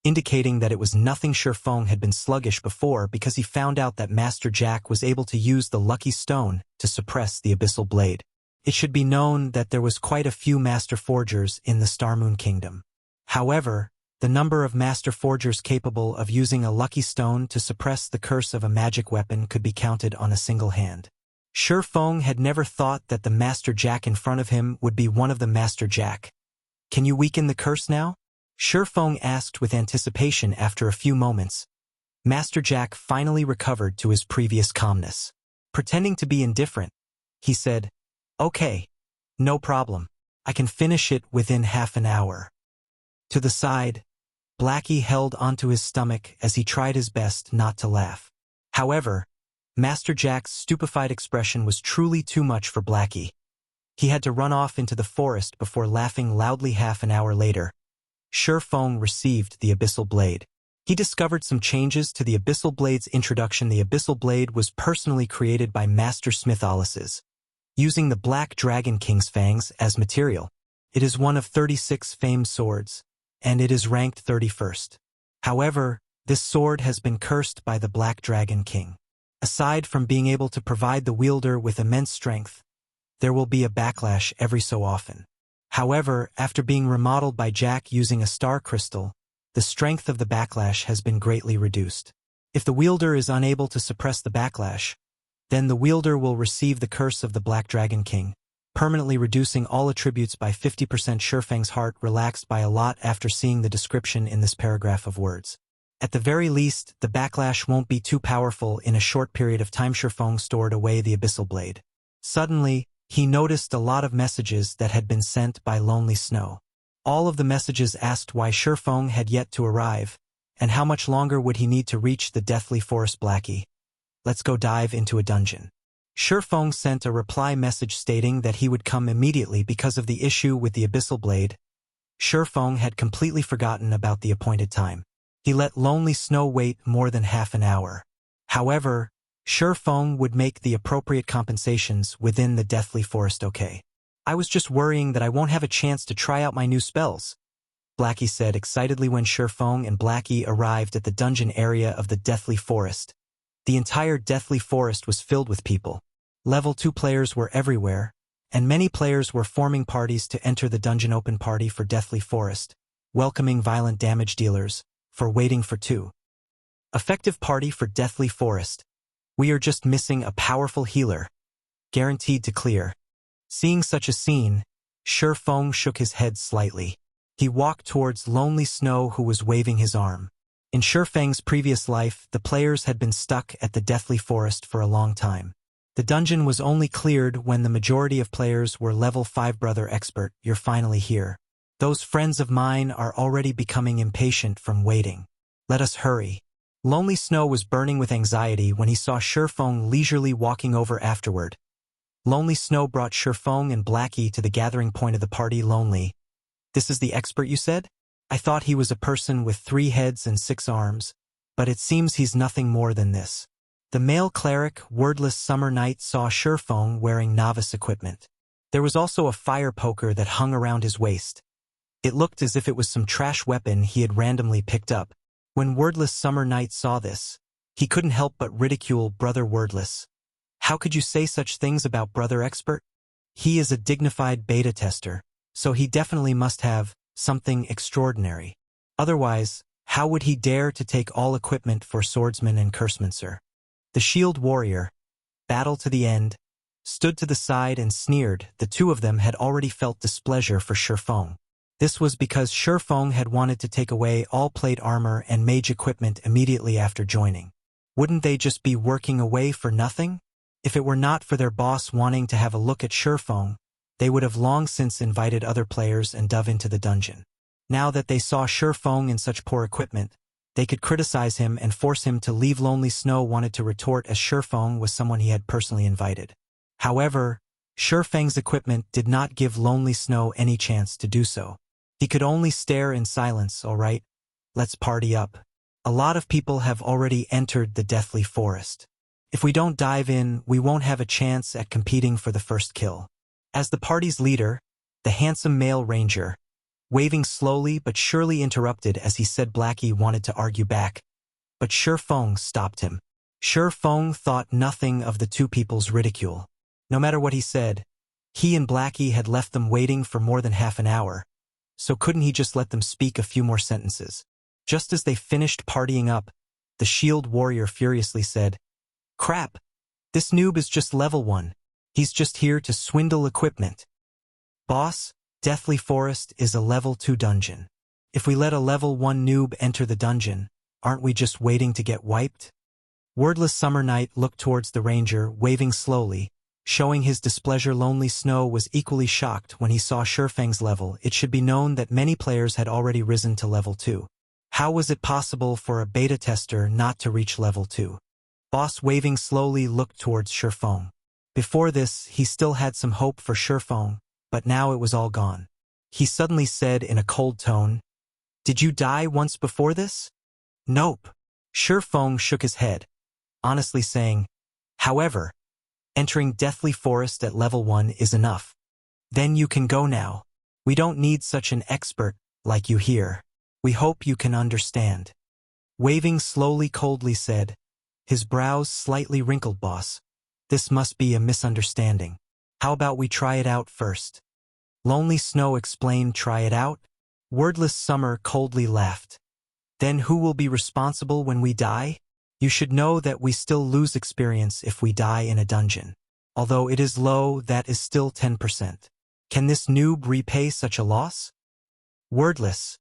indicating that it was nothing. Feng had been sluggish before because he found out that Master Jack was able to use the lucky stone to suppress the Abyssal Blade. It should be known that there was quite a few Master Forgers in the Starmoon Kingdom. However, the number of Master Forgers capable of using a lucky stone to suppress the curse of a magic weapon could be counted on a single hand. Feng had never thought that the Master Jack in front of him would be one of the Master Jack. "Can you weaken the curse now?" Feng asked with anticipation. After a few moments, Master Jack finally recovered to his previous calmness. Pretending to be indifferent, he said, "Okay, no problem. I can finish it within half an hour." To the side, Blackie held onto his stomach as he tried his best not to laugh. However, Master Jack's stupefied expression was truly too much for Blackie. He had to run off into the forest before laughing loudly. Half an hour later, Feng received the Abyssal Blade. He discovered some changes to the Abyssal Blade's introduction. The Abyssal Blade was personally created by Master Smith Alice's, using the Black Dragon King's fangs as material. It is one of 36 famed swords, and it is ranked 31st. However, this sword has been cursed by the Black Dragon King. Aside from being able to provide the wielder with immense strength, there will be a backlash every so often. However, after being remodeled by Jack using a star crystal, the strength of the backlash has been greatly reduced. If the wielder is unable to suppress the backlash, then the wielder will receive the curse of the Black Dragon King, permanently reducing all attributes by 50%. Feng's heart relaxed by a lot after seeing the description in this paragraph of words. At the very least, the backlash won't be too powerful in a short period of time. Feng stored away the Abyssal Blade. Suddenly, he noticed a lot of messages that had been sent by Lonely Snow. All of the messages asked why Feng had yet to arrive, and how much longer would he need to reach the Deathly Forest. "Blackie, let's go dive into a dungeon." Feng sent a reply message stating that he would come immediately because of the issue with the Abyssal Blade. Feng had completely forgotten about the appointed time. He let Lonely Snow wait more than half an hour. However, Feng would make the appropriate compensations within the Deathly Forest. "Okay. I was just worrying that I won't have a chance to try out my new spells," Blackie said excitedly when Feng and Blackie arrived at the dungeon area of the Deathly Forest. The entire Deathly Forest was filled with people. Level 2 players were everywhere, and many players were forming parties to enter the dungeon. Open party for Deathly Forest, welcoming violent damage dealers, for waiting for 2. Effective party for Deathly Forest. We are just missing a powerful healer, guaranteed to clear. Seeing such a scene, Feng shook his head slightly. He walked towards Lonely Snow, who was waving his arm. In Feng's previous life, the players had been stuck at the Deathly Forest for a long time. The dungeon was only cleared when the majority of players were level 5. "Brother Expert, you're finally here. Those friends of mine are already becoming impatient from waiting. Let us hurry." Lonely Snow was burning with anxiety when he saw Feng leisurely walking over afterward. Lonely Snow brought Feng and Blackie to the gathering point of the party. "Lonely, this is the expert you said? I thought he was a person with 3 heads and 6 arms, but it seems he's nothing more than this." The male cleric, Wordless Summer Night, saw Feng wearing novice equipment. There was also a fire poker that hung around his waist. It looked as if it was some trash weapon he had randomly picked up. When Wordless Summer Night saw this, he couldn't help but ridicule Brother Wordless. "How could you say such things about Brother Expert? He is a dignified beta tester, so he definitely must have something extraordinary. Otherwise, how would he dare to take all equipment for Swordsman and Cursemancer?" The Shield Warrior, Battle to the End, stood to the side and sneered. The two of them had already felt displeasure for Feng. This was because Feng had wanted to take away all plate armor and mage equipment immediately after joining. Wouldn't they just be working away for nothing? If it were not for their boss wanting to have a look at Feng, they would have long since invited other players and dove into the dungeon. Now that they saw Feng in such poor equipment, they could criticize him and force him to leave. Lonely Snow wanted to retort as Feng was someone he had personally invited. However, Feng's equipment did not give Lonely Snow any chance to do so. He could only stare in silence. "All right, let's party up. A lot of people have already entered the Deathly Forest. If we don't dive in, we won't have a chance at competing for the first kill." As the party's leader, the handsome male ranger, Waving slowly but surely interrupted as he said Blackie wanted to argue back, but Feng stopped him. Feng thought nothing of the two people's ridicule. No matter what he said, he and Blackie had left them waiting for more than half an hour, so couldn't he just let them speak a few more sentences? Just as they finished partying up, the shield warrior furiously said, "Crap! This noob is just level 1. He's just here to swindle equipment. Boss, Deathly Forest is a level 2 dungeon. If we let a level 1 noob enter the dungeon, aren't we just waiting to get wiped?" Wordless Summer Night looked towards the ranger, waving slowly, showing his displeasure. Lonely Snow was equally shocked when he saw Feng's level. It should be known that many players had already risen to level 2. How was it possible for a beta tester not to reach level 2? Boss waving slowly looked towards Feng. Before this, he still had some hope for Feng, but now it was all gone. He suddenly said in a cold tone, "Did you die once before this?" "Nope." Feng shook his head, honestly saying, "However, entering Deathly Forest at level 1 is enough. Then you can go now. We don't need such an expert like you here. We hope you can understand." Waving slowly coldly said, his brows slightly wrinkled, "Boss, this must be a misunderstanding. How about we try it out first?" Lonely Snow explained, "Try it out?" Wordless Summer coldly laughed. "Then who will be responsible when we die? You should know that we still lose experience if we die in a dungeon. Although it is low, that is still 10%. Can this noob repay such a loss?" Wordless,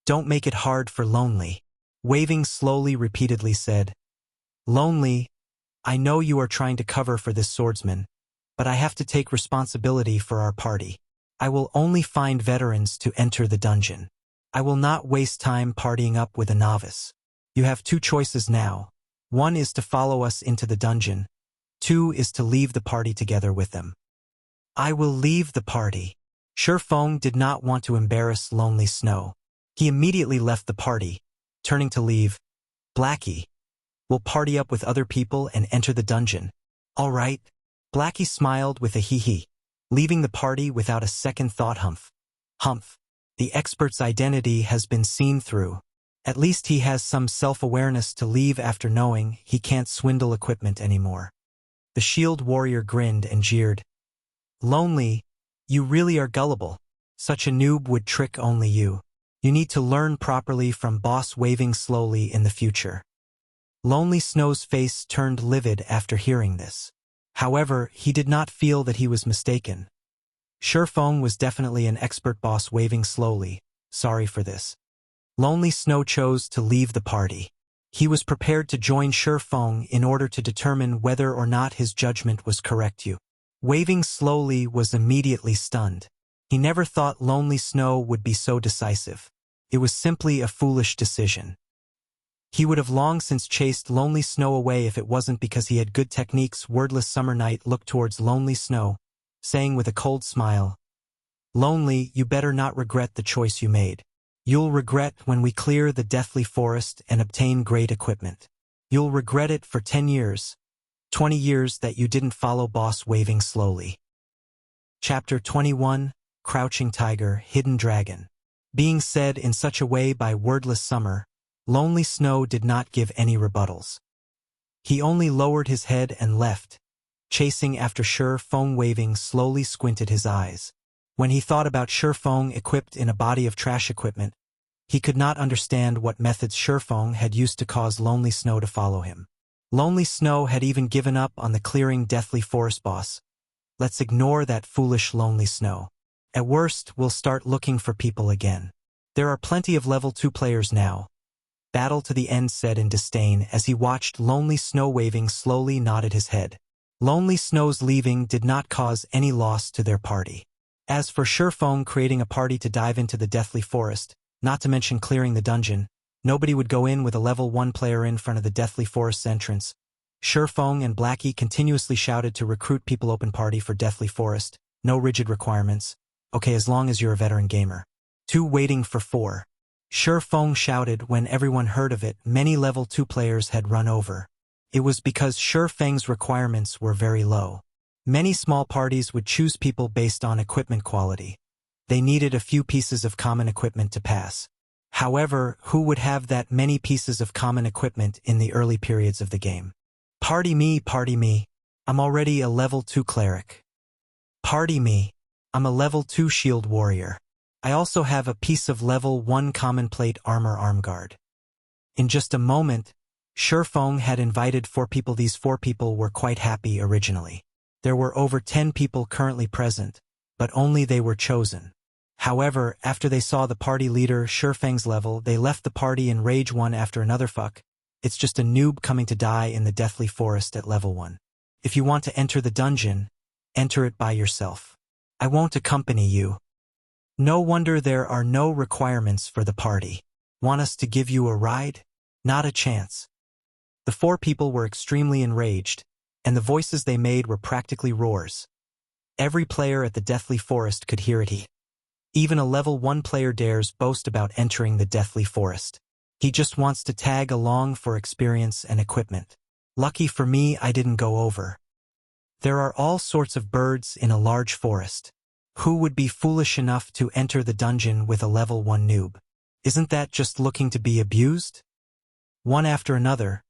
"Don't make it hard for Lonely." Waving slowly repeatedly said, "Lonely, I know you are trying to cover for this swordsman, but I have to take responsibility for our party. I will only find veterans to enter the dungeon. I will not waste time partying up with a novice. You have 2 choices now. 1 is to follow us into the dungeon. 2 is to leave the party together with them." "I will leave the party." Feng did not want to embarrass Lonely Snow. He immediately left the party, turning to leave. "Blackie, we'll party up with other people and enter the dungeon." "All right." Blackie smiled with a hee-hee, leaving the party without a second thought. Humph. The expert's identity has been seen through. At least he has some self-awareness to leave after knowing he can't swindle equipment anymore. The shield warrior grinned and jeered. "Lonely, you really are gullible. Such a noob would trick only you. You need to learn properly from Boss." Waving slowly in the future. Lonely Snow's face turned livid after hearing this. However, he did not feel that he was mistaken. Feng was definitely an expert. Boss waving slowly, "Sorry for this." Lonely Snow chose to leave the party. He was prepared to join Feng in order to determine whether or not his judgment was correct. Waving slowly was immediately stunned. He never thought Lonely Snow would be so decisive. It was simply a foolish decision. He would have long since chased Lonely Snow away if it wasn't because he had good techniques. Wordless Summer Night looked towards Lonely Snow, saying with a cold smile, "Lonely, you better not regret the choice you made. You'll regret when we clear the Deathly Forest and obtain great equipment. You'll regret it for 10 years, 20 years that you didn't follow." Boss waving slowly. Chapter 21, Crouching Tiger, Hidden Dragon. Being said in such a way by Wordless Summer, Lonely Snow did not give any rebuttals. He only lowered his head and left, chasing after Feng. Waving slowly squinted his eyes. When he thought about Feng equipped in a body of trash equipment, he could not understand what methods Feng had used to cause Lonely Snow to follow him. Lonely Snow had even given up on the clearing Deathly Forest. Boss, let's ignore that foolish Lonely Snow. At worst, we'll start looking for people again. There are plenty of level 2 players now. Battle to the end, said in disdain as he watched Lonely Snow. Waving slowly nodded his head. Lonely Snow's leaving did not cause any loss to their party. As for Feng creating a party to dive into the Deathly Forest, not to mention clearing the dungeon, nobody would go in with a level 1 player in front of the Deathly Forest's entrance. Feng and Blackie continuously shouted to recruit people. Open party for Deathly Forest, no rigid requirements. Okay, as long as you're a veteran gamer. 2 waiting for 4. Feng shouted when everyone heard of it. Many level 2 players had run over. It was because Feng's requirements were very low. Many small parties would choose people based on equipment quality. They needed a few pieces of common equipment to pass. However, who would have that many pieces of common equipment in the early periods of the game? Party me. I'm already a level 2 cleric. Party me. I'm a level 2 shield warrior. I also have a piece of level 1 common plate armor arm guard. In just a moment, Feng had invited 4 people. These 4 people were quite happy originally. There were over 10 people currently present, but only they were chosen. However, after they saw the party leader Feng's level, they left the party in rage one after another. Fuck. It's just a noob coming to die in the deathly forest at level 1. If you want to enter the dungeon, enter it by yourself. I won't accompany you. No wonder there are no requirements for the party. Want us to give you a ride? Not a chance. The 4 people were extremely enraged, and the voices they made were practically roars. Every player at the deathly forest could hear it. Even a level 1 player dares boast about entering the deathly forest. He just wants to tag along for experience and equipment. Lucky for me, I didn't go over. There are all sorts of birds in a large forest. Who would be foolish enough to enter the dungeon with a level 1 noob? Isn't that just looking to be abused? One after another,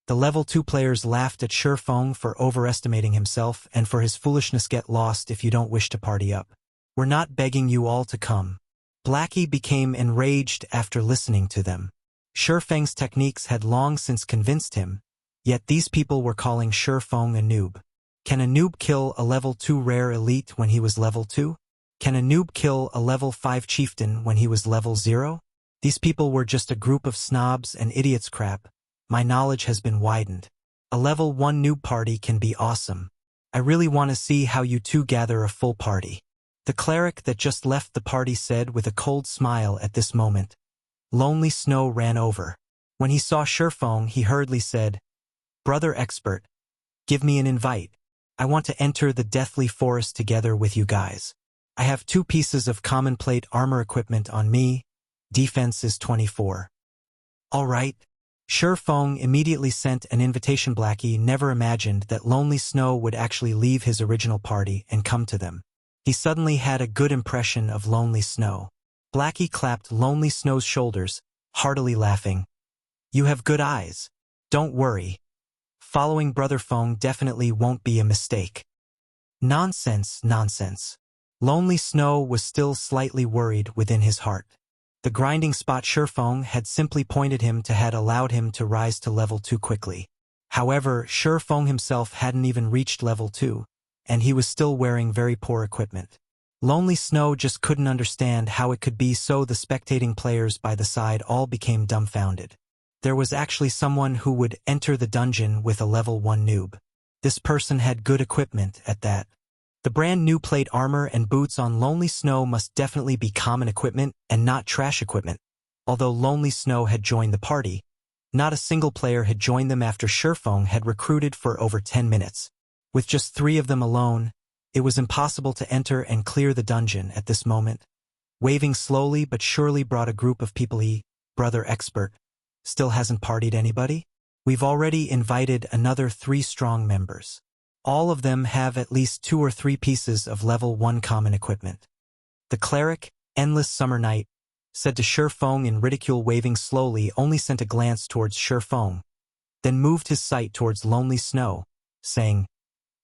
the level 2 players laughed at Feng for overestimating himself and for his foolishness. Get lost if you don't wish to party up. We're not begging you all to come. Blackie became enraged after listening to them. Feng's techniques had long since convinced him, yet these people were calling Feng a noob. Can a noob kill a level 2 rare elite when he was level 2? Can a noob kill a level 5 chieftain when he was level 0? These people were just a group of snobs and idiots. Crap. My knowledge has been widened. A level 1 noob party can be awesome. I really want to see how you two gather a full party. The cleric that just left the party said with a cold smile at this moment. Lonely Snow ran over. When he saw Feng, he hurriedly said, "Brother expert, give me an invite. I want to enter the deathly forest together with you guys. I have 2 pieces of common plate armor equipment on me. Defense is 24. All right." Feng immediately sent an invitation. Blackie never imagined that Lonely Snow would actually leave his original party and come to them. He suddenly had a good impression of Lonely Snow. Blackie clapped Lonely Snow's shoulders, heartily laughing. "You have good eyes. Don't worry. Following Brother Feng definitely won't be a mistake." Nonsense. Lonely Snow was still slightly worried within his heart. The grinding spot Feng had simply pointed him to had allowed him to rise to level 2 quickly. However, Feng himself hadn't even reached level 2, and he was still wearing very poor equipment. Lonely Snow just couldn't understand how it could be so. The spectating players by the side all became dumbfounded. There was actually someone who would enter the dungeon with a level 1 noob. This person had good equipment at that. The brand new plate armor and boots on Lonely Snow must definitely be common equipment and not trash equipment. Although Lonely Snow had joined the party, not a single player had joined them after Feng had recruited for over 10 minutes. With just 3 of them alone, it was impossible to enter and clear the dungeon at this moment. Waving slowly but surely brought a group of people. Brother expert, still hasn't partied anybody? We've already invited another 3 strong members. All of them have at least 2 or 3 pieces of level 1 common equipment. The cleric, Endless Summer Night, said to Feng in ridicule. Waving slowly, only sent a glance towards Feng, then moved his sight towards Lonely Snow, saying,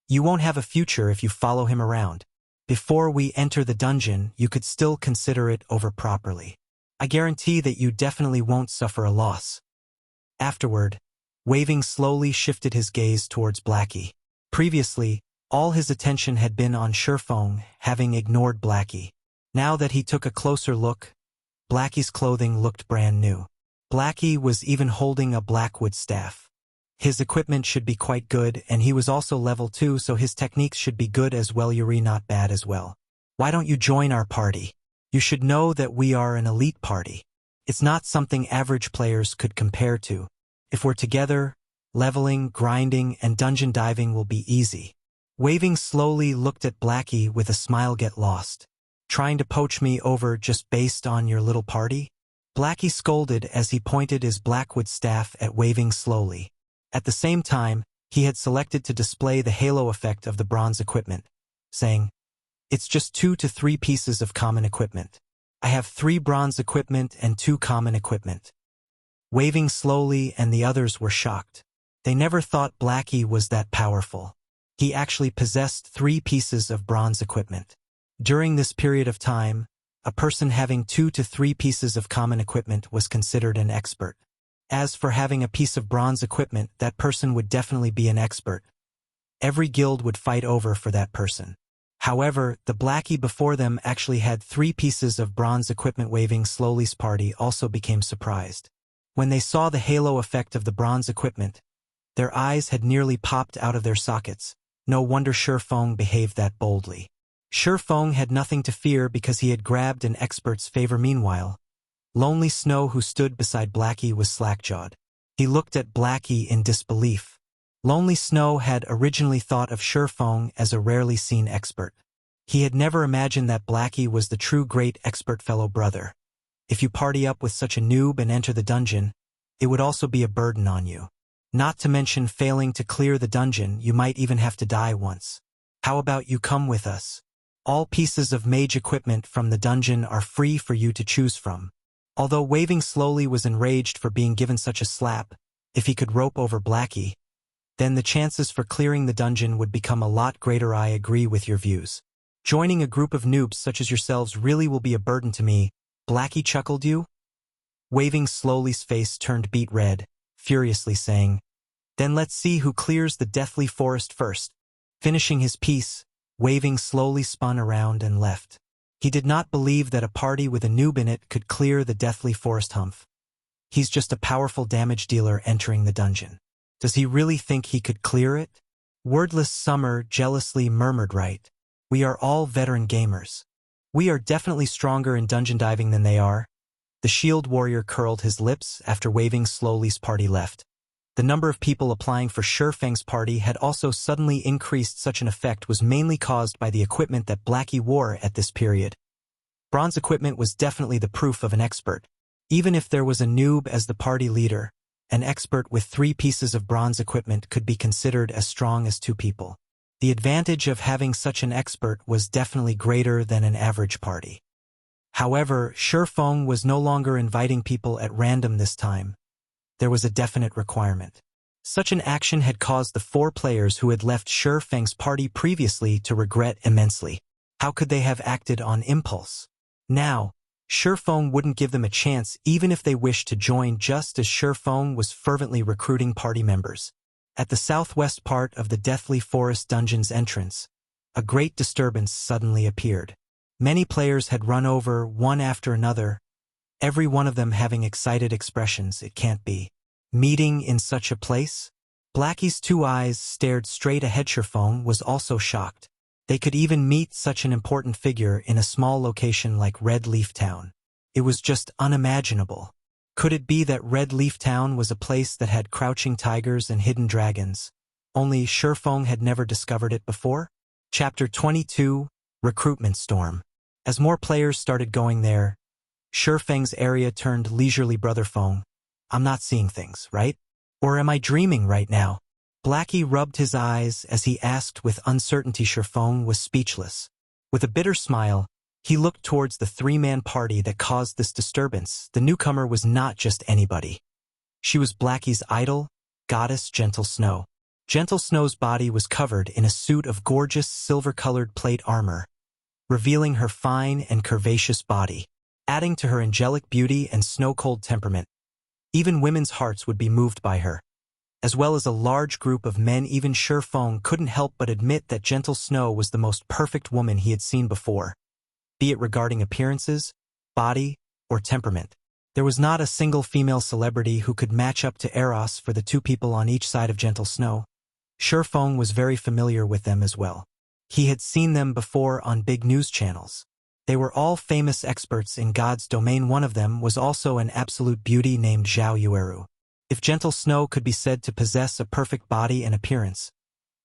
"You won't have a future if you follow him around. Before we enter the dungeon, you could still consider it over properly. I guarantee that you definitely won't suffer a loss." Afterward, Waving slowly shifted his gaze towards Blackie. Previously, all his attention had been on Feng, having ignored Blackie. Now that he took a closer look, Blackie's clothing looked brand new. Blackie was even holding a blackwood staff. His equipment should be quite good, and he was also level 2, so his techniques should be good as well. Yuri, not bad as well. Why don't you join our party? You should know that we are an elite party. It's not something average players could compare to. If we're together, leveling, grinding, and dungeon diving will be easy. Waving slowly looked at Blackie with a smile. Get lost. Trying to poach me over just based on your little party? Blackie scolded as he pointed his blackwood staff at Waving slowly. At the same time, he had selected to display the halo effect of the bronze equipment, saying, It's just 2 to 3 pieces of common equipment. I have 3 bronze equipment and 2 common equipment. Waving slowly, and the others were shocked. They never thought Blackie was that powerful. He actually possessed 3 pieces of bronze equipment. During this period of time, a person having 2 to 3 pieces of common equipment was considered an expert. As for having a piece of bronze equipment, that person would definitely be an expert. Every guild would fight over for that person. However, the Blackie before them actually had 3 pieces of bronze equipment. Waving slowly's party also became surprised. When they saw the halo effect of the bronze equipment, their eyes had nearly popped out of their sockets. No wonder Feng behaved that boldly. Feng had nothing to fear because he had grabbed an expert's favor. Meanwhile, Lonely Snow, who stood beside Blackie, was slack-jawed. He looked at Blackie in disbelief. Lonely Snow had originally thought of Feng as a rarely seen expert. He had never imagined that Blackie was the true great expert fellow brother. If you party up with such a noob and enter the dungeon, it would also be a burden on you. Not to mention failing to clear the dungeon, you might even have to die once. How about you come with us? All pieces of mage equipment from the dungeon are free for you to choose from. Although Waving slowly was enraged for being given such a slap, if he could rope over Blackie, then the chances for clearing the dungeon would become a lot greater. I agree with your views. Joining a group of noobs such as yourselves really will be a burden to me. Blackie chuckled. You? Waving slowly's face turned beet red, furiously saying, "Then let's see who clears the deathly forest first." Finishing his piece, Waving slowly spun around and left. He did not believe that a party with a noob in it could clear the deathly forest. Humph. He's just a powerful damage dealer entering the dungeon. Does he really think he could clear it? Wordless Summer jealously murmured, "Right. We are all veteran gamers. We are definitely stronger in dungeon diving than they are." The shield warrior curled his lips after Waving slowly's party left. The number of people applying for Feng's party had also suddenly increased. Such an effect was mainly caused by the equipment that Blackie wore at this period. Bronze equipment was definitely the proof of an expert. Even if there was a noob as the party leader, an expert with 3 pieces of bronze equipment could be considered as strong as 2 people. The advantage of having such an expert was definitely greater than an average party. However, Feng was no longer inviting people at random this time. There was a definite requirement. Such an action had caused the 4 players who had left Feng's party previously to regret immensely. How could they have acted on impulse? Now, Feng wouldn't give them a chance even if they wished to join, just as Feng was fervently recruiting party members. At the southwest part of the Deathly Forest dungeon's entrance, a great disturbance suddenly appeared. Many players had run over one after another, every one of them having excited expressions. It can't be. Meeting in such a place? Blackie's 2 eyes stared straight ahead. Feng was also shocked. They could even meet such an important figure in a small location like Red Leaf Town. It was just unimaginable. Could it be that Red Leaf Town was a place that had crouching tigers and hidden dragons? Only Feng had never discovered it before? Chapter 22, Recruitment Storm. As more players started going there, Feng's area turned leisurely. Brother Feng, I'm not seeing things, right? Or am I dreaming right now? Blackie rubbed his eyes as he asked with uncertainty. Feng was speechless. With a bitter smile, he looked towards the 3-man party that caused this disturbance. The newcomer was not just anybody. She was Blackie's idol, goddess Gentle Snow. Gentle Snow's body was covered in a suit of gorgeous silver-colored plate armor, revealing her fine and curvaceous body, adding to her angelic beauty and snow-cold temperament. Even women's hearts would be moved by her, as well as a large group of men. Even Feng couldn't help but admit that Gentle Snow was the most perfect woman he had seen before. Be it regarding appearances, body, or temperament. There was not a single female celebrity who could match up to Eros for the 2 people on each side of Gentle Snow. Feng was very familiar with them as well. He had seen them before on big news channels. They were all famous experts in God's domain. One of them was also an absolute beauty named Zhao Yueru. If Gentle Snow could be said to possess a perfect body and appearance,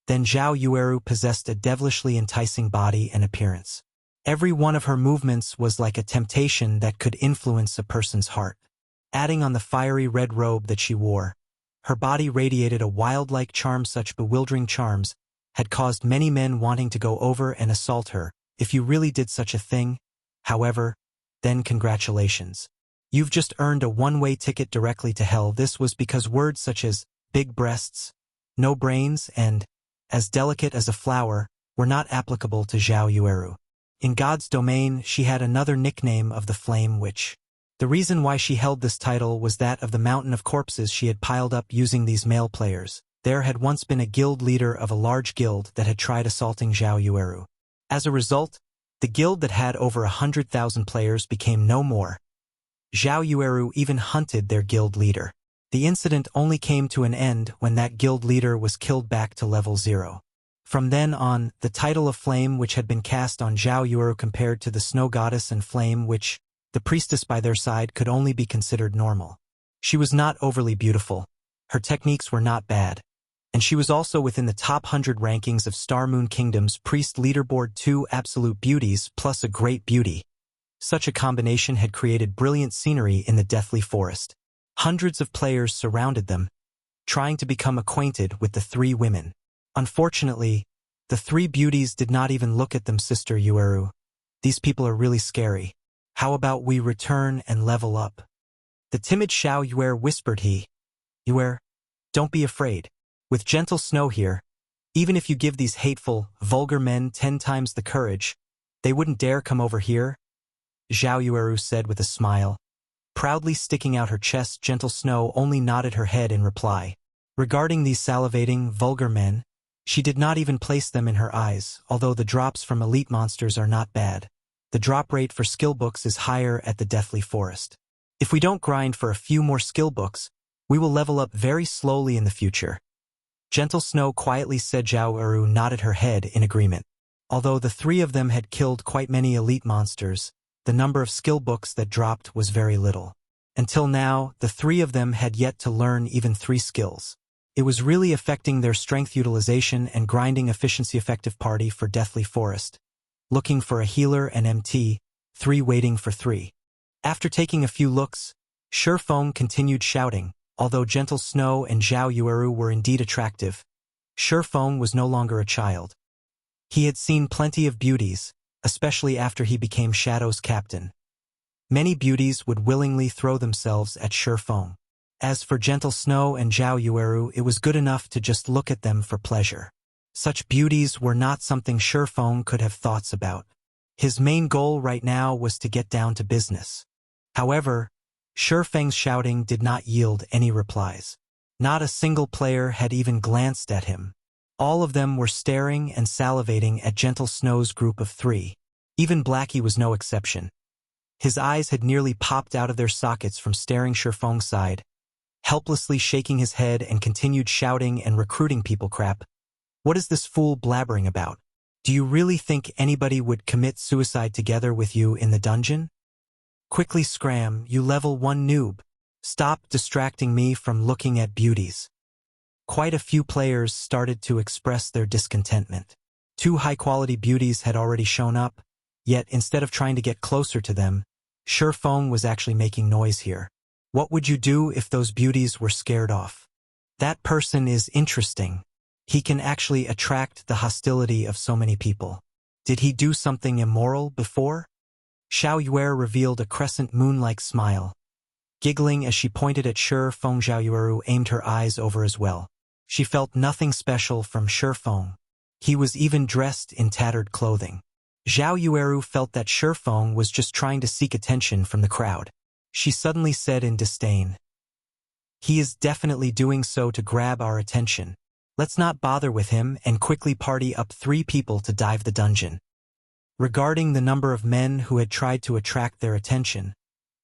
then Zhao Yueru possessed a devilishly enticing body and appearance. Every one of her movements was like a temptation that could influence a person's heart. Adding on the fiery red robe that she wore, her body radiated a wild-like charm. Such bewildering charms had caused many men wanting to go over and assault her, if you really did such a thing, however, then congratulations. You've just earned a one-way ticket directly to hell. This was because words such as big breasts, no brains, and as delicate as a flower were not applicable to Zhao Yueru. In God's domain, she had another nickname of the Flame Witch. The reason why she held this title was that of the mountain of corpses she had piled up using these male players. There had once been a guild leader of a large guild that had tried assaulting Zhao Yueru. As a result, the guild that had over 100,000 players became no more. Zhao Yueru even hunted their guild leader. The incident only came to an end when that guild leader was killed back to level 0. From then on, the title of Flame Witch had been cast on Zhao Yueru compared to the Snow Goddess and Flame Witch. The priestess by their side could only be considered normal. She was not overly beautiful, her techniques were not bad, and she was also within the top 100 rankings of Star Moon Kingdom's priest leaderboard. 2 absolute beauties plus a great beauty. Such a combination had created brilliant scenery in the deathly forest. Hundreds of players surrounded them, trying to become acquainted with the 3 women. Unfortunately, the 3 beauties did not even look at them. Sister Yueru, these people are really scary. How about we return and level up? The timid Zhao Yueru whispered. Yueru, don't be afraid. With gentle snow here, even if you give these hateful, vulgar men 10 times the courage, they wouldn't dare come over here, Zhao Yueru said with a smile. Proudly sticking out her chest, Gentle Snow only nodded her head in reply. Regarding these salivating, vulgar men, she did not even place them in her eyes, although the drops from elite monsters are not bad. The drop rate for skill books is higher at the Deathly Forest. If we don't grind for a few more skill books, we will level up very slowly in the future. Gentle Snow quietly said. Zhao Yueru nodded her head in agreement. Although the 3 of them had killed quite many elite monsters, the number of skill books that dropped was very little. Until now, the 3 of them had yet to learn even 3 skills. It was really affecting their strength utilization and grinding efficiency. Effective party for Deathly Forest. Looking for a healer and MT, 3 waiting for 3. After taking a few looks, Feng continued shouting. Although Gentle Snow and Zhao Yueru were indeed attractive, Feng was no longer a child. He had seen plenty of beauties, especially after he became Shadow's captain. Many beauties would willingly throw themselves at Feng. As for Gentle Snow and Zhao Yueru, it was good enough to just look at them for pleasure. Such beauties were not something Feng could have thoughts about. His main goal right now was to get down to business. However, Feng's shouting did not yield any replies. Not a single player had even glanced at him. All of them were staring and salivating at Gentle Snow's group of 3. Even Blackie was no exception. His eyes had nearly popped out of their sockets from staring Feng's side, helplessly shaking his head and continued shouting and recruiting people. Crap. What is this fool blabbering about? Do you really think anybody would commit suicide together with you in the dungeon? Quickly scram, you level 1 noob. Stop distracting me from looking at beauties. Quite a few players started to express their discontentment. 2 high-quality beauties had already shown up, yet instead of trying to get closer to them, Feng was actually making noise here. What would you do if those beauties were scared off? That person is interesting. He can actually attract the hostility of so many people. Did he do something immoral before? Zhao Yueru revealed a crescent moon-like smile. Giggling as she pointed at Feng, Zhao Yueru aimed her eyes over as well. She felt nothing special from Feng. He was even dressed in tattered clothing. Zhao Yueru felt that Feng was just trying to seek attention from the crowd. She suddenly said in disdain, "He is definitely doing so to grab our attention. Let's not bother with him and quickly party up 3 people to dive the dungeon." Regarding the number of men who had tried to attract their attention,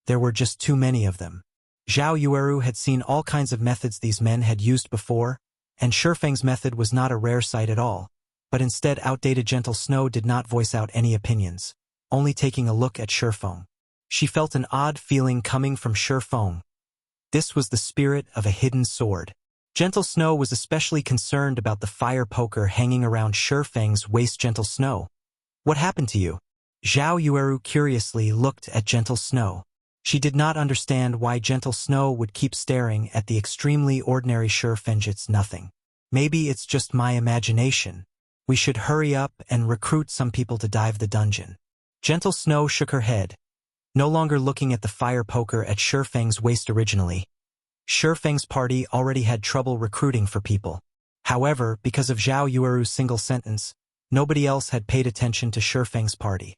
there were just too many of them. Zhao Yueru had seen all kinds of methods these men had used before, and Feng's method was not a rare sight at all, but instead outdated Gentle Snow did not voice out any opinions, only taking a look at Feng. She felt an odd feeling coming from Feng. This was the spirit of a hidden sword. Gentle Snow was especially concerned about the fire poker hanging around Feng's waist. Gentle Snow, what happened to you? Zhao Yueru curiously looked at Gentle Snow. She did not understand why Gentle Snow would keep staring at the extremely ordinary Feng. It's nothing. Maybe it's just my imagination. We should hurry up and recruit some people to dive the dungeon. Gentle Snow shook her head, no longer looking at the fire poker at Feng's waist originally. Feng's party already had trouble recruiting for people. However, because of Zhao Yueru's single sentence, nobody else had paid attention to Feng's party.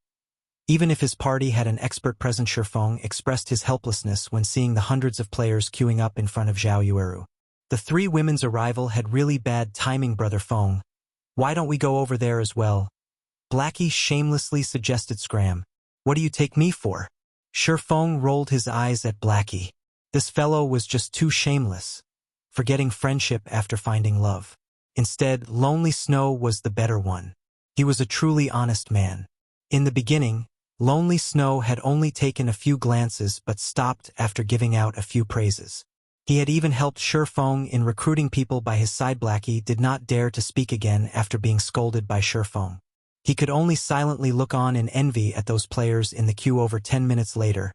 Even if his party had an expert present, Feng expressed his helplessness when seeing the hundreds of players queuing up in front of Zhao Yueru. The three women's arrival had really bad timing, Brother Feng. Why don't we go over there as well? Blackie shamelessly suggested. Scram. What do you take me for? Feng rolled his eyes at Blackie. This fellow was just too shameless, forgetting friendship after finding love. Instead, Lonely Snow was the better one. He was a truly honest man. In the beginning, Lonely Snow had only taken a few glances but stopped after giving out a few praises. He had even helped Feng in recruiting people by his side. Blackie did not dare to speak again after being scolded by Feng. He could only silently look on in envy at those players in the queue. Over 10 minutes later,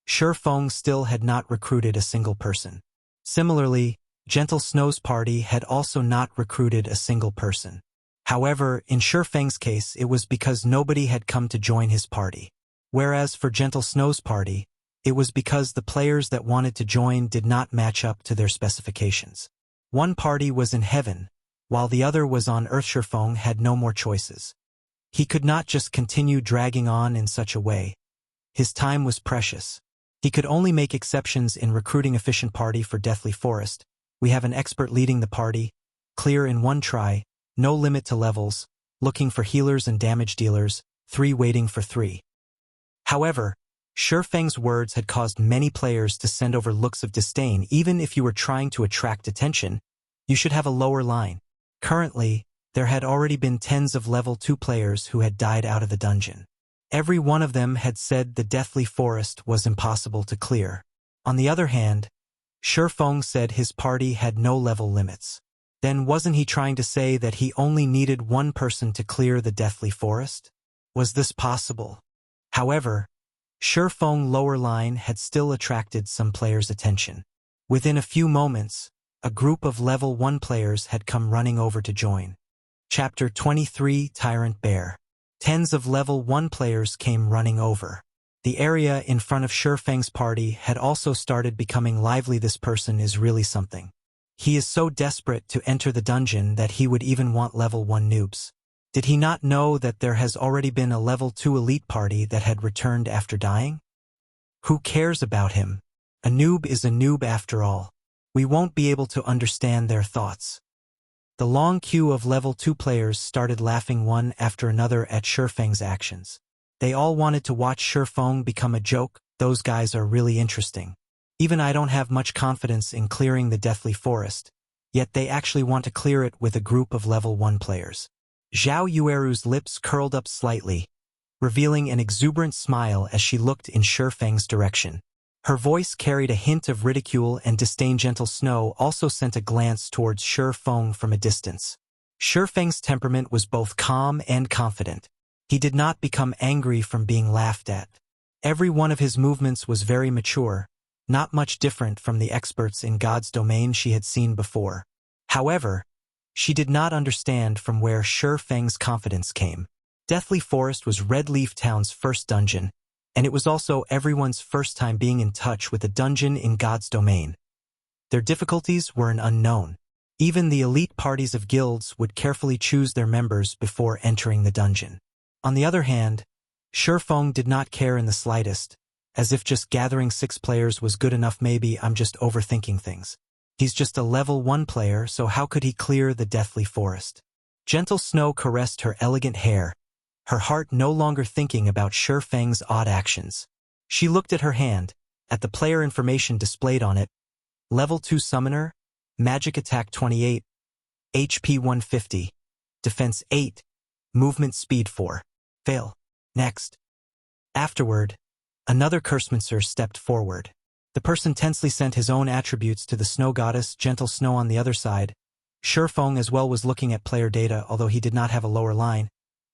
Feng still had not recruited a single person. Similarly, Gentle Snow's party had also not recruited a single person. However, in Feng's case, it was because nobody had come to join his party. Whereas for Gentle Snow's party, it was because the players that wanted to join did not match up to their specifications. One party was in heaven, while the other was on earth. Feng had no more choices. He could not just continue dragging on in such a way. His time was precious. He could only make exceptions in recruiting efficient party for Deathly Forest. We have an expert leading the party, clear in one try, no limit to levels, looking for healers and damage dealers, 3 waiting for 3. However, Feng's words had caused many players to send over looks of disdain. Even if you were trying to attract attention, you should have a lower line. Currently, there had already been tens of level 2 players who had died out of the dungeon. Every one of them had said the Deathly Forest was impossible to clear. On the other hand, Feng said his party had no level limits. Then wasn't he trying to say that he only needed one person to clear the Deathly Forest? Was this possible? However, Feng's lower line had still attracted some players' attention. Within a few moments, a group of level 1 players had come running over to join. Chapter 23, Tyrant Bear. Tens of level 1 players came running over. The area in front of Feng's party had also started becoming lively. This person is really something. He is so desperate to enter the dungeon that he would even want level 1 noobs. Did he not know that there has already been a level 2 elite party that had returned after dying? Who cares about him? A noob is a noob after all. We won't be able to understand their thoughts. The long queue of level 2 players started laughing one after another at Feng's actions. They all wanted to watch Feng become a joke. Those guys are really interesting. Even I don't have much confidence in clearing the Deathly Forest, yet they actually want to clear it with a group of level 1 players. Zhao Yueru's lips curled up slightly, revealing an exuberant smile as she looked in Feng's direction. Her voice carried a hint of ridicule and disdain. Gentle Snow also sent a glance towards Feng from a distance. Feng's temperament was both calm and confident. He did not become angry from being laughed at. Every one of his movements was very mature, not much different from the experts in God's domain she had seen before. However, she did not understand from where Feng's confidence came. Deathly Forest was Red Leaf Town's first dungeon, and it was also everyone's first time being in touch with a dungeon in God's domain. Their difficulties were an unknown. Even the elite parties of guilds would carefully choose their members before entering the dungeon. On the other hand, Feng did not care in the slightest, as if just gathering 6 players was good enough. Maybe I'm just overthinking things. He's just a level 1 player, so how could he clear the Deathly Forest? Gentle Snow caressed her elegant hair, her heart no longer thinking about Feng's odd actions. She looked at her hand, at the player information displayed on it. Level 2 Summoner, Magic Attack 28, HP 150, Defense 8, Movement Speed 4. Fail. Next. Afterward, another Cursemancer stepped forward. The person tensely sent his own attributes to the Snow Goddess. Gentle Snow on the other side. Feng as well was looking at player data. Although he did not have a lower line,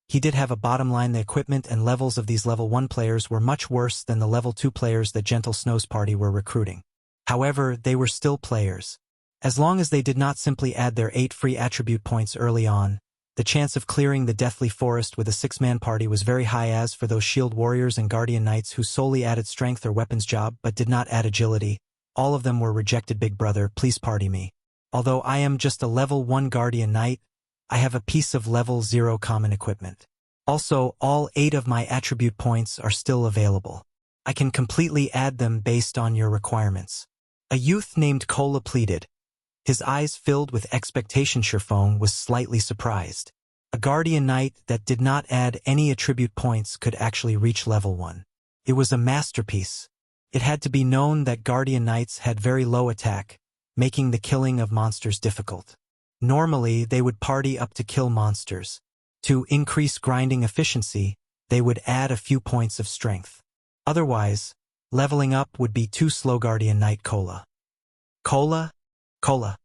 he did have a bottom line. The equipment and levels of these level 1 players were much worse than the level 2 players that Gentle Snow's party were recruiting. However, they were still players. As long as they did not simply add their 8 free attribute points early on, The chance of clearing the deathly forest with a 6-man party was very high, as for those shield warriors and guardian knights who solely added strength or weapons job but did not add agility, all of them were rejected. Big brother, please party me. Although I am just a level 1 guardian knight, I have a piece of level 0 common equipment. Also, all 8 of my attribute points are still available. I can completely add them based on your requirements. A youth named Kola pleaded. His eyes filled with expectation. Feng was slightly surprised. A guardian knight that did not add any attribute points could actually reach level 1. It was a masterpiece. It had to be known that guardian knights had very low attack, making the killing of monsters difficult. Normally, they would party up to kill monsters. To increase grinding efficiency, they would add a few points of strength. Otherwise, leveling up would be too slow. Guardian Knight Kola. Kola? Kola.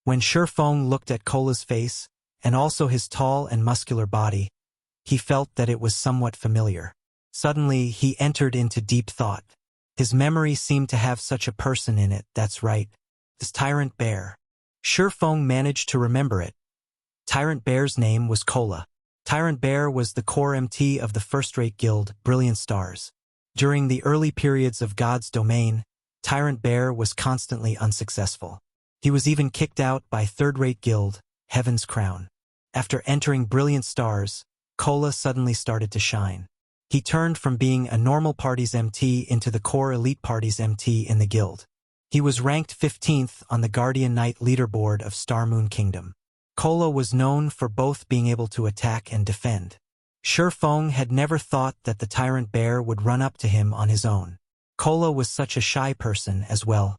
When Feng looked at Kola's face, and also his tall and muscular body, he felt that it was somewhat familiar. Suddenly, he entered into deep thought. His memory seemed to have such a person in it. That's right. This Tyrant Bear. Feng managed to remember it. Tyrant Bear's name was Kola. Tyrant Bear was the core MT of the first-rate guild, Brilliant Stars. During the early periods of God's Domain, Tyrant Bear was constantly unsuccessful. He was even kicked out by third-rate guild, Heaven's Crown. After entering Brilliant Stars, Kola suddenly started to shine. He turned from being a normal party's MT into the core elite party's MT in the guild. He was ranked 15th on the Guardian Knight leaderboard of Star Moon Kingdom. Kola was known for both being able to attack and defend. Feng had never thought that the Tyrant Bear would run up to him on his own. Kola was such a shy person as well.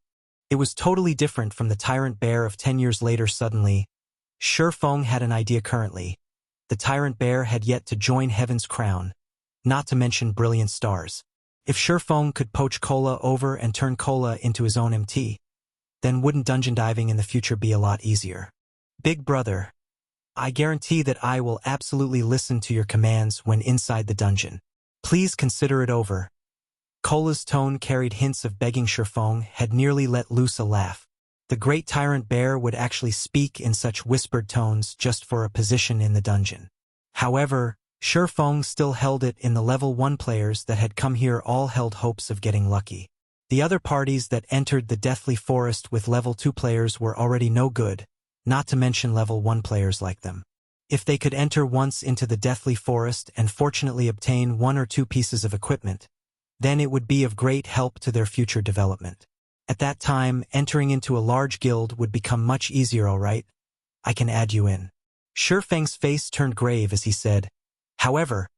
It was totally different from the Tyrant Bear of 10 years later. Suddenly, Feng had an idea. Currently, the Tyrant Bear had yet to join Heaven's Crown, not to mention Brilliant Stars. If Feng could poach Kola over and turn Kola into his own MT, then wouldn't dungeon diving in the future be a lot easier? Big brother, I guarantee that I will absolutely listen to your commands when inside the dungeon. Please consider it over. Kola's tone carried hints of begging. Feng had nearly let loose a laugh. The great Tyrant Bear would actually speak in such whispered tones just for a position in the dungeon. However, Feng still held it in. The level 1 players that had come here all held hopes of getting lucky. The other parties that entered the Deathly Forest with level 2 players were already no good, not to mention level 1 players like them. If they could enter once into the Deathly Forest and fortunately obtain 1 or 2 pieces of equipment, then it would be of great help to their future development. At that time, entering into a large guild would become much easier. All right, I can add you in. Feng's face turned grave as he said, however,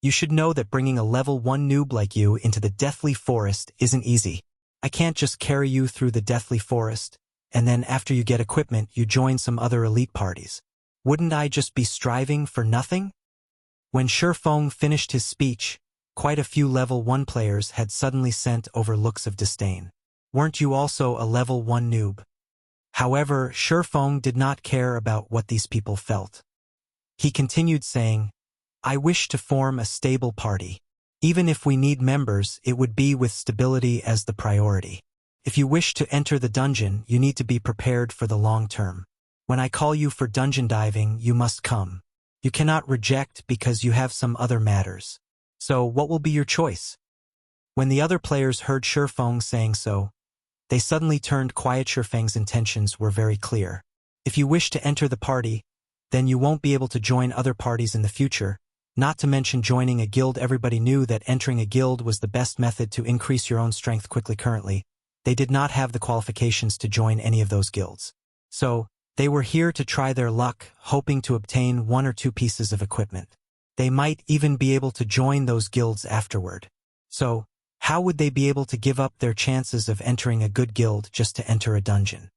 you should know that bringing a level 1 noob like you into the Deathly Forest isn't easy. I can't just carry you through the Deathly Forest, and then after you get equipment you join some other elite parties. Wouldn't I just be striving for nothing? When Feng finished his speech, quite a few level 1 players had suddenly sent over looks of disdain. Weren't you also a level 1 noob? However, Feng did not care about what these people felt. He continued saying, I wish to form a stable party. Even if we need members, it would be with stability as the priority. If you wish to enter the dungeon, you need to be prepared for the long term. When I call you for dungeon diving, you must come. You cannot reject because you have some other matters. So what will be your choice? When the other players heard Feng saying so, they suddenly turned quiet. Feng's intentions were very clear. If you wish to enter the party, then you won't be able to join other parties in the future, not to mention joining a guild. Everybody knew that entering a guild was the best method to increase your own strength quickly. Currently, they did not have the qualifications to join any of those guilds. So, they were here to try their luck, hoping to obtain 1 or 2 pieces of equipment. They might even be able to join those guilds afterward. So, how would they be able to give up their chances of entering a good guild just to enter a dungeon?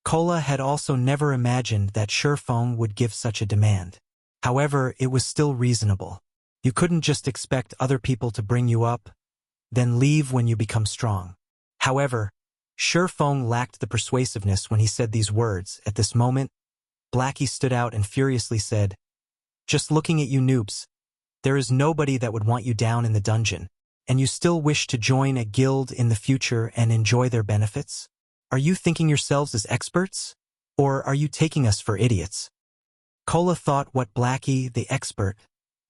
Kola had also never imagined that Feng would give such a demand. However, it was still reasonable. You couldn't just expect other people to bring you up, then leave when you become strong. However, Feng lacked the persuasiveness when he said these words. At this moment, Blackie stood out and furiously said, just looking at you noobs, there is nobody that would want you down in the dungeon, and you still wish to join a guild in the future and enjoy their benefits? Are you thinking yourselves as experts? Or are you taking us for idiots? Cola thought what Blackie, the expert,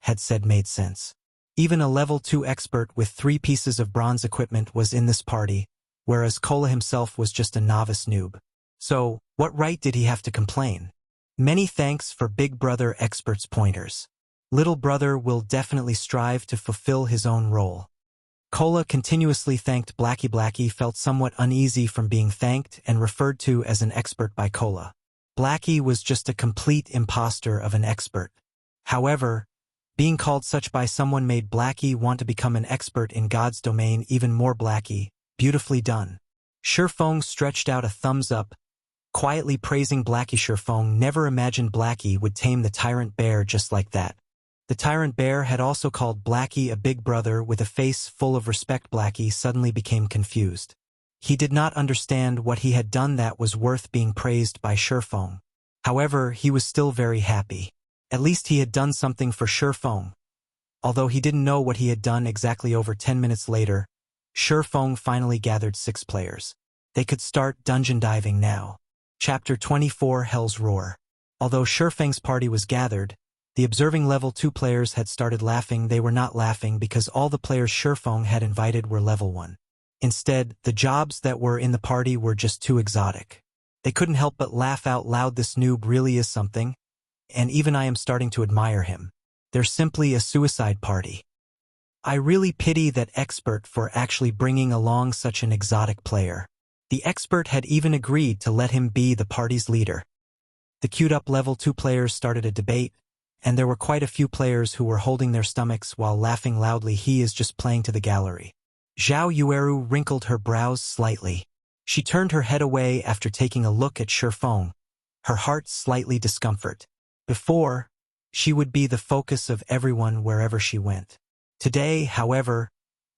had said made sense. Even a level 2 expert with 3 pieces of bronze equipment was in this party, whereas Cola himself was just a novice noob. So, what right did he have to complain? Many thanks for Big Brother expert's pointers. Little brother will definitely strive to fulfill his own role. Cola continuously thanked Blackie. Blackie felt somewhat uneasy from being thanked and referred to as an expert by Cola. Blackie was just a complete imposter of an expert. However, being called such by someone made Blackie want to become an expert in God's domain even more. Blackie, beautifully done. Feng stretched out a thumbs up, quietly praising Blackie. Feng never imagined Blackie would tame the Tyrant bear just like that. The Tyrant bear had also called Blackie a big brother with a face full of respect. Blackie suddenly became confused. He did not understand what he had done that was worth being praised by Feng. However, he was still very happy. At least he had done something for Feng. Although he didn't know what he had done exactly. Over 10 minutes later, Feng finally gathered 6 players. They could start dungeon diving now. Chapter 24 Hell's Roar. Although Feng's party was gathered, the observing level 2 players had started laughing. They were not laughing because all the players Feng had invited were level 1. Instead, the jobs that were in the party were just too exotic. They couldn't help but laugh out loud. This noob really is something, and even I am starting to admire him. They're simply a suicide party. I really pity that expert for actually bringing along such an exotic player. The expert had even agreed to let him be the party's leader. The queued-up level 2 players started a debate, and there were quite a few players who were holding their stomachs while laughing loudly. He is just playing to the gallery. Zhao Yueru wrinkled her brows slightly. She turned her head away after taking a look at Feng, her heart slightly discomfort. Before, she would be the focus of everyone wherever she went. Today, however,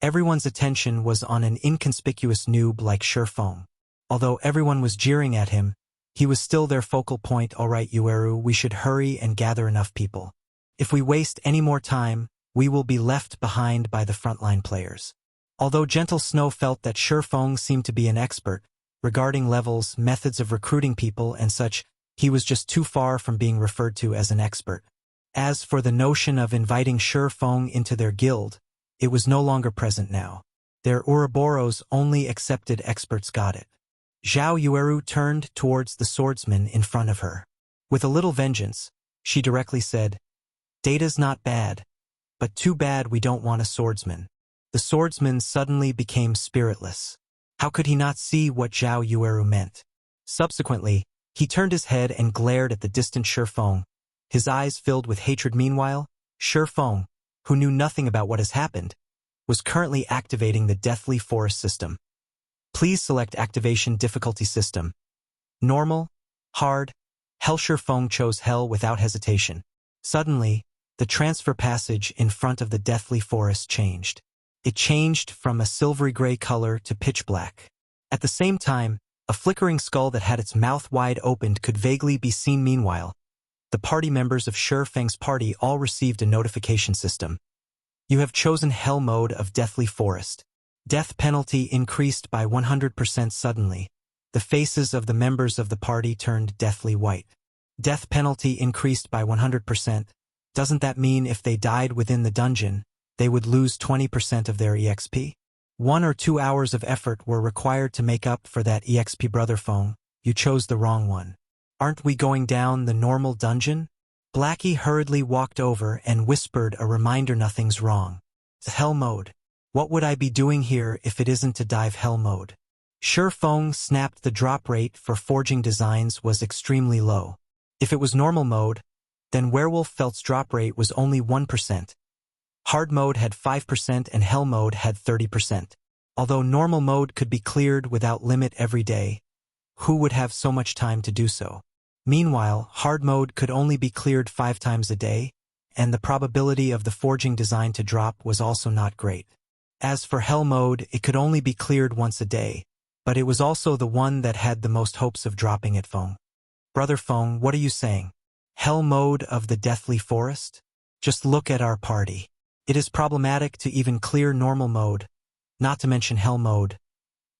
everyone's attention was on an inconspicuous noob like Feng. Although everyone was jeering at him, he was still their focal point. Alright Yueru, we should hurry and gather enough people. If we waste any more time, we will be left behind by the frontline players. Although Gentle Snow felt that Feng seemed to be an expert regarding levels, methods of recruiting people and such, he was just too far from being referred to as an expert. As for the notion of inviting Feng into their guild, it was no longer present now. Their Ouroboros only accepted experts got it. Zhao Yueru turned towards the swordsman in front of her. With a little vengeance, she directly said, "Data's not bad, but too bad we don't want a swordsman." The swordsman suddenly became spiritless. How could he not see what Zhao Yueru meant? Subsequently, he turned his head and glared at the distant Feng, his eyes filled with hatred. Meanwhile, Feng, who knew nothing about what has happened, was currently activating the Deathly Forest system. Please select Activation Difficulty System. Normal, Hard, Hell. Feng chose Hell without hesitation. Suddenly, the transfer passage in front of the Deathly Forest changed. It changed from a silvery gray color to pitch black. At the same time, a flickering skull that had its mouth wide opened could vaguely be seen. Meanwhile, the party members of Feng's party all received a notification system. You have chosen Hell mode of Deathly Forest. Death penalty increased by 100%. Suddenly, the faces of the members of the party turned deathly white. Death penalty increased by 100%. Doesn't that mean if they died within the dungeon, they would lose 20% of their EXP? 1 or 2 hours of effort were required to make up for that EXP. Brother Feng, you chose the wrong one. Aren't we going down the normal dungeon? Blackie hurriedly walked over and whispered a reminder. Nothing's wrong. Hell mode. What would I be doing here if it isn't to dive Hell mode? Feng snapped. The drop rate for forging designs was extremely low. If it was normal mode, then Werewolf Felt's drop rate was only 1%. Hard mode had 5% and Hell mode had 30%. Although normal mode could be cleared without limit every day, who would have so much time to do so? Meanwhile, hard mode could only be cleared 5 times a day, and the probability of the forging design to drop was also not great. As for Hell mode, it could only be cleared once a day, but it was also the one that had the most hopes of dropping it. Feng. Brother Feng, what are you saying? Hell mode of the Deathly Forest? Just look at our party. It is problematic to even clear normal mode, not to mention Hell mode.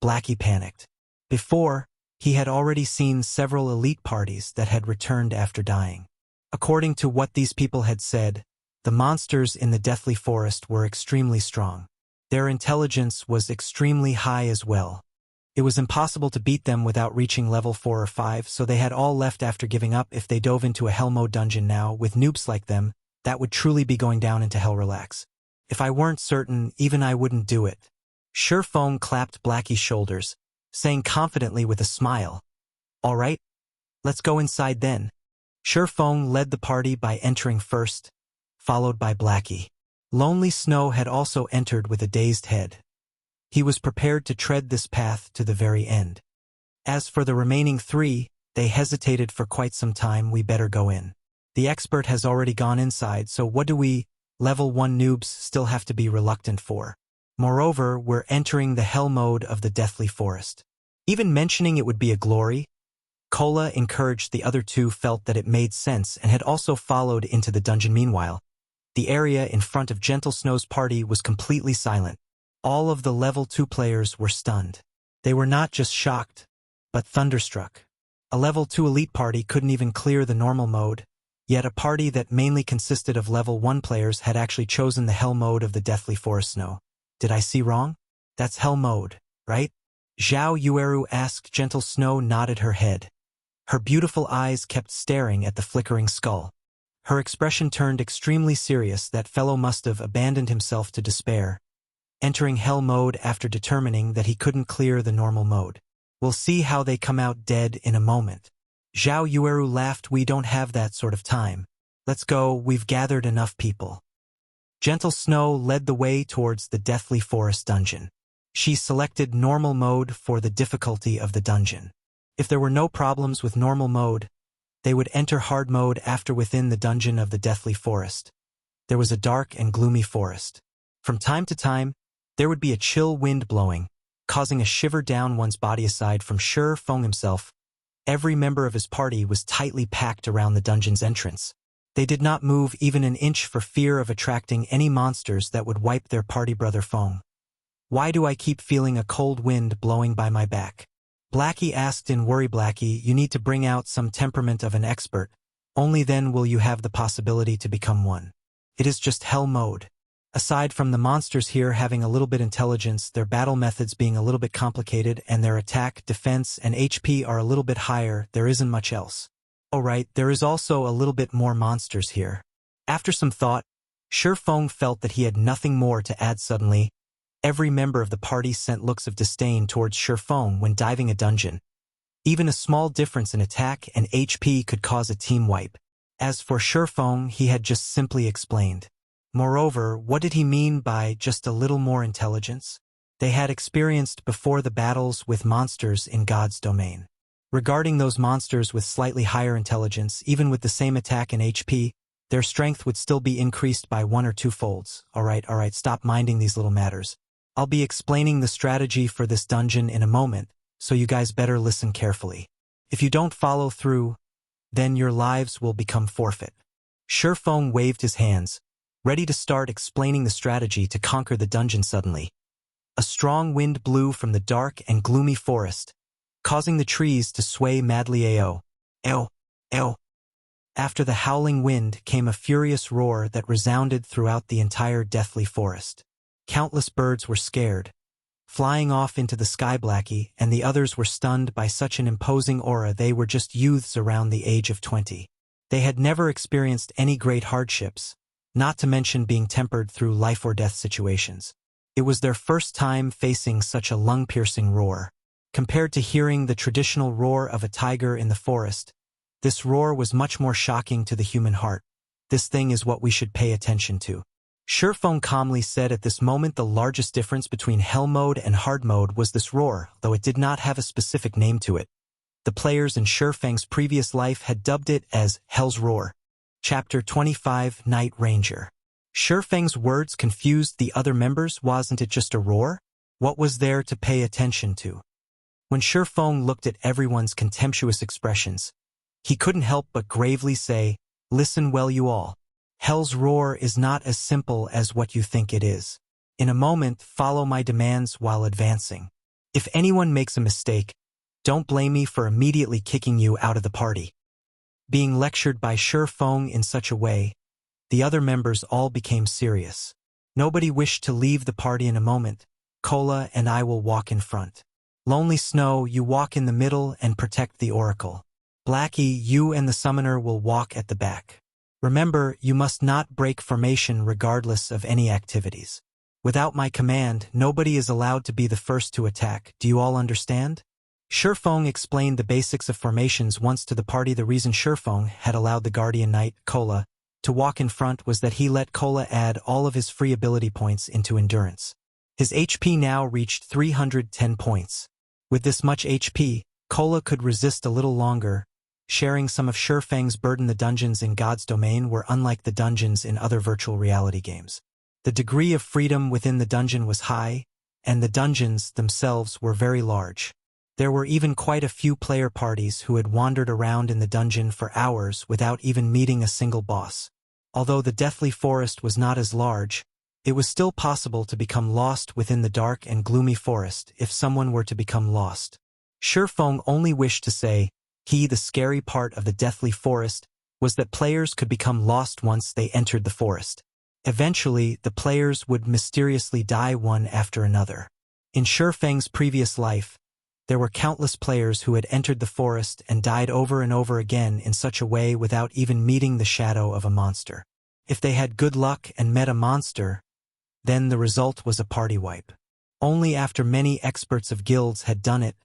Blackie panicked. Before, he had already seen several elite parties that had returned after dying. According to what these people had said, the monsters in the Deathly Forest were extremely strong. Their intelligence was extremely high as well. It was impossible to beat them without reaching level 4 or 5, so they had all left after giving up. If they dove into a hell mode dungeon now, with noobs like them, that would truly be going down into hell. Relax. If I weren't certain, even I wouldn't do it. Feng clapped Blackie's shoulders, saying confidently with a smile, "All right, let's go inside then." Feng led the party by entering first, followed by Blackie. Lonely Snow had also entered with a dazed head. He was prepared to tread this path to the very end. As for the remaining 3, they hesitated for quite some time. "We better go in. The expert has already gone inside, so what do we, level 1 noobs, still have to be reluctant for? Moreover, we're entering the hell mode of the Deathly Forest. Even mentioning it would be a glory." Cola encouraged the other 2, felt that it made sense, and had also followed into the dungeon. Meanwhile, the area in front of Gentle Snow's party was completely silent. All of the level 2 players were stunned. They were not just shocked, but thunderstruck. A level 2 elite party couldn't even clear the normal mode, yet a party that mainly consisted of level 1 players had actually chosen the hell mode of the Deathly Forest. Snow. Did I see wrong? That's hell mode, right? Zhao Yueru asked. Gentle Snow nodded her head. Her beautiful eyes kept staring at the flickering skull. Her expression turned extremely serious. That fellow must have abandoned himself to despair, entering hell mode after determining that he couldn't clear the normal mode. We'll see how they come out dead in a moment. Zhao Yueru laughed. We don't have that sort of time. Let's go, we've gathered enough people. Gentle Snow led the way towards the Deathly Forest dungeon. She selected normal mode for the difficulty of the dungeon. If there were no problems with normal mode, they would enter hard mode after. Within the dungeon of the Deathly Forest, there was a dark and gloomy forest. From time to time, there would be a chill wind blowing, causing a shiver down one's body. Aside from Feng himself, every member of his party was tightly packed around the dungeon's entrance. They did not move even an inch for fear of attracting any monsters that would wipe their party brother Feng. Why do I keep feeling a cold wind blowing by my back? Blackie asked in worry. Blackie, you need to bring out some temperament of an expert. Only then will you have the possibility to become one. It is just hell mode. Aside from the monsters here having a little bit intelligence, their battle methods being a little bit complicated, and their attack, defense, and HP are a little bit higher, there isn't much else. Alright, there is also a little bit more monsters here. After some thought, Feng felt that he had nothing more to add. Suddenly, every member of the party sent looks of disdain towards Feng when diving a dungeon. Even a small difference in attack and HP could cause a team wipe. As for Feng, he had just simply explained. Moreover, what did he mean by just a little more intelligence? They had experienced before the battles with monsters in God's domain. Regarding those monsters with slightly higher intelligence, even with the same attack and HP, their strength would still be increased by 1 or 2 folds. Alright, stop minding these little matters. I'll be explaining the strategy for this dungeon in a moment, so you guys better listen carefully. If you don't follow through, then your lives will become forfeit. Feng waved his hands, ready to start explaining the strategy to conquer the dungeon. Suddenly, a strong wind blew from the dark and gloomy forest, causing the trees to sway madly. Ayo, ew, ew. After the howling wind came a furious roar that resounded throughout the entire Deathly Forest. Countless birds were scared, flying off into the sky. Blackie and the others were stunned by such an imposing aura. They were just youths around the age of 20. They had never experienced any great hardships, not to mention being tempered through life-or-death situations. It was their first time facing such a lung-piercing roar. Compared to hearing the traditional roar of a tiger in the forest, this roar was much more shocking to the human heart. This thing is what we should pay attention to. Feng calmly said. At this moment, the largest difference between hell mode and hard mode was this roar, though it did not have a specific name to it. The players in Feng's previous life had dubbed it as Hell's Roar. Chapter 25, Night Ranger. Feng's words confused the other members. Wasn't it just a roar? What was there to pay attention to? When Feng looked at everyone's contemptuous expressions, he couldn't help but gravely say, "Listen well, you all. Hell's Roar is not as simple as what you think it is. In a moment, follow my demands while advancing. If anyone makes a mistake, don't blame me for immediately kicking you out of the party." Being lectured by Feng in such a way, the other members all became serious. Nobody wished to leave the party in a moment. Cola and I will walk in front. Lonely Snow, you walk in the middle and protect the Oracle. Blackie, you and the Summoner will walk at the back. Remember, you must not break formation regardless of any activities. Without my command, nobody is allowed to be the first to attack. Do you all understand? Feng explained the basics of formations once to the party. The reason Feng had allowed the Guardian Knight, Cola, to walk in front was that he let Cola add all of his free ability points into endurance. His HP now reached 310 points. With this much HP, Cola could resist a little longer, sharing some of Feng's burden. The dungeons in God's Domain were unlike the dungeons in other virtual reality games. The degree of freedom within the dungeon was high, and the dungeons themselves were very large. There were even quite a few player parties who had wandered around in the dungeon for hours without even meeting a single boss. Although the Deathly Forest was not as large, it was still possible to become lost within the dark and gloomy forest if someone were to become lost. Feng only wished to say, the scary part of the Deathly Forest was that players could become lost once they entered the forest. Eventually, the players would mysteriously die one after another. In Feng's previous life, there were countless players who had entered the forest and died over and over again in such a way without even meeting the shadow of a monster. If they had good luck and met a monster, then the result was a party wipe. Only after many experts of guilds had done it,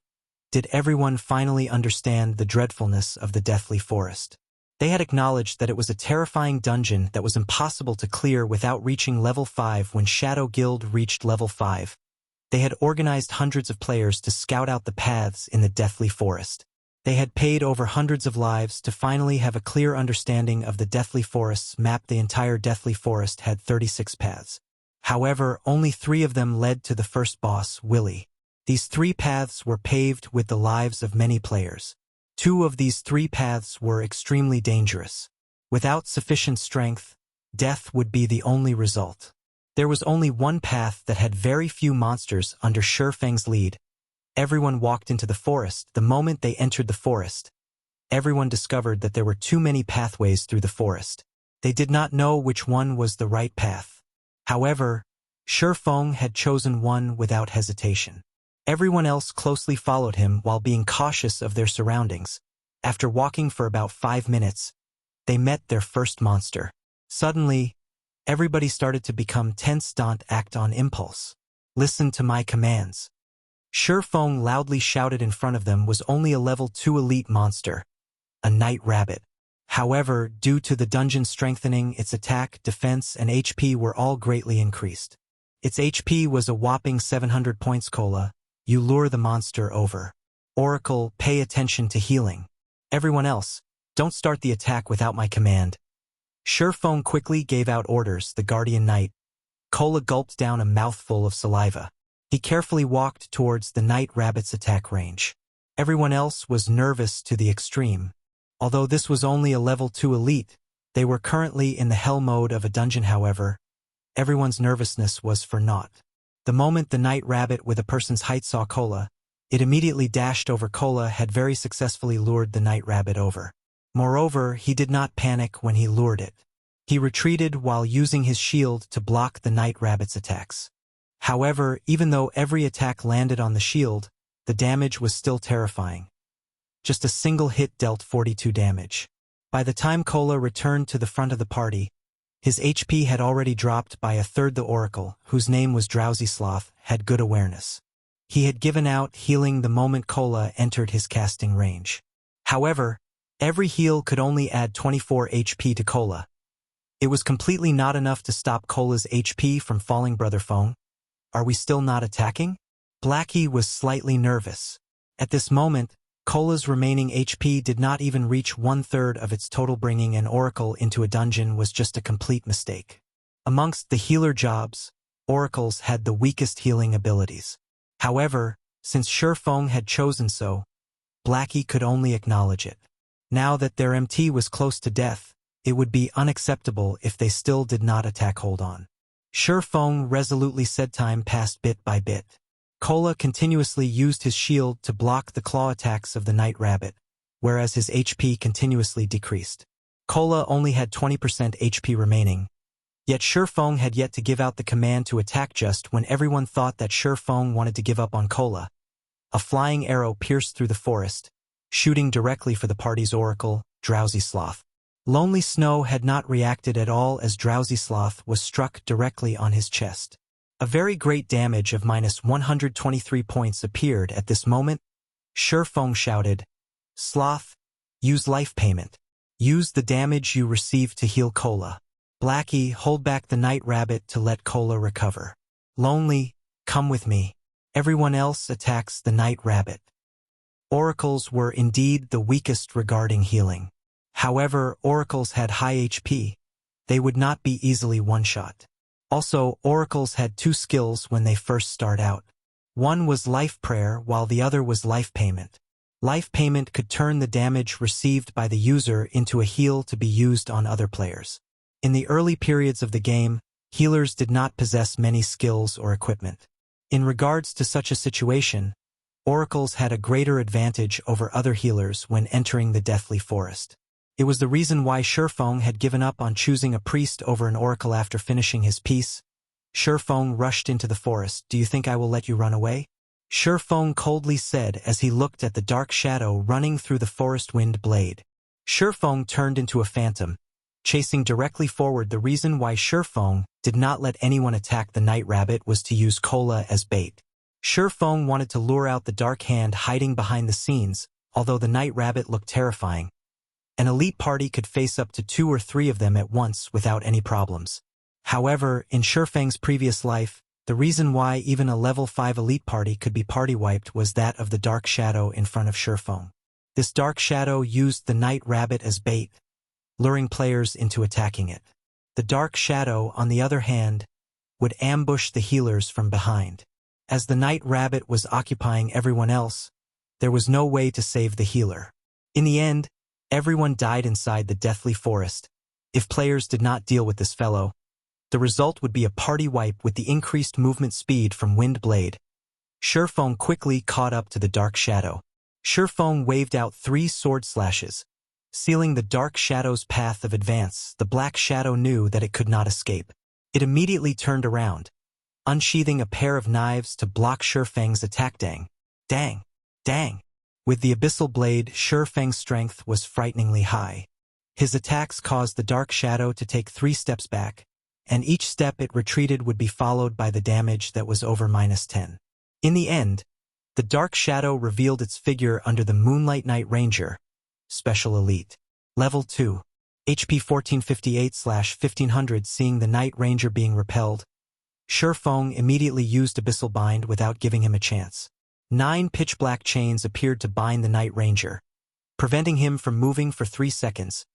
did everyone finally understand the dreadfulness of the Deathly Forest. They had acknowledged that it was a terrifying dungeon that was impossible to clear without reaching level 5. When Shadow Guild reached level 5, they had organized hundreds of players to scout out the paths in the Deathly Forest. They had paid over hundreds of lives to finally have a clear understanding of the Deathly Forest's map. The entire Deathly Forest had 36 paths. However, only 3 of them led to the first boss, Willy. These 3 paths were paved with the lives of many players. 2 of these 3 paths were extremely dangerous. Without sufficient strength, death would be the only result. There was only one path that had very few monsters under Feng's lead. Everyone walked into the forest. The moment they entered the forest, everyone discovered that there were too many pathways through the forest. They did not know which one was the right path. However, Feng had chosen one without hesitation. Everyone else closely followed him while being cautious of their surroundings. After walking for about 5 minutes, they met their first monster. Suddenly, everybody started to become tense. Don't act on impulse. Listen to my commands. Feng loudly shouted. In front of them was only a level 2 elite monster, a night rabbit. However, due to the dungeon strengthening, its attack, defense, and HP were all greatly increased. Its HP was a whopping 700 points. Cola, you lure the monster over. Oracle, pay attention to healing. Everyone else, don't start the attack without my command. Feng quickly gave out orders. The Guardian Knight, Cola, gulped down a mouthful of saliva. He carefully walked towards the Night Rabbit's attack range. Everyone else was nervous to the extreme. Although this was only a level 2 elite, they were currently in the hell mode of a dungeon. However, everyone's nervousness was for naught. The moment the Night Rabbit with a person's height saw Cola, it immediately dashed over. Cola had very successfully lured the Night Rabbit over. Moreover, he did not panic when he lured it. He retreated while using his shield to block the Night Rabbit's attacks. However, even though every attack landed on the shield, the damage was still terrifying. Just a single hit dealt 42 damage. By the time Cola returned to the front of the party, his HP had already dropped by a third. The Oracle, whose name was Drowsy Sloth, had good awareness. He had given out healing the moment Cola entered his casting range. However, every heal could only add 24 HP to Cola. It was completely not enough to stop Cola's HP from falling. Brother Feng, are we still not attacking? Blackie was slightly nervous. At this moment, Cola's remaining HP did not even reach 1/3 of its total. Bringing an Oracle into a dungeon was just a complete mistake. Amongst the healer jobs, Oracles had the weakest healing abilities. However, since Feng had chosen so, Blackie could only acknowledge it. Now that their MT was close to death, it would be unacceptable if they still did not attack. Hold on. Feng resolutely said. Time passed bit by bit. Cola continuously used his shield to block the claw attacks of the Night Rabbit, whereas his HP continuously decreased. Cola only had 20% HP remaining, yet Feng had yet to give out the command to attack just when everyone thought that Feng wanted to give up on Cola. A flying arrow pierced through the forest, shooting directly for the party's oracle, Drowsy Sloth. Lonely Snow had not reacted at all as Drowsy Sloth was struck directly on his chest. A very great damage of -123 points appeared at this moment. Feng shouted, "Sloth, use life payment. Use the damage you received to heal Cola. Blackie, hold back the Night Rabbit to let Cola recover. Lonely, come with me. Everyone else attacks the Night Rabbit." Oracles were indeed the weakest regarding healing. However, oracles had high HP. They would not be easily one-shot. Also, oracles had two skills when they first start out. One was life prayer while the other was life payment. Life payment could turn the damage received by the user into a heal to be used on other players. In the early periods of the game, healers did not possess many skills or equipment. In regards to such a situation, oracles had a greater advantage over other healers when entering the Deathly Forest. It was the reason why Feng had given up on choosing a priest over an oracle after finishing his piece. Feng rushed into the forest. "Do you think I will let you run away?" Feng coldly said as he looked at the dark shadow running through the forest wind blade. Feng turned into a phantom, chasing directly forward. The reason why Feng did not let anyone attack the Night Rabbit was to use Cola as bait. Feng wanted to lure out the dark hand hiding behind the scenes, although the Night Rabbit looked terrifying. An elite party could face up to 2 or 3 of them at once without any problems. However, in Feng's previous life, the reason why even a level 5 elite party could be party-wiped was that of the dark shadow in front of Feng. This dark shadow used the Night Rabbit as bait, luring players into attacking it. The dark shadow, on the other hand, would ambush the healers from behind. As the Night Rabbit was occupying everyone else, there was no way to save the healer. In the end, everyone died inside the Deathly Forest. If players did not deal with this fellow, the result would be a party wipe with the increased movement speed from Wind Blade. Feng quickly caught up to the dark shadow. Feng waved out 3 sword slashes, sealing the dark shadow's path of advance. The black shadow knew that it could not escape. It immediately turned around, unsheathing a pair of knives to block Feng's attack. Dang! Dang! Dang! With the Abyssal Blade, Feng's strength was frighteningly high. His attacks caused the dark shadow to take 3 steps back, and each step it retreated would be followed by the damage that was over -10. In the end, the dark shadow revealed its figure under the Moonlight Night Ranger, Special Elite. Level 2. HP 1458/1500. Seeing the Night Ranger being repelled, Feng immediately used Abyssal Bind without giving him a chance. 9 pitch-black chains appeared to bind the Night Ranger, preventing him from moving for 3 seconds,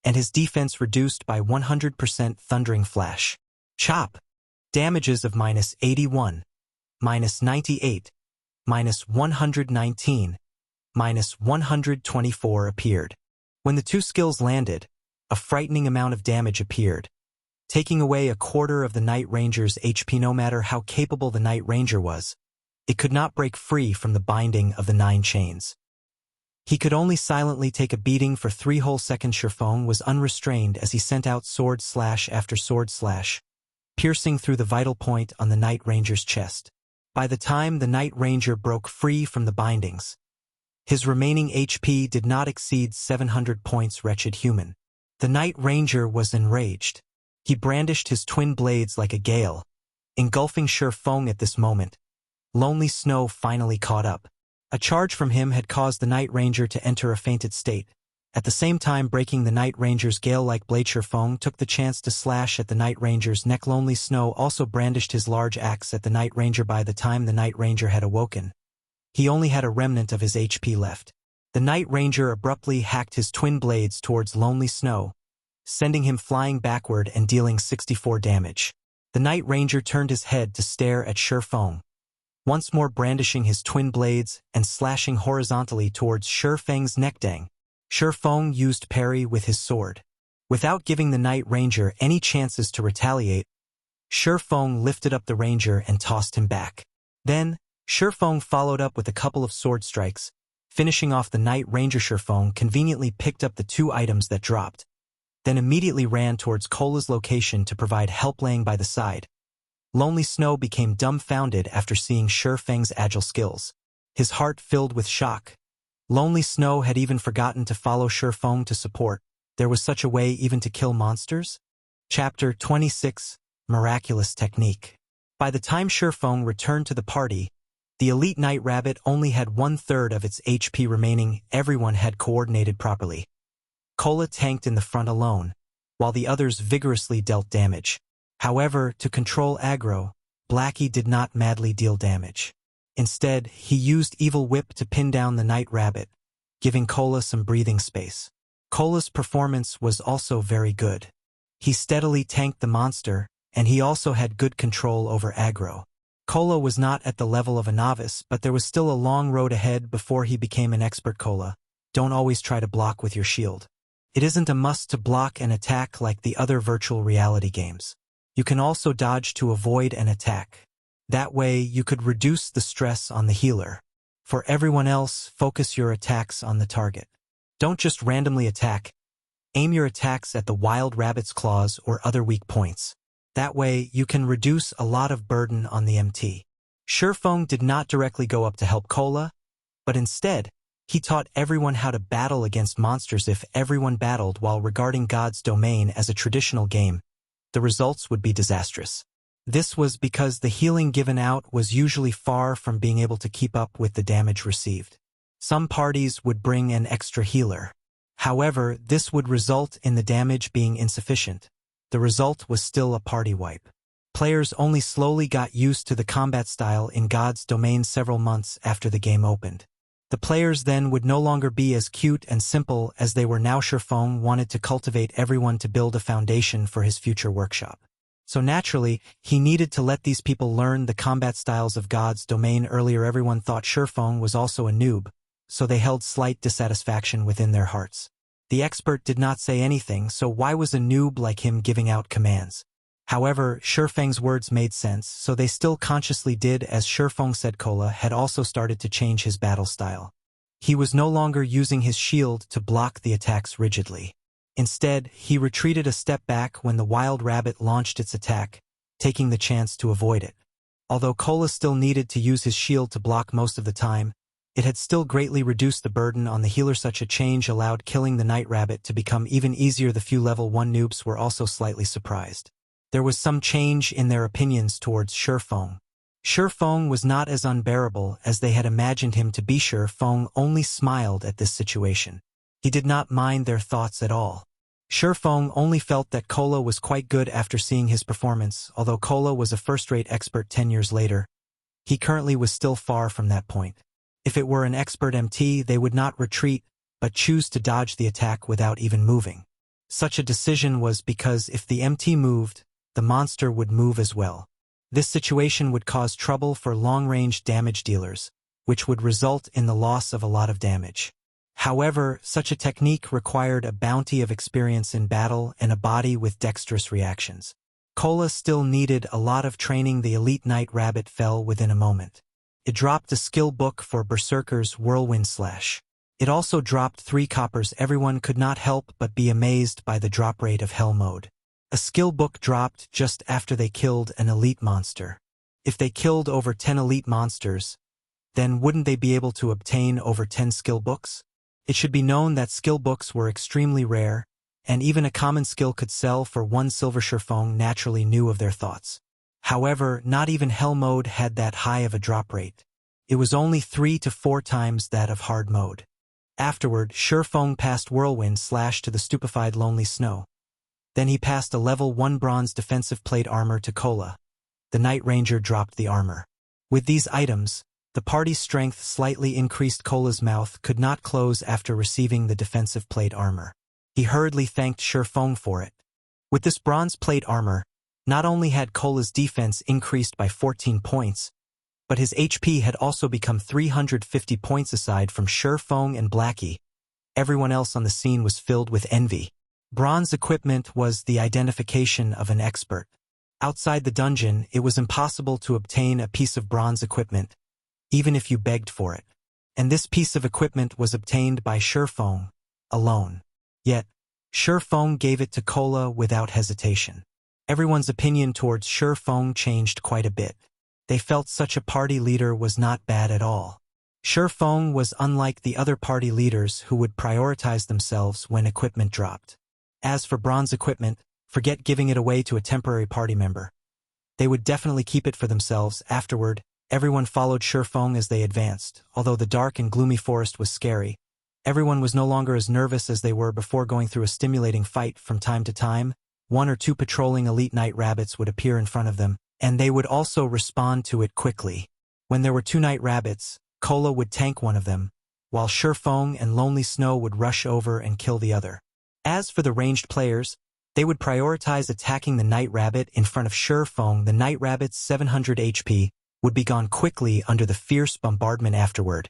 and his defense reduced by 100%. Thundering Flash. Chop! Damages of -81, -98, -119, -124 appeared. When the 2 skills landed, a frightening amount of damage appeared, taking away a quarter of the Night Ranger's HP. No matter how capable the Night Ranger was, it could not break free from the binding of the 9 chains. He could only silently take a beating for 3 whole seconds. Feng was unrestrained as he sent out sword slash after sword slash, piercing through the vital point on the Night Ranger's chest. By the time the Night Ranger broke free from the bindings, his remaining HP did not exceed 700 points. Wretched human. The Night Ranger was enraged. He brandished his twin blades like a gale, engulfing Feng at this moment. Lonely Snow finally caught up. A charge from him had caused the Night Ranger to enter a fainted state. At the same time breaking the Night Ranger's gale-like blade, Feng took the chance to slash at the Night Ranger's neck. Lonely Snow also brandished his large axe at the Night Ranger. By the time the Night Ranger had awoken, he only had a remnant of his HP left. The Night Ranger abruptly hacked his twin blades towards Lonely Snow, sending him flying backward and dealing 64 damage. The Night Ranger turned his head to stare at Feng, once more brandishing his twin blades and slashing horizontally towards Feng's neck. Dang! Feng used Parry with his sword. Without giving the Night Ranger any chances to retaliate, Feng lifted up the Ranger and tossed him back. Then, Feng followed up with a couple of sword strikes, Finishing off the Night Ranger, Feng conveniently picked up the 2 items that dropped, then immediately ran towards Cola's location to provide help. Laying by the side, Lonely Snow became dumbfounded after seeing Feng's agile skills. His heart filled with shock. Lonely Snow had even forgotten to follow Feng to support. There was such a way even to kill monsters? Chapter 26, Miraculous Technique. By the time Feng returned to the party, the elite Night Rabbit only had 1/3 of its HP remaining. Everyone had coordinated properly. Cola tanked in the front alone, while the others vigorously dealt damage. However, to control aggro, Blackie did not madly deal damage. Instead, he used Evil Whip to pin down the Night Rabbit, giving Cola some breathing space. Cola's performance was also very good. He steadily tanked the monster, and he also had good control over aggro. Cola was not at the level of a novice, but there was still a long road ahead before he became an expert. Cola, don't always try to block with your shield. It isn't a must to block an attack like the other virtual reality games. You can also dodge to avoid an attack. That way, you could reduce the stress on the healer. For everyone else, focus your attacks on the target. Don't just randomly attack. Aim your attacks at the wild rabbit's claws or other weak points. That way, you can reduce a lot of burden on the MT. Feng did not directly go up to help Cola, but instead, he taught everyone how to battle against monsters. If everyone battled while regarding God's domain as a traditional game, the results would be disastrous. This was because the healing given out was usually far from being able to keep up with the damage received. Some parties would bring an extra healer. However, this would result in the damage being insufficient. The result was still a party wipe. Players only slowly got used to the combat style in God's domain several months after the game opened. The players then would no longer be as cute and simple as they were now. Feng wanted to cultivate everyone to build a foundation for his future workshop. So naturally, he needed to let these people learn the combat styles of God's domain earlier. Everyone thought Feng was also a noob, so they held slight dissatisfaction within their hearts. The expert did not say anything, so why was a noob like him giving out commands? However, Feng's words made sense, so they still consciously did as Feng said. Cola had also started to change his battle style. He was no longer using his shield to block the attacks rigidly. Instead, he retreated a step back when the wild rabbit launched its attack, taking the chance to avoid it. Although Cola still needed to use his shield to block most of the time, it had still greatly reduced the burden on the healer. Such a change allowed killing the Night Rabbit to become even easier. The few level 1 noobs were also slightly surprised. There was some change in their opinions towards Feng. Feng was not as unbearable as they had imagined him to be. Feng only smiled at this situation. He did not mind their thoughts at all. Feng only felt that Cola was quite good after seeing his performance. Although Cola was a first-rate expert 10 years later, he currently was still far from that point. If it were an expert MT, they would not retreat, but choose to dodge the attack without even moving. Such a decision was because if the MT moved, the monster would move as well. This situation would cause trouble for long-range damage dealers, which would result in the loss of a lot of damage. However, such a technique required a bounty of experience in battle and a body with dexterous reactions. Cola still needed a lot of training. The elite Night Rabbit fell within a moment. It dropped a skill book for Berserker's Whirlwind Slash. It also dropped 3 coppers. Everyone could not help but be amazed by the drop rate of Hell Mode. A skill book dropped just after they killed an elite monster. If they killed over 10 elite monsters, then wouldn't they be able to obtain over 10 skill books? It should be known that skill books were extremely rare, and even a common skill could sell for 1 silver. Feng naturally knew of their thoughts. However, not even Hell Mode had that high of a drop rate. It was only 3 to 4 times that of Hard Mode. Afterward, Feng passed Whirlwind Slash to the stupefied Lonely Snow. Then he passed a level 1 bronze defensive plate armor to Cola. The Night Ranger dropped the armor. With these items, the party's strength slightly increased. Cola's mouth could not close after receiving the defensive plate armor. He hurriedly thanked Feng for it. With this bronze plate armor, not only had Cola's defense increased by 14 points, but his HP had also become 350 points. Aside from Feng and Blackie, everyone else on the scene was filled with envy. Bronze equipment was the identification of an expert. Outside the dungeon, it was impossible to obtain a piece of bronze equipment, even if you begged for it. and this piece of equipment was obtained by Feng alone. Yet, Feng gave it to Cola without hesitation. Everyone's opinion towards Feng changed quite a bit. They felt such a party leader was not bad at all. Feng was unlike the other party leaders who would prioritize themselves when equipment dropped. As for bronze equipment, forget giving it away to a temporary party member. They would definitely keep it for themselves. Afterward, everyone followed Feng as they advanced. Although the dark and gloomy forest was scary, everyone was no longer as nervous as they were before. Going through a stimulating fight. From time to time, one or two patrolling elite night rabbits would appear in front of them, and they would also respond to it quickly. When there were two night rabbits, Cola would tank one of them, while Feng and Lonely Snow would rush over and kill the other. As for the ranged players, they would prioritize attacking the night rabbit in front of Feng. The night rabbit's 700 HP would be gone quickly under the fierce bombardment afterward.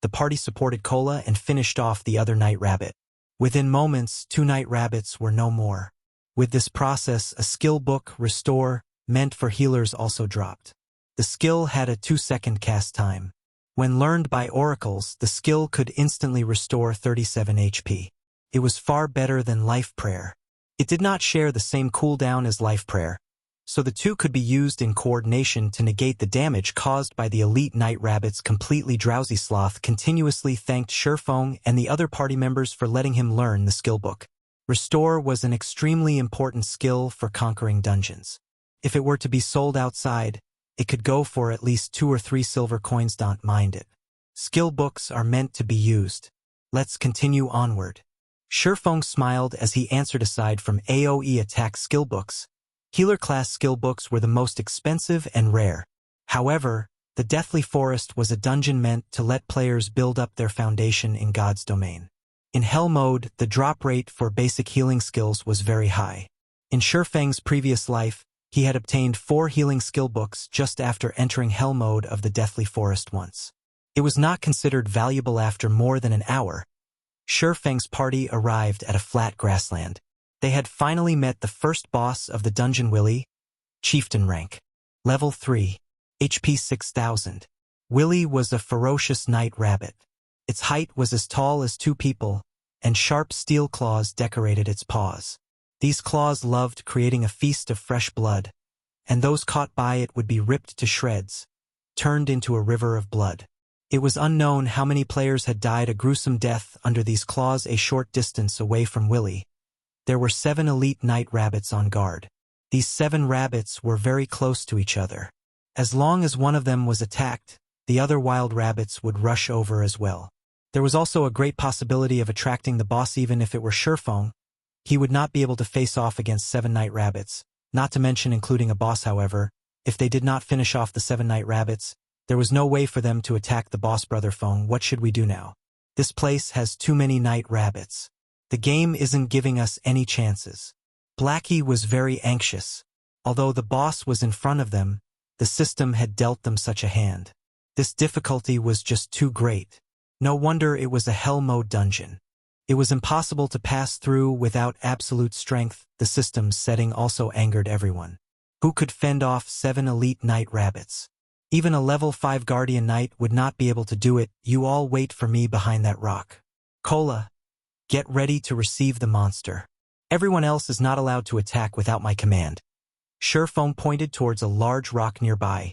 The party supported Cola and finished off the other night rabbit. Within moments, two night rabbits were no more. With this process, a skill book, Restore, meant for healers also dropped. The skill had a 2-second cast time. When learned by oracles, the skill could instantly restore 37 HP. It was far better than Life Prayer. It did not share the same cooldown as Life Prayer, so the two could be used in coordination to negate the damage caused by the elite night rabbit's completely drowsy sloth. Continuously thanked Feng and the other party members for letting him learn the skill book. Restore was an extremely important skill for conquering dungeons. If it were to be sold outside, it could go for at least 2 or 3 silver coins. Don't mind it. Skill books are meant to be used. Let's continue onward. Feng smiled as he answered. Aside from AoE attack skill books, healer class skill books were the most expensive and rare. However, the Deathly Forest was a dungeon meant to let players build up their foundation in God's domain. In Hell mode, the drop rate for basic healing skills was very high. In Feng's previous life, he had obtained 4 healing skill books just after entering Hell mode of the Deathly Forest once. It was not considered valuable. After more than an hour, Feng's party arrived at a flat grassland. They had finally met the first boss of the dungeon, Willy, Chieftain rank. Level 3. HP 6000. Willy was a ferocious night rabbit. Its height was as tall as 2 people, and sharp steel claws decorated its paws. These claws loved creating a feast of fresh blood, and those caught by it would be ripped to shreds, turned into a river of blood. It was unknown how many players had died a gruesome death under these claws. A short distance away from Willy, there were 7 elite night rabbits on guard. These 7 rabbits were very close to each other. As long as one of them was attacked, the other wild rabbits would rush over as well. There was also a great possibility of attracting the boss. Even if it were Feng, he would not be able to face off against 7 night rabbits, not to mention including a boss. However, if they did not finish off the 7 night rabbits, there was no way for them to attack the boss. Brother Feng, what should we do now? This place has too many night rabbits. The game isn't giving us any chances. Blackie was very anxious. Although the boss was in front of them, the system had dealt them such a hand. This difficulty was just too great. No wonder it was a Hell mode dungeon. It was impossible to pass through without absolute strength. The system's setting also angered everyone. Who could fend off 7 elite night rabbits? Even a level 5 guardian knight would not be able to do it. You all wait for me behind that rock. Cola, get ready to receive the monster. Everyone else is not allowed to attack without my command. Feng pointed towards a large rock nearby.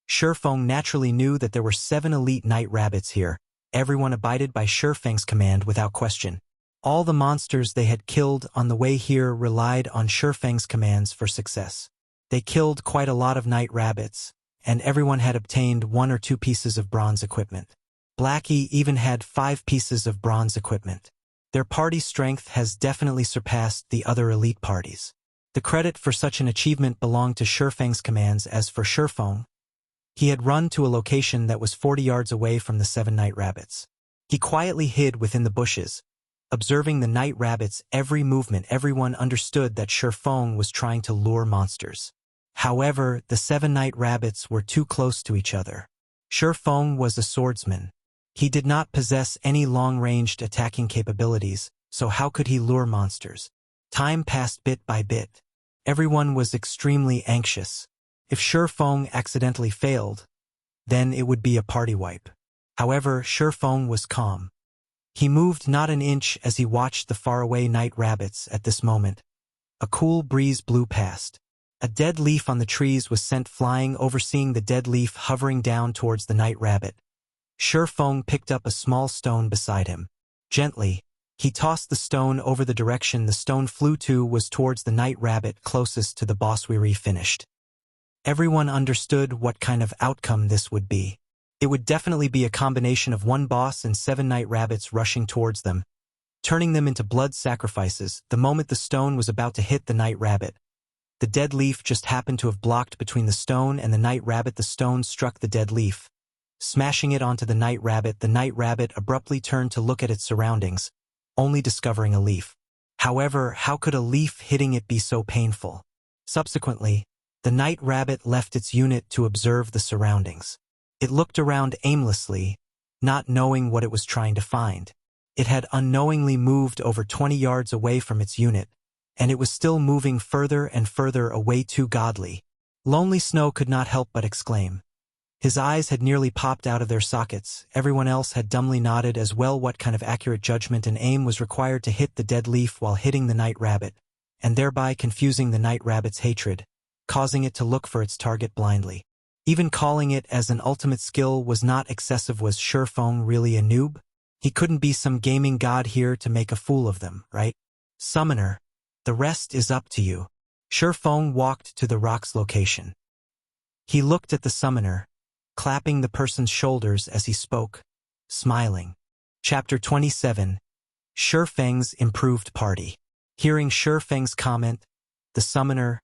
Feng naturally knew that there were 7 elite night rabbits here. Everyone abided by Feng's command without question. All the monsters they had killed on the way here relied on Feng's commands for success. They killed quite a lot of night rabbits, and everyone had obtained 1 or 2 pieces of bronze equipment. Blackie even had 5 pieces of bronze equipment. Their party strength has definitely surpassed the other elite parties. The credit for such an achievement belonged to Feng's commands. As for Feng, he had run to a location that was 40 yards away from the 7 night rabbits. He quietly hid within the bushes, observing the night rabbits' every movement. Everyone understood that Feng was trying to lure monsters. However, the 7 night rabbits were too close to each other. Feng was a swordsman. He did not possess any long-ranged attacking capabilities, so how could he lure monsters? Time passed bit by bit. Everyone was extremely anxious. If Feng accidentally failed, then it would be a party wipe. However, Feng was calm. He moved not an inch as he watched the faraway night rabbits. At this moment, a cool breeze blew past. A dead leaf on the trees was sent flying, overseeing the dead leaf hovering down towards the night rabbit. Feng picked up a small stone beside him. Gently, he tossed the stone over the direction the stone flew to was towards the night rabbit closest to the boss. We finished. Everyone understood what kind of outcome this would be. It would definitely be a combination of one boss and 7 night rabbits rushing towards them, turning them into blood sacrifices. The moment the stone was about to hit the night rabbit, the dead leaf just happened to have blocked between the stone and the night rabbit. The stone struck the dead leaf, smashing it onto the night rabbit. The night rabbit abruptly turned to look at its surroundings, only discovering a leaf. However, how could a leaf hitting it be so painful? Subsequently, the night rabbit left its unit to observe the surroundings. It looked around aimlessly, not knowing what it was trying to find. It had unknowingly moved over 20 yards away from its unit, and it was still moving further and further away. Too godly. Lonely Snow could not help but exclaim. His eyes had nearly popped out of their sockets. Everyone else had dumbly nodded as well. What kind of accurate judgment and aim was required to hit the dead leaf while hitting the night rabbit, and thereby confusing the night rabbit's hatred, causing it to look for its target blindly? Even calling it as an ultimate skill was not excessive. Was Feng really a noob? He couldn't be some gaming god here to make a fool of them, right? Summoner, the rest is up to you. Feng walked to the rock's location. He looked at the summoner, clapping the person's shoulders as he spoke, smiling. Chapter 27. Feng's Improved Party. Hearing Feng's comment, the summoner,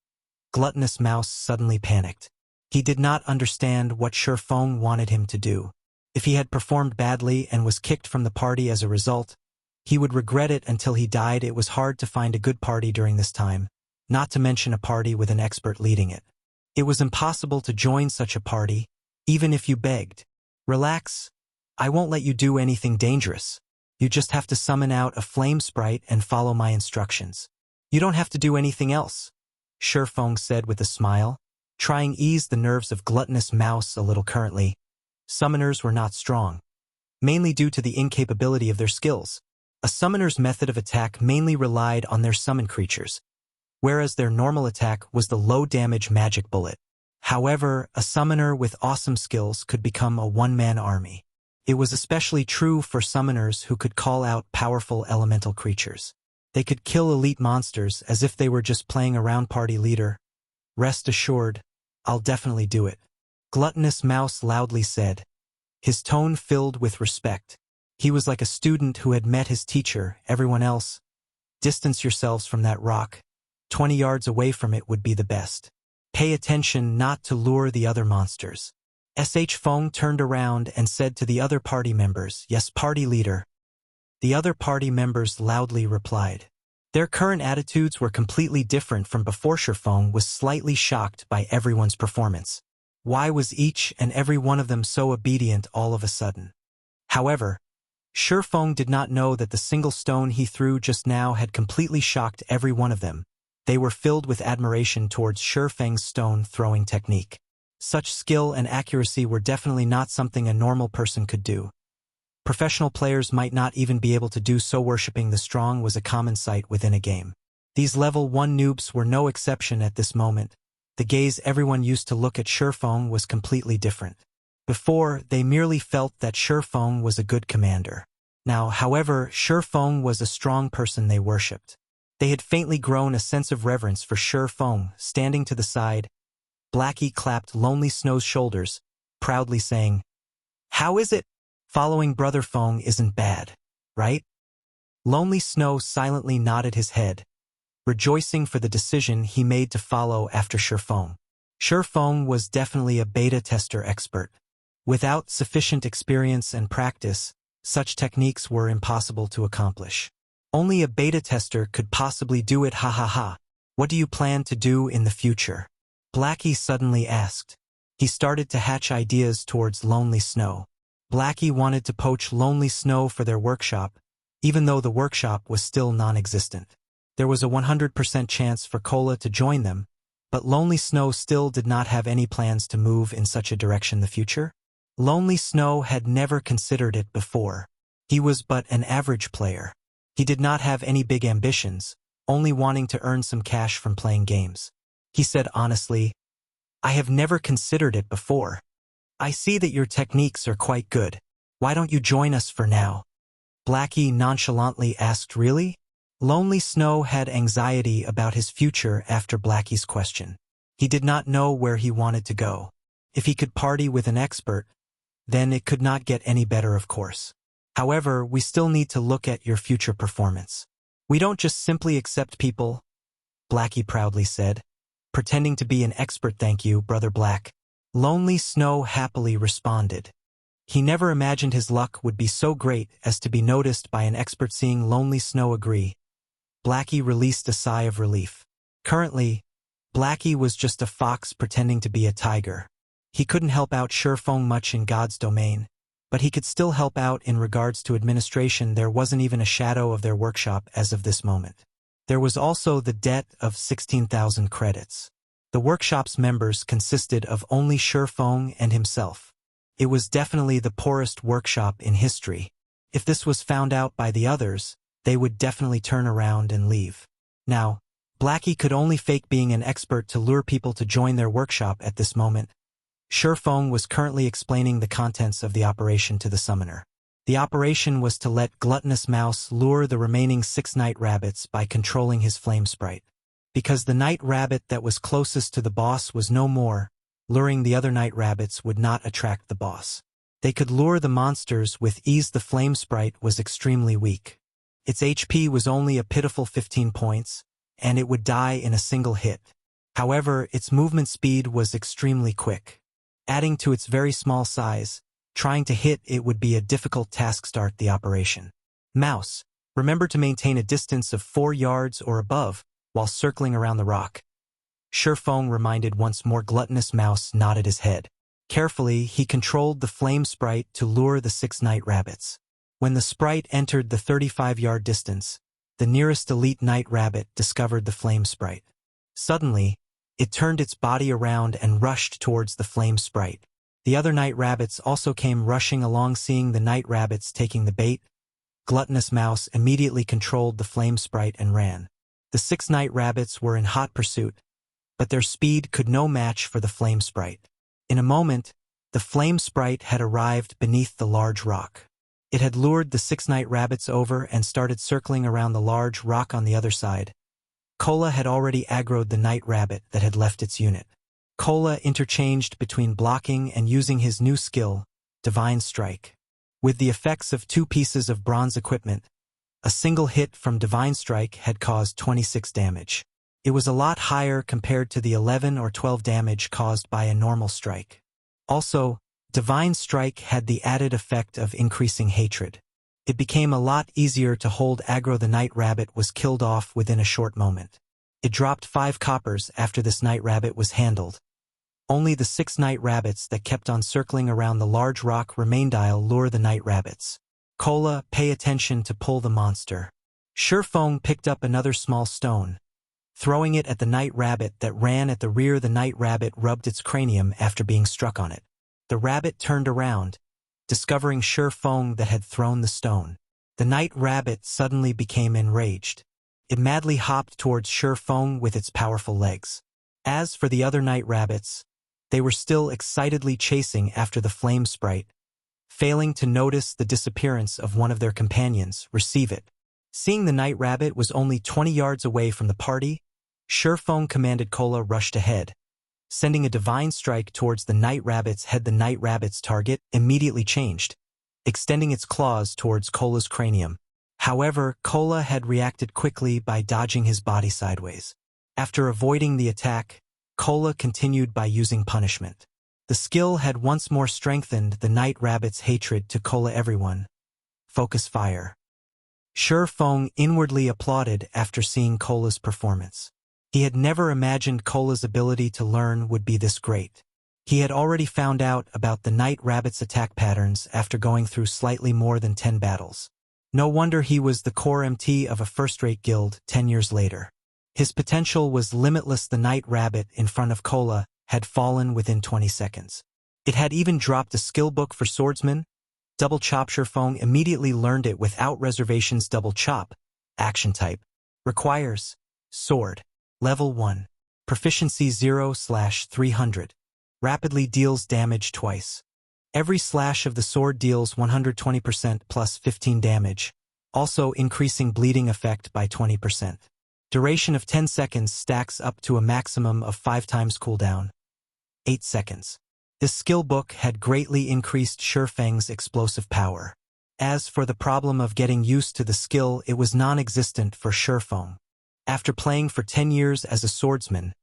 Gluttonous Mouse, suddenly panicked. He did not understand what Feng wanted him to do. If he had performed badly and was kicked from the party as a result, he would regret it until he died. It was hard to find a good party during this time, not to mention a party with an expert leading it. It was impossible to join such a party, even if you begged. Relax. I won't let you do anything dangerous. You just have to summon out a flame sprite and follow my instructions. You don't have to do anything else, Feng said with a smile, trying to ease the nerves of Gluttonous Mouse a little. Currently, summoners were not strong, mainly due to the incapability of their skills. A summoner's method of attack mainly relied on their summon creatures, whereas their normal attack was the low-damage magic bullet. However, a summoner with awesome skills could become a one-man army. It was especially true for summoners who could call out powerful elemental creatures. They could kill elite monsters as if they were just playing around. Party leader, rest assured, I'll definitely do it, Gluttonous Mouse loudly said, his tone filled with respect. He was like a student who had met his teacher. Everyone else, distance yourselves from that rock. 20 yards away from it would be the best. Pay attention not to lure the other monsters. Feng turned around and said to the other party members, yes, party leader. The other party members loudly replied. Their current attitudes were completely different from before. Feng was slightly shocked by everyone's performance. Why was each and every one of them so obedient all of a sudden? However, Feng did not know that the single stone he threw just now had completely shocked every one of them. They were filled with admiration towards Feng's stone-throwing technique. Such skill and accuracy were definitely not something a normal person could do. Professional players might not even be able to do so. Worshipping the strong was a common sight within a game. These level 1 noobs were no exception at this moment. The gaze everyone used to look at Feng was completely different. Before, they merely felt that Feng was a good commander. Now, however, Feng was a strong person they worshipped. They had faintly grown a sense of reverence for Feng. Standing to the side, Blackie clapped Lonely Snow's shoulders, proudly saying, "How is it? Following Brother Feng isn't bad, right?" Lonely Snow silently nodded his head, rejoicing for the decision he made to follow after Feng. Feng was definitely a beta tester expert. Without sufficient experience and practice, such techniques were impossible to accomplish. Only a beta tester could possibly do it. Ha ha ha. What do you plan to do in the future? Blackie suddenly asked. He started to hatch ideas towards Lonely Snow. Blackie wanted to poach Lonely Snow for their workshop, even though the workshop was still non-existent. There was a 100% chance for Cola to join them, but Lonely Snow still did not have any plans to move in such a direction in the future. Lonely Snow had never considered it before. He was but an average player. He did not have any big ambitions, only wanting to earn some cash from playing games. He said honestly, "I have never considered it before. I see that your techniques are quite good. Why don't you join us for now?" Blackie nonchalantly asked. Really? Lonely Snow had anxiety about his future after Blackie's question. He did not know where he wanted to go. If he could party with an expert, then it could not get any better, of course. However, we still need to look at your future performance. We don't just simply accept people, Blackie proudly said. Pretending to be an expert. Thank you, Brother Black. Lonely Snow happily responded. He never imagined his luck would be so great as to be noticed by an expert. Seeing Lonely Snow agree, Blackie released a sigh of relief. Currently, Blackie was just a fox pretending to be a tiger. He couldn't help out Feng much in God's domain, but he could still help out in regards to administration. There wasn't even a shadow of their workshop as of this moment. There was also the debt of 16,000 credits. The workshop's members consisted of only Feng and himself. It was definitely the poorest workshop in history. If this was found out by the others, they would definitely turn around and leave. Now, Blackie could only fake being an expert to lure people to join their workshop at this moment. Feng was currently explaining the contents of the operation to the summoner. The operation was to let Gluttonous Mouse lure the remaining 6 night rabbits by controlling his flame sprite. Because the night rabbit that was closest to the boss was no more, luring the other night rabbits would not attract the boss. They could lure the monsters with ease. The flame sprite was extremely weak. Its HP was only a pitiful 15 points, and it would die in a single hit. However, its movement speed was extremely quick. Adding to its very small size, trying to hit it would be a difficult task. Start the operation. Mouse, remember to maintain a distance of 4 yards or above while circling around the rock. Feng reminded once more. Gluttonous Mouse nodded his head. Carefully, he controlled the flame sprite to lure the 6 night rabbits. When the sprite entered the 35-yard distance, the nearest elite night rabbit discovered the flame sprite. Suddenly, it turned its body around and rushed towards the flame sprite. The other night rabbits also came rushing along. Seeing the night rabbits taking the bait, Gluttonous Mouse immediately controlled the flame sprite and ran. The 6 night rabbits were in hot pursuit, but their speed could no match for the flame sprite. In a moment, the flame sprite had arrived beneath the large rock. It had lured the 6 night rabbits over and started circling around the large rock on the other side. Cola had already aggroed the night rabbit that had left its unit. Cola interchanged between blocking and using his new skill, Divine Strike. With the effects of 2 pieces of bronze equipment, a single hit from Divine Strike had caused 26 damage. It was a lot higher compared to the 11 or 12 damage caused by a normal strike. Also, Divine Strike had the added effect of increasing hatred. It became a lot easier to hold aggro. The night rabbit was killed off within a short moment. It dropped 5 coppers after this night rabbit was handled. Only the 6 night rabbits that kept on circling around the large rock remained. I'll lure the night rabbits. Cola, pay attention to pull the monster. Feng picked up another small stone. Throwing it at the night rabbit that ran at the rear, the night rabbit rubbed its cranium after being struck on it. The rabbit turned around, discovering Feng that had thrown the stone. The night rabbit suddenly became enraged. It madly hopped towards Feng with its powerful legs. As for the other night rabbits, they were still excitedly chasing after the flame sprite, failing to notice the disappearance of one of their companions. Receive it. Seeing the night rabbit was only 20 yards away from the party, Feng commanded Cola rushed ahead. Sending a divine strike towards the night rabbit's head. The night rabbit's target immediately changed, extending its claws towards Cola's cranium. However, Cola had reacted quickly by dodging his body sideways. After avoiding the attack, Cola continued by using punishment. The skill had once more strengthened the night rabbit's hatred to Cola. Everyone, focus fire. Feng inwardly applauded after seeing Cola's performance. He had never imagined Cola's ability to learn would be this great. He had already found out about the night rabbit's attack patterns after going through slightly more than 10 battles. No wonder he was the core MT of a first-rate guild 10 years later. His potential was limitless. The night rabbit in front of Cola had fallen within 20 seconds. It had even dropped a skill book for Swordsman. Double Chop. Feng immediately learned it without reservations. Double Chop. Action type. Requires. Sword. Level 1. Proficiency 0/300. Rapidly deals damage twice. Every slash of the sword deals 120% plus 15 damage, also increasing bleeding effect by 20%. Duration of 10 seconds stacks up to a maximum of 5 times cooldown. 8 seconds. This skill book had greatly increased Feng's explosive power. As for the problem of getting used to the skill, it was non-existent for Feng. After playing for 10 years as a swordsman,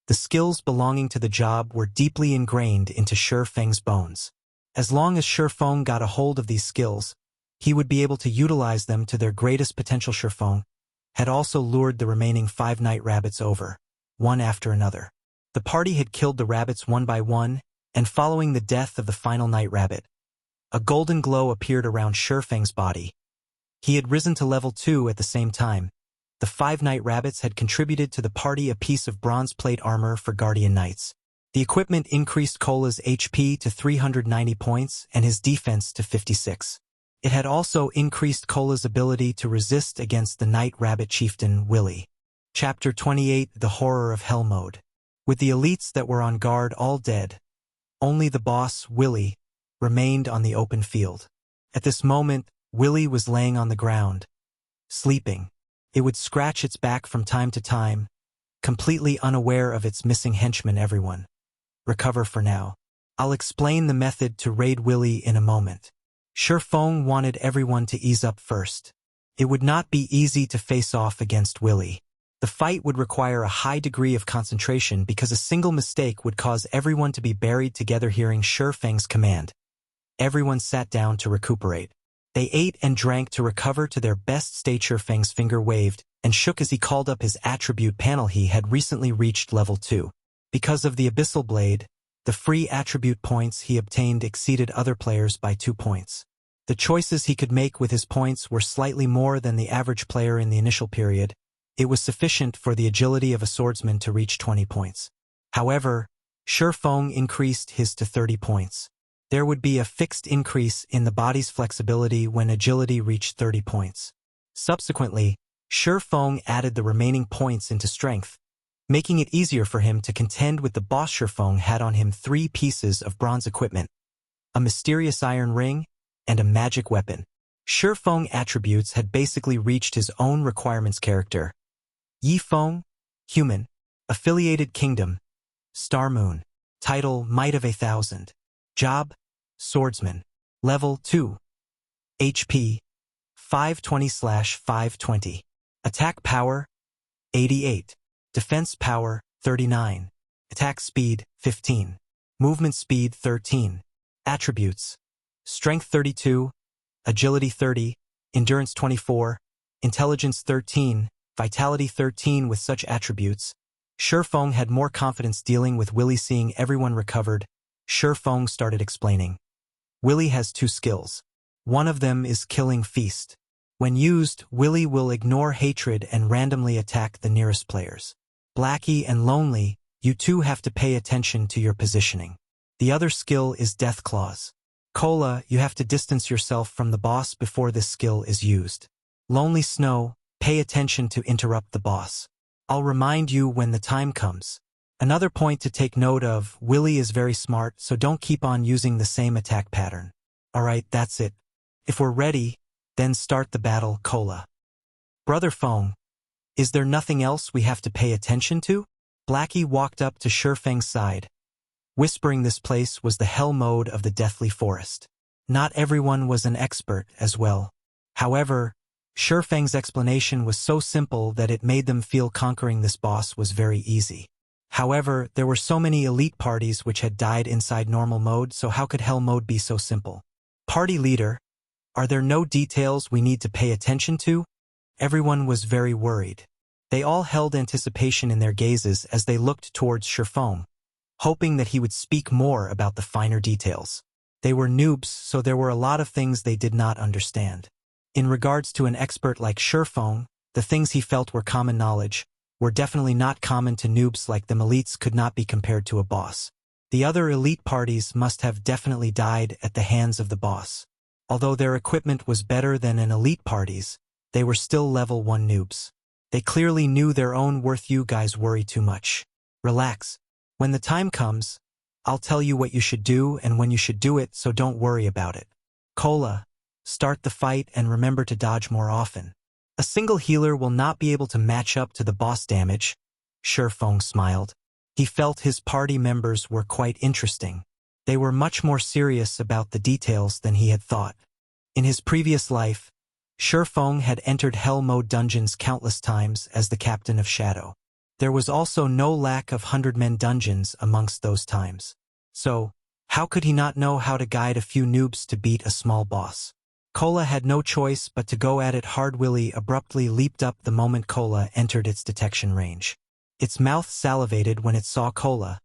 the skills belonging to the job were deeply ingrained into Feng's bones. As long as Feng got a hold of these skills, he would be able to utilize them to their greatest potential. Feng had also lured the remaining 5 night rabbits over, one after another. The party had killed the rabbits one by one, and following the death of the final night rabbit, a golden glow appeared around Feng's body. He had risen to level 2 at the same time. The 5 night rabbits had contributed to the party a piece of bronze plate armor for Guardian Knights. The equipment increased Cola's HP to 390 points and his defense to 56. It had also increased Cola's ability to resist against the Night Rabbit Chieftain, Willy. Chapter 28: The Horror of Hell Mode. With the elites that were on guard all dead, only the boss, Willy, remained on the open field. At this moment, Willy was laying on the ground, sleeping. It would scratch its back from time to time, completely unaware of its missing henchman. Everyone, recover for now. I'll explain the method to raid Willy in a moment. Feng wanted everyone to ease up first. It would not be easy to face off against Willy. The fight would require a high degree of concentration because a single mistake would cause everyone to be buried together. Hearing Feng's command, everyone sat down to recuperate. They ate and drank to recover to their best state. Feng's finger waved and shook as he called up his attribute panel. He had recently reached level 2. Because of the Abyssal Blade, the free attribute points he obtained exceeded other players by 2 points. The choices he could make with his points were slightly more than the average player in the initial period. It was sufficient for the agility of a swordsman to reach 20 points. However, Feng increased his to 30 points. There would be a fixed increase in the body's flexibility when agility reached 30 points. Subsequently, Feng added the remaining points into strength, making it easier for him to contend with the boss. Feng had on him 3 pieces of bronze equipment, a mysterious iron ring, and a magic weapon. Feng attributes had basically reached his own requirements. Character: Yi Feng, human, affiliated kingdom, Star Moon. Title: Might of 1,000. Job: Swordsman. Level 2. HP: 520/520. Attack power: 88. Defense power: 39. Attack speed: 15. Movement speed: 13. Attributes: Strength 32, Agility 30, Endurance 24, Intelligence 13, Vitality 13. With such attributes, Feng had more confidence dealing with Willy. Seeing everyone recovered, Feng started explaining. Willy has 2 skills. One of them is Killing Feast. When used, Willy will ignore hatred and randomly attack the nearest players. Blackie and Lonely, you two have to pay attention to your positioning. The other skill is Death Claws. Cola, you have to distance yourself from the boss before this skill is used. Lonely Snow, pay attention to interrupt the boss. I'll remind you when the time comes. Another point to take note of, Willy is very smart, so don't keep on using the same attack pattern. Alright, that's it. If we're ready, then start the battle. Cola. Brother Feng, is there nothing else we have to pay attention to? Blackie walked up to Feng's side, whispering this place was the hell mode of the Deathly Forest. Not everyone was an expert as well. However, Feng's explanation was so simple that it made them feel conquering this boss was very easy. However, there were so many elite parties which had died inside normal mode, so how could hell mode be so simple? Party leader, are there no details we need to pay attention to? Everyone was very worried. They all held anticipation in their gazes as they looked towards Feng, hoping that he would speak more about the finer details. They were noobs, so there were a lot of things they did not understand. In regards to an expert like Feng, the things he felt were common knowledge, were definitely not common to noobs like them. Elites could not be compared to a boss. The other elite parties must have definitely died at the hands of the boss. Although their equipment was better than an elite party's, they were still level 1 noobs. They clearly knew their own worth. You guys worry too much. Relax. When the time comes, I'll tell you what you should do and when you should do it, so don't worry about it. Cola, start the fight and remember to dodge more often. A single healer will not be able to match up to the boss damage. Feng smiled. He felt his party members were quite interesting. They were much more serious about the details than he had thought. In his previous life, Feng had entered Hell Mode dungeons countless times as the captain of Shadow. There was also no lack of 100-man dungeons amongst those times. So, how could he not know how to guide a few noobs to beat a small boss? Cola had no choice but to go at it hard. Willy abruptly leaped up the moment Cola entered its detection range. Its mouth salivated when it saw Cola,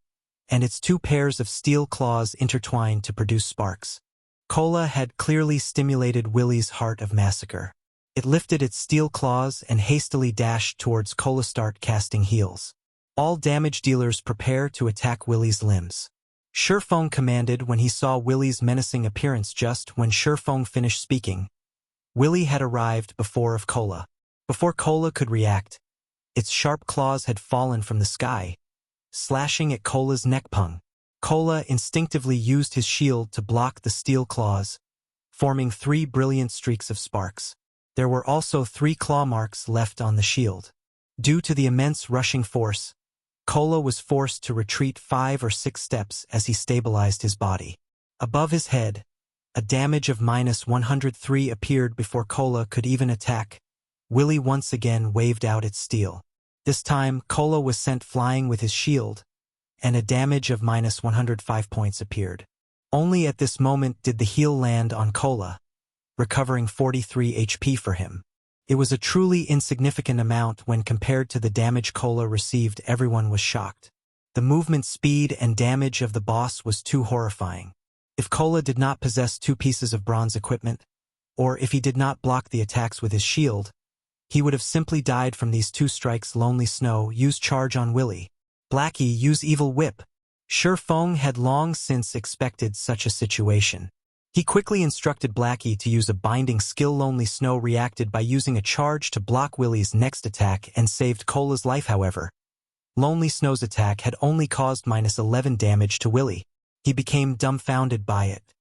and its 2 pairs of steel claws intertwined to produce sparks. Cola had clearly stimulated Willy's heart of massacre. It lifted its steel claws and hastily dashed towards Cola. Start casting heals. All damage dealers prepare to attack Willy's limbs. Feng commanded when he saw Willy's menacing appearance. Just when Feng finished speaking, Willy had arrived before Cola. Before Cola could react, its sharp claws had fallen from the sky, slashing at Cola's neck. Cola instinctively used his shield to block the steel claws, forming 3 brilliant streaks of sparks. There were also 3 claw marks left on the shield. Due to the immense rushing force, Cola was forced to retreat 5 or 6 steps as he stabilized his body. Above his head, a damage of -103 appeared before Cola could even attack. Willy once again waved out its steel. This time, Cola was sent flying with his shield, and a damage of -105 points appeared. Only at this moment did the heal land on Cola, recovering 43 HP for him. It was a truly insignificant amount when compared to the damage Cola received. Everyone was shocked. The movement speed and damage of the boss was too horrifying. If Cola did not possess 2 pieces of bronze equipment, or if he did not block the attacks with his shield, he would have simply died from these 2 strikes. Lonely Snow, use charge on Willy. Blackie, use evil whip. Feng had long since expected such a situation. He quickly instructed Blackie to use a binding skill. Lonely Snow reacted by using a charge to block Willy's next attack and saved Cola's life. However, Lonely Snow's attack had only caused -11 damage to Willy. He became dumbfounded by it.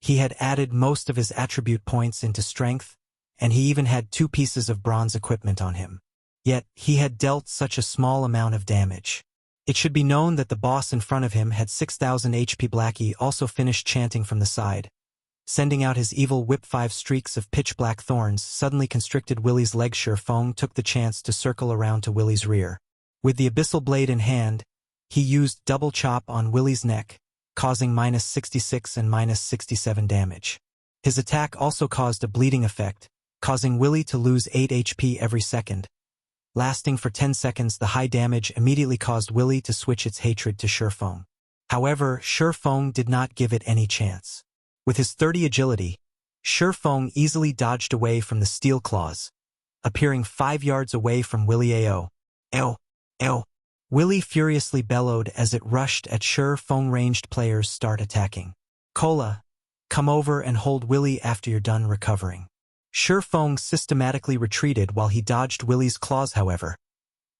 He had added most of his attribute points into strength, and he even had 2 pieces of bronze equipment on him. Yet, he had dealt such a small amount of damage. It should be known that the boss in front of him had 6,000 HP. Blackie also finished chanting from the side, sending out his evil whip. 5 streaks of pitch-black thorns suddenly constricted Willy's legs. Feng took the chance to circle around to Willy's rear. With the Abyssal blade in hand, he used double chop on Willy's neck, causing -66 and -67 damage. His attack also caused a bleeding effect, causing Willy to lose 8 HP every second. Lasting for 10 seconds, the high damage immediately caused Willy to switch its hatred to Feng. However, Feng did not give it any chance. With his 30 agility, Feng easily dodged away from the steel claws, appearing 5 yards away from Willy. Ow! Ow! Willy furiously bellowed as it rushed at Feng. Ranged players start attacking. Cola, come over and hold Willy after you're done recovering. Feng systematically retreated while he dodged Willy's claws. However,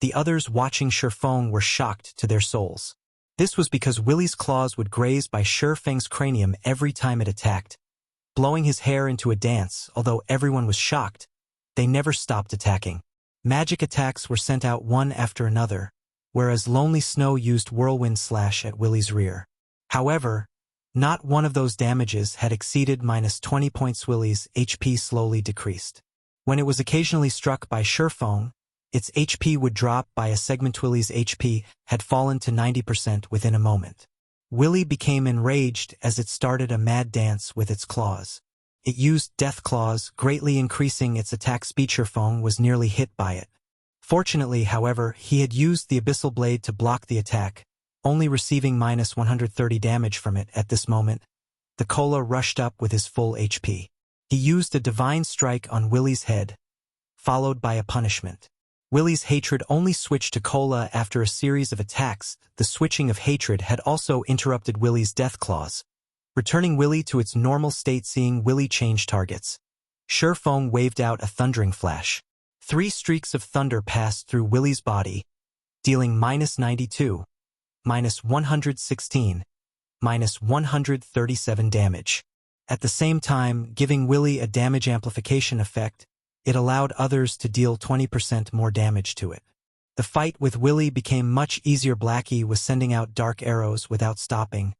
the others watching Feng were shocked to their souls. This was because Willy's claws would graze by Feng's cranium every time it attacked, blowing his hair into a dance. Although everyone was shocked, they never stopped attacking. Magic attacks were sent out one after another, whereas Lonely Snow used Whirlwind Slash at Willy's rear. However, not one of those damages had exceeded -20 points. Willy's HP slowly decreased. When it was occasionally struck by Feng, its HP would drop by a segment. Willy's HP had fallen to 90% within a moment. Willy became enraged as it started a mad dance with its claws. It used Death Claws, greatly increasing its attack speed. Feng was nearly hit by it. Fortunately, however, he had used the Abyssal Blade to block the attack, only receiving -130 damage from it. At this moment, the Cola rushed up with his full HP. He used a Divine Strike on Willy's head, followed by a punishment. Willie's hatred only switched to Cola after a series of attacks. The switching of hatred had also interrupted Willie's death clause, returning Willie to its normal state. Seeing Willie change targets, Feng waved out a thundering flash. 3 streaks of thunder passed through Willie's body, dealing -92, -116, -137 damage. At the same time, giving Willie a damage amplification effect, it allowed others to deal 20% more damage to it. The fight with Willie became much easier. Blackie was sending out dark arrows without stopping,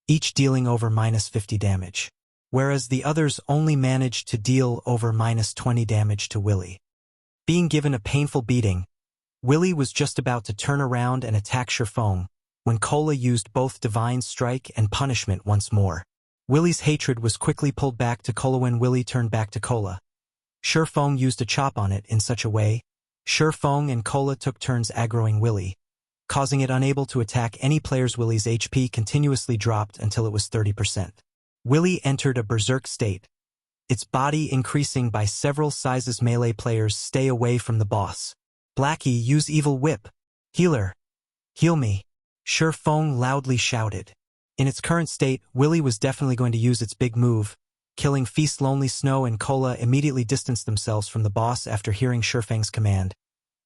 each dealing over -50 damage, whereas the others only managed to deal over -20 damage to Willie. Being given a painful beating, Willie was just about to turn around and attack Feng when Cola used both Divine Strike and Punishment once more. Willie's hatred was quickly pulled back to Cola. When Willie turned back to Cola, Feng used a chop on it in such a way, Feng and Cola took turns aggroing Willie, causing it unable to attack any players. Willie's HP continuously dropped until it was 30%. Willie entered a berserk state, its body increasing by several sizes. Melee players stay away from the boss. Blackie, use Evil Whip. Healer, heal me, Feng loudly shouted. In its current state, Willie was definitely going to use its big move, killing Feast. Lonely Snow and Cola immediately distanced themselves from the boss after hearing Feng's command,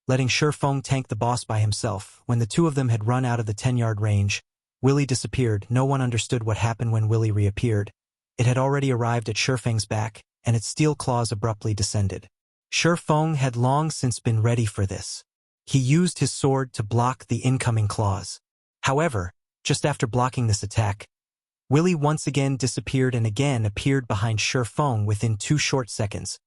letting Feng tank the boss by himself. When the two of them had run out of the 10-yard range, Willie disappeared. No one understood what happened when Willie reappeared. It had already arrived at Feng's back, and its steel claws abruptly descended. Feng had long since been ready for this. He used his sword to block the incoming claws. However, just after blocking this attack, Willie once again disappeared and again appeared behind Feng within 2 short seconds.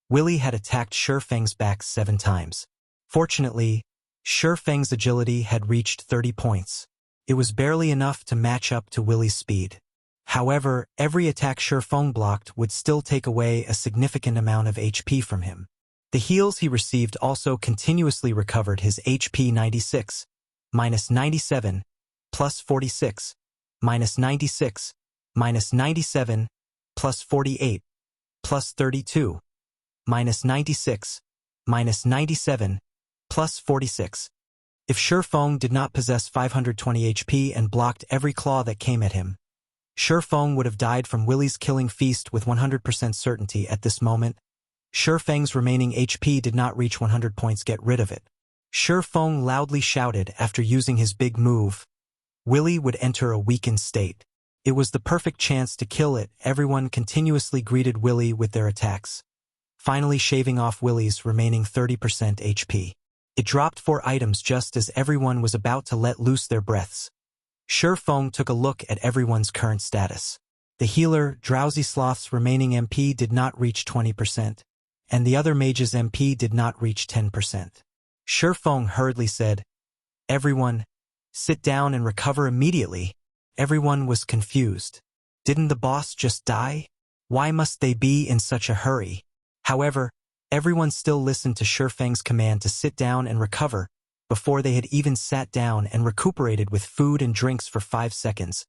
Willie had attacked Feng's back 7 times. Fortunately, Feng's agility had reached 30 points. It was barely enough to match up to Willie's speed. However, every attack Feng blocked would still take away a significant amount of HP from him. The heals he received also continuously recovered his HP. 96, -97, +46, -96, -97, +48, +32, -96, -97, +46. If Feng did not possess 520 HP and blocked every claw that came at him, Feng would have died from Willie's killing feast with 100% certainty. At this moment, Feng's remaining HP did not reach 100 points. Get rid of it, Feng loudly shouted. After using his big move, Willie would enter a weakened state. It was the perfect chance to kill it. Everyone continuously greeted Willie with their attacks, finally shaving off Willie's remaining 30% HP. It dropped 4 items just as everyone was about to let loose their breaths. Feng took a look at everyone's current status. The healer, Drowsy Sloth's remaining MP did not reach 20%, and the other mage's MP did not reach 10%. Feng hurriedly said, "Everyone, sit down and recover immediately." Everyone was confused. Didn't the boss just die? Why must they be in such a hurry? However, everyone still listened to Feng's command to sit down and recover. Before they had even sat down and recuperated with food and drinks for 5 seconds,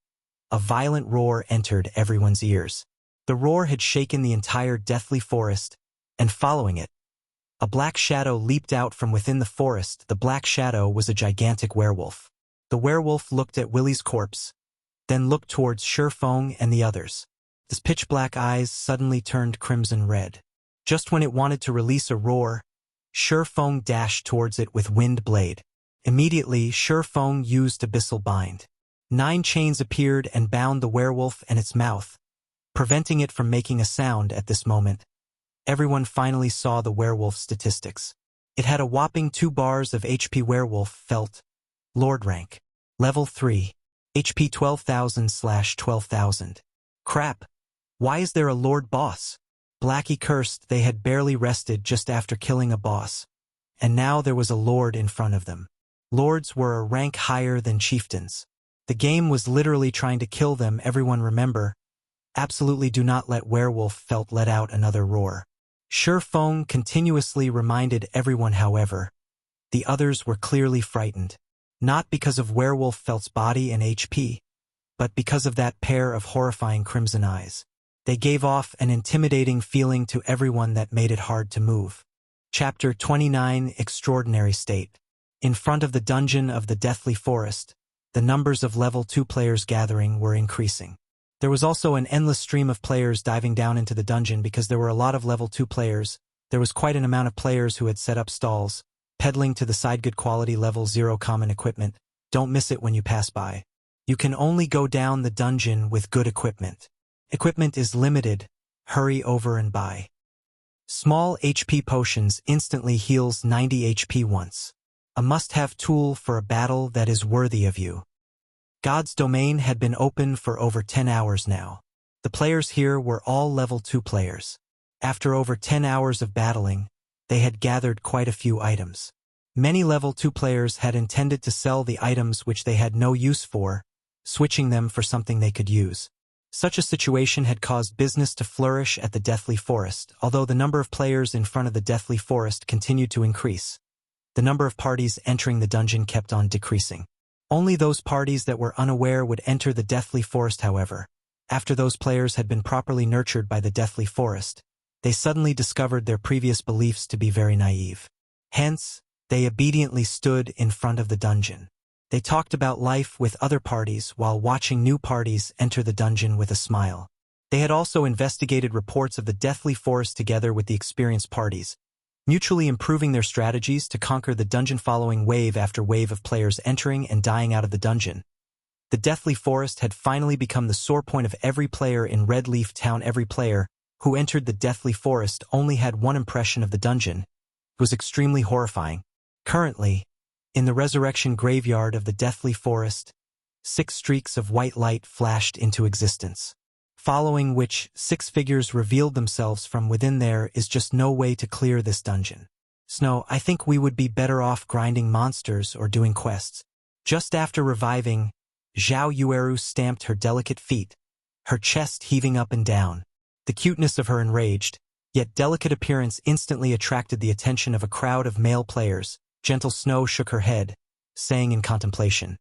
a violent roar entered everyone's ears. The roar had shaken the entire deathly forest, and following it, a black shadow leaped out from within the forest. The black shadow was a gigantic werewolf. The werewolf looked at Willie's corpse, then looked towards Feng and the others. His pitch-black eyes suddenly turned crimson red. Just when it wanted to release a roar, Feng dashed towards it with Wind Blade. Immediately, Feng used Abyssal Bind. 9 chains appeared and bound the werewolf and its mouth, preventing it from making a sound. At this moment, everyone finally saw the werewolf statistics. It had a whopping 2 bars of HP. Werewolf felt Lord rank, level 3, HP 12,000/12,000. Crap, why is there a Lord boss? Blackie cursed. They had barely rested just after killing a boss, and now there was a Lord in front of them. Lords were a rank higher than chieftains. The game was literally trying to kill them. Everyone remember, absolutely do not let Werewolf felt let out another roar. Feng continuously reminded everyone. However, the others were clearly frightened, not because of Werewolf felt's body and HP, but because of that pair of horrifying crimson eyes. They gave off an intimidating feeling to everyone that made it hard to move. Chapter 29 Extraordinary State. In front of the dungeon of the Deathly Forest, the numbers of level 2 players gathering were increasing. There was also an endless stream of players diving down into the dungeon because there were a lot of level 2 players. There was quite an amount of players who had set up stalls, peddling to the side good quality level 0 common equipment. Don't miss it when you pass by. You can only go down the dungeon with good equipment. Equipment is limited. Hurry over and buy. Small HP potions instantly heals 90 HP once. A must-have tool for a battle that is worthy of you. God's domain had been open for over 10 hours now. The players here were all level 2 players. After over 10 hours of battling, they had gathered quite a few items. Many level 2 players had intended to sell the items which they had no use for, switching them for something they could use. Such a situation had caused business to flourish at the Deathly Forest, although the number of players in front of the Deathly Forest continued to increase. The number of parties entering the dungeon kept on decreasing. Only those parties that were unaware would enter the Deathly Forest, however. After those players had been properly nurtured by the Deathly Forest, they suddenly discovered their previous beliefs to be very naive. Hence, they obediently stood in front of the dungeon. They talked about life with other parties while watching new parties enter the dungeon with a smile. They had also investigated reports of the Deathly Forest together with the experienced parties, mutually improving their strategies to conquer the dungeon following wave after wave of players entering and dying out of the dungeon. The Deathly Forest had finally become the sore point of every player in Red Leaf Town. Every player who entered the Deathly Forest only had one impression of the dungeon. It was extremely horrifying. Currently, in the resurrection graveyard of the Deathly Forest, 6 streaks of white light flashed into existence, following which 6 figures revealed themselves from within. There is just no way to clear this dungeon. Snow, I think we would be better off grinding monsters or doing quests. Just after reviving, Zhao Yueru stamped her delicate feet, her chest heaving up and down. The cuteness of her enraged, yet delicate appearance instantly attracted the attention of a crowd of male players. Gentle Snow shook her head, saying in contemplation,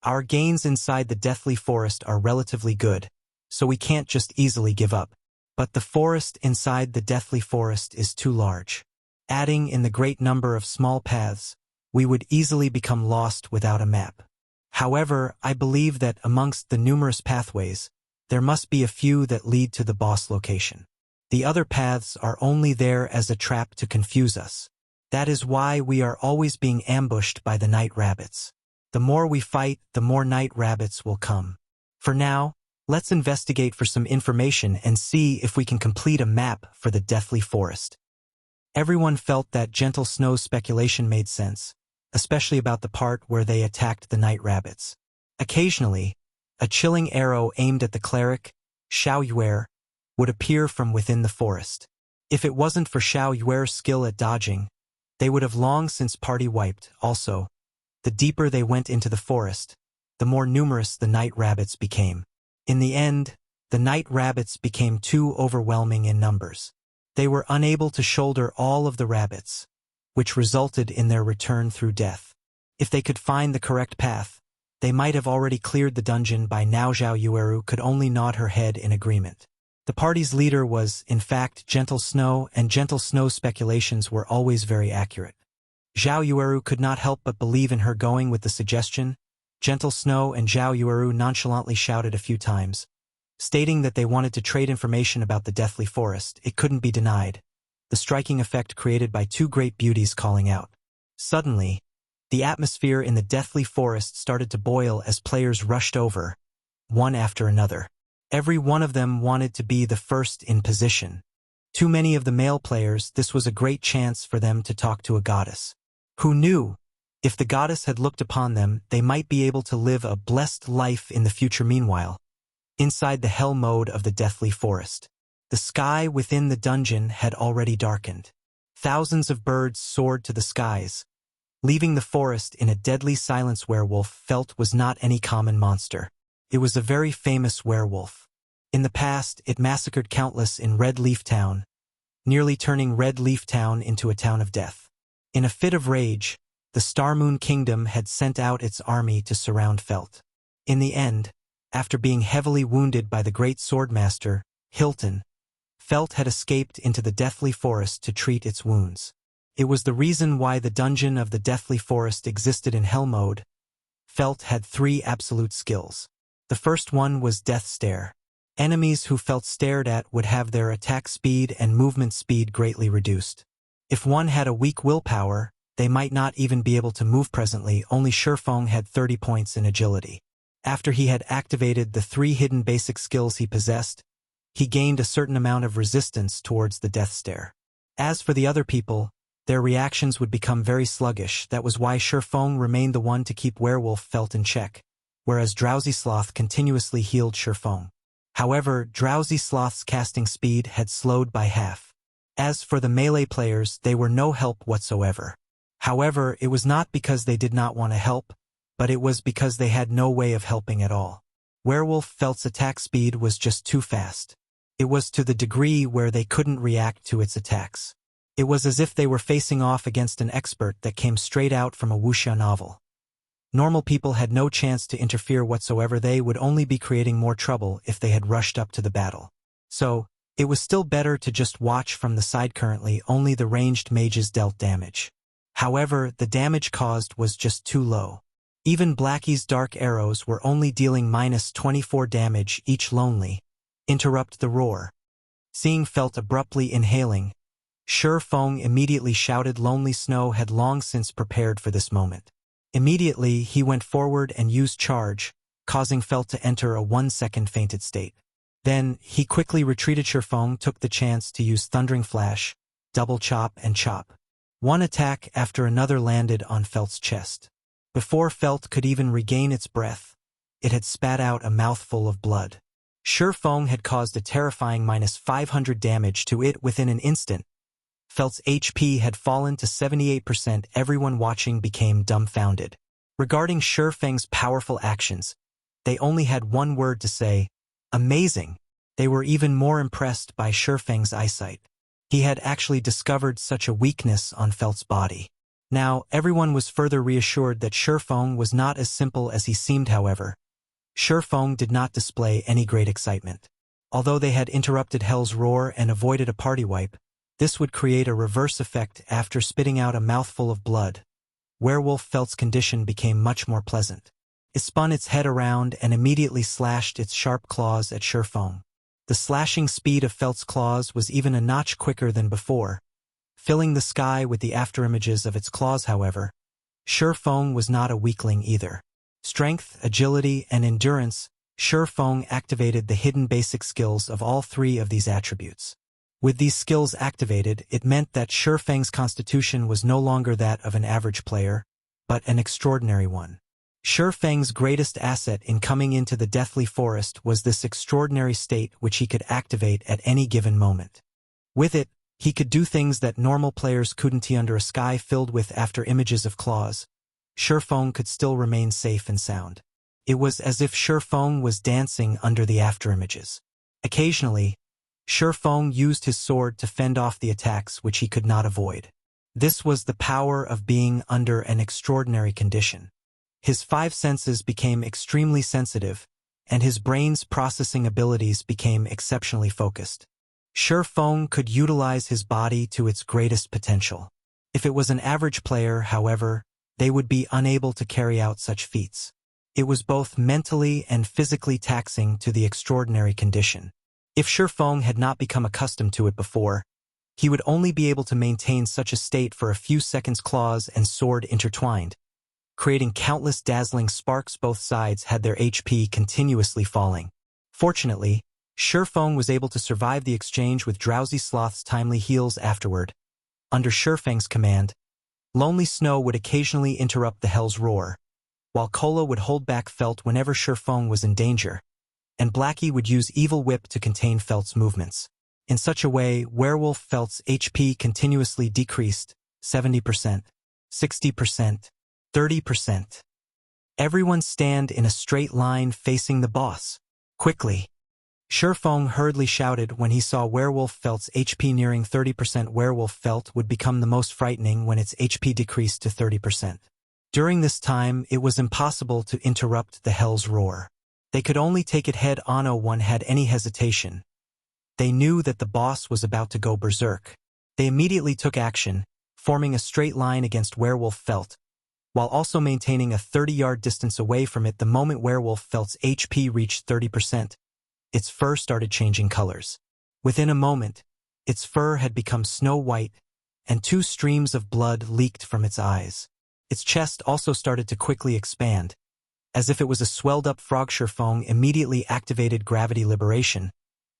"Our gains inside the Deathly Forest are relatively good, so we can't just easily give up. But the forest inside the Deathly Forest is too large. Adding in the great number of small paths, we would easily become lost without a map. However, I believe that amongst the numerous pathways, there must be a few that lead to the boss location. The other paths are only there as a trap to confuse us. That is why we are always being ambushed by the night rabbits. The more we fight, the more night rabbits will come. For now, let's investigate for some information and see if we can complete a map for the Deathly Forest." Everyone felt that Gentle Snow's speculation made sense, especially about the part where they attacked the night rabbits. Occasionally, a chilling arrow aimed at the cleric, Xiao Yuer, would appear from within the forest. If it wasn't for Xiao Yuer's skill at dodging, they would have long since party wiped. Also, the deeper they went into the forest, the more numerous the night rabbits became. In the end, the night rabbits became too overwhelming in numbers. They were unable to shoulder all of the rabbits, which resulted in their return through death. If they could find the correct path, they might have already cleared the dungeon by now. Zhao Yueru could only nod her head in agreement. The party's leader was, in fact, Gentle Snow, and Gentle Snow's speculations were always very accurate. Zhao Yueru could not help but believe in her going with the suggestion. Gentle Snow and Zhao Yueru nonchalantly shouted a few times, stating that they wanted to trade information about the Deathly Forest. It couldn't be denied. The striking effect created by 2 great beauties calling out. Suddenly, the atmosphere in the Deathly Forest started to boil as players rushed over, one after another. Every one of them wanted to be the first in position. Too many of the male players, this was a great chance for them to talk to a goddess. Who knew? If the goddess had looked upon them, they might be able to live a blessed life in the future. Meanwhile, inside the hell mode of the Deathly Forest, the sky within the dungeon had already darkened. Thousands of birds soared to the skies, leaving the forest in a deadly silence. Werewolf felt was not any common monster. It was a very famous werewolf. In the past, it massacred countless in Red Leaf Town, nearly turning Red Leaf Town into a town of death. In a fit of rage, the Starmoon Kingdom had sent out its army to surround Felt. In the end, after being heavily wounded by the great swordmaster, Hilton, Felt had escaped into the Deathly Forest to treat its wounds. It was the reason why the dungeon of the Deathly Forest existed in Hell mode. Felt had 3 absolute skills. The first one was Death Stare. Enemies who felt stared at would have their attack speed and movement speed greatly reduced. If one had a weak willpower, they might not even be able to move presently. Only Feng had 30 points in agility. After he had activated the 3 hidden basic skills he possessed, he gained a certain amount of resistance towards the Death Stare. As for the other people, their reactions would become very sluggish. That was why Feng remained the one to keep Werewolf Felt in check, whereas Drowsy Sloth continuously healed Feng. However, Drowsy Sloth's casting speed had slowed by half. As for the melee players, they were no help whatsoever. However, it was not because they did not want to help, but it was because they had no way of helping at all. Werewolf Felt's attack speed was just too fast. It was to the degree where they couldn't react to its attacks. It was as if they were facing off against an expert that came straight out from a wuxia novel. Normal people had no chance to interfere whatsoever. They would only be creating more trouble if they had rushed up to the battle. So, it was still better to just watch from the side. Currently, only the ranged mages dealt damage. However, the damage caused was just too low. Even Blackie's dark arrows were only dealing -24 damage each. Lonely. Interrupt the roar. Seeing Felt abruptly inhaling, Feng immediately shouted. Lonely Snow had long since prepared for this moment. Immediately, he went forward and used charge, causing Felt to enter a 1-second fainted state. Then, he quickly retreated. Feng took the chance to use Thundering Flash, Double Chop and Chop. One attack after another landed on Felt's chest. Before Felt could even regain its breath, it had spat out a mouthful of blood. Feng had caused a terrifying -500 damage to it within an instant. Felt's HP had fallen to 78%. Everyone watching became dumbfounded. Regarding Feng's powerful actions, they only had one word to say: amazing. They were even more impressed by Feng's eyesight. He had actually discovered such a weakness on Felt's body. Now, everyone was further reassured that Feng was not as simple as he seemed. However, Feng did not display any great excitement. Although they had interrupted Hell's Roar and avoided a party wipe, this would create a reverse effect. After spitting out a mouthful of blood, Werewolf Felt's condition became much more pleasant. It spun its head around and immediately slashed its sharp claws at Feng. The slashing speed of Felt's claws was even a notch quicker than before, filling the sky with the afterimages of its claws. However, Feng was not a weakling either. Strength, agility, and endurance, Feng activated the hidden basic skills of all 3 of these attributes. With these skills activated, it meant that Feng's constitution was no longer that of an average player, but an extraordinary one. Feng's greatest asset in coming into the Deathly Forest was this extraordinary state which he could activate at any given moment. With it, he could do things that normal players couldn't. Under a sky filled with afterimages of claws, Feng could still remain safe and sound. It was as if Feng was dancing under the afterimages. Occasionally, Feng used his sword to fend off the attacks which he could not avoid. This was the power of being under an extraordinary condition. His 5 senses became extremely sensitive, and his brain's processing abilities became exceptionally focused. Feng could utilize his body to its greatest potential. If it was an average player, however, they would be unable to carry out such feats. It was both mentally and physically taxing to the extraordinary condition. If Feng had not become accustomed to it before, he would only be able to maintain such a state for a few seconds. Claws and sword intertwined, creating countless dazzling sparks. Both sides had their HP continuously falling. Fortunately, Feng was able to survive the exchange with Drowsy Sloth's timely heals afterward. Under Feng's command, Lonely Snow would occasionally interrupt the Hell's Roar, while Cola would hold back Felt whenever Feng was in danger, and Blackie would use Evil Whip to contain Felt's movements. In such a way, Werewolf Felt's HP continuously decreased, 70%, 60%, 30%. Everyone stand in a straight line facing the boss. Quickly. Feng hurriedly shouted when he saw Werewolf Felt's HP nearing 30%. Werewolf Felt would become the most frightening when its HP decreased to 30%. During this time, it was impossible to interrupt the Hell's Roar. They could only take it head-on. No one had any hesitation. They knew that the boss was about to go berserk. They immediately took action, forming a straight line against Werewolf Felt, while also maintaining a 30-yard distance away from it. The moment Werewolf Felt's HP reached 30%, its fur started changing colors. Within a moment, its fur had become snow white, and 2 streams of blood leaked from its eyes. Its chest also started to quickly expand, as if it was a swelled-up frog. Feng immediately activated gravity liberation,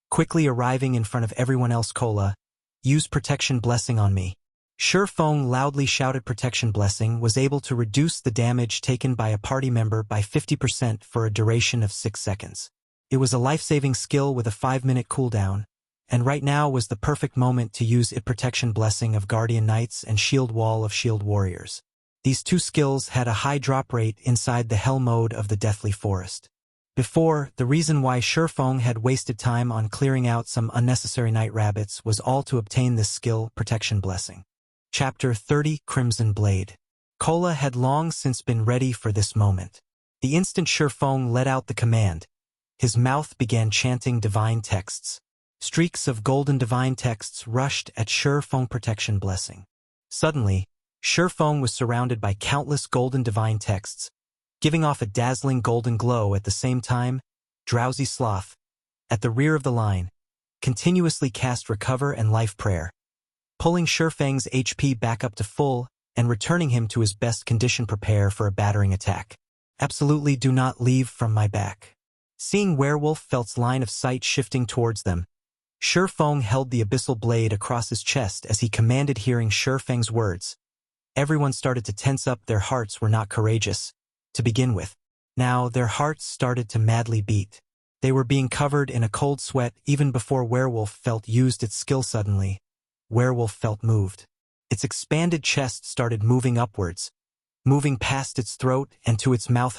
quickly arriving in front of everyone else. Cola, use Protection Blessing on me. Feng loudly shouted. Protection Blessing was able to reduce the damage taken by a party member by 50% for a duration of 6 seconds. It was a life-saving skill with a 5-minute cooldown, and right now was the perfect moment to use it. Protection Blessing of Guardian Knights and Shield Wall of Shield Warriors. These 2 skills had a high drop rate inside the Hell mode of the Deathly Forest. Before, the reason why Feng had wasted time on clearing out some unnecessary night rabbits was all to obtain this skill, Protection Blessing. Chapter 30, Crimson Blade. Cola had long since been ready for this moment. The instant Feng let out the command, his mouth began chanting divine texts. Streaks of golden divine texts rushed at Feng. Protection Blessing. Suddenly, Feng was surrounded by countless golden divine texts, giving off a dazzling golden glow. At the same time, Drowsy Sloth, at the rear of the line, continuously cast Recover and Life Prayer, pulling Feng's HP back up to full and returning him to his best condition. Prepare for a battering attack. Absolutely do not leave from my back. Seeing Werewolf Felt's line of sight shifting towards them, Feng held the Abyssal Blade across his chest as he commanded. Hearing Feng's words, everyone started to tense up. Their hearts were not courageous to begin with. Now their hearts started to madly beat. They were being covered in a cold sweat even before Werewolf Felt used its skill. Suddenly, Werewolf Felt moved. Its expanded chest started moving upwards, moving past its throat and to its mouth.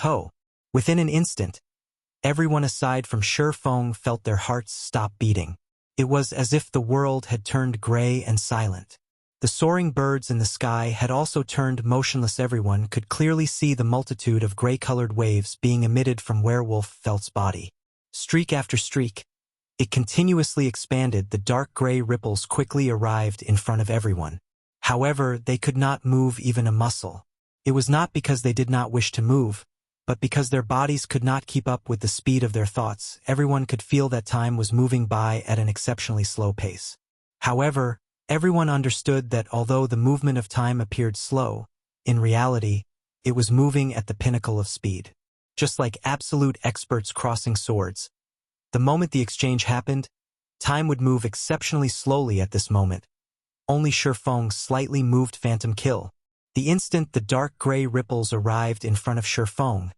Within an instant, everyone aside from Feng felt their hearts stop beating. It was as if the world had turned gray and silent. The soaring birds in the sky had also turned motionless. Everyone could clearly see the multitude of gray-colored waves being emitted from Werewolf Felt's body. Streak after streak, it continuously expanded. The dark gray ripples quickly arrived in front of everyone. However, they could not move even a muscle. It was not because they did not wish to move, but because their bodies could not keep up with the speed of their thoughts. Everyone could feel that time was moving by at an exceptionally slow pace. However, everyone understood that although the movement of time appeared slow, in reality, it was moving at the pinnacle of speed. Just like absolute experts crossing swords. The moment the exchange happened, time would move exceptionally slowly. At this moment, only Feng slightly moved. Phantom Kill. The instant the dark gray ripples arrived in front of Feng,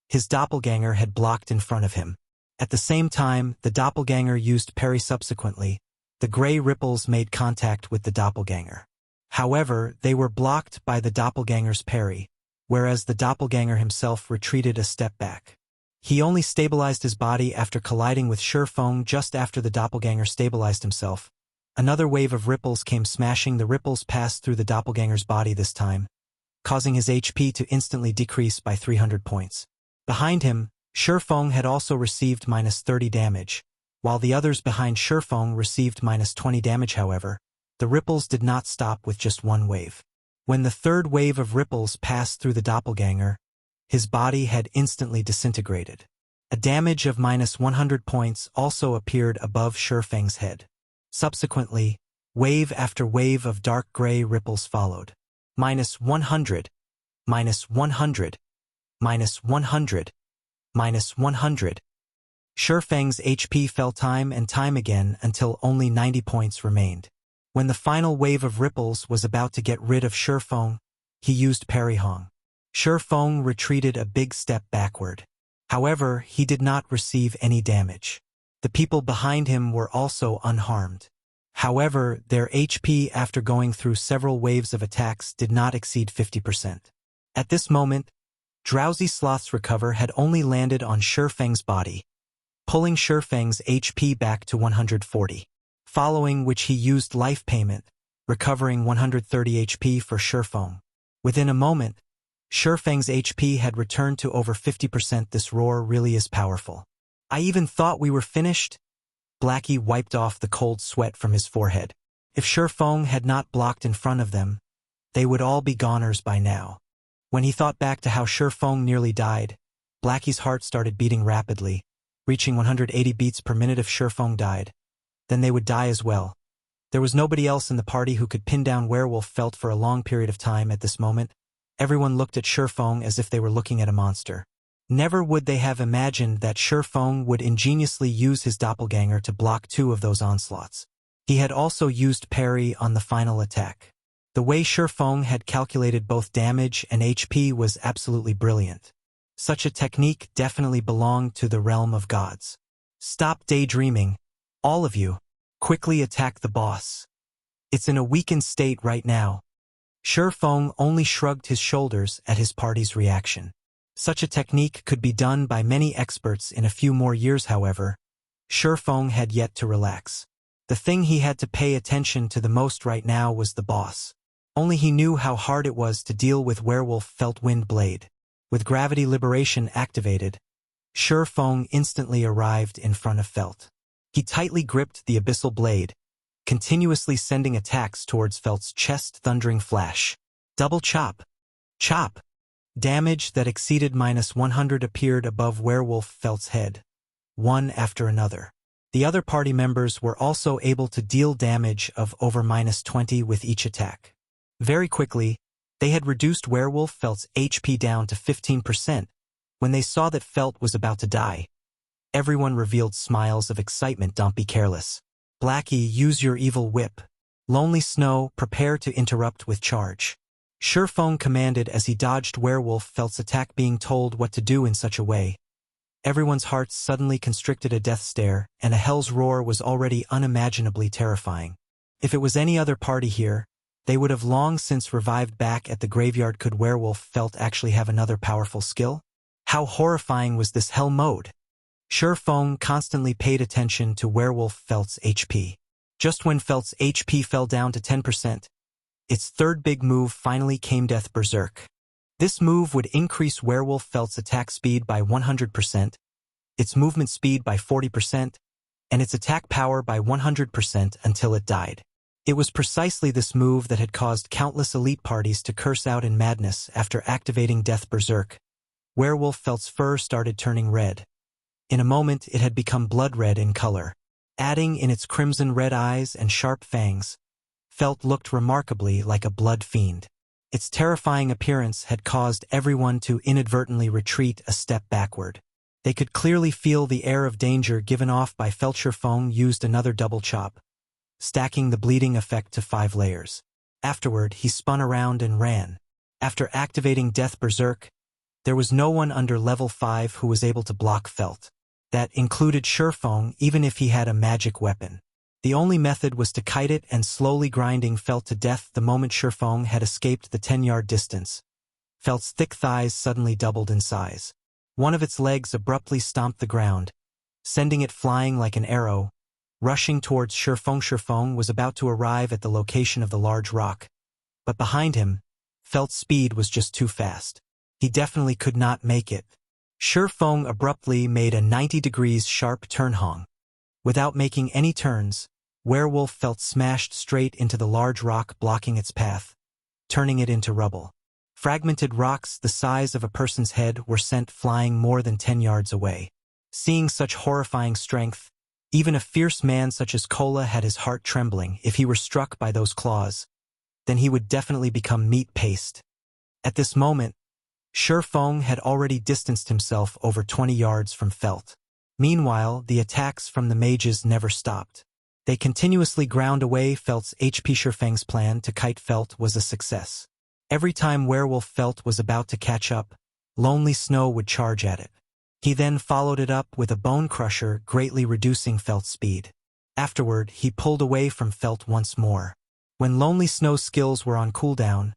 his doppelganger had blocked in front of him. At the same time, the doppelganger used Parry. Subsequently, the gray ripples made contact with the doppelganger. However, they were blocked by the doppelganger's parry, whereas the doppelganger himself retreated a step back. He only stabilized his body after colliding with Feng. Just after the doppelganger stabilized himself, another wave of ripples came smashing. The ripples passed through the doppelganger's body this time, causing his HP to instantly decrease by 300 points. Behind him, Feng had also received -30 damage, while the others behind Feng received -20 damage. However, the ripples did not stop with just one wave. When the third wave of ripples passed through the doppelganger, his body had instantly disintegrated. A damage of -100 points also appeared above Feng's head. Subsequently, wave after wave of dark gray ripples followed. -100, -100, -100, -100. Feng's HP fell time and time again until only 90 points remained. When the final wave of ripples was about to get rid of Feng, he used Parry Hong. Feng retreated a big step backward. However, he did not receive any damage. The people behind him were also unharmed. However, their HP after going through several waves of attacks did not exceed 50%. At this moment, Drowsy Sloth's Recover had only landed on Feng's body, pulling Feng's HP back to 140. Following which he used Life Payment, recovering 130 HP for Feng. Within a moment, Feng's HP had returned to over 50%. This roar really is powerful. I even thought we were finished. Blackie wiped off the cold sweat from his forehead. If Feng had not blocked in front of them, they would all be goners by now. When he thought back to how Feng nearly died, Blackie's heart started beating rapidly, reaching 180 beats per minute if Feng died. Then they would die as well. There was nobody else in the party who could pin down Werewolf Felt for a long period of time at this moment. Everyone looked at Feng as if they were looking at a monster. Never would they have imagined that Feng would ingeniously use his doppelganger to block 2 of those onslaughts. He had also used Parry on the final attack. The way Feng had calculated both damage and HP was absolutely brilliant. Such a technique definitely belonged to the realm of gods. Stop daydreaming. All of you. Quickly attack the boss. It's in a weakened state right now. Feng only shrugged his shoulders at his party's reaction. Such a technique could be done by many experts in a few more years, however. Feng had yet to relax. The thing he had to pay attention to the most right now was the boss. Only he knew how hard it was to deal with Werewolf Felt Wind Blade. With gravity liberation activated, Feng instantly arrived in front of Felt. He tightly gripped the Abyssal blade, continuously sending attacks towards Felt's chest. Thundering flash. Double chop. Chop. Damage that exceeded -100 appeared above Werewolf Felt's head, one after another. The other party members were also able to deal damage of over -20 with each attack. Very quickly, they had reduced Werewolf Felt's HP down to 15%. When they saw that Felt was about to die, everyone revealed smiles of excitement. Don't be careless. Blackie, use your evil whip. Lonely Snow, prepare to interrupt with charge. Feng commanded as he dodged Werewolf Felt's attack, being told what to do in such a way. Everyone's hearts suddenly constricted a death stare, and a hell's roar was already unimaginably terrifying. If it was any other party here, they would have long since revived back at the graveyard. Could Werewolf Felt actually have another powerful skill? How horrifying was this hell mode? Feng constantly paid attention to Werewolf Felt's HP. Just when Felt's HP fell down to 10%, its third big move finally came: Death Berserk. This move would increase Werewolf Felt's attack speed by 100%, its movement speed by 40%, and its attack power by 100% until it died. It was precisely this move that had caused countless elite parties to curse out in madness. After activating Death Berserk, Werewolf Felt's fur started turning red. In a moment it had become blood red in color. Adding in its crimson red eyes and sharp fangs, Felt looked remarkably like a blood fiend. Its terrifying appearance had caused everyone to inadvertently retreat a step backward. They could clearly feel the air of danger given off by Felt. Feng used another double chop, stacking the bleeding effect to 5 layers. Afterward, he spun around and ran. After activating Death Berserk, there was no one under level 5 who was able to block Felt. That included Feng, even if he had a magic weapon. The only method was to kite it and slowly grinding Felt to death. The moment Feng had escaped the 10-yard distance, Felt's thick thighs suddenly doubled in size. One of its legs abruptly stomped the ground, sending it flying like an arrow, rushing towards Feng. Feng was about to arrive at the location of the large rock, but behind him, Felt's speed was just too fast. He definitely could not make it. Feng abruptly made a 90 degrees sharp turn. Without making any turns, Werewolf Felt smashed straight into the large rock blocking its path, turning it into rubble. Fragmented rocks the size of a person's head were sent flying more than 10 yards away. Seeing such horrifying strength, even a fierce man such as Kola had his heart trembling. If he were struck by those claws, then he would definitely become meat paste. At this moment, Feng had already distanced himself over 20 yards from Felt. Meanwhile, the attacks from the mages never stopped. They continuously ground away Felt's HP. Feng's plan to kite Felt was a success. Every time Werewolf Felt was about to catch up, Lonely Snow would charge at it. He then followed it up with a bone crusher, greatly reducing Felt's speed. Afterward, he pulled away from Felt once more. When Lonely Snow's skills were on cooldown,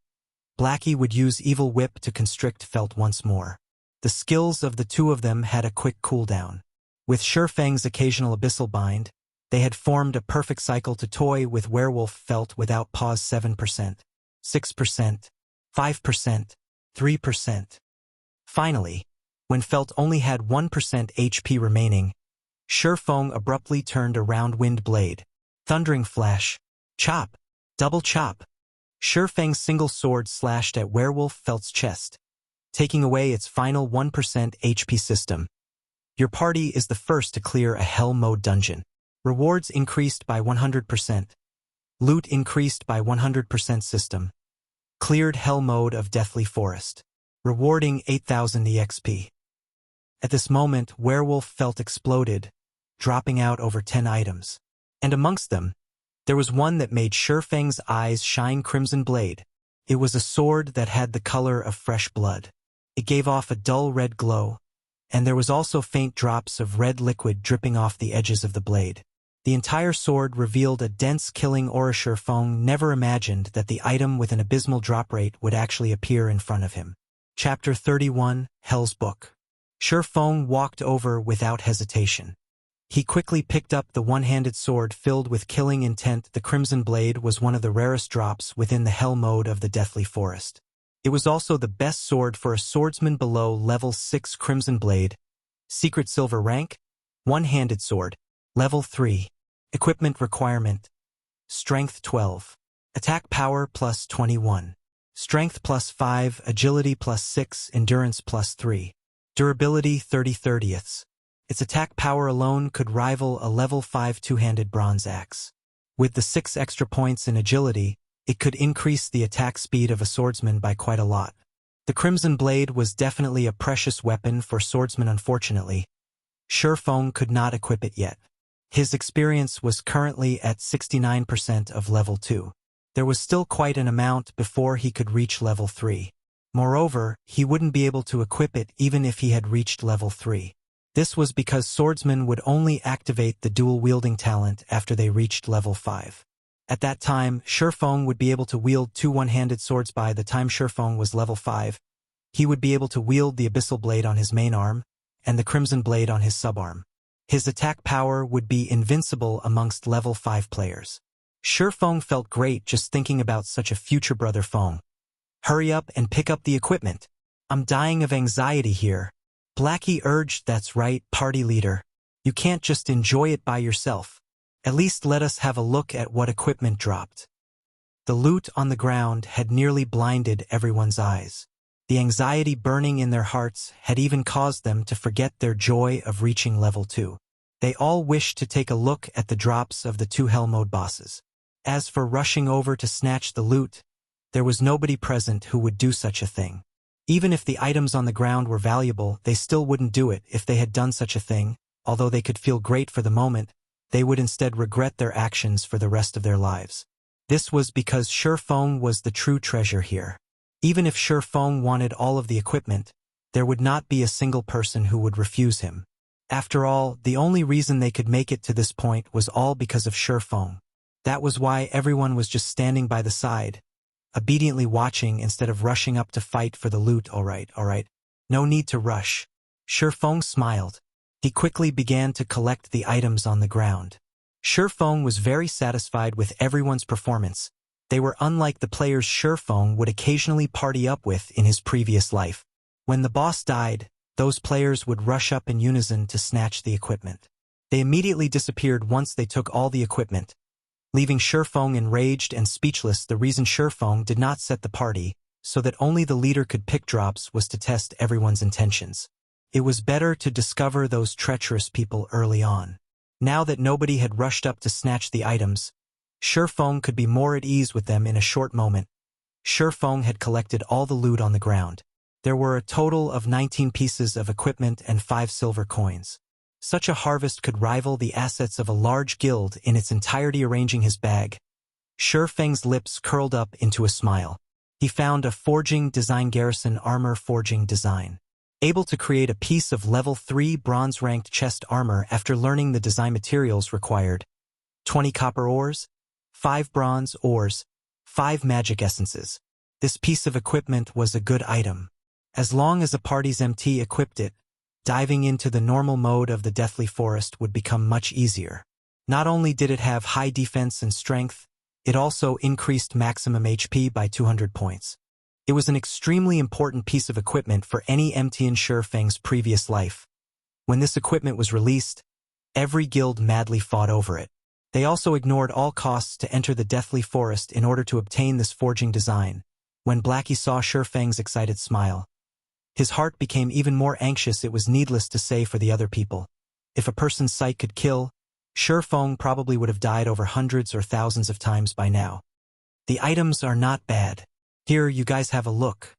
Blackie would use Evil Whip to constrict Felt once more. The skills of the two of them had a quick cooldown. With Feng's occasional Abyssal Bind, they had formed a perfect cycle to toy with Werewolf Felt without pause. 7%, 6%, 5%, 3%. Finally, when Felt only had 1% HP remaining, Feng abruptly turned a round wind blade. Thundering flash. Chop. Double chop. Feng's single sword slashed at Werewolf Felt's chest, taking away its final 1% HP system. Your party is the first to clear a Hell Mode dungeon. Rewards increased by 100%. Loot increased by 100% system. Cleared Hell Mode of Deathly Forest. Rewarding 8,000 EXP. At this moment, Werewolf Felt exploded, dropping out over 10 items. And amongst them, there was one that made Feng's eyes shine crimson blade. It was a sword that had the color of fresh blood. It gave off a dull red glow, and there was also faint drops of red liquid dripping off the edges of the blade. The entire sword revealed a dense killing aura. Feng never imagined that the item with an abysmal drop rate would actually appear in front of him. Chapter 31, Hell's Book. Feng walked over without hesitation. He quickly picked up the one-handed sword filled with killing intent. The Crimson Blade was one of the rarest drops within the Hell Mode of the Deathly Forest. It was also the best sword for a swordsman below level 6. Crimson Blade. Secret Silver Rank. One-handed sword. Level 3. Equipment requirement. Strength 12. Attack power plus 21. Strength plus 5, agility plus 6, endurance plus 3. Durability 30/30ths. Its attack power alone could rival a level 5 two-handed bronze axe. With the 6 extra points in agility, it could increase the attack speed of a swordsman by quite a lot. The Crimson Blade was definitely a precious weapon for swordsmen. Unfortunately, Feng could not equip it yet. His experience was currently at 69% of level 2. There was still quite an amount before he could reach level 3. Moreover, he wouldn't be able to equip it even if he had reached level 3. This was because swordsmen would only activate the dual-wielding talent after they reached level 5. At that time, Feng would be able to wield 2 one-handed swords. By the time Feng was level 5, he would be able to wield the Abyssal Blade on his main arm and the Crimson Blade on his subarm. His attack power would be invincible amongst level 5 players. Feng felt great just thinking about such a future. Brother Feng, hurry up and pick up the equipment. I'm dying of anxiety here. Blackie urged. That's right, party leader. You can't just enjoy it by yourself. At least let us have a look at what equipment dropped. The loot on the ground had nearly blinded everyone's eyes. The anxiety burning in their hearts had even caused them to forget their joy of reaching level 2. They all wished to take a look at the drops of the 2 Hell Mode bosses. As for rushing over to snatch the loot, there was nobody present who would do such a thing. Even if the items on the ground were valuable, they still wouldn't do it. If they had done such a thing, although they could feel great for the moment, they would instead regret their actions for the rest of their lives. This was because Feng was the true treasure here. Even if Feng wanted all of the equipment, there would not be a single person who would refuse him. After all, the only reason they could make it to this point was all because of Feng. That was why everyone was just standing by the side, obediently watching instead of rushing up to fight for the loot. All right. No need to rush. Feng smiled. He quickly began to collect the items on the ground. Feng was very satisfied with everyone's performance. They were unlike the players Feng would occasionally party up with in his previous life. When the boss died, those players would rush up in unison to snatch the equipment. They immediately disappeared once they took all the equipment, leaving Feng enraged and speechless. The reason Feng did not set the party, so that only the leader could pick drops, was to test everyone's intentions. It was better to discover those treacherous people early on. Now that nobody had rushed up to snatch the items, Feng could be more at ease with them in a short moment. Feng had collected all the loot on the ground. There were a total of 19 pieces of equipment and 5 silver coins. Such a harvest could rival the assets of a large guild in its entirety. Arranging his bag, Feng's lips curled up into a smile. He found a forging design, garrison armor forging design. Able to create a piece of level 3 bronze-ranked chest armor after learning the design materials required: 20 copper ores, 5 bronze ores, 5 magic essences. This piece of equipment was a good item. As long as a party's MT equipped it, diving into the normal mode of the Deathly Forest would become much easier. Not only did it have high defense and strength, it also increased maximum HP by 200 points. It was an extremely important piece of equipment for any MT in Feng's previous life. When this equipment was released, every guild madly fought over it. They also ignored all costs to enter the Deathly Forest in order to obtain this forging design. When Blackie saw Feng's excited smile, his heart became even more anxious. It was needless to say for the other people. If a person's sight could kill, Feng probably would have died over hundreds or thousands of times by now. The items are not bad. Here, you guys have a look.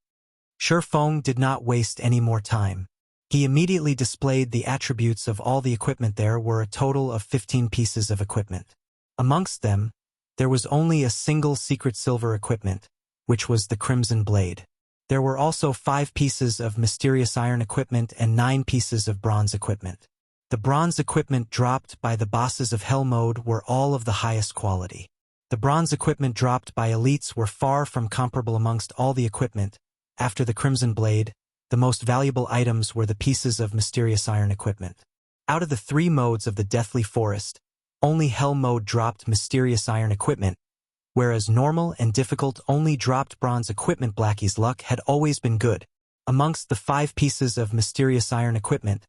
Feng did not waste any more time. He immediately displayed the attributes of all the equipment. There were a total of 15 pieces of equipment. Amongst them, there was only a single secret silver equipment, which was the Crimson Blade. There were also 5 pieces of mysterious iron equipment and 9 pieces of bronze equipment. The bronze equipment dropped by the bosses of Hell Mode were all of the highest quality. The bronze equipment dropped by elites were far from comparable amongst all the equipment. After the Crimson Blade, the most valuable items were the pieces of mysterious iron equipment. Out of the 3 modes of the Deathly Forest, only Hell Mode dropped mysterious iron equipment, whereas normal and difficult only dropped bronze equipment. Blackie's luck had always been good. Amongst the 5 pieces of mysterious iron equipment,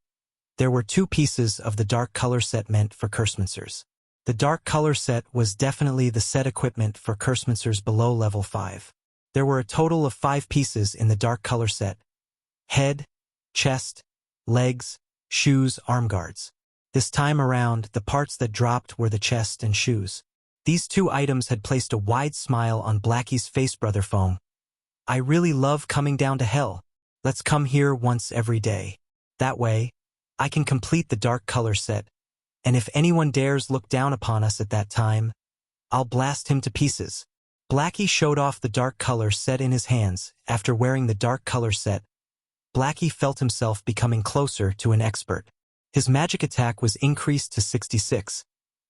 there were 2 pieces of the dark color set meant for Cursemancers. The dark color set was definitely the set equipment for Cursemancers below level 5. There were a total of 5 pieces in the dark color set: head, chest, legs, shoes, arm guards. This time around, the parts that dropped were the chest and shoes. These 2 items had placed a wide smile on Blackie's face. Brother Feng, I really love coming down to hell. Let's come here once every day. That way, I can complete the dark color set, and if anyone dares look down upon us at that time, I'll blast him to pieces. Blackie showed off the dark color set in his hands. After wearing the dark color set, Blackie felt himself becoming closer to an expert. His magic attack was increased to 66.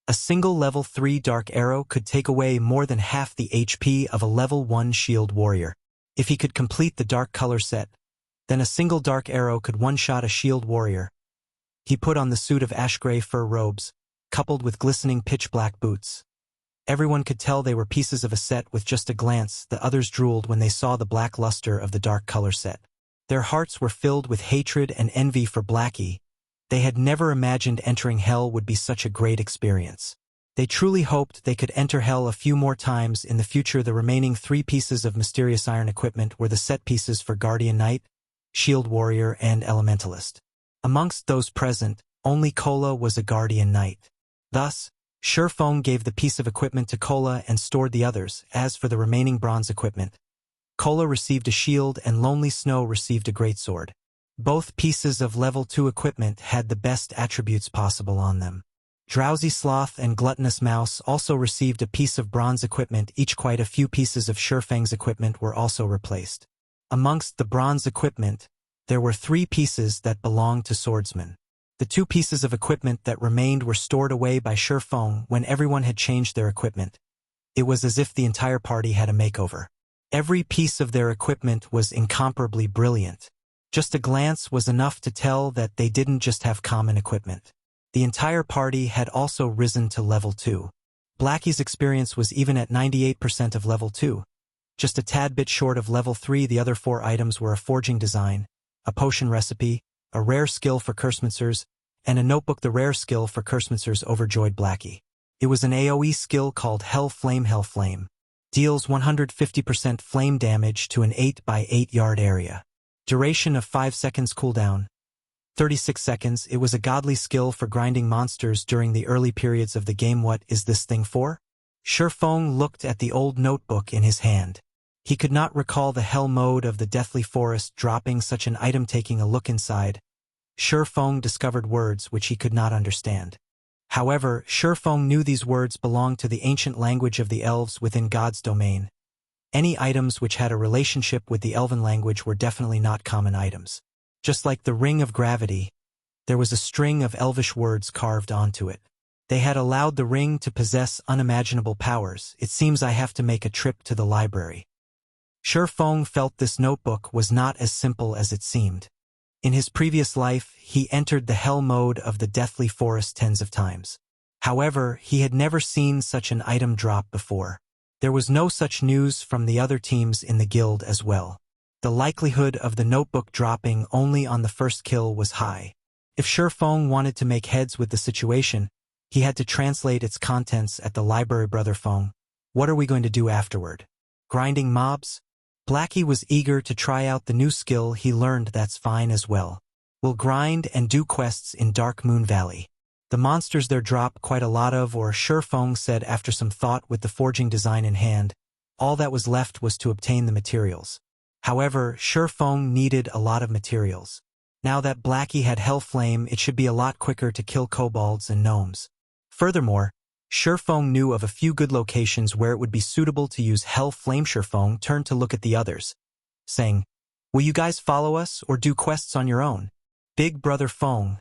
A single level 3 dark arrow could take away more than half the HP of a level 1 shield warrior. If he could complete the dark color set, then a single dark arrow could one-shot a shield warrior. He put on the suit of ash-gray fur robes, coupled with glistening pitch-black boots. Everyone could tell they were pieces of a set with just a glance. The others drooled when they saw the black luster of the dark color set. Their hearts were filled with hatred and envy for Blackie. They had never imagined entering hell would be such a great experience. They truly hoped they could enter hell a few more times in the future. The remaining 3 pieces of mysterious iron equipment were the set pieces for Guardian Knight, Shield Warrior, and Elementalist. Amongst those present, only Kola was a Guardian Knight. Thus, Feng gave the piece of equipment to Kola and stored the others. As for the remaining bronze equipment, Kola received a shield and Lonely Snow received a greatsword. Both pieces of level 2 equipment had the best attributes possible on them. Drowsy Sloth and Gluttonous Mouse also received a piece of bronze equipment each. Quite a few pieces of Feng's equipment were also replaced. Amongst the bronze equipment, there were 3 pieces that belonged to Swordsman. The 2 pieces of equipment that remained were stored away by Feng when everyone had changed their equipment. It was as if the entire party had a makeover. Every piece of their equipment was incomparably brilliant. Just a glance was enough to tell that they didn't just have common equipment. The entire party had also risen to level 2. Blackie's experience was even at 98% of level 2. Just a tad bit short of level 3. The other 4 items were a forging design, a potion recipe, a rare skill for Cursemancers, and a notebook. The rare skill for Cursemancers overjoyed Blackie. It was an AoE skill called Hell Flame. Hell Flame deals 150% flame damage to an 8 by 8 yard area. Duration of 5 seconds. Cooldown 36 seconds. It was a godly skill for grinding monsters during the early periods of the game. What is this thing for? Feng looked at the old notebook in his hand. He could not recall the hell mode of the Deathly Forest dropping such an item. Taking a look inside, Feng discovered words which he could not understand. However, Feng knew these words belonged to the ancient language of the elves within God's domain. Any items which had a relationship with the elven language were definitely not common items. Just like the Ring of Gravity, there was a string of elvish words carved onto it. They had allowed the ring to possess unimaginable powers. It seems I have to make a trip to the library. Feng felt this notebook was not as simple as it seemed. In his previous life, he entered the hell mode of the Deathly Forest tens of times. However, he had never seen such an item drop before. There was no such news from the other teams in the guild as well. The likelihood of the notebook dropping only on the first kill was high. If Feng wanted to make heads with the situation, He had to translate its contents at the library. Brother Feng, what are we going to do afterward? Grinding mobs? Blackie was eager to try out the new skill he learned. That's fine as well. We'll grind and do quests in Dark Moon Valley. The monsters there drop quite a lot of, or Feng said after some thought. With the forging design in hand, all that was left was to obtain the materials. However, Feng needed a lot of materials. Now that Blackie had Hell Flame, it should be a lot quicker to kill kobolds and gnomes. Furthermore, Feng knew of a few good locations where it would be suitable to use Hell Flame. Feng turned to look at the others, saying, "Will you guys follow us or do quests on your own?" Big Brother Feng,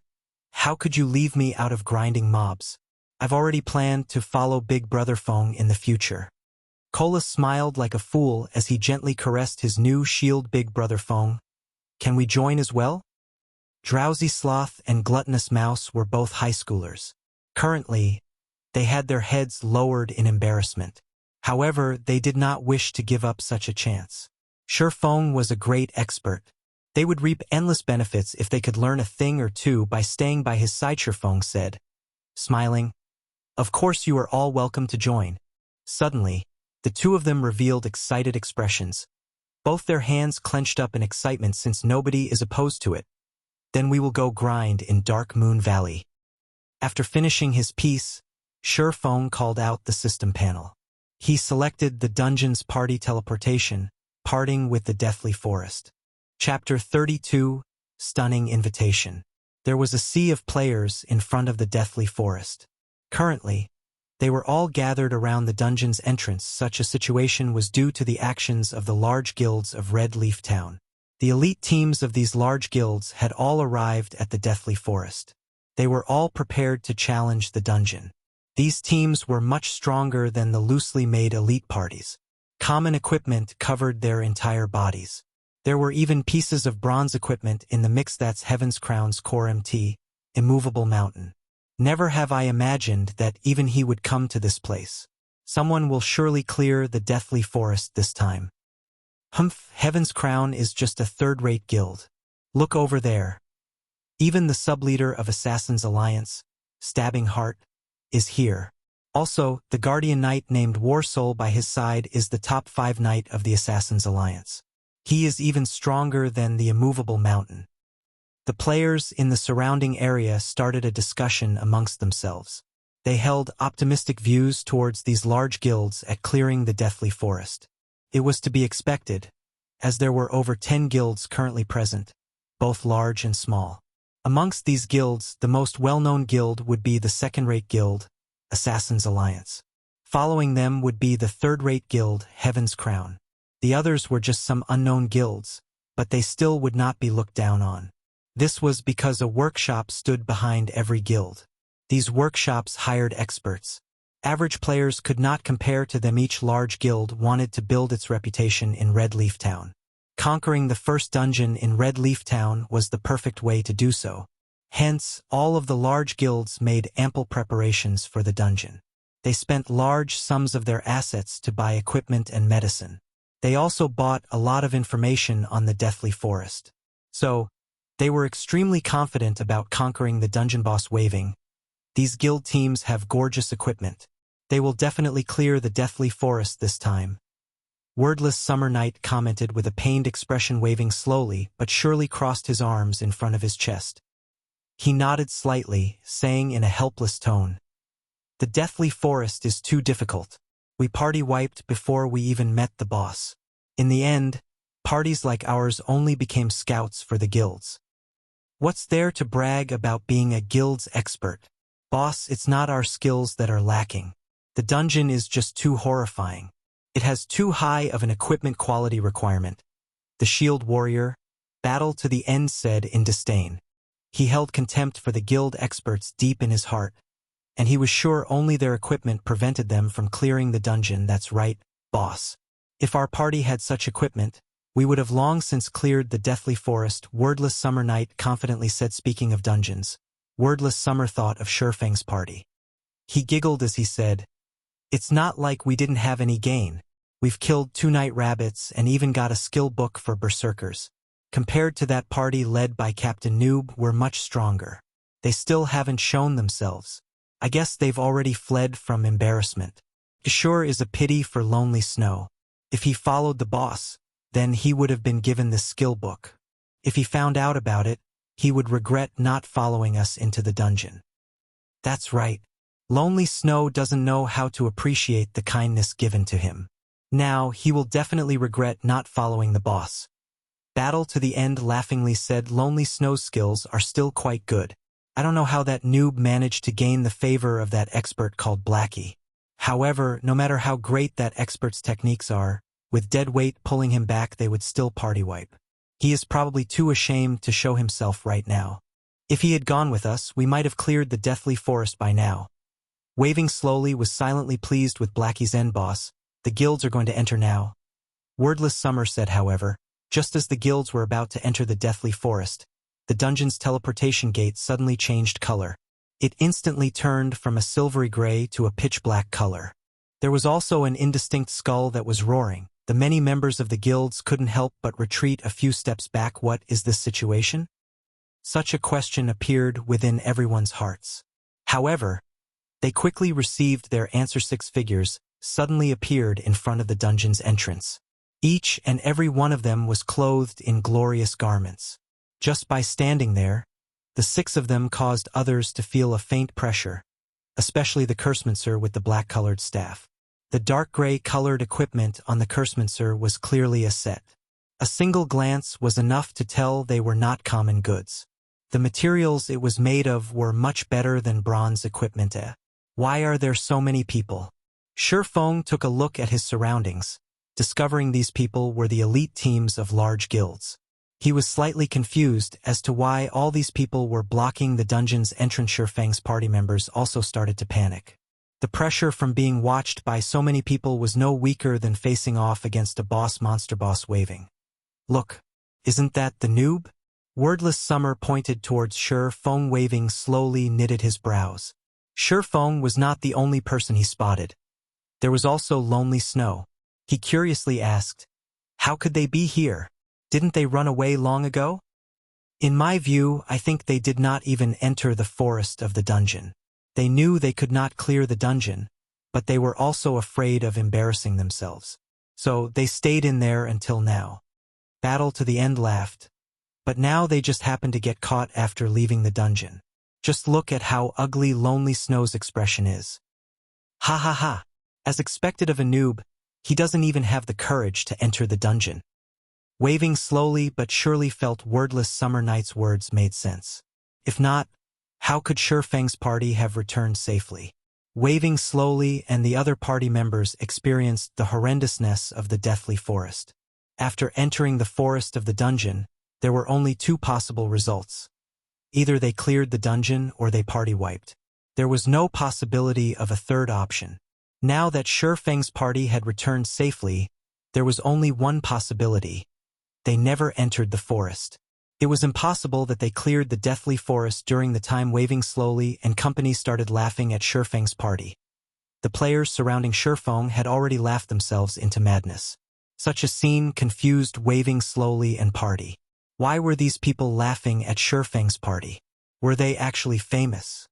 how could you leave me out of grinding mobs? I've already planned to follow Big Brother Feng in the future. Cola smiled like a fool as he gently caressed his new shield. Big Brother Feng, can we join as well? Drowsy Sloth and Gluttonous Mouse were both high schoolers. Currently, they had their heads lowered in embarrassment. However, they did not wish to give up such a chance. Feng was a great expert. They would reap endless benefits if they could learn a thing or two by staying by his side. Feng said, smiling, "Of course you are all welcome to join." Suddenly, the two of them revealed excited expressions. Both their hands clenched up in excitement since nobody is opposed to it. Then we will go grind in Dark Moon Valley. After finishing his piece, Feng called out the system panel. He selected the dungeon's party teleportation, parting with the Deathly Forest. Chapter 32, Stunning Invitation. There was a sea of players in front of the Deathly Forest. Currently, they were all gathered around the dungeon's entrance. Such a situation was due to the actions of the large guilds of Red Leaf Town. The elite teams of these large guilds had all arrived at the Deathly Forest. They were all prepared to challenge the dungeon. These teams were much stronger than the loosely made elite parties. Common equipment covered their entire bodies. There were even pieces of bronze equipment in the mix. That's Heaven's Crown's core MT, Immovable Mountain. Never have I imagined that even he would come to this place. Someone will surely clear the Deathly Forest this time. Humph, Heaven's Crown is just a third-rate guild. Look over there. Even the sub-leader of Assassin's Alliance, Stabbing Heart, is here. Also, the Guardian Knight named Warsoul by his side is the top 5 knight of the Assassin's Alliance. He is even stronger than the Immovable Mountain. The players in the surrounding area started a discussion amongst themselves. They held optimistic views towards these large guilds at clearing the Deathly Forest. It was to be expected, as there were over 10 guilds currently present, both large and small. Amongst these guilds, the most well-known guild would be the second-rate guild, Assassin's Alliance. Following them would be the third-rate guild, Heaven's Crown. The others were just some unknown guilds, but they still would not be looked down on. This was because a workshop stood behind every guild. These workshops hired experts. Average players could not compare to them. Each large guild wanted to build its reputation in Red Leaf Town. Conquering the first dungeon in Red Leaf Town was the perfect way to do so. Hence, all of the large guilds made ample preparations for the dungeon. They spent large sums of their assets to buy equipment and medicine. They also bought a lot of information on the Deathly Forest. So, they were extremely confident about conquering the dungeon boss. Waving. These guild teams have gorgeous equipment. They will definitely clear the Deathly Forest this time. Wordless Summer Knight commented with a pained expression. Waving slowly but surely crossed his arms in front of his chest. He nodded slightly, saying in a helpless tone, "The Deathly Forest is too difficult. We party wiped before we even met the boss. In the end, parties like ours only became scouts for the guilds. What's there to brag about being a guild's expert? Boss, it's not our skills that are lacking. The dungeon is just too horrifying. It has too high of an equipment quality requirement." The Shield Warrior, Battle to the End, said in disdain. He held contempt for the guild experts deep in his heart, and he was sure only their equipment prevented them from clearing the dungeon. "That's right, boss. If our party had such equipment, we would have long since cleared the Deathly Forest," Wordless Summer Knight confidently said. Speaking of dungeons, Wordless Summer thought of Feng's party. He giggled as he said, "It's not like we didn't have any gain. We've killed 2 night rabbits and even got a skill book for berserkers. Compared to that party led by Captain Noob, we're much stronger. They still haven't shown themselves. I guess they've already fled from embarrassment. It sure is a pity for Lonely Snow. If he followed the boss, then he would have been given the skill book. If he found out about it, he would regret not following us into the dungeon. That's right. Lonely Snow doesn't know how to appreciate the kindness given to him. Now, he will definitely regret not following the boss. Battle to the End laughingly said Lonely Snow's skills are still quite good. I don't know how that noob managed to gain the favor of that expert called Blackie. However, no matter how great that expert's techniques are, with dead weight pulling him back they would still party wipe. He is probably too ashamed to show himself right now. If he had gone with us, we might have cleared the deathly forest by now. Waving slowly was silently pleased with Blackie's end boss. The guilds are going to enter now. Wordless Summer said, however, just as the guilds were about to enter the deathly forest, the dungeon's teleportation gate suddenly changed color. It instantly turned from a silvery gray to a pitch-black color. There was also an indistinct skull that was roaring. The many members of the guilds couldn't help but retreat a few steps back. What is this situation? Such a question appeared within everyone's hearts. However, they quickly received their answer. 6 figures suddenly appeared in front of the dungeon's entrance. Each and every one of them was clothed in glorious garments. Just by standing there, the 6 of them caused others to feel a faint pressure, especially the Cursemancer with the black-colored staff. The dark gray-colored equipment on the Cursemancer was clearly a set. A single glance was enough to tell they were not common goods. The materials it was made of were much better than bronze equipment. Why are there so many people? Feng took a look at his surroundings, discovering these people were the elite teams of large guilds. He was slightly confused as to why all these people were blocking the dungeon's entrance. Feng's party members also started to panic. The pressure from being watched by so many people was no weaker than facing off against a monster boss waving. Look, isn't that the noob? Wordless Summer pointed towards Feng waving slowly knitted his brows. Feng was not the only person he spotted. There was also Lonely Snow. He curiously asked, how could they be here? Didn't they run away long ago? In my view, I think they did not even enter the forest of the dungeon. They knew they could not clear the dungeon, but they were also afraid of embarrassing themselves. So they stayed in there until now. Battle to the End laughed. But now they just happened to get caught after leaving the dungeon. Just look at how ugly Lonely Snow's expression is. Ha ha ha. As expected of a noob, he doesn't even have the courage to enter the dungeon. Waving slowly but surely felt Wordless Summer Knight's words made sense. If not, how could Feng's party have returned safely? Waving slowly and the other party members experienced the horrendousness of the deathly forest. After entering the forest of the dungeon, there were only 2 possible results. Either they cleared the dungeon or they party wiped. There was no possibility of a third option. Now that Feng's party had returned safely, there was only one possibility. They never entered the forest. It was impossible that they cleared the deathly forest during the time. Waving slowly and company started laughing at Feng's party. The players surrounding Feng had already laughed themselves into madness. Such a scene confused Waving slowly and party. Why were these people laughing at Feng's party? Were they actually famous?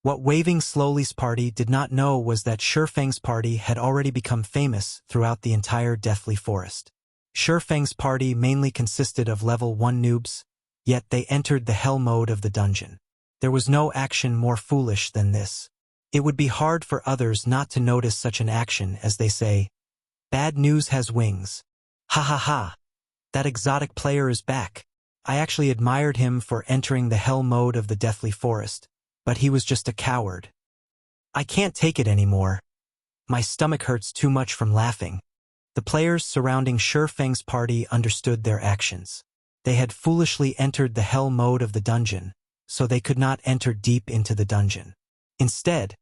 What Waving slowly's party did not know was that Feng's party had already become famous throughout the entire deathly forest. Feng's party mainly consisted of level 1 noobs, yet they entered the hell mode of the dungeon. There was no action more foolish than this. It would be hard for others not to notice such an action, as they say, bad news has wings. Ha ha ha. That exotic player is back. I actually admired him for entering the hell mode of the deathly forest, but he was just a coward. I can't take it anymore. My stomach hurts too much from laughing. The players surrounding Feng's party understood their actions. They had foolishly entered the hell mode of the dungeon, so they could not enter deep into the dungeon. Instead,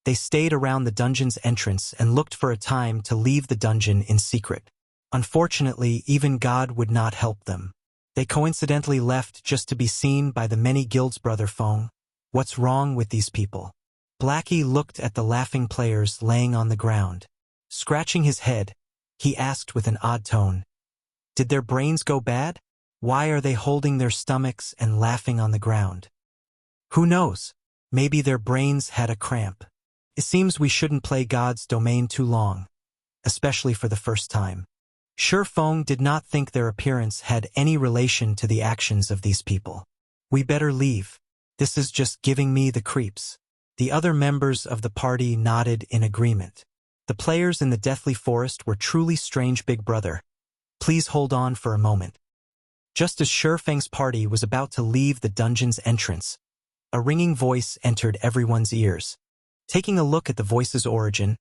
they stayed around the dungeon's entrance and looked for a time to leave the dungeon in secret. Unfortunately, even God would not help them. They coincidentally left just to be seen by the many guilds. Brother Feng, what's wrong with these people? Blackie looked at the laughing players laying on the ground. Scratching his head, he asked with an odd tone, did their brains go bad? Why are they holding their stomachs and laughing on the ground? Who knows? Maybe their brains had a cramp. It seems we shouldn't play God's domain too long, especially for the first time. Feng did not think their appearance had any relation to the actions of these people. We better leave. This is just giving me the creeps. The other members of the party nodded in agreement. The players in the Deathly Forest were truly strange, big brother. Please hold on for a moment. Just as Feng's party was about to leave the dungeon's entrance, a ringing voice entered everyone's ears. Taking a look at the voice's origin,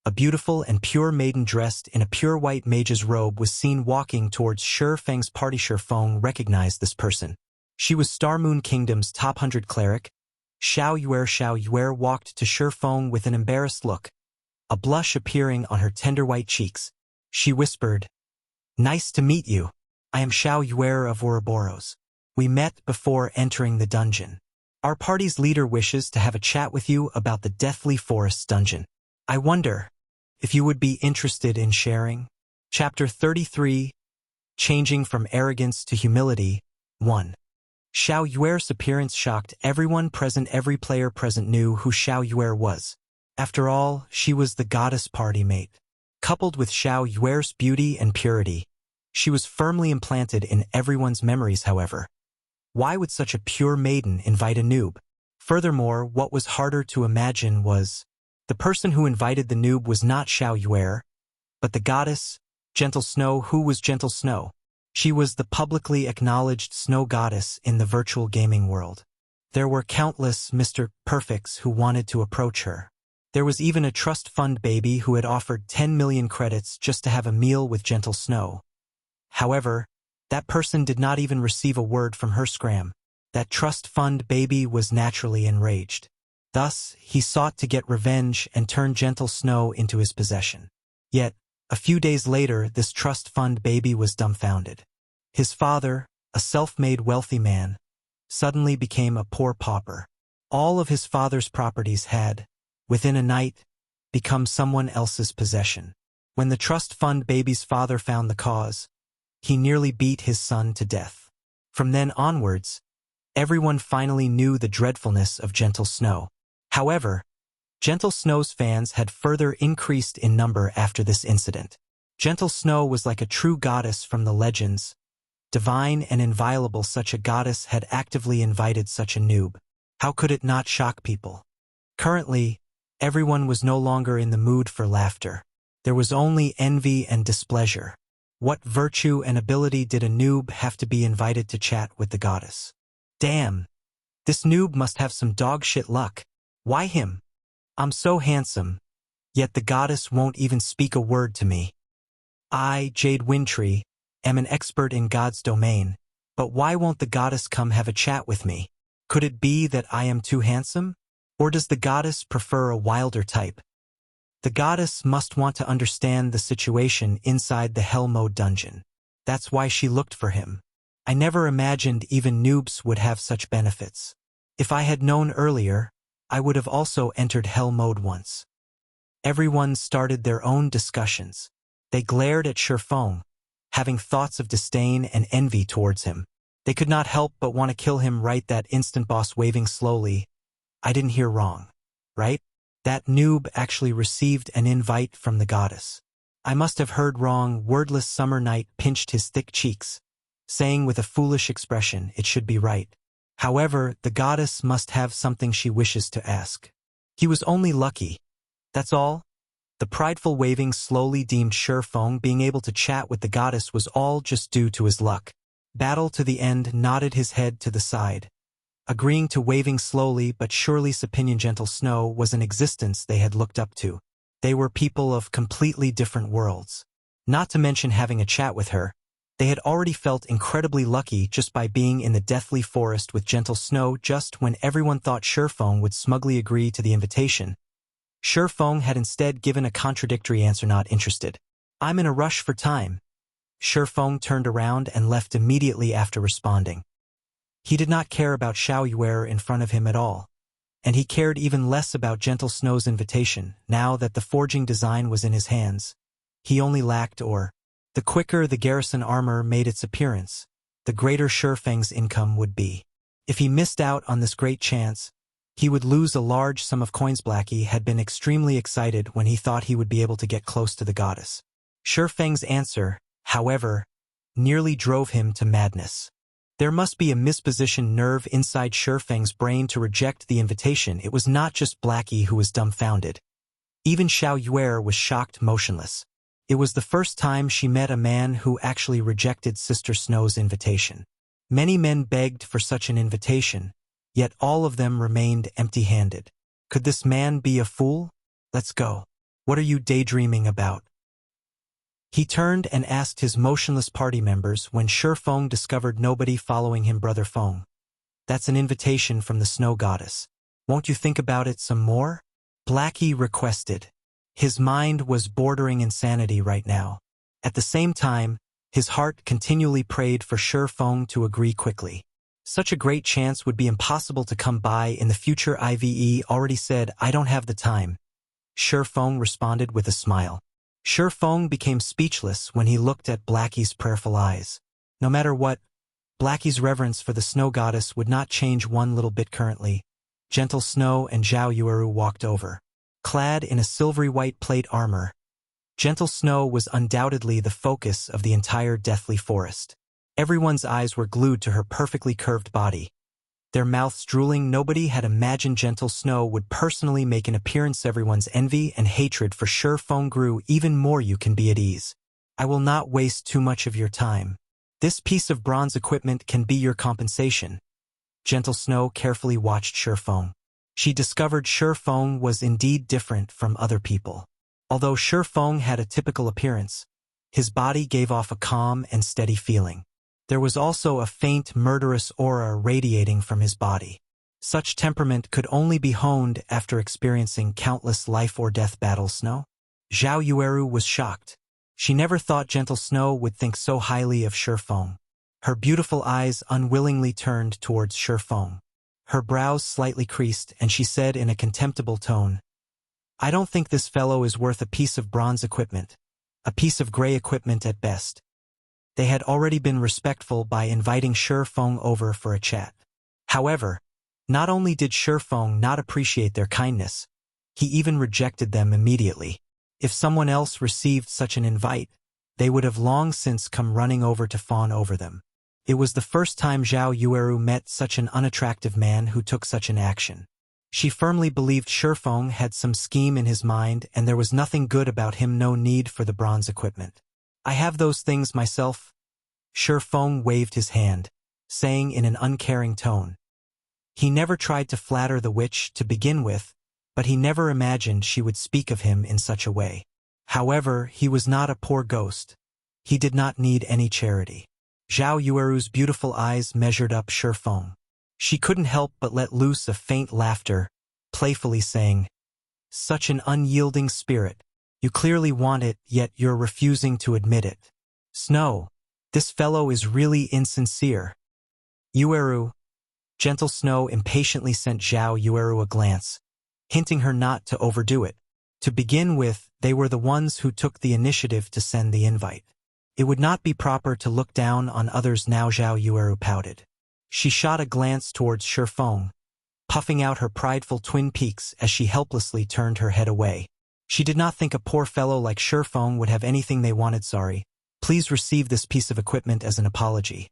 a beautiful and pure maiden dressed in a pure white mage's robe was seen walking towards Feng's party. Feng recognized this person. She was Star Moon Kingdom's top 100 cleric. Xiao Yuer walked to Feng with an embarrassed look, a blush appearing on her tender white cheeks. She whispered, "Nice to meet you. I am Xiao Yuer of Ouroboros. We met before entering the dungeon. Our party's leader wishes to have a chat with you about the Deathly Forest dungeon. I wonder if you would be interested in sharing." Chapter 33, Changing from Arrogance to Humility, 1. Xiao Yuer's appearance shocked everyone present. Every player present knew who Xiao Yuer was. After all, she was the goddess party mate. Coupled with Xiao Yuer's beauty and purity, she was firmly implanted in everyone's memories. However, why would such a pure maiden invite a noob? Furthermore, what was harder to imagine was the person who invited the noob was not Xiao Yuer, but the goddess, Gentle Snow. Who was Gentle Snow? She was the publicly acknowledged snow goddess in the virtual gaming world. There were countless Mr. Perfects who wanted to approach her. There was even a trust fund baby who had offered 10 million credits just to have a meal with Gentle Snow. However, that person did not even receive a word from her scram. That trust fund baby was naturally enraged. Thus, he sought to get revenge and turn Gentle Snow into his possession. Yet, a few days later, this trust fund baby was dumbfounded. His father, a self-made wealthy man, suddenly became a poor pauper. All of his father's properties had, within a night, become someone else's possession. When the trust fund baby's father found the cause, he nearly beat his son to death. From then onwards, everyone finally knew the dreadfulness of Gentle Snow. However, Gentle Snow's fans had further increased in number after this incident. Gentle Snow was like a true goddess from the legends. Divine and inviolable, such a goddess had actively invited such a noob. How could it not shock people? Currently, everyone was no longer in the mood for laughter. There was only envy and displeasure. What virtue and ability did a noob have to be invited to chat with the goddess? Damn! This noob must have some dog-shit luck. Why him? I'm so handsome, yet the goddess won't even speak a word to me. I, Jade Windtree, am an expert in God's domain, but why won't the goddess come have a chat with me? Could it be that I am too handsome? Or does the goddess prefer a wilder type? The goddess must want to understand the situation inside the Hell Mode dungeon. That's why she looked for him. I never imagined even noobs would have such benefits. If I had known earlier, I would have also entered Hell Mode once. Everyone started their own discussions. They glared at Feng, having thoughts of disdain and envy towards him. They could not help but want to kill him right that instant. Boss waving slowly. I didn't hear wrong, right? That noob actually received an invite from the goddess. I must have heard wrong. Wordless Summer Night pinched his thick cheeks, saying with a foolish expression, it should be right. However, the goddess must have something she wishes to ask. He was only lucky. That's all. The prideful waving slowly deemed Feng being able to chat with the goddess was all just due to his luck. Battle to the End nodded his head to the side, agreeing to waving slowly but surely's opinion. Gentle Snow was an existence they had looked up to. They were people of completely different worlds. Not to mention having a chat with her, they had already felt incredibly lucky just by being in the Deathly Forest with Gentle Snow. Just when everyone thought Feng would smugly agree to the invitation, Feng had instead given a contradictory answer: not interested. I'm in a rush for time. Feng turned around and left immediately after responding. He did not care about Xiao Yuer in front of him at all, and he cared even less about Gentle Snow's invitation. Now that the forging design was in his hands, he only lacked ore. The quicker the garrison armor made its appearance, the greater Feng's income would be. If he missed out on this great chance, He would lose a large sum of coins. Blackie had been extremely excited when he thought he would be able to get close to the goddess. Feng's answer, however, nearly drove him to madness. There must be a mispositioned nerve inside Feng's brain to reject the invitation. It was not just Blackie who was dumbfounded. Even Xiao Yuer was shocked motionless. It was the first time she met a man who actually rejected Sister Snow's invitation. Many men begged for such an invitation, yet all of them remained empty-handed. Could this man be a fool? Let's go. What are you daydreaming about? He turned and asked his motionless party members when Feng discovered nobody following him. Brother Feng. That's an invitation from the snow goddess. Won't you think about it some more? Blackie requested. His mind was bordering insanity right now. At the same time, his heart continually prayed for Feng to agree quickly. Such a great chance would be impossible to come by in the future. Ive already said, I don't have the time. Feng responded with a smile. Feng became speechless when he looked at Blackie's prayerful eyes. No matter what, Blackie's reverence for the snow goddess would not change one little bit. Currently, Gentle Snow and Xiao Yueru walked over. Clad in a silvery white plate armor, Gentle Snow was undoubtedly the focus of the entire deathly forest. Everyone's eyes were glued to her perfectly curved body. Their mouths drooling. Nobody had imagined Gentle Snow would personally make an appearance. Everyone's envy and hatred for Feng grew even more. You can be at ease. I will not waste too much of your time. This piece of bronze equipment can be your compensation. Gentle Snow carefully watched Feng. She discovered Feng was indeed different from other people. Although Feng had a typical appearance, his body gave off a calm and steady feeling. There was also a faint murderous aura radiating from his body. Such temperament could only be honed after experiencing countless life-or-death battles. Snow? Xiao Yueru was shocked. She never thought Gentle Snow would think so highly of Feng. Her beautiful eyes unwillingly turned towards Feng. Her brows slightly creased, and she said in a contemptible tone, I don't think this fellow is worth a piece of bronze equipment. A piece of gray equipment at best. They had already been respectful by inviting Feng over for a chat. However, not only did Feng not appreciate their kindness, he even rejected them immediately. If someone else received such an invite, they would have long since come running over to fawn over them. It was the first time Xiao Yueru met such an unattractive man who took such an action. She firmly believed Feng had some scheme in his mind and there was nothing good about him. No need for the bronze equipment. I have those things myself. Feng waved his hand, saying in an uncaring tone. He never tried to flatter the witch to begin with, but he never imagined she would speak of him in such a way. However, he was not a poor ghost. He did not need any charity. Xiao Yueru's beautiful eyes measured up Feng. She couldn't help but let loose a faint laughter, playfully saying, Such an unyielding spirit. You clearly want it, yet you're refusing to admit it. Snow, this fellow is really insincere. Yueru. Gentle Snow impatiently sent Xiao Yueru a glance, hinting her not to overdo it. To begin with, they were the ones who took the initiative to send the invite. It would not be proper to look down on others now. Xiao Yueru pouted. She shot a glance towards Feng, puffing out her prideful twin peaks as she helplessly turned her head away. She did not think a poor fellow like Feng would have anything they wanted. Sorry. Please receive this piece of equipment as an apology.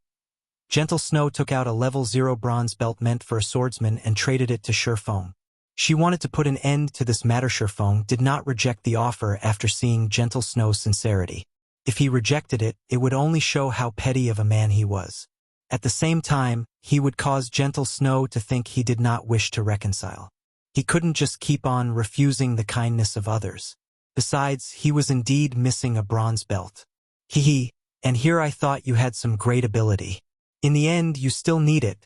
Gentle Snow took out a level 0 bronze belt meant for a swordsman and traded it to Feng. She wanted to put an end to this matter. Feng did not reject the offer after seeing Gentle Snow's sincerity. If he rejected it, it would only show how petty of a man he was. At the same time, he would cause Gentle Snow to think he did not wish to reconcile. He couldn't just keep on refusing the kindness of others. Besides, he was indeed missing a bronze belt. And here I thought you had some great ability. In the end, you still need it,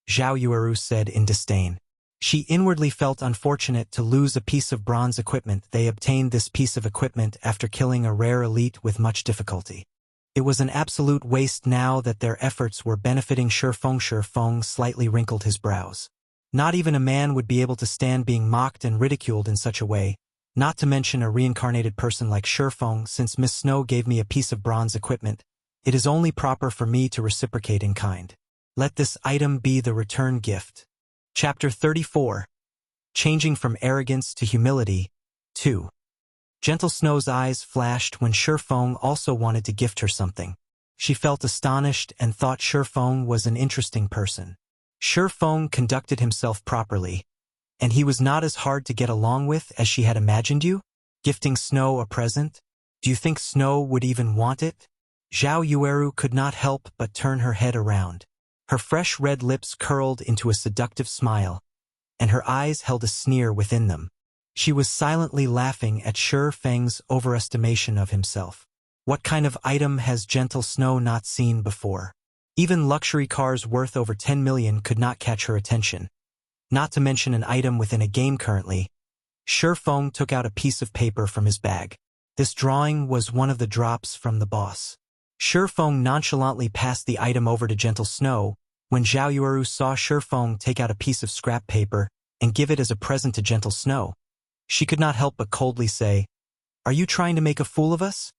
Xiao Yueru said in disdain. She inwardly felt unfortunate to lose a piece of bronze equipment. They obtained this piece of equipment after killing a rare elite with much difficulty. It was an absolute waste now that their efforts were benefiting Feng. Feng slightly wrinkled his brows. Not even a man would be able to stand being mocked and ridiculed in such a way, not to mention a reincarnated person like Feng. Since Miss Snow gave me a piece of bronze equipment, it is only proper for me to reciprocate in kind. Let this item be the return gift. Chapter 34. changing from arrogance to humility. 2. Gentle Snow's eyes flashed when Feng also wanted to gift her something. She felt astonished and thought Feng was an interesting person. Feng conducted himself properly, and he was not as hard to get along with as she had imagined. You? Gifting Snow a present? Do you think Snow would even want it? Zhao Yueru could not help but turn her head around. Her fresh red lips curled into a seductive smile, and her eyes held a sneer within them. She was silently laughing at Feng's overestimation of himself. What kind of item has Gentle Snow not seen before? Even luxury cars worth over 10 million could not catch her attention. Not to mention an item within a game currently. Feng took out a piece of paper from his bag. This drawing was one of the drops from the boss. Feng nonchalantly passed the item over to Gentle Snow. When Zhao Yueru saw Feng take out a piece of scrap paper and give it as a present to Gentle Snow, she could not help but coldly say, "Are you trying to make a fool of us?"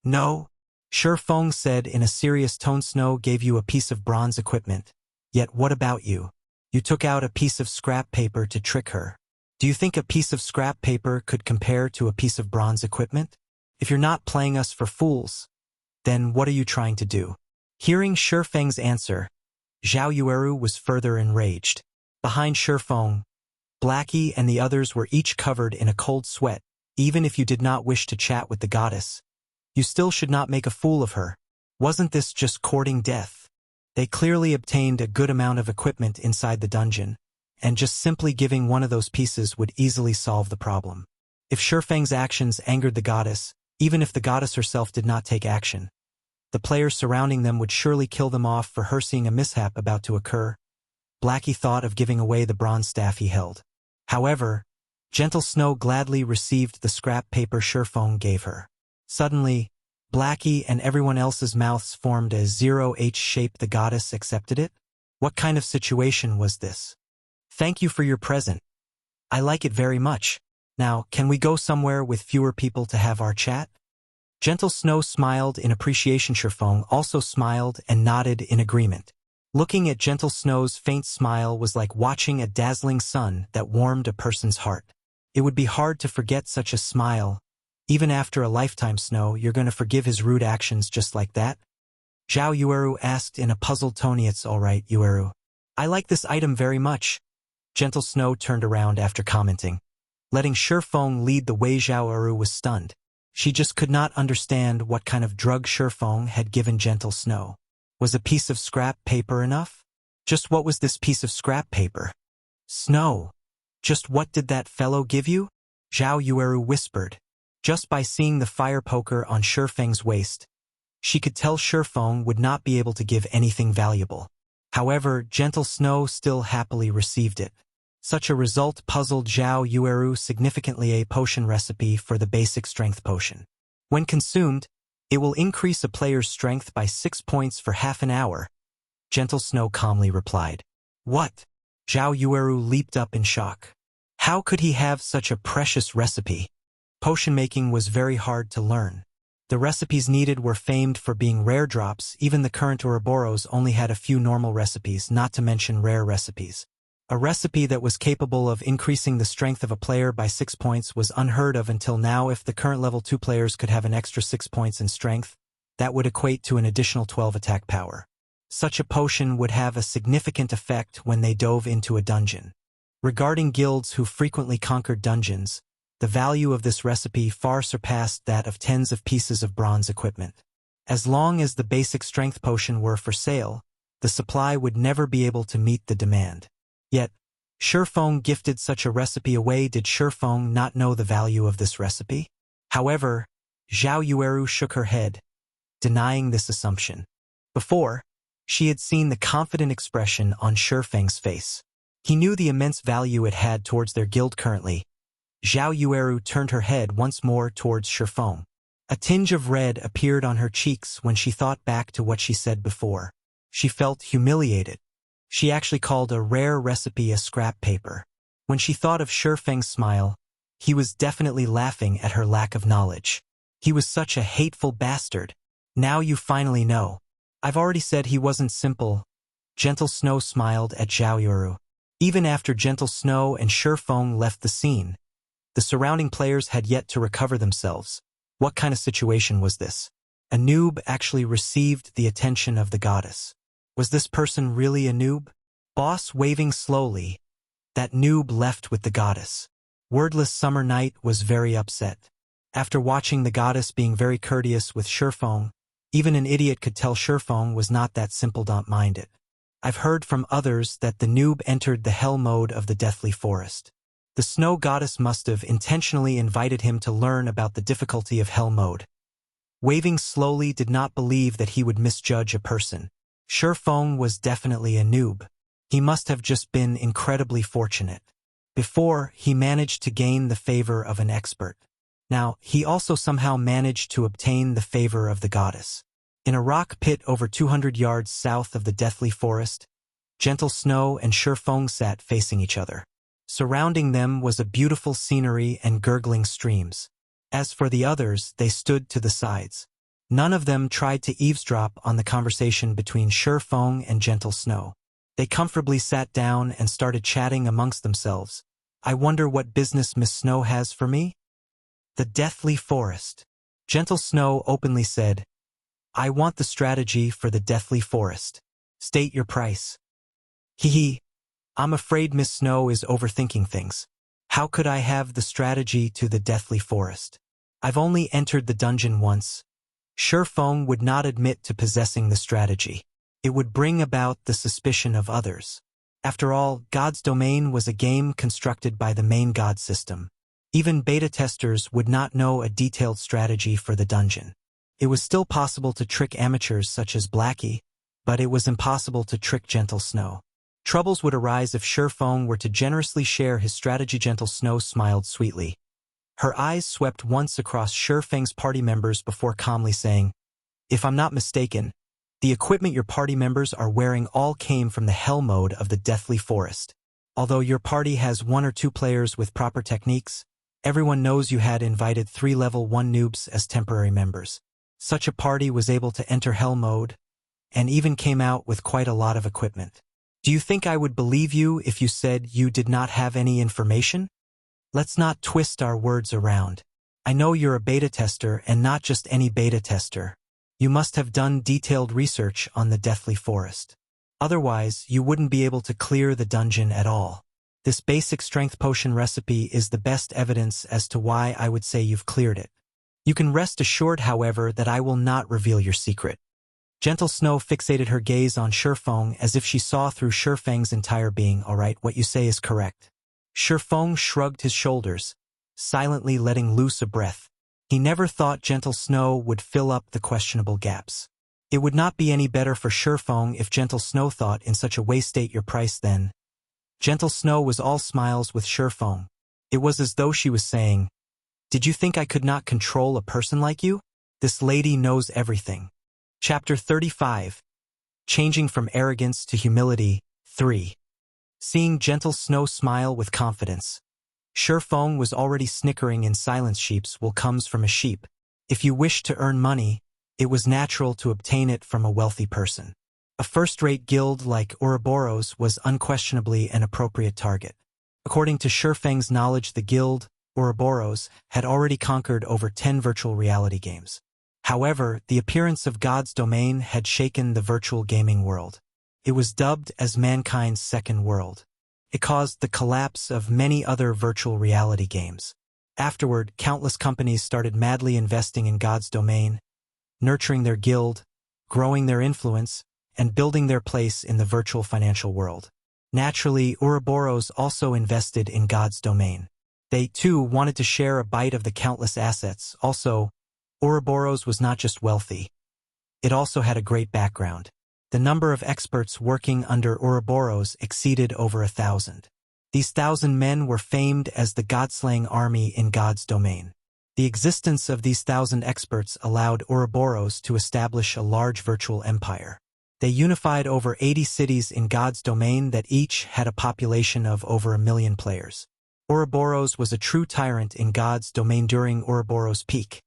"No," Feng said in a serious tone. "Snow gave you a piece of bronze equipment. Yet what about you? You took out a piece of scrap paper to trick her. Do you think a piece of scrap paper could compare to a piece of bronze equipment? If you're not playing us for fools, then what are you trying to do?" Hearing Feng's answer, Zhao Yueru was further enraged. Behind Feng, Blackie and the others were each covered in a cold sweat. Even if you did not wish to chat with the goddess, you still should not make a fool of her. Wasn't this just courting death? They clearly obtained a good amount of equipment inside the dungeon, and just simply giving one of those pieces would easily solve the problem. If Feng's actions angered the goddess, even if the goddess herself did not take action, the players surrounding them would surely kill them off for her seeing a mishap about to occur. Blackie thought of giving away the bronze staff he held. However, Gentle Snow gladly received the scrap paper Feng gave her. Suddenly, Blackie and everyone else's mouths formed a 0H shape. The goddess accepted it? What kind of situation was this? "Thank you for your present. I like it very much. Now, can we go somewhere with fewer people to have our chat?" Gentle Snow smiled in appreciation. Feng also smiled and nodded in agreement. Looking at Gentle Snow's faint smile was like watching a dazzling sun that warmed a person's heart. It would be hard to forget such a smile. Even after a lifetime. "Snow, you're going to forgive his rude actions just like that?" Zhao Yueru asked in a puzzled tone. "It's all right, Yueru. I like this item very much." Gentle Snow turned around after commenting. Letting Feng lead the way, Zhao Yueru was stunned. She just could not understand what kind of drug Feng had given Gentle Snow. Was a piece of scrap paper enough? Just what was this piece of scrap paper? "Snow, just what did that fellow give you?" Zhao Yueru whispered. Just by seeing the fire poker on Feng's waist, she could tell Feng would not be able to give anything valuable. However, Gentle Snow still happily received it. Such a result puzzled Zhao Yueru significantly. A potion recipe for the basic strength potion. When consumed, it will increase a player's strength by 6 points for half an hour. Gentle Snow calmly replied. "What?" Zhao Yueru leaped up in shock. How could he have such a precious recipe? Potion making was very hard to learn. The recipes needed were famed for being rare drops. Even the current Ouroboros only had a few normal recipes, not to mention rare recipes. A recipe that was capable of increasing the strength of a player by 6 points was unheard of until now. If the current level 2 players could have an extra 6 points in strength, that would equate to an additional 12 attack power. Such a potion would have a significant effect when they dove into a dungeon. Regarding guilds who frequently conquered dungeons, the value of this recipe far surpassed that of tens of pieces of bronze equipment. As long as the basic strength potion were for sale, the supply would never be able to meet the demand. Yet, Feng gifted such a recipe away. Did Feng not know the value of this recipe? However, Zhao Yueru shook her head, denying this assumption. Before, she had seen the confident expression on Feng's face. He knew the immense value it had towards their guild currently. Zhao Yueru turned her head once more towards Feng. A tinge of red appeared on her cheeks when she thought back to what she said before. She felt humiliated. She actually called a rare recipe a scrap paper. When she thought of Feng's smile, he was definitely laughing at her lack of knowledge. He was such a hateful bastard. Now you finally know. I've already said he wasn't simple. Gentle Snow smiled at Zhao Yueru. Even after Gentle Snow and Feng left the scene, the surrounding players had yet to recover themselves. What kind of situation was this? A noob actually received the attention of the goddess. Was this person really a noob? Boss waving slowly, that noob left with the goddess. Wordless Summer Night was very upset. After watching the goddess being very courteous with Feng, even an idiot could tell Feng was not that simple. Don't mind it. I've heard from others that the noob entered the hell mode of the Deathly Forest. The snow goddess must have intentionally invited him to learn about the difficulty of hell mode. Waving slowly did not believe that he would misjudge a person. Feng was definitely a noob. He must have just been incredibly fortunate. Before, he managed to gain the favor of an expert. Now, he also somehow managed to obtain the favor of the goddess. In a rock pit over 200 yards south of the Deathly Forest, Gentle Snow and Feng sat facing each other. Surrounding them was a beautiful scenery and gurgling streams. As for the others, they stood to the sides. None of them tried to eavesdrop on the conversation between Feng and Gentle Snow. They comfortably sat down and started chatting amongst themselves. I wonder what business Miss Snow has for me? The Deathly Forest. Gentle Snow openly said, I want the strategy for the Deathly Forest. State your price. Hee. I'm afraid Miss Snow is overthinking things. How could I have the strategy to the Deathly Forest? I've only entered the dungeon once. Feng would not admit to possessing the strategy. It would bring about the suspicion of others. After all, God's Domain was a game constructed by the main God system. Even beta testers would not know a detailed strategy for the dungeon. It was still possible to trick amateurs such as Blackie, but it was impossible to trick Gentle Snow. Troubles would arise if Feng were to generously share his strategy. Gentle Snow smiled sweetly. Her eyes swept once across Feng's party members before calmly saying, If I'm not mistaken, the equipment your party members are wearing all came from the hell mode of the Deathly Forest. Although your party has 1 or 2 players with proper techniques, everyone knows you had invited 3 level 1 noobs as temporary members. Such a party was able to enter hell mode, and even came out with quite a lot of equipment. Do you think I would believe you if you said you did not have any information? Let's not twist our words around. I know you're a beta tester and not just any beta tester. You must have done detailed research on the Deathly Forest. Otherwise, you wouldn't be able to clear the dungeon at all. This basic strength potion recipe is the best evidence as to why I would say you've cleared it. You can rest assured, however, that I will not reveal your secret. Gentle Snow fixated her gaze on Feng as if she saw through Feng's entire being. All right, what you say is correct. Feng shrugged his shoulders, silently letting loose a breath. He never thought Gentle Snow would fill up the questionable gaps. It would not be any better for Feng if Gentle Snow thought in such a way. State your price then. Gentle Snow was all smiles with Feng. It was as though she was saying, Did you think I could not control a person like you? This lady knows everything. Chapter 35. Changing from Arrogance to Humility, 3. Seeing Gentle Snow smile with confidence, Feng was already snickering in silence. Sheep's wool comes from a sheep. If you wished to earn money, it was natural to obtain it from a wealthy person. A first-rate guild like Ouroboros was unquestionably an appropriate target. According to Feng's knowledge, the guild, Ouroboros, had already conquered over 10 virtual reality games. However, the appearance of God's Domain had shaken the virtual gaming world. It was dubbed as mankind's second world. It caused the collapse of many other virtual reality games. Afterward, countless companies started madly investing in God's Domain, nurturing their guild, growing their influence, and building their place in the virtual financial world. Naturally, Ouroboros also invested in God's Domain. They, too, wanted to share a bite of the countless assets. Also, Ouroboros was not just wealthy. It also had a great background. The number of experts working under Ouroboros exceeded over 1,000. These 1,000 men were famed as the God-slaying army in God's Domain. The existence of these 1,000 experts allowed Ouroboros to establish a large virtual empire. They unified over 80 cities in God's Domain that each had a population of over 1 million players. Ouroboros was a true tyrant in God's Domain during Ouroboros' peak.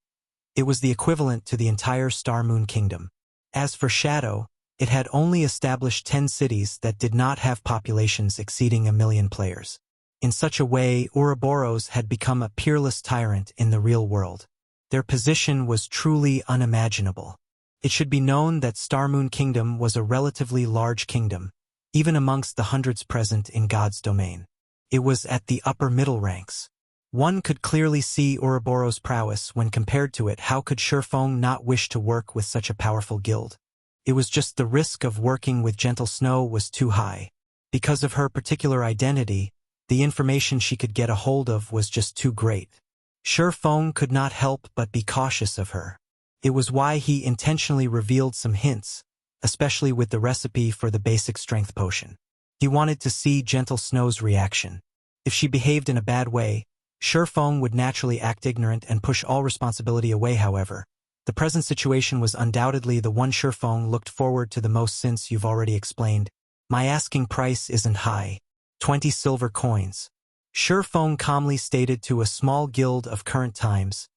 It was the equivalent to the entire Star Moon Kingdom. As for Shadow, It had only established 10 cities that did not have populations exceeding 1 million players. In such a way, Ouroboros had become a peerless tyrant in the real world. Their position was truly unimaginable. It should be known that Starmoon Kingdom was a relatively large kingdom, even amongst the hundreds present in God's domain. It was at the upper middle ranks. One could clearly see Ouroboros' prowess when compared to it. How could Feng not wish to work with such a powerful guild? It was just the risk of working with Gentle Snow was too high. Because of her particular identity, the information she could get a hold of was just too great. Feng could not help but be cautious of her. It was why he intentionally revealed some hints, especially with the recipe for the basic strength potion. He wanted to see Gentle Snow's reaction. If she behaved in a bad way, Feng would naturally act ignorant and push all responsibility away. However, the present situation was undoubtedly the one Feng looked forward to the most. Since you've already explained, my asking price isn't high. 20 silver coins. Feng calmly stated to a small guild of current times.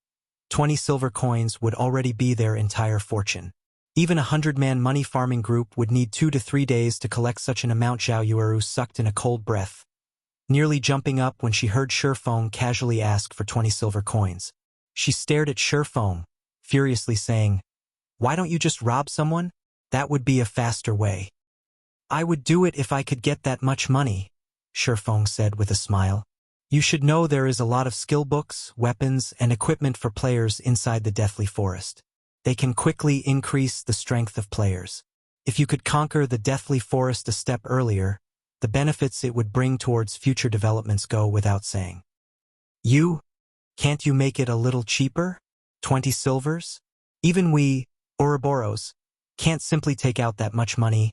20 silver coins would already be their entire fortune. Even a 100-man money farming group would need 2 to 3 days to collect such an amount. Zhao Yueru sucked in a cold breath, nearly jumping up when she heard Feng casually ask for 20 silver coins. She stared at Feng, furiously saying, "Why don't you just rob someone? That would be a faster way." "I would do it if I could get that much money," Feng said with a smile. "You should know there is a lot of skill books, weapons, and equipment for players inside the Deathly Forest. They can quickly increase the strength of players. If you could conquer the Deathly Forest a step earlier, the benefits it would bring towards future developments go without saying." Can't you make it a little cheaper? 20 silvers? Even we, Ouroboros, can't simply take out that much money."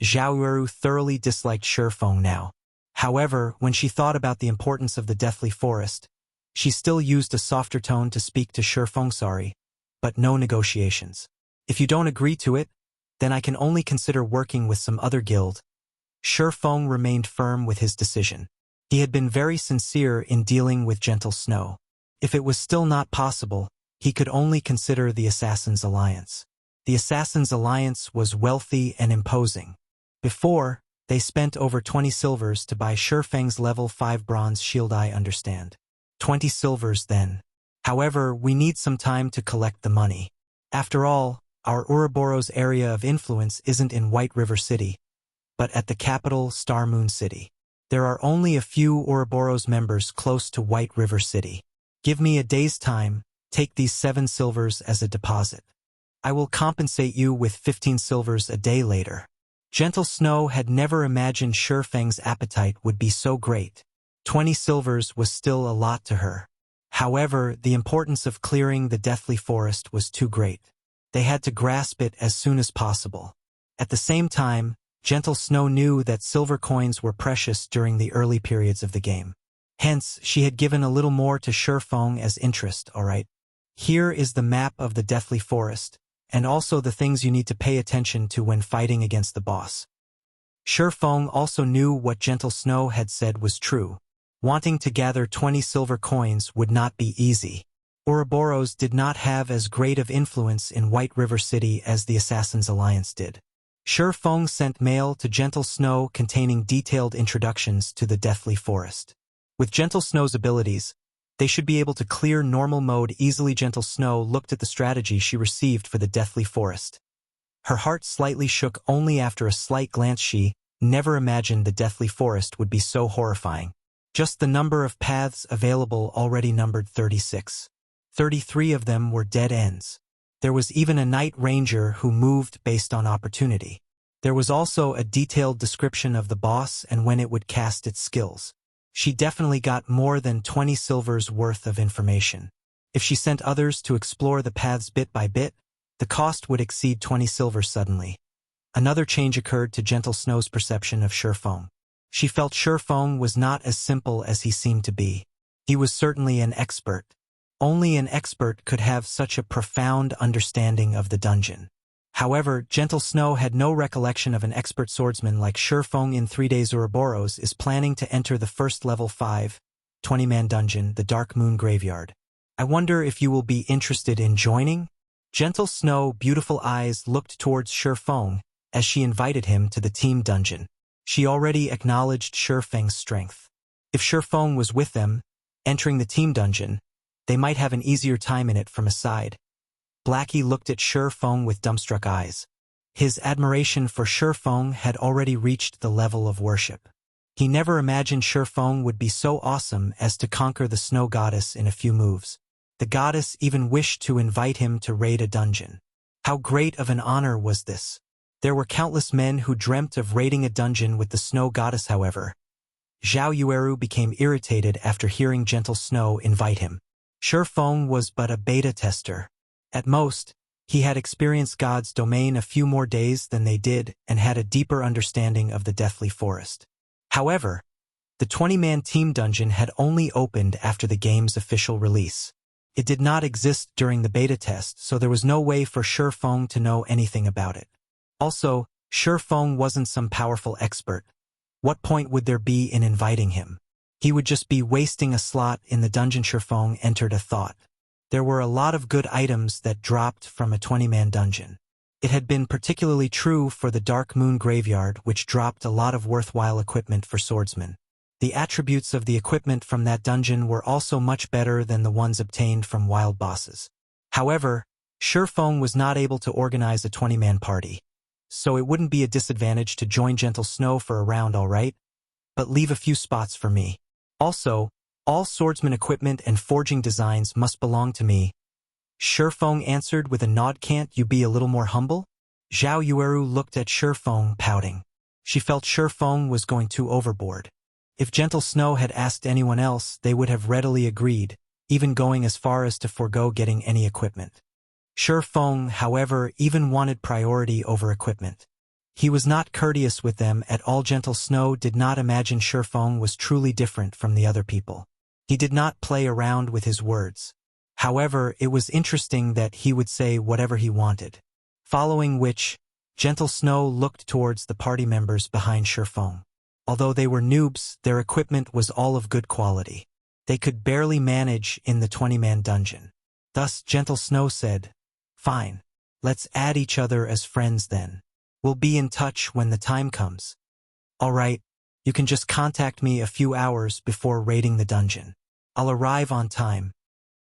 Zhao Yueru thoroughly disliked Feng now. However, when she thought about the importance of the Deathly Forest, she still used a softer tone to speak to Feng. "Sorry, but no negotiations. If you don't agree to it, then I can only consider working with some other guild." Feng remained firm with his decision. He had been very sincere in dealing with Gentle Snow. If it was still not possible, he could only consider the Assassin's Alliance. The Assassin's Alliance was wealthy and imposing. Before, they spent over 20 silvers to buy Feng's level 5 bronze shield. I understand. 20 silvers then. However, we need some time to collect the money. After all, our Ouroboros area of influence isn't in White River City, but at the capital, Starmoon City. There are only a few Ouroboros members close to White River City. Give me a day's time, take these 7 silvers as a deposit. I will compensate you with 15 silvers a day later. Gentle Snow had never imagined Feng's appetite would be so great. 20 silvers was still a lot to her. However, the importance of clearing the Deathly Forest was too great. They had to grasp it as soon as possible. At the same time, Gentle Snow knew that silver coins were precious during the early periods of the game. Hence, she had given a little more to Feng as interest. "Alright, here is the map of the Deathly Forest, and also the things you need to pay attention to when fighting against the boss." Feng also knew what Gentle Snow had said was true. Wanting to gather 20 silver coins would not be easy. Ouroboros did not have as great of influence in White River City as the Assassin's Alliance did. Feng sent mail to Gentle Snow containing detailed introductions to the Deathly Forest. With Gentle Snow's abilities, they should be able to clear normal mode easily. Gentle Snow looked at the strategy she received for the Deathly Forest. Her heart slightly shook only after a slight glance. She never imagined the Deathly Forest would be so horrifying. Just the number of paths available already numbered 36. 33 of them were dead ends. There was even a Night Ranger who moved based on opportunity. There was also a detailed description of the boss and when it would cast its skills. She definitely got more than 20 silvers worth of information. If she sent others to explore the paths bit by bit, the cost would exceed 20 silvers suddenly. Another change occurred to Gentle Snow's perception of Feng. She felt Feng was not as simple as he seemed to be. He was certainly an expert. Only an expert could have such a profound understanding of the dungeon. However, Gentle Snow had no recollection of an expert swordsman like Feng. In 3 days, Ouroboros is planning to enter the first level 5, 20-man dungeon, the Dark Moon Graveyard. I wonder if you will be interested in joining? Gentle Snow, beautiful eyes looked towards Feng, as she invited him to the team dungeon. She already acknowledged Feng's strength. If Feng was with them, entering the team dungeon, they might have an easier time in it from a side. Blackie looked at Feng with dumbstruck eyes. His admiration for Feng had already reached the level of worship. He never imagined Feng would be so awesome as to conquer the snow goddess in a few moves. The goddess even wished to invite him to raid a dungeon. How great of an honor was this? There were countless men who dreamt of raiding a dungeon with the snow goddess, however. Zhao Yueru became irritated after hearing Gentle Snow invite him. Feng was but a beta tester. At most, he had experienced God's domain a few more days than they did and had a deeper understanding of the Deathly Forest. However, the 20-man team dungeon had only opened after the game's official release. It did not exist during the beta test, so there was no way for Feng to know anything about it. Also, Feng wasn't some powerful expert. What point would there be in inviting him? He would just be wasting a slot in the dungeon. Feng entered a thought. There were a lot of good items that dropped from a 20-man dungeon. It had been particularly true for the Dark Moon Graveyard, which dropped a lot of worthwhile equipment for Swordsman. The attributes of the equipment from that dungeon were also much better than the ones obtained from wild bosses. However, Feng was not able to organize a 20-man party, so it wouldn't be a disadvantage to join Gentle Snow for a round, alright? But leave a few spots for me. Also, all Swordsman equipment and forging designs must belong to me. Feng answered with a nod. Can't you be a little more humble? Zhao Yueru looked at Feng, pouting. She felt Feng was going too overboard. If Gentle Snow had asked anyone else, they would have readily agreed, even going as far as to forego getting any equipment. Feng, however, even wanted priority over equipment. He was not courteous with them at all. Gentle Snow did not imagine Feng was truly different from the other people. He did not play around with his words. However, it was interesting that he would say whatever he wanted. Following which, Gentle Snow looked towards the party members behind Feng. Although they were noobs, their equipment was all of good quality. They could barely manage in the 20-man dungeon. Thus, Gentle Snow said, "Fine. Let's add each other as friends then. We'll be in touch when the time comes. Alright, you can just contact me a few hours before raiding the dungeon. I'll arrive on time."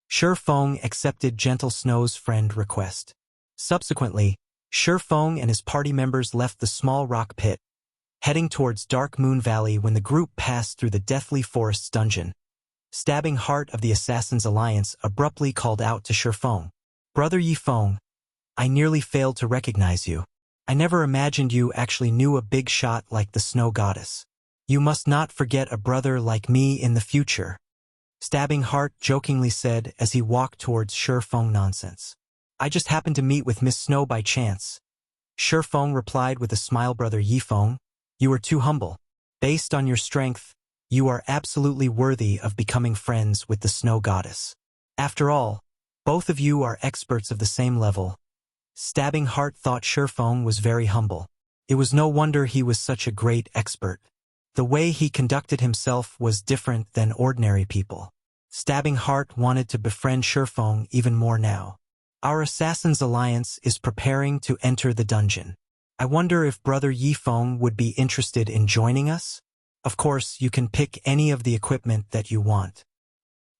Feng accepted Gentle Snow's friend request. Subsequently, Feng and his party members left the small rock pit, heading towards Dark Moon Valley. When the group passed through the Deathly Forest's dungeon, Stabbing Heart of the Assassin's Alliance abruptly called out to Feng. "Brother Feng, I nearly failed to recognize you. I never imagined you actually knew a big shot like the Snow Goddess. You must not forget a brother like me in the future," Stabbing Heart jokingly said as he walked towards Feng. "Nonsense. I just happened to meet with Miss Snow by chance." Feng replied with a smile. "Brother Feng, you are too humble. Based on your strength, you are absolutely worthy of becoming friends with the Snow Goddess. After all, both of you are experts of the same level." Stabbing Heart thought Feng was very humble. It was no wonder he was such a great expert. The way he conducted himself was different than ordinary people. Stabbing Heart wanted to befriend Feng even more now. "Our Assassin's Alliance is preparing to enter the dungeon. I wonder if Brother Feng would be interested in joining us? Of course, you can pick any of the equipment that you want."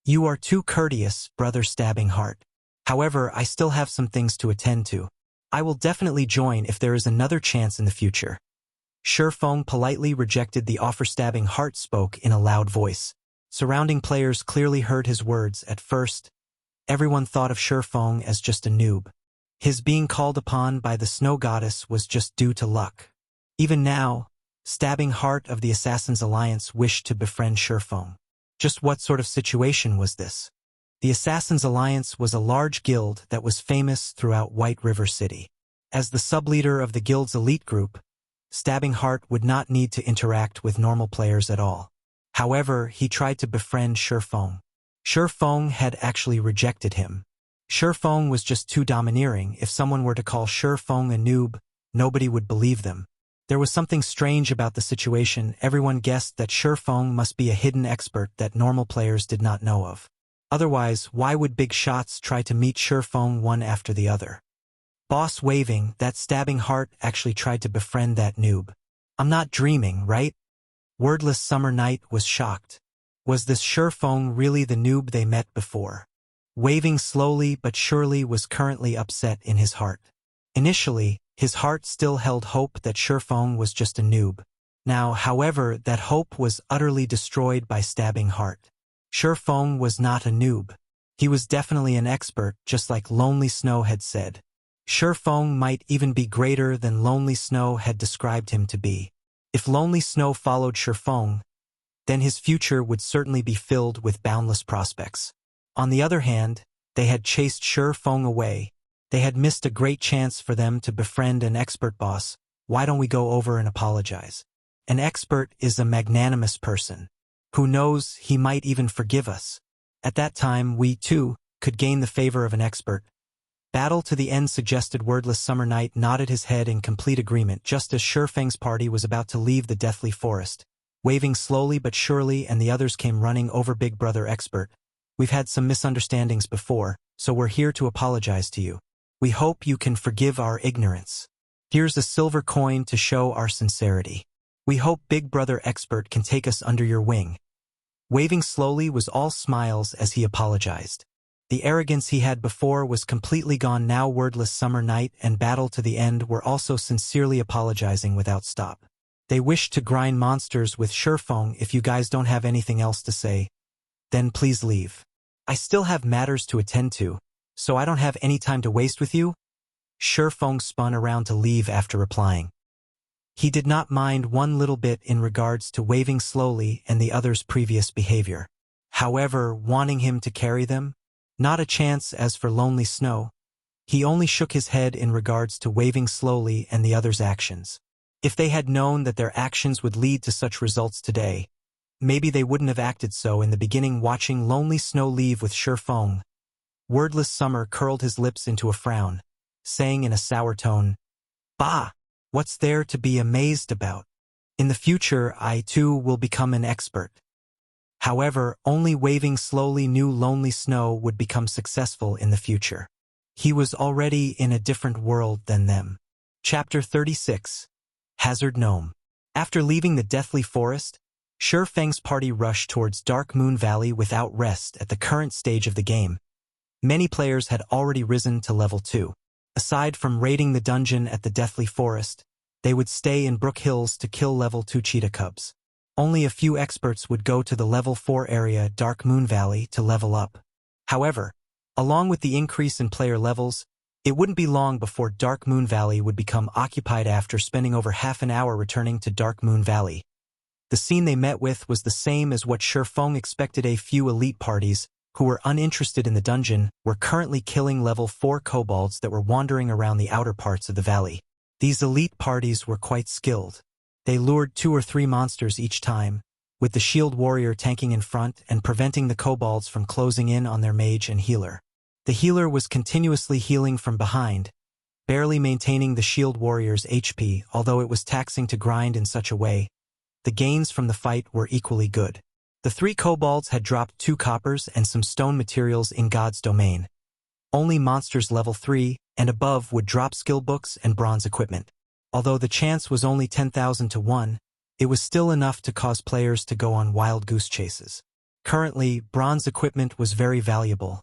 "You are too courteous, Brother Stabbing Heart. However, I still have some things to attend to. I will definitely join if there is another chance in the future." Feng politely rejected the offer. Stabbing Heart spoke in a loud voice. Surrounding players clearly heard his words. At first, everyone thought of Feng as just a noob. His being called upon by the Snow Goddess was just due to luck. Even now, Stabbing Heart of the Assassin's Alliance wished to befriend Feng. Just what sort of situation was this? The Assassin's Alliance was a large guild that was famous throughout White River City. As the sub-leader of the guild's elite group, Stabbing Heart would not need to interact with normal players at all. However, he tried to befriend Feng. Feng had actually rejected him. Feng was just too domineering. If someone were to call Feng a noob, nobody would believe them. There was something strange about the situation. Everyone guessed that Feng must be a hidden expert that normal players did not know of. Otherwise, why would big shots try to meet Feng one after the other? Boss waving, that stabbing heart actually tried to befriend that noob. I'm not dreaming, right? Wordless Summer Night was shocked. Was this Feng really the noob they met before? Waving slowly but surely was currently upset in his heart. Initially, his heart still held hope that Feng was just a noob. Now, however, that hope was utterly destroyed by stabbing heart. Feng was not a noob. He was definitely an expert, just like Lonely Snow had said. Feng might even be greater than Lonely Snow had described him to be. If Lonely Snow followed Feng, then his future would certainly be filled with boundless prospects. On the other hand, they had chased Feng away. They had missed a great chance for them to befriend an expert boss. Why don't we go over and apologize? An expert is a magnanimous person. Who knows, he might even forgive us. At that time, we, too, could gain the favor of an expert. Battle to the end suggested. Wordless Summer Night nodded his head in complete agreement just as Feng's party was about to leave the deathly forest. Waving slowly but surely, and the others came running over. Big Brother Expert. We've had some misunderstandings before, so we're here to apologize to you. We hope you can forgive our ignorance. Here's a silver coin to show our sincerity. We hope Big Brother Expert can take us under your wing. Waving slowly was all smiles as he apologized. The arrogance he had before was completely gone now. Wordless Summer Night and Battle to the End were also sincerely apologizing without stop. They wished to grind monsters with Feng. If you guys don't have anything else to say, then please leave. I still have matters to attend to, so I don't have any time to waste with you. Feng spun around to leave after replying. He did not mind one little bit in regards to Waving slowly and the others' previous behavior. However, wanting him to carry them? Not a chance. As for Lonely Snow, he only shook his head in regards to Waving slowly and the others' actions. If they had known that their actions would lead to such results today, maybe they wouldn't have acted so in the beginning. Watching Lonely Snow leave with Feng, Wordless Summer curled his lips into a frown, saying in a sour tone, "Bah! What's there to be amazed about? In the future, I too will become an expert." However, only Waving slowly knew Lonely Snow would become successful in the future. He was already in a different world than them. Chapter 36. Hazard Gnome. After leaving the deathly forest, Feng's party rushed towards Dark Moon Valley without rest. At the current stage of the game, many players had already risen to level 2. Aside from raiding the dungeon at the Deathly Forest, they would stay in Brook Hills to kill level 2 cheetah cubs. Only a few experts would go to the level 4 area Dark Moon Valley to level up. However, along with the increase in player levels, it wouldn't be long before Dark Moon Valley would become occupied. After spending over half an hour returning to Dark Moon Valley, the scene they met with was the same as what Feng expected. A few elite parties, who were uninterested in the dungeon, were currently killing level 4 kobolds that were wandering around the outer parts of the valley. These elite parties were quite skilled. They lured 2 or 3 monsters each time, with the shield warrior tanking in front and preventing the kobolds from closing in on their mage and healer. The healer was continuously healing from behind, barely maintaining the shield warrior's HP. Although it was taxing to grind in such a way, the gains from the fight were equally good. The 3 kobolds had dropped 2 coppers and some stone materials in God's domain. Only monsters level 3 and above would drop skill books and bronze equipment. Although the chance was only 10,000 to 1, it was still enough to cause players to go on wild goose chases. Currently, bronze equipment was very valuable.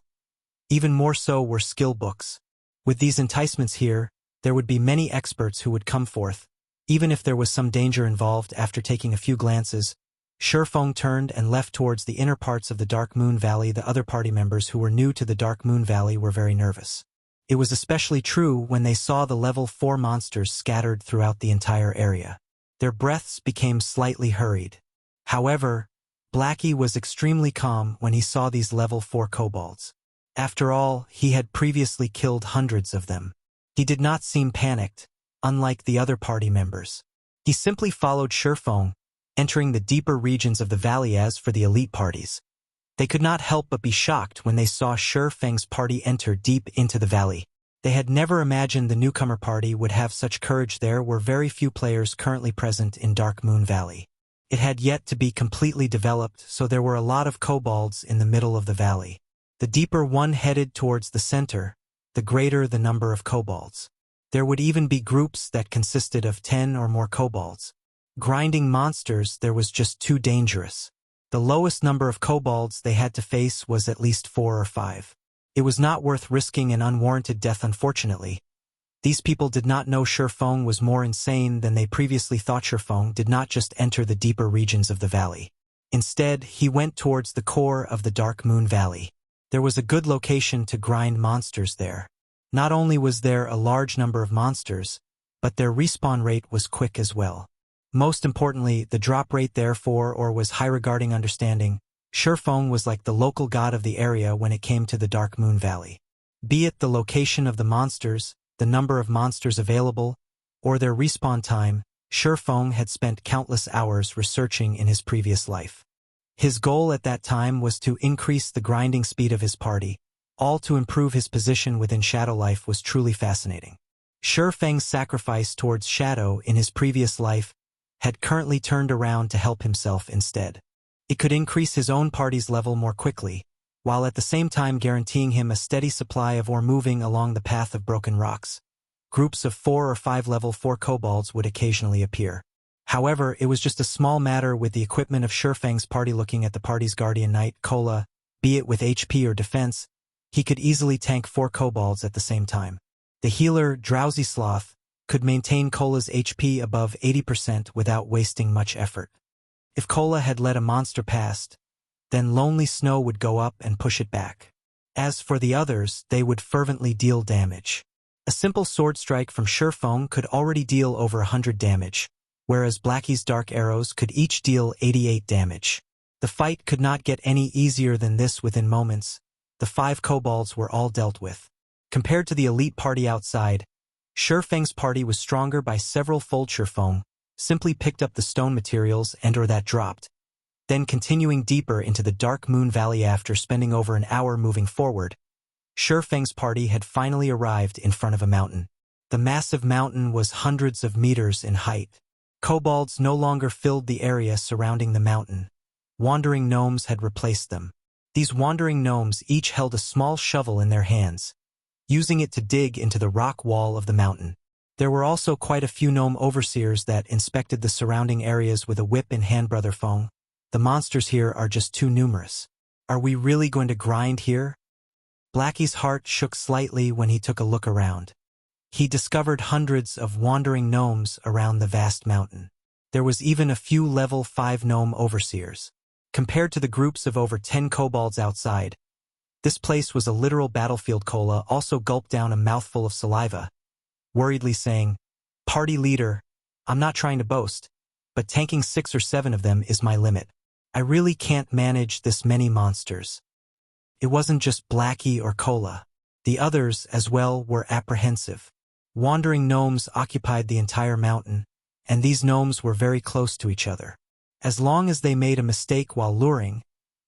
Even more so were skill books. With these enticements here, there would be many experts who would come forth, even if there was some danger involved. After taking a few glances, Feng turned and left towards the inner parts of the Dark Moon Valley. The other party members who were new to the Dark Moon Valley were very nervous. It was especially true when they saw the level 4 monsters scattered throughout the entire area. Their breaths became slightly hurried. However, Blackie was extremely calm when he saw these level 4 kobolds. After all, he had previously killed hundreds of them. He did not seem panicked, unlike the other party members. He simply followed Feng, entering the deeper regions of the valley. As for the elite parties, they could not help but be shocked when they saw Feng's party enter deep into the valley. They had never imagined the newcomer party would have such courage. There were very few players currently present in Dark Moon Valley. It had yet to be completely developed, so there were a lot of kobolds in the middle of the valley. The deeper one headed towards the center, the greater the number of kobolds. There would even be groups that consisted of 10 or more kobolds. Grinding monsters there was just too dangerous. The lowest number of kobolds they had to face was at least 4 or 5. It was not worth risking an unwarranted death unfortunately. These people did not know Feng was more insane than they previously thought. Feng did not just enter the deeper regions of the valley. Instead, he went towards the core of the Dark Moon Valley. There was a good location to grind monsters there. Not only was there a large number of monsters, but their respawn rate was quick as well. Most importantly, the drop rate therefore was high. Regarding understanding, Feng was like the local god of the area when it came to the Dark Moon Valley. Be it the location of the monsters, the number of monsters available, or their respawn time, Feng had spent countless hours researching in his previous life. His goal at that time was to increase the grinding speed of his party, all to improve his position within Shadow life. Was truly fascinating. Feng's sacrifice towards Shadow in his previous life had currently turned around to help himself instead. It could increase his own party's level more quickly, while at the same time guaranteeing him a steady supply of ore moving along the path of broken rocks. Groups of 4 or 5 level 4 kobolds would occasionally appear. However, it was just a small matter with the equipment of Feng's party. Looking at the party's guardian knight, Kola, be it with HP or defense, he could easily tank 4 kobolds at the same time. The healer, Drowsy Sloth, could maintain Kola's HP above 80% without wasting much effort. If Kola had let a monster past, then Lonely Snow would go up and push it back. As for the others, they would fervently deal damage. A simple sword strike from Feng could already deal over 100 damage, whereas Blackie's dark arrows could each deal 88 damage. The fight could not get any easier than this. Within moments, the 5 kobolds were all dealt with. Compared to the elite party outside, Feng's party was stronger by several fold. Feng simply picked up the stone materials and/or that dropped. Then continuing deeper into the Dark Moon Valley after spending over an hour moving forward, Feng's party had finally arrived in front of a mountain. The massive mountain was hundreds of meters in height. Kobolds no longer filled the area surrounding the mountain. Wandering gnomes had replaced them. These wandering gnomes each held a small shovel in their hands, using it to dig into the rock wall of the mountain. There were also quite a few gnome overseers that inspected the surrounding areas with a whip in hand. Brother Feng, the monsters here are just too numerous. Are we really going to grind here? Blackie's heart shook slightly when he took a look around. He discovered hundreds of wandering gnomes around the vast mountain. There was even a few level 5 gnome overseers. Compared to the groups of over 10 kobolds outside, this place was a literal battlefield. Kola also gulped down a mouthful of saliva, worriedly saying, "Party leader, I'm not trying to boast, but tanking 6 or 7 of them is my limit. I really can't manage this many monsters." It wasn't just Blackie or Kola. The others, as well, were apprehensive. Wandering gnomes occupied the entire mountain, and these gnomes were very close to each other. As long as they made a mistake while luring,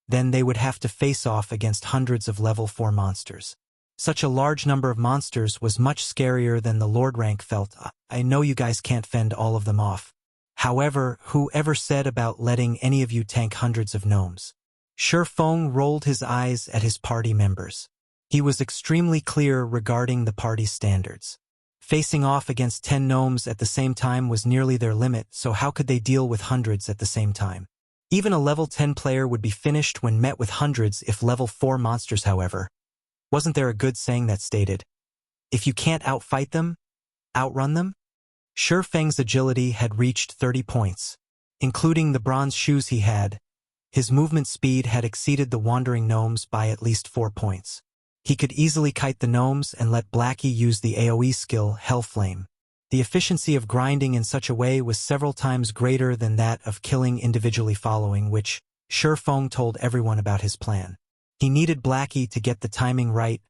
then they would have to face off against hundreds of level 4 monsters. Such a large number of monsters was much scarier than the Lord rank felt. I know you guys can't fend all of them off. However, whoever said about letting any of you tank hundreds of gnomes? Feng rolled his eyes at his party members. He was extremely clear regarding the party's standards. Facing off against 10 gnomes at the same time was nearly their limit, so how could they deal with hundreds at the same time? Even a level 10 player would be finished when met with hundreds if level 4 monsters. However, wasn't there a good saying that stated, "If you can't outfight them, outrun them"? Feng's agility had reached 30 points. Including the bronze shoes he had, his movement speed had exceeded the wandering gnomes by at least 4 points. He could easily kite the gnomes and let Blackie use the AoE skill, Hellflame. The efficiency of grinding in such a way was several times greater than that of killing individually, following which, Feng told everyone about his plan. He needed Blackie to get the timing right,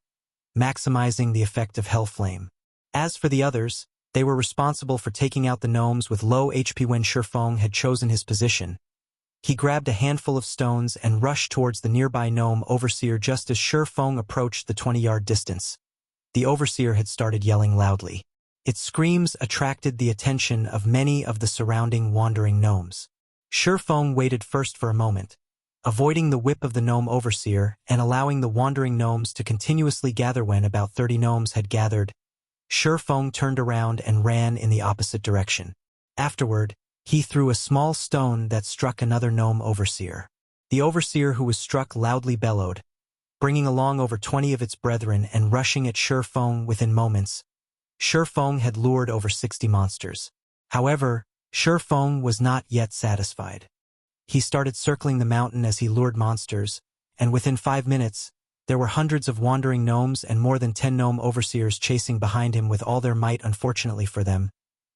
maximizing the effect of Hellflame. As for the others, they were responsible for taking out the gnomes with low HP. When Feng had chosen his position, he grabbed a handful of stones and rushed towards the nearby gnome overseer. Just as Feng approached the 20-yard distance, the overseer had started yelling loudly. Its screams attracted the attention of many of the surrounding wandering gnomes. Feng waited first for a moment, avoiding the whip of the gnome overseer and allowing the wandering gnomes to continuously gather. When about 30 gnomes had gathered, Feng turned around and ran in the opposite direction. Afterward, he threw a small stone that struck another gnome overseer. The overseer who was struck loudly bellowed, bringing along over 20 of its brethren and rushing at Feng within moments. Feng had lured over 60 monsters. However, Feng was not yet satisfied. He started circling the mountain as he lured monsters, and within 5 minutes, there were hundreds of wandering gnomes and more than 10 gnome overseers chasing behind him with all their might. Unfortunately for them,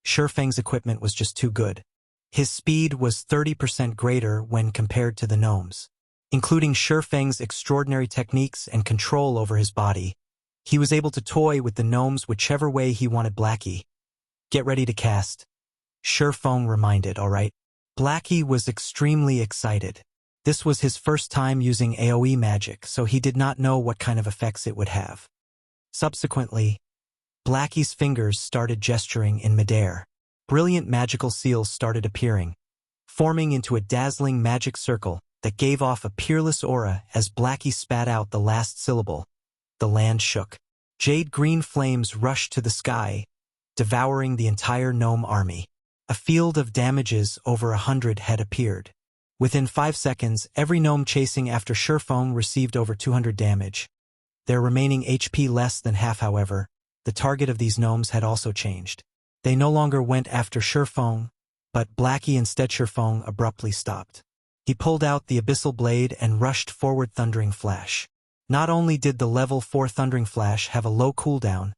Feng's equipment was just too good. His speed was 30% greater when compared to the gnomes. Including Feng's extraordinary techniques and control over his body, he was able to toy with the gnomes whichever way he wanted. Blackie, get ready to cast, Feng reminded, all right? Blackie was extremely excited. This was his first time using AoE magic, so he did not know what kind of effects it would have. Subsequently, Blackie's fingers started gesturing in midair. Brilliant magical seals started appearing, forming into a dazzling magic circle that gave off a peerless aura as Blackie spat out the last syllable. The land shook. Jade-green flames rushed to the sky, devouring the entire gnome army. A field of damages over 100 had appeared. Within 5 seconds, every gnome chasing after Feng received over 200 damage. Their remaining HP less than half. However, the target of these gnomes had also changed. They no longer went after Feng, but Blackie instead. Feng abruptly stopped. He pulled out the Abyssal blade and rushed forward. Thundering Flash. Not only did the level 4 Thundering Flash have a low cooldown,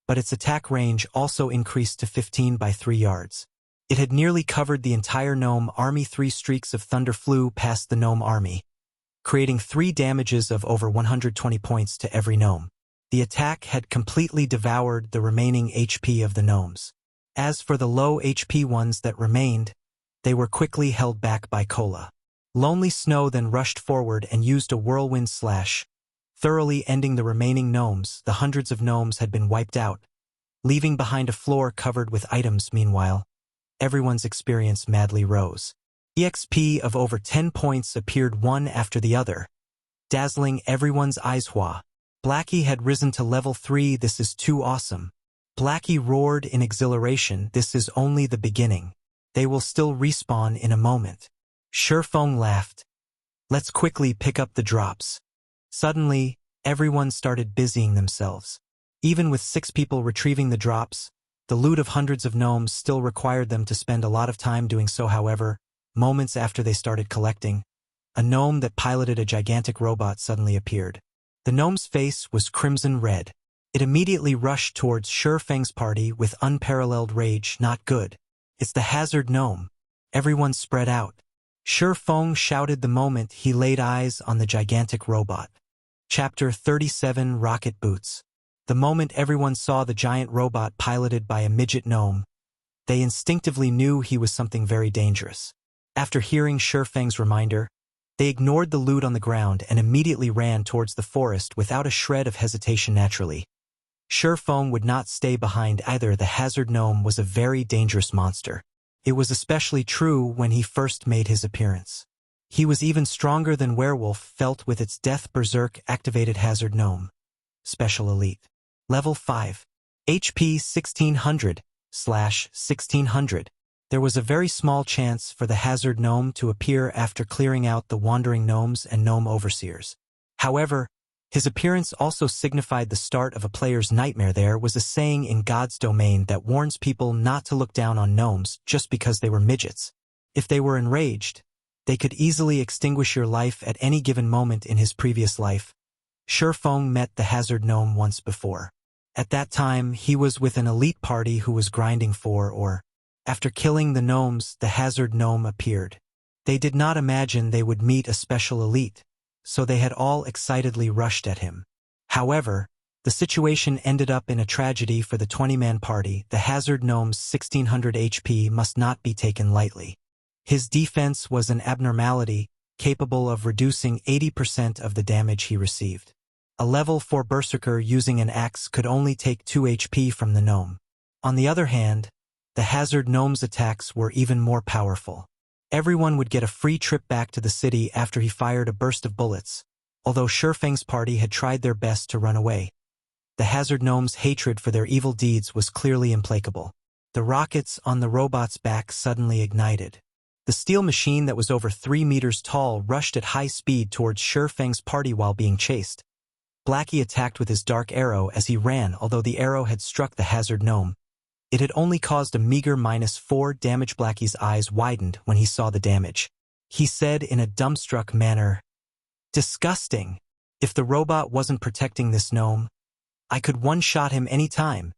but its attack range also increased to 15 by 3 yards. It had nearly covered the entire gnome army. 3 streaks of thunder flew past the gnome army, creating 3 damages of over 120 points to every gnome. The attack had completely devoured the remaining HP of the gnomes. As for the low HP ones that remained, they were quickly held back by Cola. Lonely Snow then rushed forward and used a whirlwind slash, thoroughly ending the remaining gnomes. The hundreds of gnomes had been wiped out, leaving behind a floor covered with items. Meanwhile, everyone's experience madly rose. EXP of over 10 points appeared one after the other, dazzling everyone's eyes. Blackie had risen to level 3. This is too awesome. Blackie roared in exhilaration. This is only the beginning. They will still respawn in a moment. Feng laughed. Let's quickly pick up the drops. Suddenly, everyone started busying themselves. Even with 6 people retrieving the drops, the loot of hundreds of gnomes still required them to spend a lot of time doing so. However, moments after they started collecting, a gnome that piloted a gigantic robot suddenly appeared. The gnome's face was crimson red. It immediately rushed towards Feng's party with unparalleled rage. Not good. It's the hazard gnome. Everyone spread out. Feng shouted the moment he laid eyes on the gigantic robot. Chapter 37 Rocket Boots. The moment everyone saw the giant robot piloted by a midget gnome, they instinctively knew he was something very dangerous. After hearing Feng's reminder, they ignored the loot on the ground and immediately ran towards the forest without a shred of hesitation. Naturally, Feng would not stay behind either. The hazard gnome was a very dangerous monster. It was especially true when he first made his appearance. He was even stronger than Werewolf felt with its Death Berserk activated hazard gnome. Special Elite. Level 5. HP 1600/1600. There was a very small chance for the hazard gnome to appear after clearing out the wandering gnomes and gnome overseers. However, his appearance also signified the start of a player's nightmare. There was a saying in God's domain that warns people not to look down on gnomes just because they were midgets. If they were enraged, they could easily extinguish your life at any given moment. In his previous life, Feng met the hazard gnome once before. At that time, he was with an elite party who was grinding for or after killing the gnomes, the hazard gnome appeared. They did not imagine they would meet a special elite, so they had all excitedly rushed at him. However, the situation ended up in a tragedy for the 20-man party. The hazard gnome's 1600 HP must not be taken lightly. His defense was an abnormality, capable of reducing 80% of the damage he received. A level 4 berserker using an axe could only take 2 HP from the gnome. On the other hand, the hazard gnome's attacks were even more powerful. Everyone would get a free trip back to the city after he fired a burst of bullets. Although Feng's party had tried their best to run away, The Hazard Gnome's hatred for their evil deeds was clearly implacable. The rockets on the robot's back suddenly ignited. The steel machine that was over 3 meters tall rushed at high speed towards Feng's party while being chased. Blackie attacked with his dark arrow as he ran. Although the arrow had struck the Hazard Gnome, it had only caused a meager -4 damage. Blackie's eyes widened when he saw the damage. He said in a dumbstruck manner, "Disgusting. If the robot wasn't protecting this gnome, I could one-shot him any time.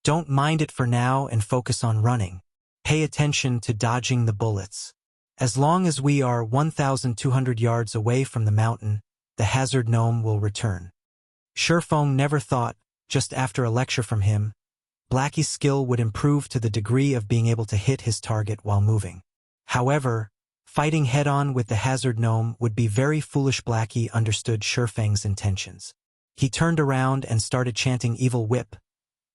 Don't mind it for now and focus on running. Pay attention to dodging the bullets. As long as we are 1,200 yards away from the mountain, the Hazard Gnome will return." Feng never thought, just after a lecture from him, Blackie's skill would improve to the degree of being able to hit his target while moving. However, fighting head-on with the Hazard Gnome would be very foolish. Blackie understood Feng's intentions. He turned around and started chanting Evil Whip,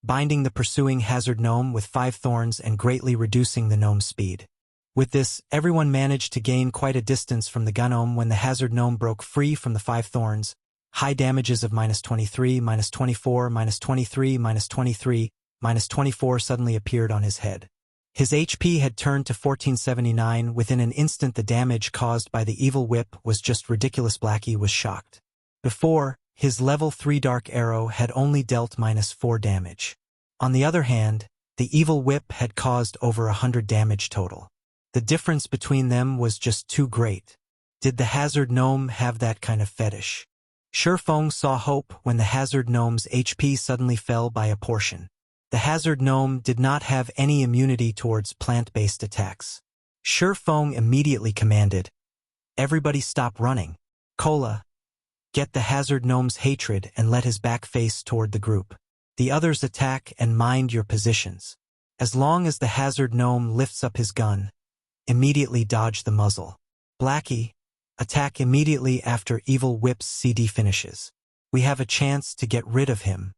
binding the pursuing Hazard Gnome with 5 thorns and greatly reducing the gnome's speed. With this, everyone managed to gain quite a distance from the gnome. When the Hazard Gnome broke free from the 5 thorns, high damages of -23, -24, -23, -23, -24 suddenly appeared on his head. His HP had turned to 1479 within an instant. The damage caused by the Evil Whip was just ridiculous. Blackie was shocked. Before, his level 3 dark arrow had only dealt -4 damage. On the other hand, the Evil Whip had caused over 100 damage total. The difference between them was just too great. Did the Hazard Gnome have that kind of fetish? Feng saw hope when the Hazard Gnome's HP suddenly fell by a portion. The Hazard Gnome did not have any immunity towards plant-based attacks. Feng immediately commanded, "Everybody stop running. Cola, get the Hazard Gnome's hatred and let his back face toward the group. The others attack and mind your positions. As long as the Hazard Gnome lifts up his gun, immediately dodge the muzzle. Blackie, attack immediately after Evil Whip's CD finishes. We have a chance to get rid of him."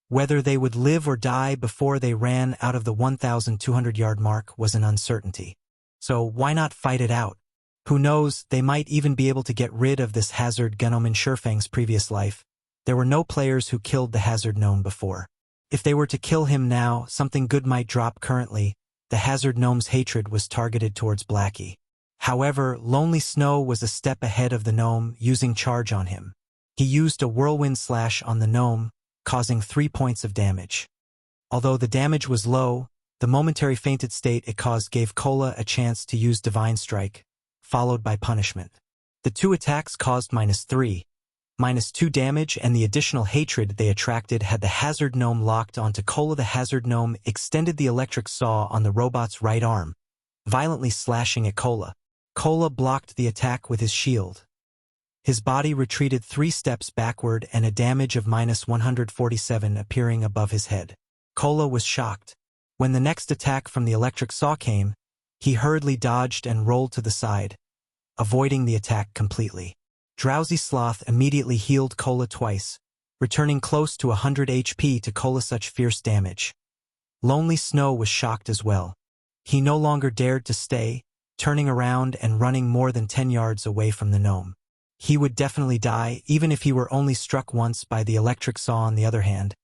Whether they would live or die before they ran out of the 1,200-yard mark was an uncertainty. So why not fight it out? Who knows, they might even be able to get rid of this Hazard Gnome. In Feng's previous life, there were no players who killed the Hazard Gnome before. If they were to kill him now, something good might drop. Currently, the Hazard Gnome's hatred was targeted towards Blackie. However, Lonely Snow was a step ahead of the gnome, using charge on him. He used a whirlwind slash on the gnome, causing 3 points of damage. Although the damage was low, the momentary fainted state it caused gave Cola a chance to use Divine Strike, followed by Punishment. The 2 attacks caused -3, -2 damage, and the additional hatred they attracted had the Hazard Gnome locked onto Cola. The Hazard Gnome extended the electric saw on the robot's right arm, violently slashing at Cola. Cola blocked the attack with his shield. His body retreated 3 steps backward and a damage of -147 appearing above his head. Cola was shocked. When the next attack from the electric saw came, he hurriedly dodged and rolled to the side, avoiding the attack completely. Drowsy Sloth immediately healed Cola twice, returning close to 100 HP to Cola. Such fierce damage. Lonely Snow was shocked as well. He no longer dared to stay, turning around and running more than 10 yards away from the gnome. He would definitely die, even if he were only struck once by the electric saw. On the other hand,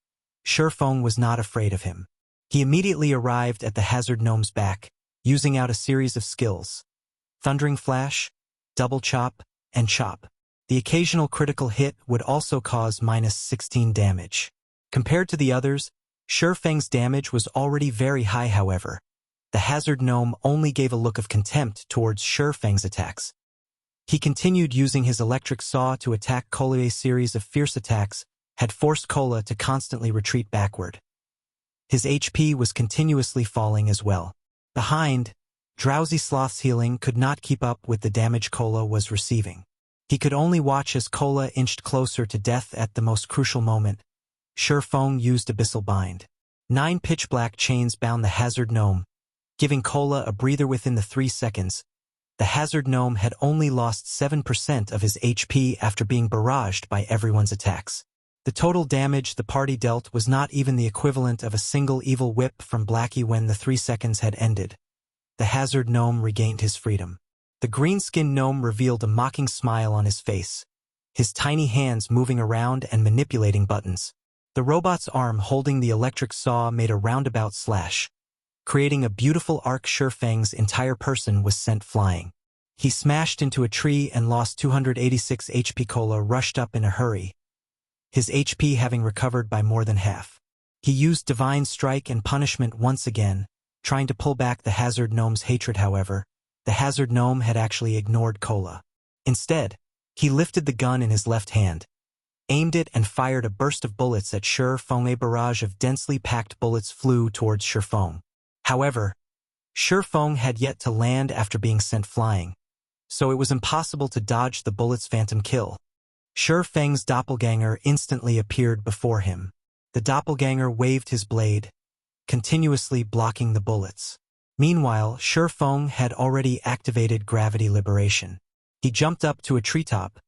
Feng was not afraid of him. He immediately arrived at the Hazard Gnome's back, using out a series of skills: Thundering Flash, Double Chop, and Chop. The occasional critical hit would also cause -16 damage. Compared to the others, Feng's damage was already very high. However, the Hazard Gnome only gave a look of contempt towards Feng's attacks. He continued using his electric saw to attack Cola. A series of fierce attacks had forced Cola to constantly retreat backward. His HP was continuously falling as well. Behind, Drowsy Sloth's healing could not keep up with the damage Cola was receiving. He could only watch as Cola inched closer to death. At the most crucial moment, Feng used Abyssal Bind. 9 pitch-black chains bound the Hazard Gnome, giving Cola a breather. Within the 3 seconds, the Hazard Gnome had only lost 7% of his HP after being barraged by everyone's attacks. The total damage the party dealt was not even the equivalent of a single Evil Whip from Blackie. When the 3 seconds had ended, the Hazard Gnome regained his freedom. The green-skinned gnome revealed a mocking smile on his face, his tiny hands moving around and manipulating buttons. The robot's arm holding the electric saw made a roundabout slash, creating a beautiful arc. Feng's entire person was sent flying. He smashed into a tree and lost 286 HP. Cola rushed up in a hurry, his HP having recovered by more than half. He used Divine Strike and Punishment once again, trying to pull back the Hazard Gnome's hatred. However, the Hazard Gnome had actually ignored Cola. Instead, he lifted the gun in his left hand, aimed it and fired a burst of bullets at Feng. A barrage of densely packed bullets flew towards Feng. However, Feng had yet to land after being sent flying, so it was impossible to dodge the bullet's phantom kill. Feng's doppelganger instantly appeared before him. The doppelganger waved his blade, continuously blocking the bullets. Meanwhile, Feng had already activated gravity liberation. He jumped up to a treetop,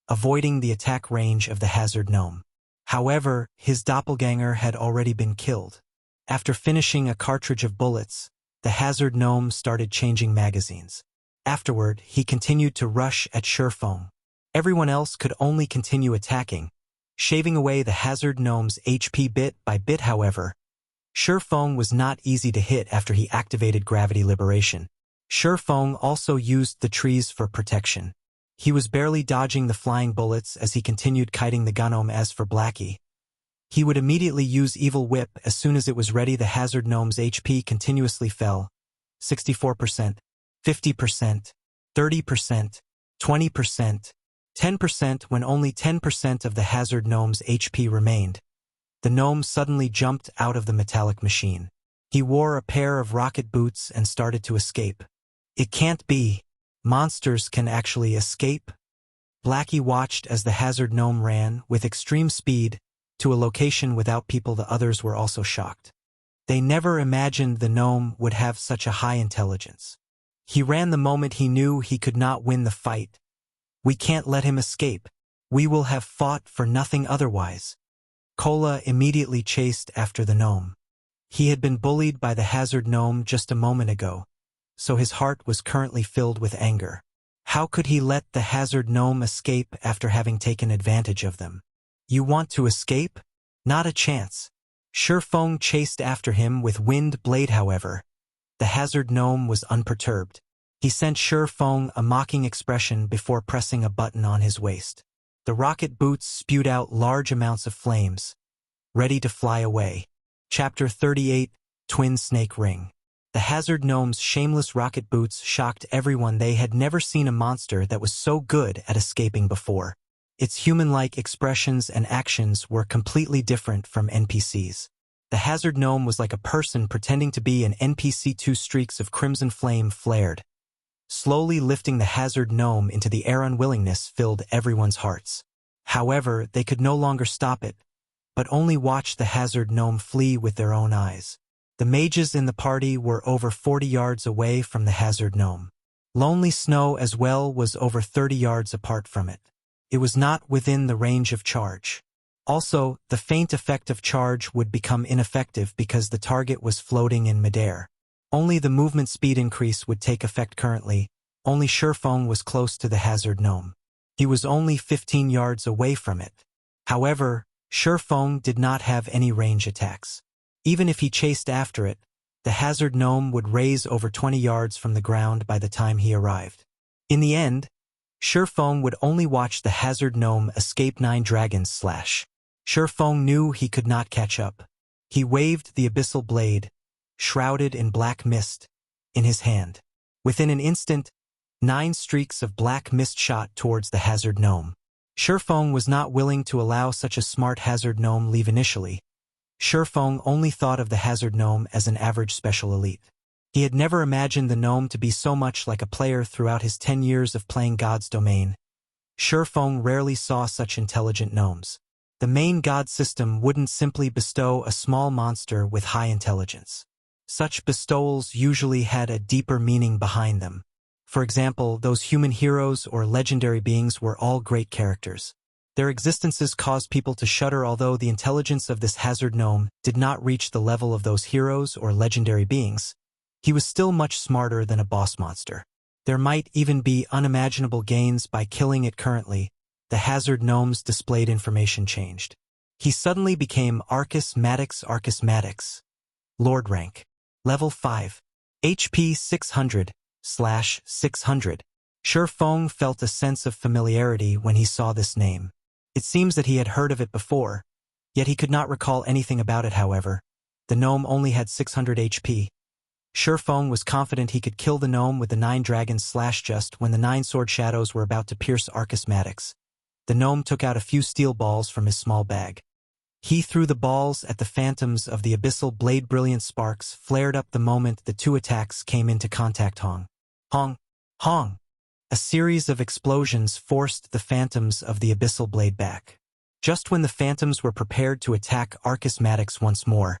avoiding the attack range of the Hazard Gnome. However, his doppelganger had already been killed. After finishing a cartridge of bullets, the Hazard Gnome started changing magazines. Afterward, he continued to rush at Feng. Everyone else could only continue attacking, shaving away the Hazard Gnome's HP bit by bit. However, Feng was not easy to hit after he activated gravity liberation. Feng also used the trees for protection. He was barely dodging the flying bullets as he continued kiting the Gnome. As for Blackie, he would immediately use Evil Whip as soon as it was ready. The Hazard Gnome's HP continuously fell. 64%, 50%, 30%, 20%, 10%. When only 10% of the Hazard Gnome's HP remained, the gnome suddenly jumped out of the metallic machine. He wore a pair of rocket boots and started to escape. It can't be. Monsters can actually escape? Blackie watched as the Hazard Gnome ran, with extreme speed, to a location without people. The others were also shocked. They never imagined the gnome would have such a high intelligence. He ran the moment he knew he could not win the fight. We can't let him escape. We will have fought for nothing otherwise. Cola immediately chased after the gnome. He had been bullied by the Hazard Gnome just a moment ago, so his heart was currently filled with anger. How could he let the Hazard Gnome escape after having taken advantage of them? You want to escape? Not a chance. Feng chased after him with Wind Blade. However, the Hazard Gnome was unperturbed. He sent Feng a mocking expression before pressing a button on his waist. The rocket boots spewed out large amounts of flames, ready to fly away. Chapter 38, Twin Snake Ring. The Hazard Gnome's shameless rocket boots shocked everyone. They had never seen a monster that was so good at escaping before. Its human-like expressions and actions were completely different from NPCs. The Hazard Gnome was like a person pretending to be an NPC. 2 streaks of crimson flame flared, slowly lifting the Hazard Gnome into the air. Unwillingness filled everyone's hearts. However, they could no longer stop it, but only watch the Hazard Gnome flee with their own eyes. The mages in the party were over 40 yards away from the Hazard Gnome. Lonely Snow as well was over 30 yards apart from it. It was not within the range of charge. Also, the faint effect of charge would become ineffective because the target was floating in midair. Only the movement speed increase would take effect. Currently, only Feng was close to the Hazard Gnome. He was only 15 yards away from it. However, Feng did not have any range attacks. Even if he chased after it, the Hazard Gnome would raise over 20 yards from the ground by the time he arrived. In the end, Feng would only watch the Hazard Gnome escape. 9 dragons slash. Feng knew he could not catch up. He waved the Abyssal blade, shrouded in black mist, in his hand. Within an instant, 9 streaks of black mist shot towards the Hazard Gnome. Feng was not willing to allow such a smart Hazard Gnome leave initially. Feng only thought of the Hazard Gnome as an average special elite. He had never imagined the gnome to be so much like a player. Throughout his 10 years of playing God's Domain, Feng rarely saw such intelligent gnomes. The main god system wouldn't simply bestow a small monster with high intelligence. Such bestowals usually had a deeper meaning behind them. For example, those human heroes or legendary beings were all great characters. Their existences caused people to shudder. Although the intelligence of this Hazard Gnome did not reach the level of those heroes or legendary beings, he was still much smarter than a boss monster. There might even be unimaginable gains by killing it. Currently, the Hazard Gnome's displayed information changed. He suddenly became Arcus Madix, Lord rank. Level 5. HP 600/600. Feng felt a sense of familiarity when he saw this name. It seems that he had heard of it before, yet he could not recall anything about it. However, the gnome only had 600 HP. Feng was confident he could kill the gnome with the 9 dragons slash. Just when the 9 sword shadows were about to pierce Arcus Madix, the gnome took out a few steel balls from his small bag. He threw the balls at the phantoms of the abyssal blade. Brilliant sparks flared up the moment the 2 attacks came into contact. Hong! Hong! Hong! A series of explosions forced the phantoms of the abyssal blade back. Just when the phantoms were prepared to attack Arcus Madix once more,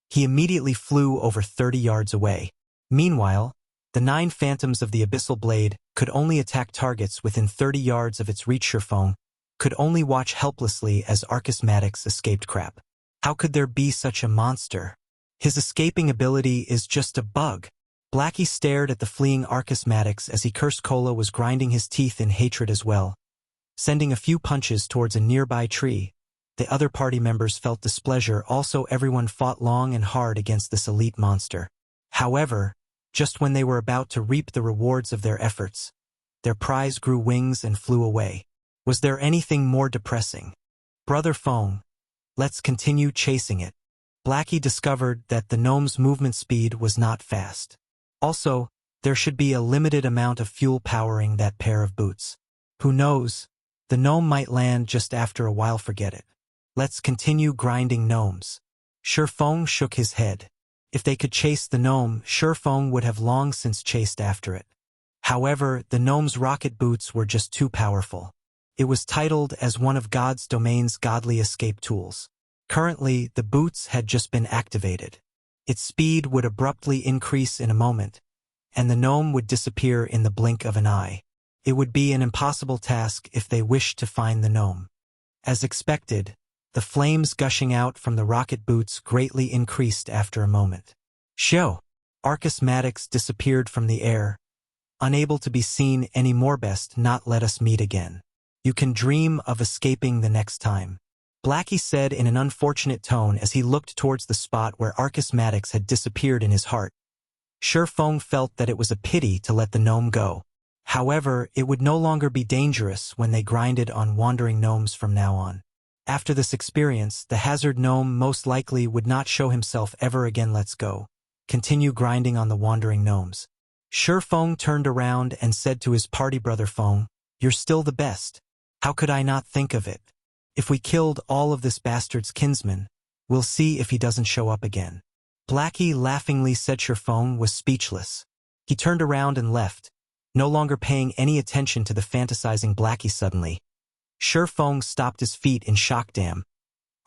he immediately flew over 30 yards away. Meanwhile, the 9 phantoms of the abyssal blade could only attack targets within 30 yards of its reach. Feng could only watch helplessly as Arcus Madix escaped. Crap. How could there be such a monster? His escaping ability is just a bug. Blackie stared at the fleeing Arcus Madix as he cursed. Cola was grinding his teeth in hatred as well, sending a few punches towards a nearby tree. The other party members felt displeasure. Also, everyone fought long and hard against this elite monster. However, just when they were about to reap the rewards of their efforts, their prize grew wings and flew away. Was there anything more depressing? Brother Feng, let's continue chasing it. Blackie discovered that the gnome's movement speed was not fast. Also, there should be a limited amount of fuel powering that pair of boots. Who knows? The gnome might land just after a while. Forget it. Let's continue grinding gnomes. Feng shook his head. If they could chase the gnome, Feng would have long since chased after it. However, the gnome's rocket boots were just too powerful. It was titled as one of God's domain's godly escape tools. Currently, the boots had just been activated. Its speed would abruptly increase in a moment, and the gnome would disappear in the blink of an eye. It would be an impossible task if they wished to find the gnome. As expected, the flames gushing out from the rocket boots greatly increased after a moment. Show! Arcus Madix disappeared from the air, unable to be seen anymore. Best not let us meet again. You can dream of escaping the next time, Blackie said in an unfortunate tone as he looked towards the spot where Arcus Madix had disappeared. In his heart, Feng felt that it was a pity to let the gnome go. However, it would no longer be dangerous when they grinded on wandering gnomes from now on. After this experience, the hazard gnome most likely would not show himself ever again. Let's go. Continue grinding on the wandering gnomes. Feng turned around and said to his party brother Feng, "You're still the best. How could I not think of it? If we killed all of this bastard's kinsmen, we'll see if he doesn't show up again." Blackie laughingly said. Feng was speechless. He turned around and left, no longer paying any attention to the fantasizing Blackie. Suddenly, Feng stopped his feet in shock. Damn.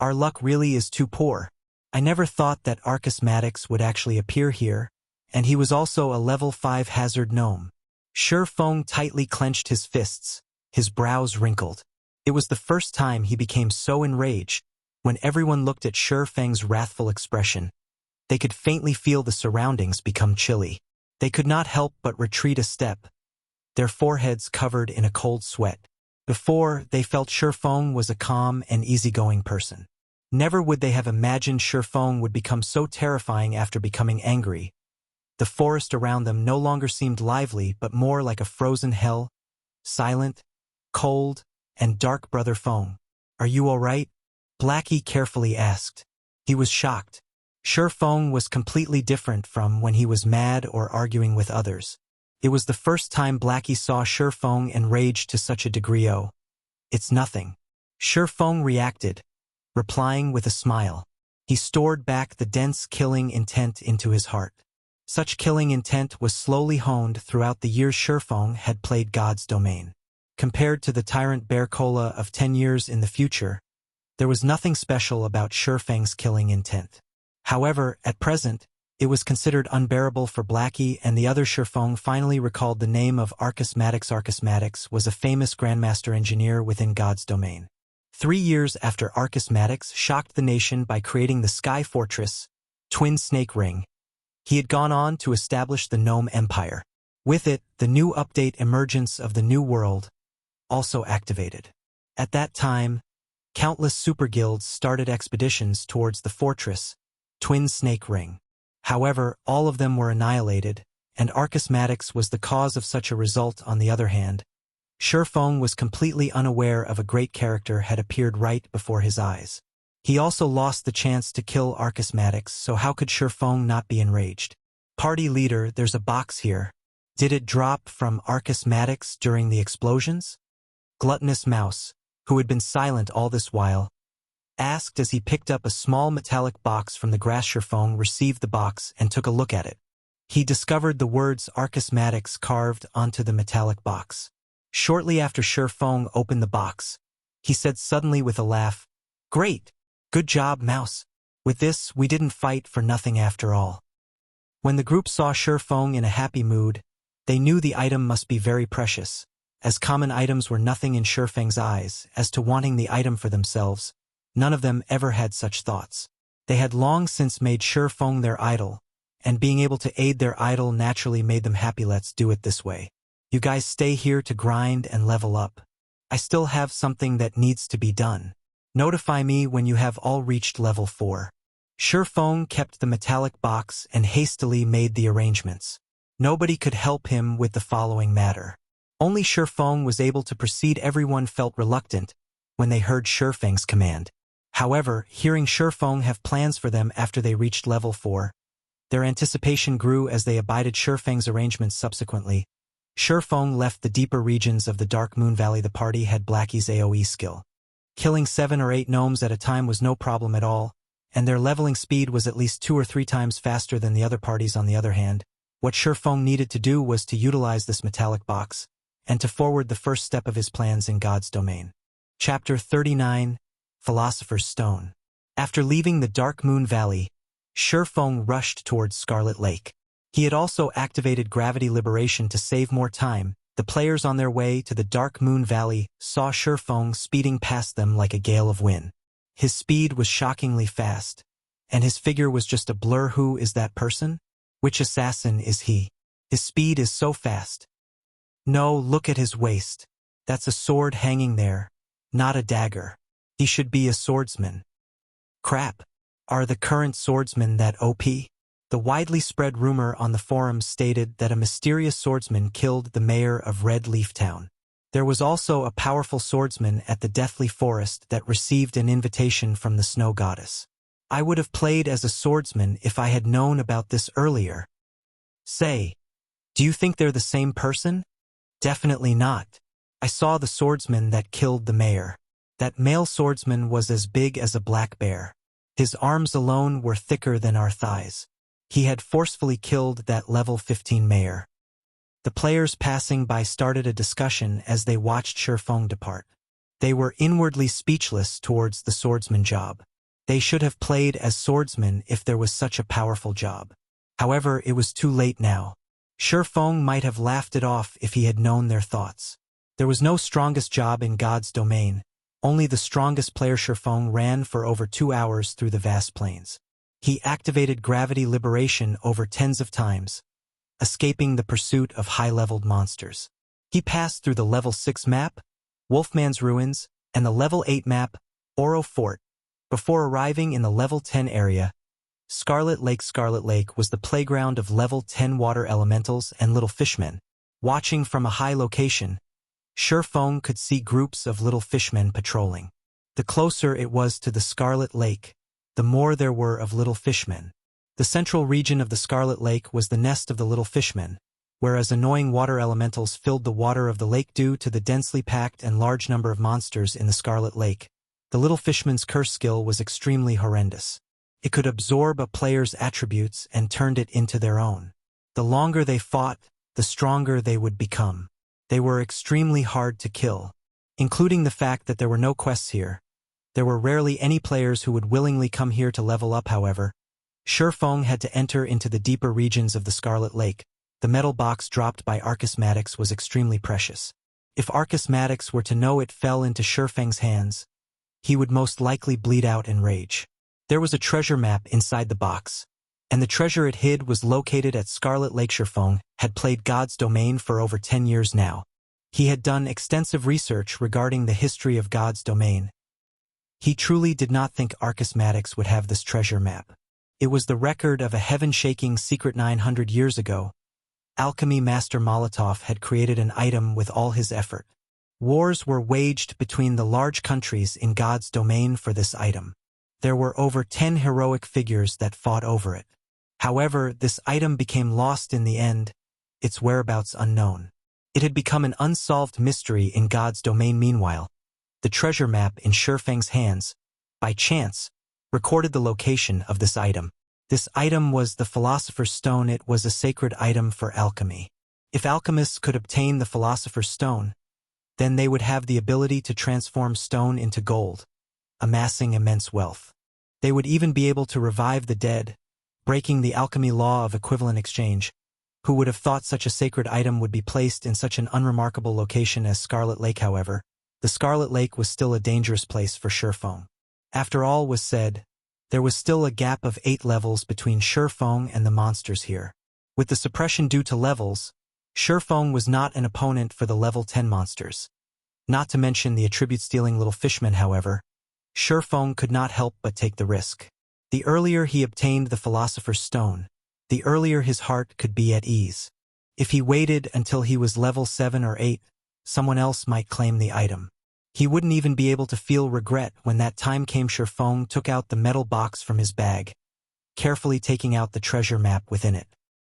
Our luck really is too poor. I never thought that Arcus Madix would actually appear here, and he was also a level 5 hazard gnome. Feng tightly clenched his fists, his brows wrinkled. It was the first time he became so enraged. When everyone looked at Feng's wrathful expression, they could faintly feel the surroundings become chilly. They could not help but retreat a step, their foreheads covered in a cold sweat. Before, they felt Feng was a calm and easygoing person. Never would they have imagined Feng would become so terrifying after becoming angry. The forest around them no longer seemed lively but more like a frozen hell, silent, cold, and dark. Brother Feng, are you all right? Blackie carefully asked. He was shocked. Feng was completely different from when he was mad or arguing with others. It was the first time Blackie saw Feng enraged to such a degree. "Oh, it's nothing." Feng reacted, replying with a smile. He stored back the dense killing intent into his heart. Such killing intent was slowly honed throughout the years Feng had played God's domain. Compared to the Tyrant Bear Cola of 10 years in the future, there was nothing special about Feng's killing intent. However, at present, it was considered unbearable for Blackie and the other. Feng finally recalled the name of Arcus Madix. Arcus Madix was a famous Grandmaster engineer within God's domain. 3 years after Arcus Madix shocked the nation by creating the Sky Fortress, Twin Snake Ring, he had gone on to establish the Gnome Empire. With it, the new update Emergence of the New World also activated. At that time, Countless superguilds started expeditions towards the fortress, Twin Snake Ring. However, all of them were annihilated, and Archismatics was the cause of such a result. On the other hand, Feng was completely unaware of a great character had appeared right before his eyes. He also lost the chance to kill Archismatics, so how could Feng not be enraged? Party leader, there's a box here. Did it drop from Archismatics during the explosions? Gluttonous Mouse, who had been silent all this while, asked as he picked up a small metallic box from the grass. Feng received the box and took a look at it. He discovered the words Archismatics carved onto the metallic box. Shortly after Feng opened the box, he said suddenly with a laugh, "Great! Good job, Mouse. With this, we didn't fight for nothing after all." When the group saw Feng in a happy mood, they knew the item must be very precious, as common items were nothing in Feng's eyes. As to wanting the item for themselves, none of them ever had such thoughts. They had long since made Feng their idol, and being able to aid their idol naturally made them happy. Let's do it this way. You guys stay here to grind and level up. I still have something that needs to be done. Notify me when you have all reached level 4. Feng kept the metallic box and hastily made the arrangements. Nobody could help him with the following matter. Only Feng was able to proceed. Everyone felt reluctant when they heard Feng's command. However, hearing Feng have plans for them after they reached level 4, their anticipation grew as they abided Feng's arrangements. Subsequently, Feng left the deeper regions of the Dark Moon Valley. The party had Blackie's AoE skill. Killing 7 or 8 gnomes at a time was no problem at all, and their leveling speed was at least 2 or 3 times faster than the other parties. On the other hand, what Feng needed to do was to utilize this metallic box, and to forward the first step of his plans in God's domain. Chapter 39, Philosopher's Stone. After leaving the Dark Moon Valley, Feng rushed towards Scarlet Lake. He had also activated gravity liberation to save more time. The players on their way to the Dark Moon Valley saw Feng speeding past them like a gale of wind. His speed was shockingly fast, and his figure was just a blur. Who is that person? Which assassin is he? His speed is so fast. No, look at his waist. That's a sword hanging there, not a dagger. He should be a swordsman. Crap. Are the current swordsmen that OP? The widely spread rumor on the forums stated that a mysterious swordsman killed the mayor of Red Leaf Town. There was also a powerful swordsman at the Deathly Forest that received an invitation from the Snow Goddess. I would have played as a swordsman if I had known about this earlier. Say, do you think they're the same person? Definitely not. I saw the swordsman that killed the mayor. That male swordsman was as big as a black bear. His arms alone were thicker than our thighs. He had forcefully killed that level 15 mayor. The players passing by started a discussion as they watched Feng depart. They were inwardly speechless towards the swordsman job. They should have played as swordsmen if there was such a powerful job. However, it was too late now. Feng might have laughed it off if he had known their thoughts. There was no strongest job in God's domain. Only the strongest player. Feng ran for over 2 hours through the vast plains. He activated gravity liberation over tens of times, escaping the pursuit of high-leveled monsters. He passed through the level 6 map, Wolfman's Ruins, and the level 8 map, Oro Fort, before arriving in the level 10 area, Scarlet Lake. Scarlet Lake was the playground of level 10 water elementals and little fishmen. Watching from a high location, Feng could see groups of little fishmen patrolling. The closer it was to the Scarlet Lake, the more there were of little fishmen. The central region of the Scarlet Lake was the nest of the little fishmen, whereas annoying water elementals filled the water of the lake. Due to the densely packed and large number of monsters in the Scarlet Lake, the little fishman's curse skill was extremely horrendous. It could absorb a player's attributes and turned it into their own. The longer they fought, the stronger they would become. They were extremely hard to kill, including the fact that there were no quests here. There were rarely any players who would willingly come here to level up. However, Feng had to enter into the deeper regions of the Scarlet Lake. The metal box dropped by Archismatics was extremely precious. If Archismatics were to know it fell into Feng's hands, he would most likely bleed out in rage. There was a treasure map inside the box, and the treasure it hid was located at Scarlet Lake. Feng had played God's Domain for over 10 years now. He had done extensive research regarding the history of God's Domain, He truly did not think Archismatics would have this treasure map. It was the record of a heaven-shaking secret 900 years ago. Alchemy Master Molotov had created an item with all his effort. Wars were waged between the large countries in God's domain for this item. There were over 10 heroic figures that fought over it. However, this item became lost in the end, its whereabouts unknown. It had become an unsolved mystery in God's domain. Meanwhile, the treasure map in Feng's hands, by chance, recorded the location of this item. This item was the Philosopher's Stone. It was a sacred item for alchemy. If alchemists could obtain the Philosopher's Stone, then they would have the ability to transform stone into gold, amassing immense wealth. They would even be able to revive the dead, breaking the alchemy law of equivalent exchange. Who would have thought such a sacred item would be placed in such an unremarkable location as Scarlet Lake? However, the Scarlet Lake was still a dangerous place for Feng. After all was said, there was still a gap of 8 levels between Feng and the monsters here. With the suppression due to levels, Feng was not an opponent for the level 10 monsters. Not to mention the attribute-stealing little fishmen. However, Feng could not help but take the risk. The earlier he obtained the Philosopher's Stone, the earlier his heart could be at ease. If he waited until he was level 7 or 8, someone else might claim the item. He wouldn't even be able to feel regret when that time came. Feng took out the metal box from his bag, carefully taking out the treasure map within it.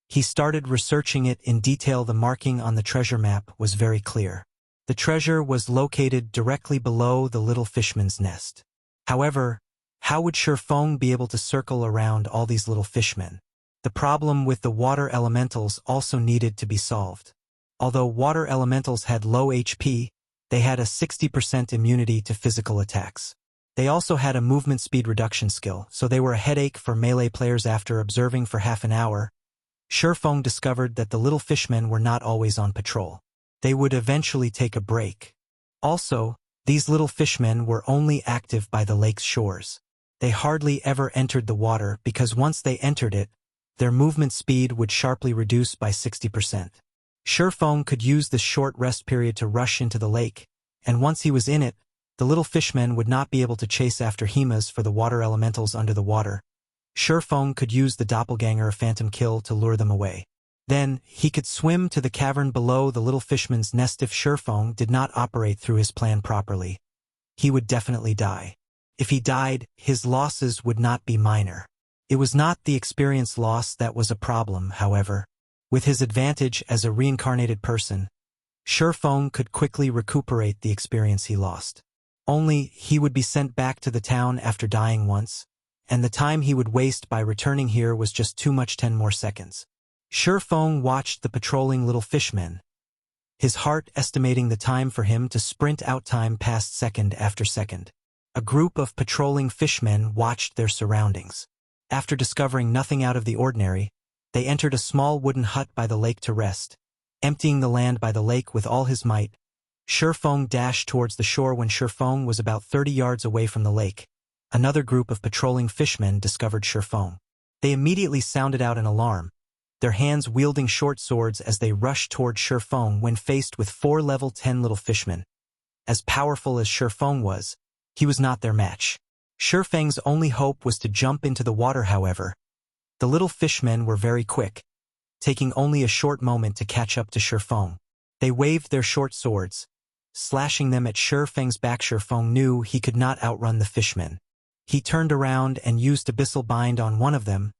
He started researching it in detail. The marking on the treasure map was very clear. The treasure was located directly below the little fishman's nest. However, how would Feng be able to circle around all these little fishmen? The problem with the water elementals also needed to be solved. Although water elementals had low HP, they had a 60% immunity to physical attacks. They also had a movement speed reduction skill, so they were a headache for melee players. After observing for half an hour, Feng discovered that the little fishmen were not always on patrol. They would eventually take a break. Also, these little fishmen were only active by the lake's shores. They hardly ever entered the water because once they entered it, their movement speed would sharply reduce by 60%. Feng could use this short rest period to rush into the lake, and once he was in it, the little fishmen would not be able to chase after Hemas for the water elementals under the water. Feng could use the doppelganger phantom kill to lure them away. Then, he could swim to the cavern below the little fishman's nest. If Feng did not operate through his plan properly, he would definitely die. If he died, his losses would not be minor. It was not the experience loss that was a problem, however. With his advantage as a reincarnated person, Feng could quickly recuperate the experience he lost. Only, he would be sent back to the town after dying once, and the time he would waste by returning here was just too much. 10 more seconds. Feng watched the patrolling little fishmen, his heart estimating the time for him to sprint out. Time passed second after second. A group of patrolling fishmen watched their surroundings. After discovering nothing out of the ordinary, they entered a small wooden hut by the lake to rest. Emptying the land by the lake with all his might, Feng dashed towards the shore. When Feng was about 30 yards away from the lake, another group of patrolling fishmen discovered Feng. They immediately sounded out an alarm, their hands wielding short swords as they rushed toward Feng. When faced with 4 level 10 little fishmen, as powerful as Feng was, he was not their match. Feng's only hope was to jump into the water. However, the little fishmen were very quick, taking only a short moment to catch up to Feng. They waved their short swords, slashing them at Feng's back. Feng knew he could not outrun the fishmen. He turned around and used Abyssal Bind on one of them,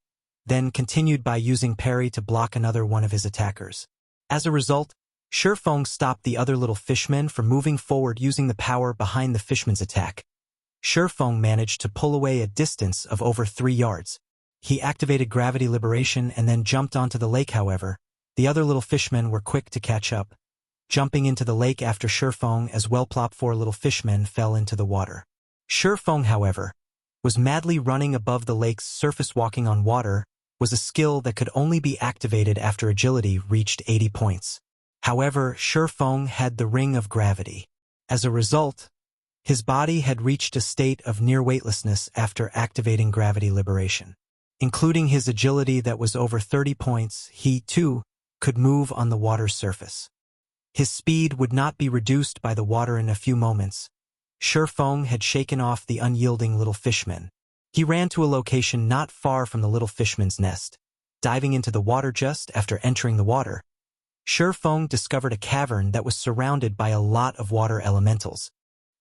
then continued by using Parry to block another one of his attackers. As a result, Feng stopped the other little fishmen from moving forward using the power behind the fishman's attack. Feng managed to pull away a distance of over 3 yards. He activated gravity liberation and then jumped onto the lake. However, the other little fishmen were quick to catch up, jumping into the lake after Feng as well. 4 little fishmen fell into the water. Feng, however, was madly running above the lake's surface. Walking on water was a skill that could only be activated after agility reached 80 points. However, Feng had the ring of gravity. As a result, his body had reached a state of near weightlessness after activating gravity liberation. Including his agility that was over 30 points, he, too, could move on the water's surface. His speed would not be reduced by the water in a few moments. Feng had shaken off the unyielding little fishman. He ran to a location not far from the little fishman's nest. Diving into the water just after entering the water, Feng discovered a cavern that was surrounded by a lot of water elementals.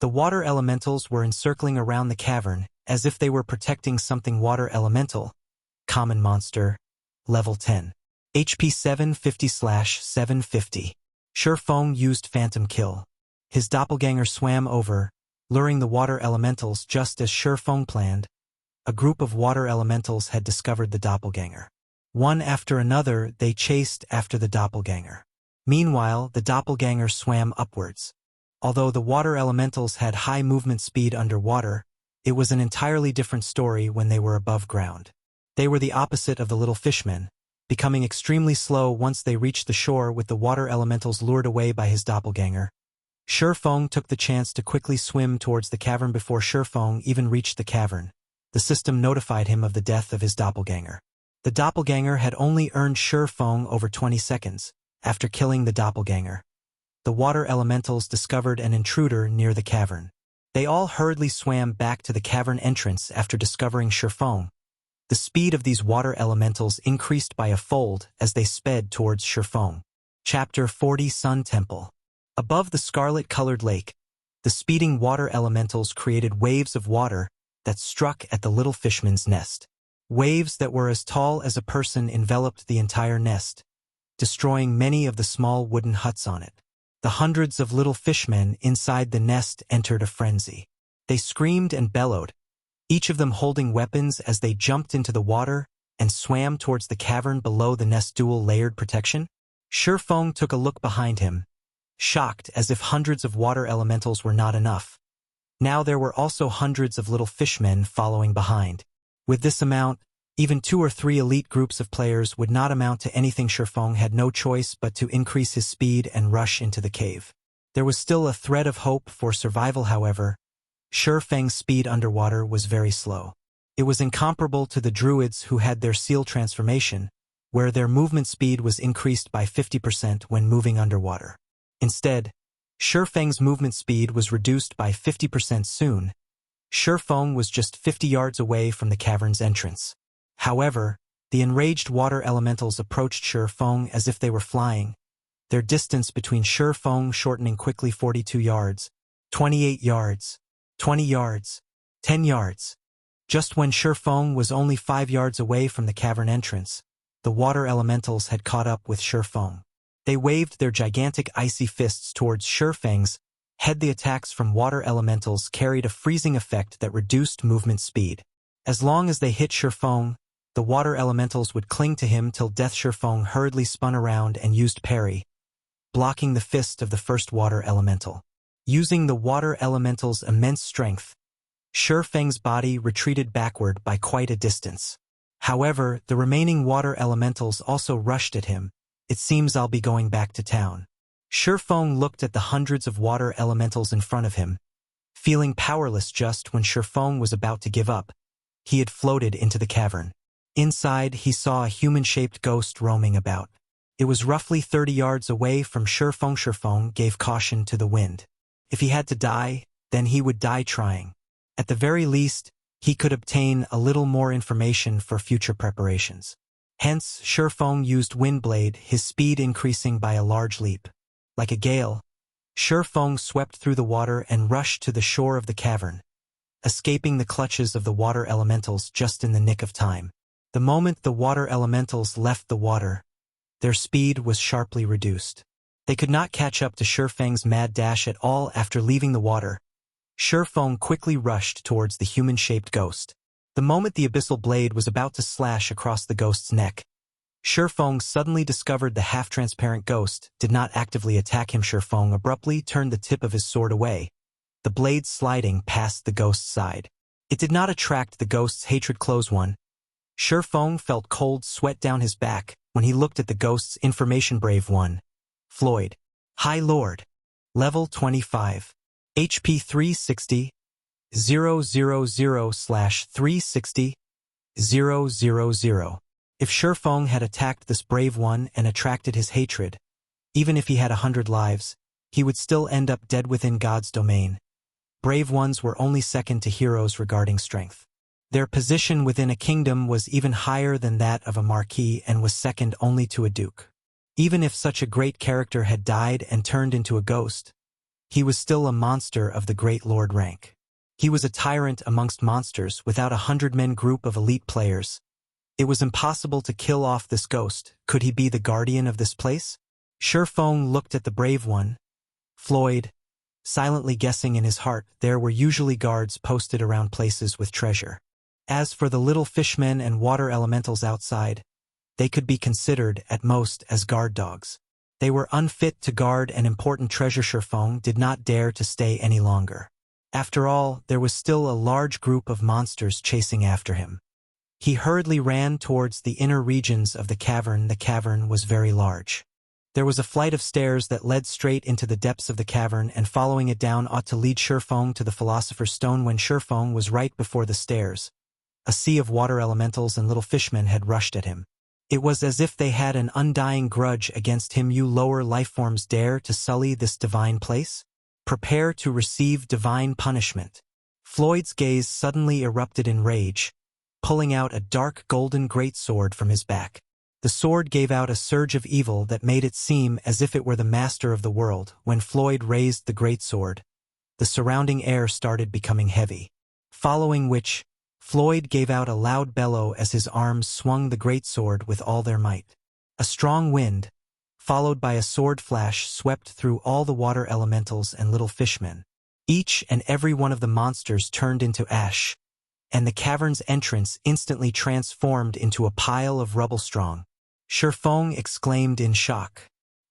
The water elementals were encircling around the cavern, as if they were protecting something water elemental. Common monster. Level 10. HP 750/750. Feng used Phantom Kill. His doppelganger swam over, luring the water elementals just as Feng planned. A group of water elementals had discovered the doppelganger. One after another, they chased after the doppelganger. Meanwhile, the doppelganger swam upwards. Although the water elementals had high movement speed underwater, it was an entirely different story when they were above ground. They were the opposite of the little fishmen, becoming extremely slow once they reached the shore with the water elementals lured away by his doppelganger. Feng took the chance to quickly swim towards the cavern before Feng even reached the cavern. The system notified him of the death of his doppelganger. The doppelganger had only earned Feng over 20 seconds. After killing the doppelganger, the water elementals discovered an intruder near the cavern. They all hurriedly swam back to the cavern entrance after discovering Feng. The speed of these water elementals increased by a fold as they sped towards Feng. Chapter 40 Sun Temple. Above the scarlet-colored lake, the speeding water elementals created waves of water that struck at the little fishman's nest. Waves that were as tall as a person enveloped the entire nest, destroying many of the small wooden huts on it. The hundreds of little fishmen inside the nest entered a frenzy. They screamed and bellowed, each of them holding weapons as they jumped into the water and swam towards the cavern below the nest's dual-layered protection. Feng took a look behind him, shocked as if hundreds of water elementals were not enough. Now there were also hundreds of little fishmen following behind. With this amount, even 2 or 3 elite groups of players would not amount to anything. Feng had no choice but to increase his speed and rush into the cave. There was still a thread of hope for survival, however. Feng's speed underwater was very slow. It was incomparable to the druids who had their seal transformation, where their movement speed was increased by 50% when moving underwater. Instead, Feng's movement speed was reduced by 50% soon. Feng was just 50 yards away from the cavern's entrance. However, the enraged water elementals approached Feng as if they were flying, their distance between Feng shortening quickly. 42 yards, 28 yards, 20 yards, 10 yards. Just when Feng was only 5 yards away from the cavern entrance, the water elementals had caught up with Feng. They waved their gigantic icy fists towards Feng's head. The attacks from water elementals carried a freezing effect that reduced movement speed. As long as they hit Feng, the water elementals would cling to him till death. Feng hurriedly spun around and used Parry, blocking the fist of the first water elemental. Using the water elemental's immense strength, Feng's body retreated backward by quite a distance. However, the remaining water elementals also rushed at him. It seems I'll be going back to town. Feng looked at the hundreds of water elementals in front of him, feeling powerless. Just when Feng was about to give up, he had floated into the cavern. Inside, he saw a human-shaped ghost roaming about. It was roughly 30 yards away from Feng. Feng gave caution to the wind. If he had to die, then he would die trying. At the very least, he could obtain a little more information for future preparations. Hence, Feng used Windblade, his speed increasing by a large leap. Like a gale, Feng swept through the water and rushed to the shore of the cavern, escaping the clutches of the water elementals just in the nick of time. The moment the water elementals left the water, their speed was sharply reduced. They could not catch up to Feng's mad dash at all. After leaving the water, Feng quickly rushed towards the human-shaped ghost. The moment the abyssal blade was about to slash across the ghost's neck, Feng suddenly discovered the half-transparent ghost did not actively attack him. Feng abruptly turned the tip of his sword away, the blade sliding past the ghost's side. It did not attract the ghost's hatred. Close one. Feng felt cold sweat down his back when he looked at the ghost's information. Brave one. Floyd. High Lord. Level 25. HP 360. 000/360. 000. If Feng had attacked this brave one and attracted his hatred, even if he had 100 lives, he would still end up dead within God's domain. brave ones were only second to heroes regarding strength. Their position within a kingdom was even higher than that of a marquis and was second only to a duke. Even if such a great character had died and turned into a ghost, he was still a monster of the great lord rank. He was a tyrant amongst monsters without 100-man group of elite players. It was impossible to kill off this ghost. Could he be the guardian of this place? Feng looked at the brave one, Floyd, silently guessing in his heart there were usually guards posted around places with treasure. As for the little fishmen and water elementals outside, they could be considered, at most, as guard dogs. They were unfit to guard an important treasure. Feng did not dare to stay any longer. After all, there was still a large group of monsters chasing after him. He hurriedly ran towards the inner regions of the cavern. The cavern was very large. There was a flight of stairs that led straight into the depths of the cavern, and following it down ought to lead Feng to the Philosopher's Stone. When Feng was right before the stairs, a sea of water elementals and little fishmen had rushed at him. It was as if they had an undying grudge against him. You lower lifeforms dare to sully this divine place? Prepare to receive divine punishment. Floyd's gaze suddenly erupted in rage, pulling out a dark golden greatsword from his back. The sword gave out a surge of evil that made it seem as if it were the master of the world. When Floyd raised the greatsword, the surrounding air started becoming heavy. Following which, Floyd gave out a loud bellow as his arms swung the greatsword with all their might. A strong wind, followed by a sword flash, swept through all the water elementals and little fishmen. Each and every one of the monsters turned into ash, and the cavern's entrance instantly transformed into a pile of rubble. Feng exclaimed in shock.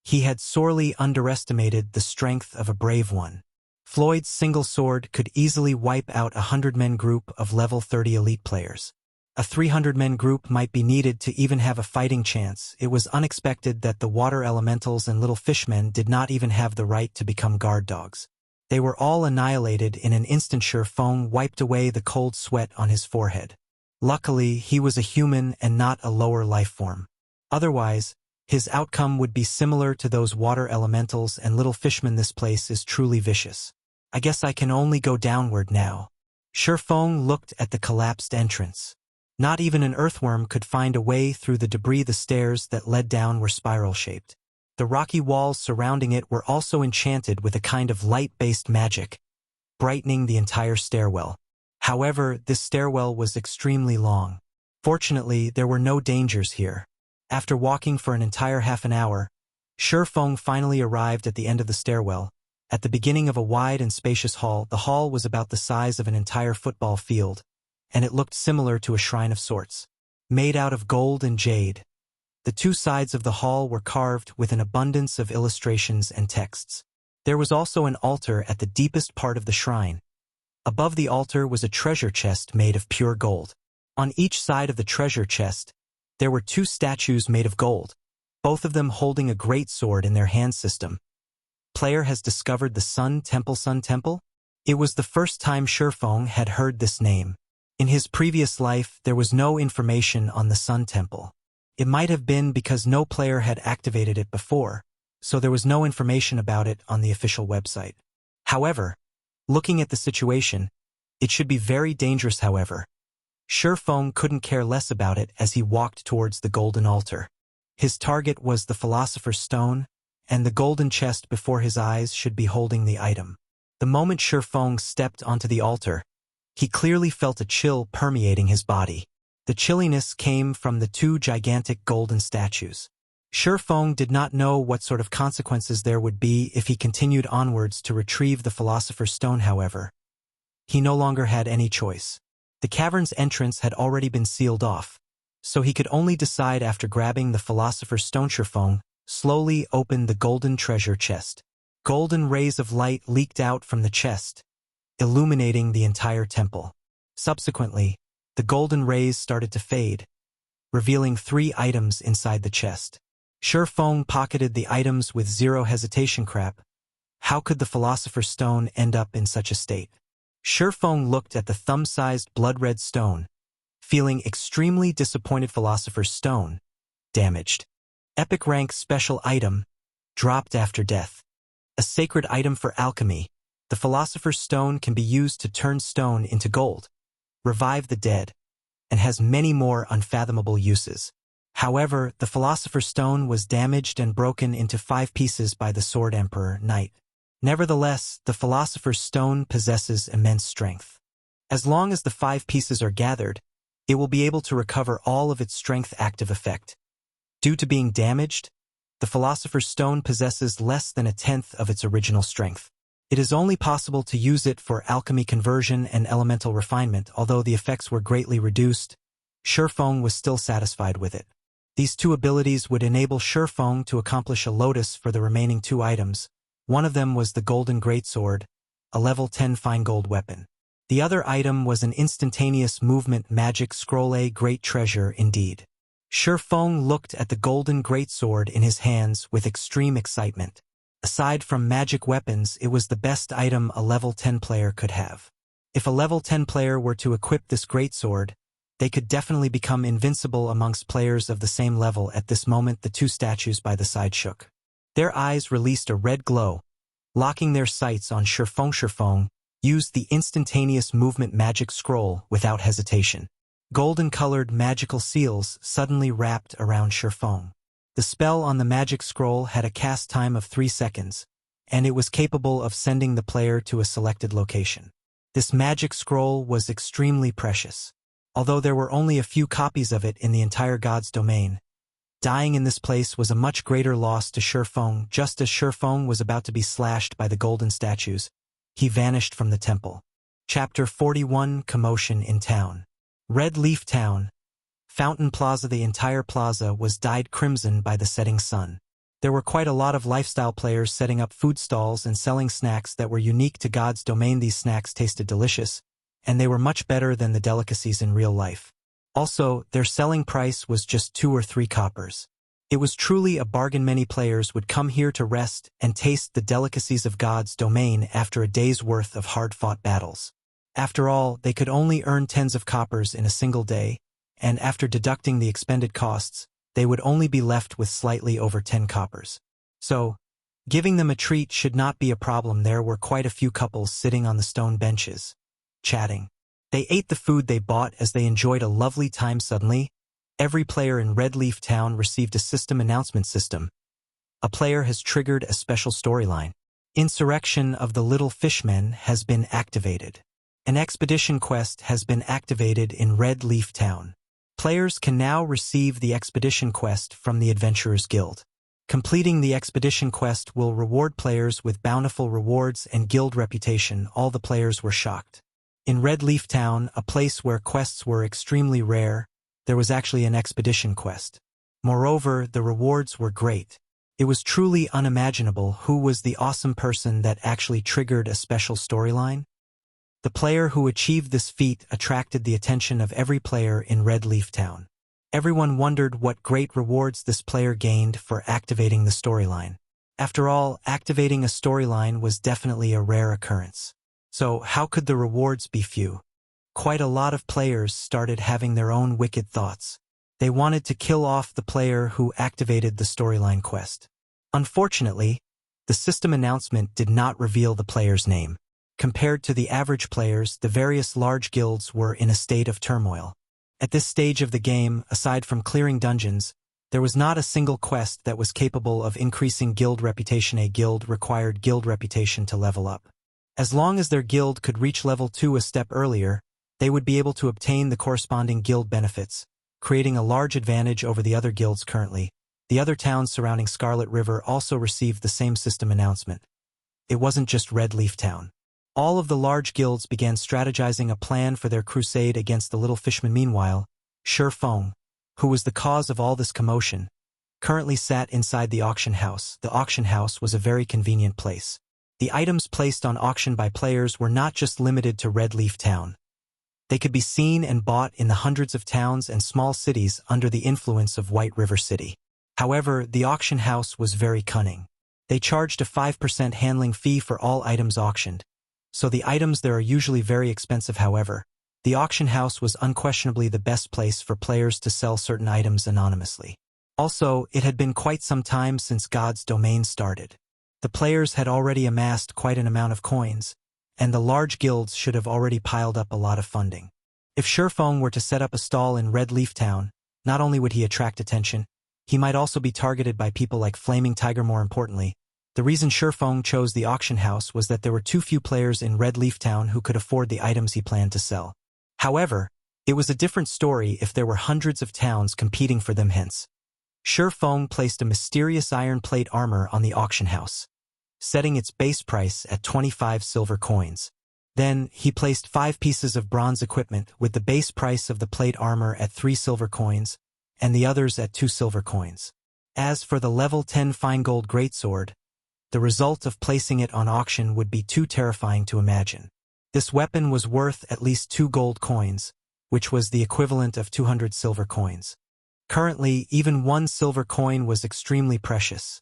He had sorely underestimated the strength of a brave one. Floyd's single sword could easily wipe out a 100-man group of level 30 elite players. A 300-man group might be needed to even have a fighting chance. It was unexpected that the water elementals and little fishmen did not even have the right to become guard dogs. They were all annihilated in an instant. Feng wiped away the cold sweat on his forehead. Luckily, he was a human and not a lower life form. Otherwise, his outcome would be similar to those water elementals and little fishmen. This place is truly vicious. I guess I can only go downward now. Feng looked at the collapsed entrance. Not even an earthworm could find a way through the debris. The stairs that led down were spiral-shaped. The rocky walls surrounding it were also enchanted with a kind of light-based magic, brightening the entire stairwell. However, this stairwell was extremely long. Fortunately, there were no dangers here. After walking for an entire half an hour, Feng finally arrived at the end of the stairwell. At the beginning of a wide and spacious hall, the hall was about the size of an entire football field, and it looked similar to a shrine of sorts, made out of gold and jade. The two sides of the hall were carved with an abundance of illustrations and texts. There was also an altar at the deepest part of the shrine. Above the altar was a treasure chest made of pure gold. On each side of the treasure chest, there were two statues made of gold, both of them holding a great sword in their hand system. Player has discovered the Sun Temple. Sun Temple? It was the first time Feng had heard this name. In his previous life, there was no information on the Sun Temple. It might have been because no player had activated it before, so there was no information about it on the official website. However, looking at the situation, it should be very dangerous. However, Feng couldn't care less about it as he walked towards the golden altar. His target was the Philosopher's Stone, and the golden chest before his eyes should be holding the item. The moment Feng stepped onto the altar, he clearly felt a chill permeating his body. The chilliness came from the two gigantic golden statues. Feng did not know what sort of consequences there would be if he continued onwards to retrieve the Philosopher's Stone. However, he no longer had any choice. The cavern's entrance had already been sealed off, so he could only decide after grabbing the Philosopher's Stone. Feng slowly opened the golden treasure chest. Golden rays of light leaked out from the chest, illuminating the entire temple. Subsequently, the golden rays started to fade, revealing 3 items inside the chest. Feng pocketed the items with zero hesitation. Crap. How could the Philosopher's Stone end up in such a state? Feng looked at the thumb-sized blood-red stone, feeling extremely disappointed. Philosopher's Stone. Damaged. Epic rank special item. Dropped after death. A sacred item for alchemy. The Philosopher's Stone can be used to turn stone into gold, revive the dead, and has many more unfathomable uses. However, the Philosopher's Stone was damaged and broken into 5 pieces by the Sword Emperor Knight. Nevertheless, the Philosopher's Stone possesses immense strength. As long as the 5 pieces are gathered, it will be able to recover all of its strength active effect. Due to being damaged, the Philosopher's Stone possesses less than 1/10 of its original strength. It is only possible to use it for alchemy conversion and elemental refinement. Although the effects were greatly reduced, Feng was still satisfied with it. These 2 abilities would enable Feng to accomplish a lotus for the remaining 2 items. One of them was the Golden Greatsword, a level 10 fine gold weapon. The other item was an instantaneous movement magic scroll, a great treasure indeed. Feng looked at the Golden Greatsword in his hands with extreme excitement. Aside from magic weapons, it was the best item a level 10 player could have. If a level 10 player were to equip this greatsword, they could definitely become invincible amongst players of the same level. At this moment, the 2 statues by the side shook. Their eyes released a red glow, locking their sights on Feng used the instantaneous movement magic scroll without hesitation. Golden-colored magical seals suddenly wrapped around Feng. The spell on the magic scroll had a cast time of 3 seconds, and it was capable of sending the player to a selected location. This magic scroll was extremely precious. Although there were only a few copies of it in the entire God's domain, dying in this place was a much greater loss to Feng. Just as Feng was about to be slashed by the golden statues, he vanished from the temple. Chapter 41 Commotion in Town. Red Leaf Town. Fountain Plaza. The entire plaza was dyed crimson by the setting sun. There were quite a lot of lifestyle players setting up food stalls and selling snacks that were unique to God's domain. These snacks tasted delicious, and they were much better than the delicacies in real life. Also, their selling price was just 2 or 3 coppers. It was truly a bargain. Many players would come here to rest and taste the delicacies of God's domain after a day's worth of hard-fought battles. After all, they could only earn tens of coppers in a single day, and after deducting the expended costs, they would only be left with slightly over 10 coppers. So, giving them a treat should not be a problem. There were quite a few couples sitting on the stone benches, chatting. They ate the food they bought as they enjoyed a lovely time. Suddenly, every player in Red Leaf Town received a system announcement system. A player has triggered a special storyline. Insurrection of the Little Fishmen has been activated. An expedition quest has been activated in Red Leaf Town. Players can now receive the expedition quest from the Adventurers Guild. Completing the expedition quest will reward players with bountiful rewards and guild reputation. All the players were shocked. In Red Leaf Town, a place where quests were extremely rare, there was actually an expedition quest. Moreover, the rewards were great. It was truly unimaginable who was the awesome person that actually triggered a special storyline. The player who achieved this feat attracted the attention of every player in Red Leaf Town. Everyone wondered what great rewards this player gained for activating the storyline. After all, activating a storyline was definitely a rare occurrence. So how could the rewards be few? Quite a lot of players started having their own wicked thoughts. They wanted to kill off the player who activated the storyline quest. Unfortunately, the system announcement did not reveal the player's name. Compared to the average players, the various large guilds were in a state of turmoil. At this stage of the game, aside from clearing dungeons, there was not a single quest that was capable of increasing guild reputation. A guild required guild reputation to level up. As long as their guild could reach level 2 a step earlier, they would be able to obtain the corresponding guild benefits, creating a large advantage over the other guilds currently. The other towns surrounding Scarlet River also received the same system announcement. It wasn't just Red Leaf Town. All of the large guilds began strategizing a plan for their crusade against the Little Fishmen. Meanwhile, Feng, who was the cause of all this commotion, currently sat inside the auction house. The auction house was a very convenient place. The items placed on auction by players were not just limited to Red Leaf Town. They could be seen and bought in the hundreds of towns and small cities under the influence of White River City. However, the auction house was very cunning. They charged a 5% handling fee for all items auctioned. So the items there are usually very expensive. However, the auction house was unquestionably the best place for players to sell certain items anonymously. Also, it had been quite some time since God's domain started. The players had already amassed quite an amount of coins, and the large guilds should have already piled up a lot of funding. If Feng were to set up a stall in Red Leaf Town, not only would he attract attention, he might also be targeted by people like Flaming Tiger. More importantly, the reason Feng chose the auction house was that there were too few players in Red Leaf Town who could afford the items he planned to sell. However, it was a different story if there were hundreds of towns competing for them. Hence, Feng placed a mysterious iron plate armor on the auction house, setting its base price at 25 silver coins. Then, he placed 5 pieces of bronze equipment with the base price of the plate armor at 3 silver coins, and the others at 2 silver coins. As for the level 10 fine gold greatsword, the result of placing it on auction would be too terrifying to imagine. This weapon was worth at least 2 gold coins, which was the equivalent of 200 silver coins. Currently, even 1 silver coin was extremely precious.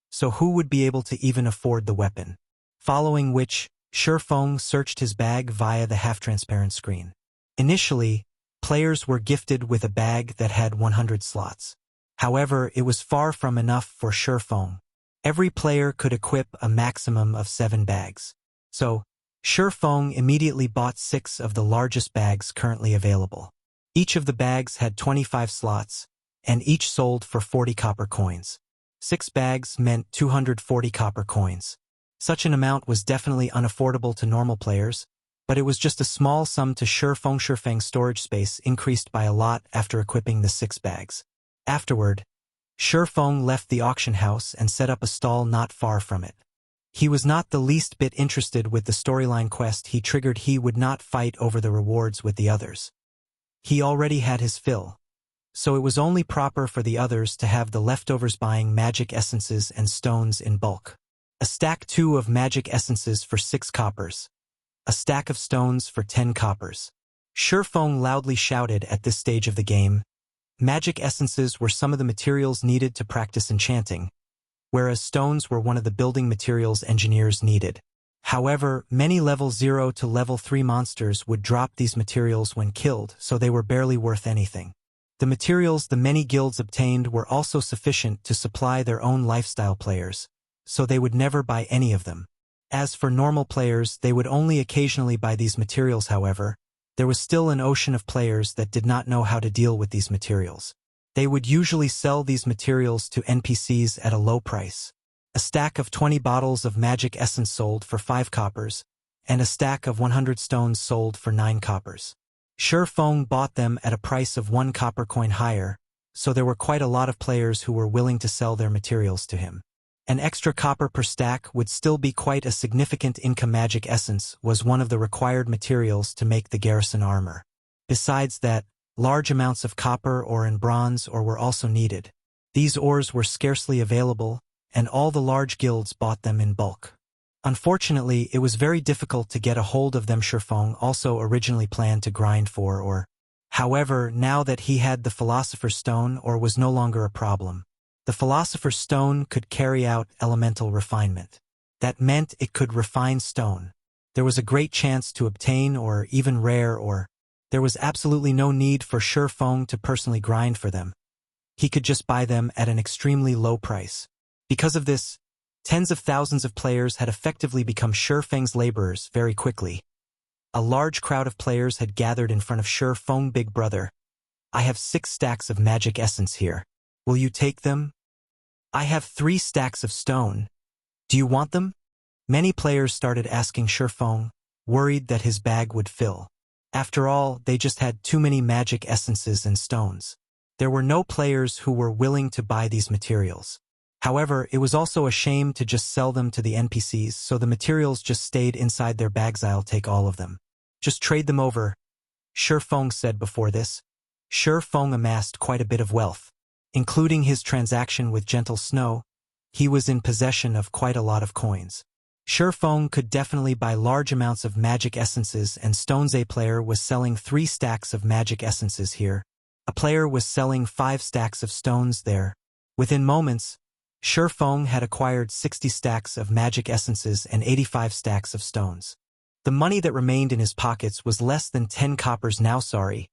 So who would be able to even afford the weapon? Following which, Feng searched his bag via the half-transparent screen. Initially, players were gifted with a bag that had 100 slots. However, it was far from enough for Feng. Every player could equip a maximum of 7 bags. So, Feng immediately bought 6 of the largest bags currently available. Each of the bags had 25 slots, and each sold for 40 copper coins. 6 bags meant 240 copper coins. Such an amount was definitely unaffordable to normal players, but it was just a small sum to Feng. Feng's storage space increased by a lot after equipping the 6 bags. Afterward, Feng left the auction house and set up a stall not far from it. He was not the least bit interested with the storyline quest he triggered. He would not fight over the rewards with the others. He already had his fill, so it was only proper for the others to have the leftovers, buying magic essences and stones in bulk. A stack 2 of magic essences for 6 coppers. A stack of stones for 10 coppers. Feng loudly shouted at this stage of the game. Magic essences were some of the materials needed to practice enchanting, whereas stones were one of the building materials engineers needed. However, many level 0 to level 3 monsters would drop these materials when killed, so they were barely worth anything. The materials the many guilds obtained were also sufficient to supply their own lifestyle players, so they would never buy any of them. As for normal players, they would only occasionally buy these materials. However, there was still an ocean of players that did not know how to deal with these materials. They would usually sell these materials to NPCs at a low price. A stack of 20 bottles of magic essence sold for 5 coppers, and a stack of 100 stones sold for 9 coppers. Feng bought them at a price of 1 copper coin higher, so there were quite a lot of players who were willing to sell their materials to him. An extra copper per stack would still be quite a significant income. Magic essence was one of the required materials to make the garrison armor. Besides that, large amounts of copper ore and bronze ore were also needed. These ores were scarcely available, and all the large guilds bought them in bulk. Unfortunately, it was very difficult to get a hold of them. Feng also originally planned to grind for ore. However, now that he had the Philosopher's Stone, ore was no longer a problem. The Philosopher's Stone could carry out elemental refinement. That meant it could refine stone. There was a great chance to obtain or even rare ore. There was absolutely no need for Feng to personally grind for them. He could just buy them at an extremely low price. Because of this, tens of thousands of players had effectively become Feng's laborers very quickly. A large crowd of players had gathered in front of Feng. Big brother, I have 6 stacks of magic essence here. Will you take them? I have 3 stacks of stone. Do you want them? Many players started asking Feng, worried that his bag would fill. After all, they just had too many magic essences and stones. There were no players who were willing to buy these materials. However, it was also a shame to just sell them to the NPCs, so the materials just stayed inside their bags. I'll take all of them. Just trade them over, Feng said before this. Feng amassed quite a bit of wealth. Including his transaction with Gentle Snow, he was in possession of quite a lot of coins. Feng could definitely buy large amounts of magic essences and stones. A player was selling 3 stacks of magic essences here. A player was selling 5 stacks of stones there. Within moments, Feng had acquired 60 stacks of magic essences and 85 stacks of stones. The money that remained in his pockets was less than 10 coppers now. Sorry,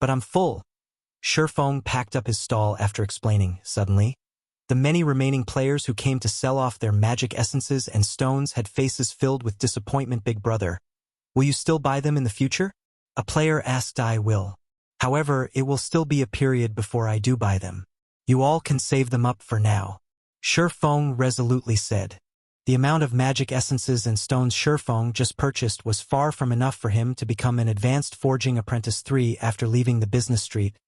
but I'm full. Feng packed up his stall after explaining. Suddenly, The many remaining players who came to sell off their magic essences and stones had faces filled with disappointment. Big brother, will you still buy them in the future? A player asked. I will. However, it will still be a period before I do buy them. You all can save them up for now. Feng resolutely said. The amount of magic essences and stones Feng just purchased was far from enough for him to become an advanced forging apprentice 3 after leaving the business street.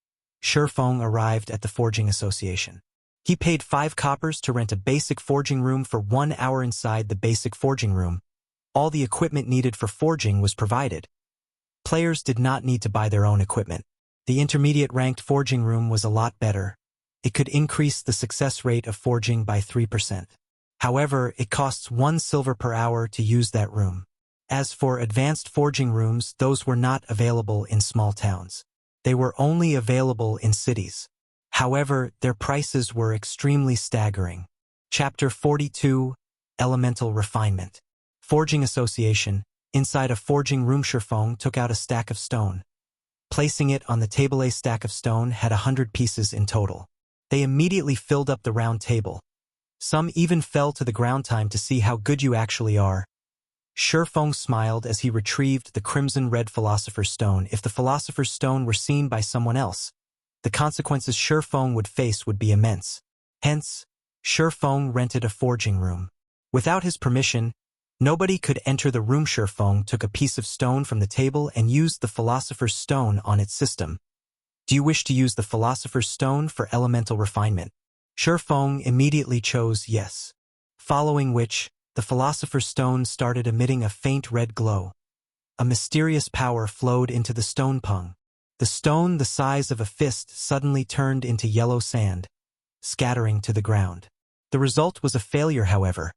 Feng arrived at the Forging Association. He paid 5 coppers to rent a basic forging room for 1 hour. Inside the basic forging room, all the equipment needed for forging was provided. Players did not need to buy their own equipment. The intermediate ranked forging room was a lot better. It could increase the success rate of forging by 3%. However, it costs 1 silver per hour to use that room. As for advanced forging rooms, those were not available in small towns. They were only available in cities. However, their prices were extremely staggering. Chapter 42, Elemental Refinement. Forging Association. Inside a forging room, Feng took out a stack of stone. Placing it on the table, a stack of stone had 100 pieces in total. They immediately filled up the round table. Some even fell to the ground. Time to see how good you actually are. Feng smiled as he retrieved the crimson-red Philosopher's Stone. If the Philosopher's Stone were seen by someone else, the consequences Feng would face would be immense. Hence, Feng rented a forging room. Without his permission, nobody could enter the room. Feng took a piece of stone from the table and used the Philosopher's Stone on its system. Do you wish to use the Philosopher's Stone for elemental refinement? Feng immediately chose yes. Following which, the Philosopher's Stone started emitting a faint red glow. A mysterious power flowed into the stone. The stone, the size of a fist, suddenly turned into yellow sand, scattering to the ground. The result was a failure. However,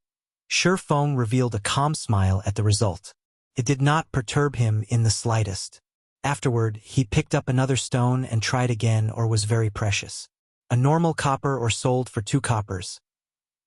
Feng revealed a calm smile at the result. It did not perturb him in the slightest. Afterward, he picked up another stone and tried again. Or was very precious. A normal copper or sold for 2 coppers.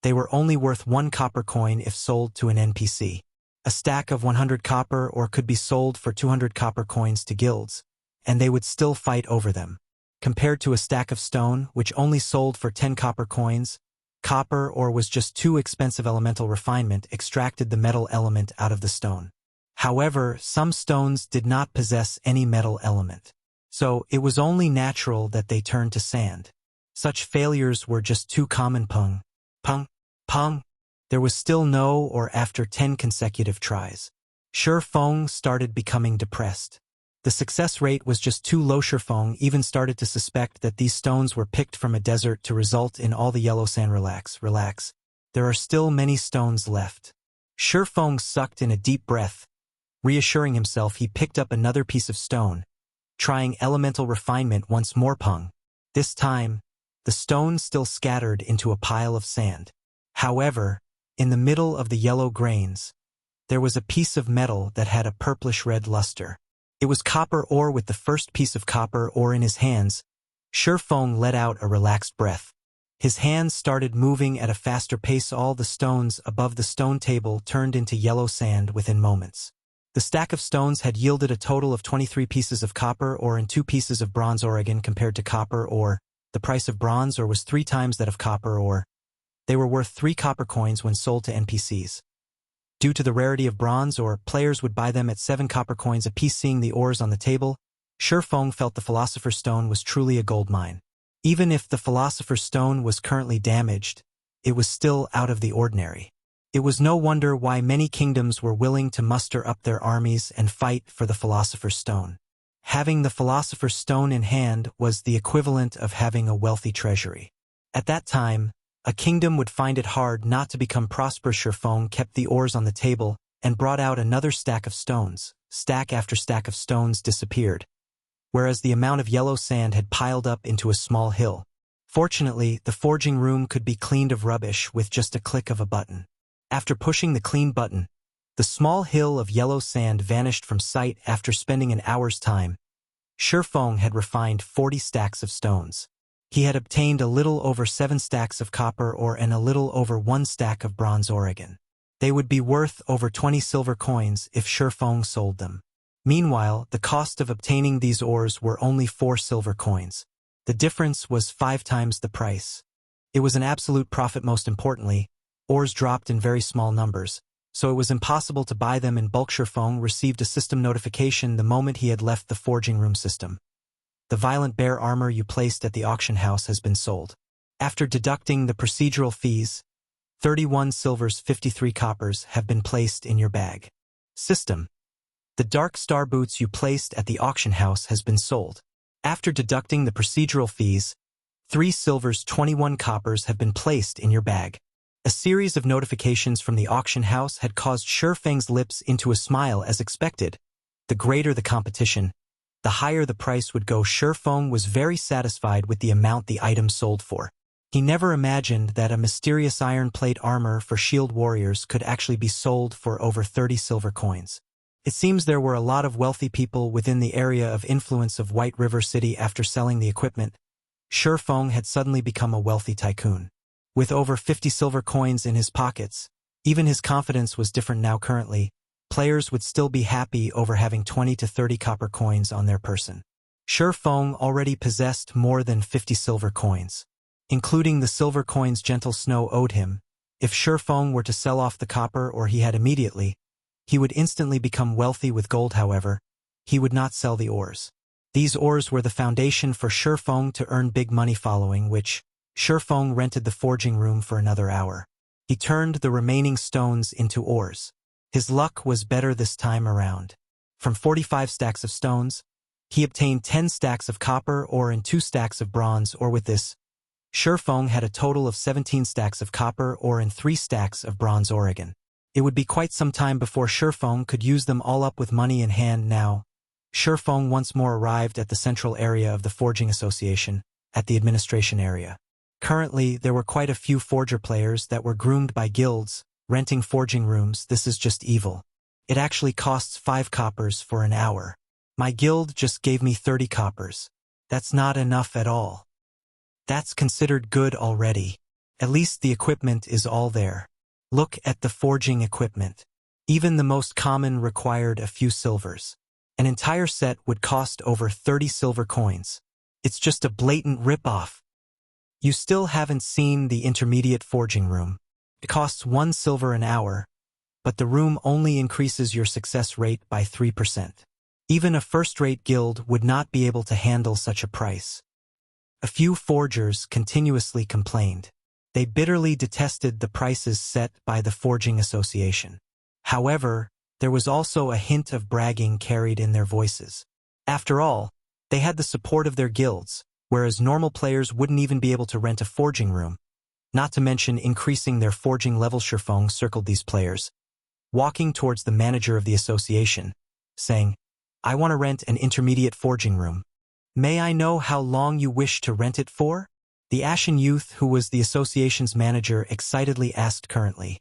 They were only worth 1 copper coin if sold to an NPC. A stack of 100 copper or could be sold for 200 copper coins to guilds, and they would still fight over them. Compared to a stack of stone, which only sold for 10 copper coins, copper ore was just too expensive. Elemental refinement extracted the metal element out of the stone. However, some stones did not possess any metal element, so it was only natural that they turned to sand. Such failures were just too common. Pung. There was still no or after 10 consecutive tries. Feng started becoming depressed. The success rate was just too low. Feng even started to suspect that these stones were picked from a desert to result in all the yellow sand. Relax. There are still many stones left. Feng sucked in a deep breath. Reassuring himself, he picked up another piece of stone, trying elemental refinement once more. This time, the stone still scattered into a pile of sand. However, in the middle of the yellow grains, there was a piece of metal that had a purplish-red luster. It was copper ore. With the first piece of copper ore in his hands, Feng let out a relaxed breath. His hands started moving at a faster pace. All the stones above the stone table turned into yellow sand within moments. The stack of stones had yielded a total of 23 pieces of copper ore and 2 pieces of bronze ore. Compared to copper ore, the price of bronze ore was 3 times that of copper ore. They were worth 3 copper coins when sold to NPCs. Due to the rarity of bronze ore, players would buy them at 7 copper coins apiece. Seeing the ores on the table, Feng felt the Philosopher's Stone was truly a gold mine. Even if the Philosopher's Stone was currently damaged, it was still out of the ordinary. It was no wonder why many kingdoms were willing to muster up their armies and fight for the Philosopher's Stone. Having the Philosopher's Stone in hand was the equivalent of having a wealthy treasury. At that time, a kingdom would find it hard not to become prosperous. Feng kept the ores on the table and brought out another stack of stones. Stack after stack of stones disappeared, whereas the amount of yellow sand had piled up into a small hill. Fortunately, the forging room could be cleaned of rubbish with just a click of a button. After pushing the clean button, the small hill of yellow sand vanished from sight. After spending an hour's time, Feng had refined 40 stacks of stones. He had obtained a little over 7 stacks of copper ore and a little over 1 stack of bronze ore. They would be worth over 20 silver coins if Feng sold them. Meanwhile, the cost of obtaining these ores were only 4 silver coins. The difference was 5 times the price. It was an absolute profit. Most importantly, ores dropped in very small numbers, so it was impossible to buy them in bulk. Feng received a system notification the moment he had left the forging room system. The violent bear armor you placed at the auction house has been sold. After deducting the procedural fees, 31 silvers 53 coppers have been placed in your bag. System. The dark star boots you placed at the auction house has been sold. After deducting the procedural fees, 3 silvers 21 coppers have been placed in your bag. A series of notifications from the auction house had caused Feng's lips into a smile as expected. The greater the competition, the higher the price would go. Feng was very satisfied with the amount the item sold for. He never imagined that a mysterious iron plate armor for shield warriors could actually be sold for over 30 silver coins. It seems there were a lot of wealthy people within the area of influence of White River City. After selling the equipment, Feng had suddenly become a wealthy tycoon. With over 50 silver coins in his pockets, even his confidence was different now. Currently, players would still be happy over having 20 to 30 copper coins on their person. Feng already possessed more than 50 silver coins, including the silver coins Gentle Snow owed him. If Feng were to sell off the copper, or he had immediately, he would instantly become wealthy with gold. However, he would not sell the ores. These ores were the foundation for Feng to earn big money, following which, Feng rented the forging room for another hour. He turned the remaining stones into ores. His luck was better this time around. From 45 stacks of stones, he obtained 10 stacks of copper ore and 2 stacks of bronze ore. With this, Feng had a total of 17 stacks of copper ore and 3 stacks of bronze ore. It would be quite some time before Feng could use them all up. With money in hand now, Feng once more arrived at the central area of the Forging Association, at the administration area. Currently, there were quite a few forger players that were groomed by guilds, renting forging rooms. This is just evil. It actually costs 5 coppers for an hour. My guild just gave me 30 coppers. That's not enough at all. That's considered good already. At least the equipment is all there. Look at the forging equipment. Even the most common required a few silvers. An entire set would cost over 30 silver coins. It's just a blatant rip-off. You still haven't seen the intermediate forging room. It costs 1 silver an hour, but the room only increases your success rate by 3%. Even a first-rate guild would not be able to handle such a price. A few forgers continuously complained. They bitterly detested the prices set by the Forging Association. However, there was also a hint of bragging carried in their voices. After all, they had the support of their guilds, whereas normal players wouldn't even be able to rent a forging room, not to mention increasing their forging level. Feng circled these players, walking towards the manager of the association, saying, "I want to rent an intermediate forging room. May I know how long you wish to rent it for?" The ashen youth, who was the association's manager, excitedly asked. Currently,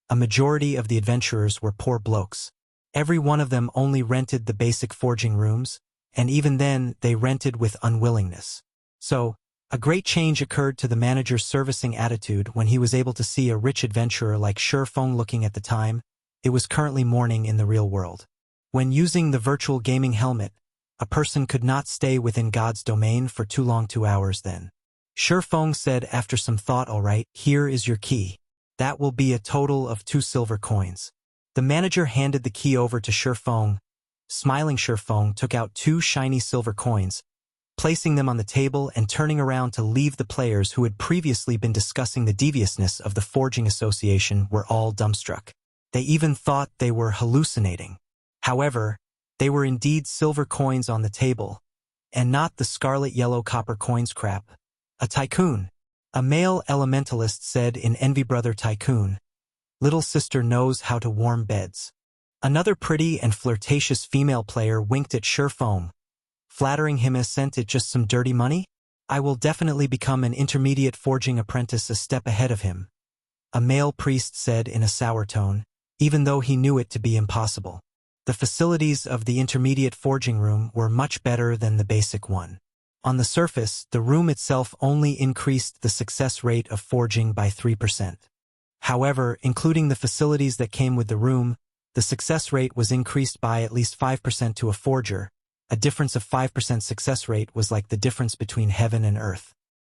a majority of the adventurers were poor blokes. Every one of them only rented the basic forging rooms, and even then they rented with unwillingness. So, a great change occurred to the manager's servicing attitude when he was able to see a rich adventurer like Feng. Looking at the time, it was currently morning in the real world. When using the virtual gaming helmet, a person could not stay within God's domain for too long. 2 hours then. Feng said after some thought, "All right, here is your key. That will be a total of 2 silver coins." The manager handed the key over to Feng. Smiling, Feng took out 2 shiny silver coins, placing them on the table and turning around to leave. The players who had previously been discussing the deviousness of the Forging Association were all dumbstruck. They even thought they were hallucinating. However, they were indeed silver coins on the table, and not the scarlet yellow copper coins crap. A tycoon. A male elementalist said in envy. "Brother Tycoon, little sister knows how to warm beds." Another pretty and flirtatious female player winked at Feng, flattering him as sent it just some dirty money? "I will definitely become an intermediate forging apprentice a step ahead of him," a male priest said in a sour tone, even though he knew it to be impossible. The facilities of the intermediate forging room were much better than the basic one. On the surface, the room itself only increased the success rate of forging by 3%. However, including the facilities that came with the room, the success rate was increased by at least 5% to a forger. A difference of 5% success rate was like the difference between heaven and earth.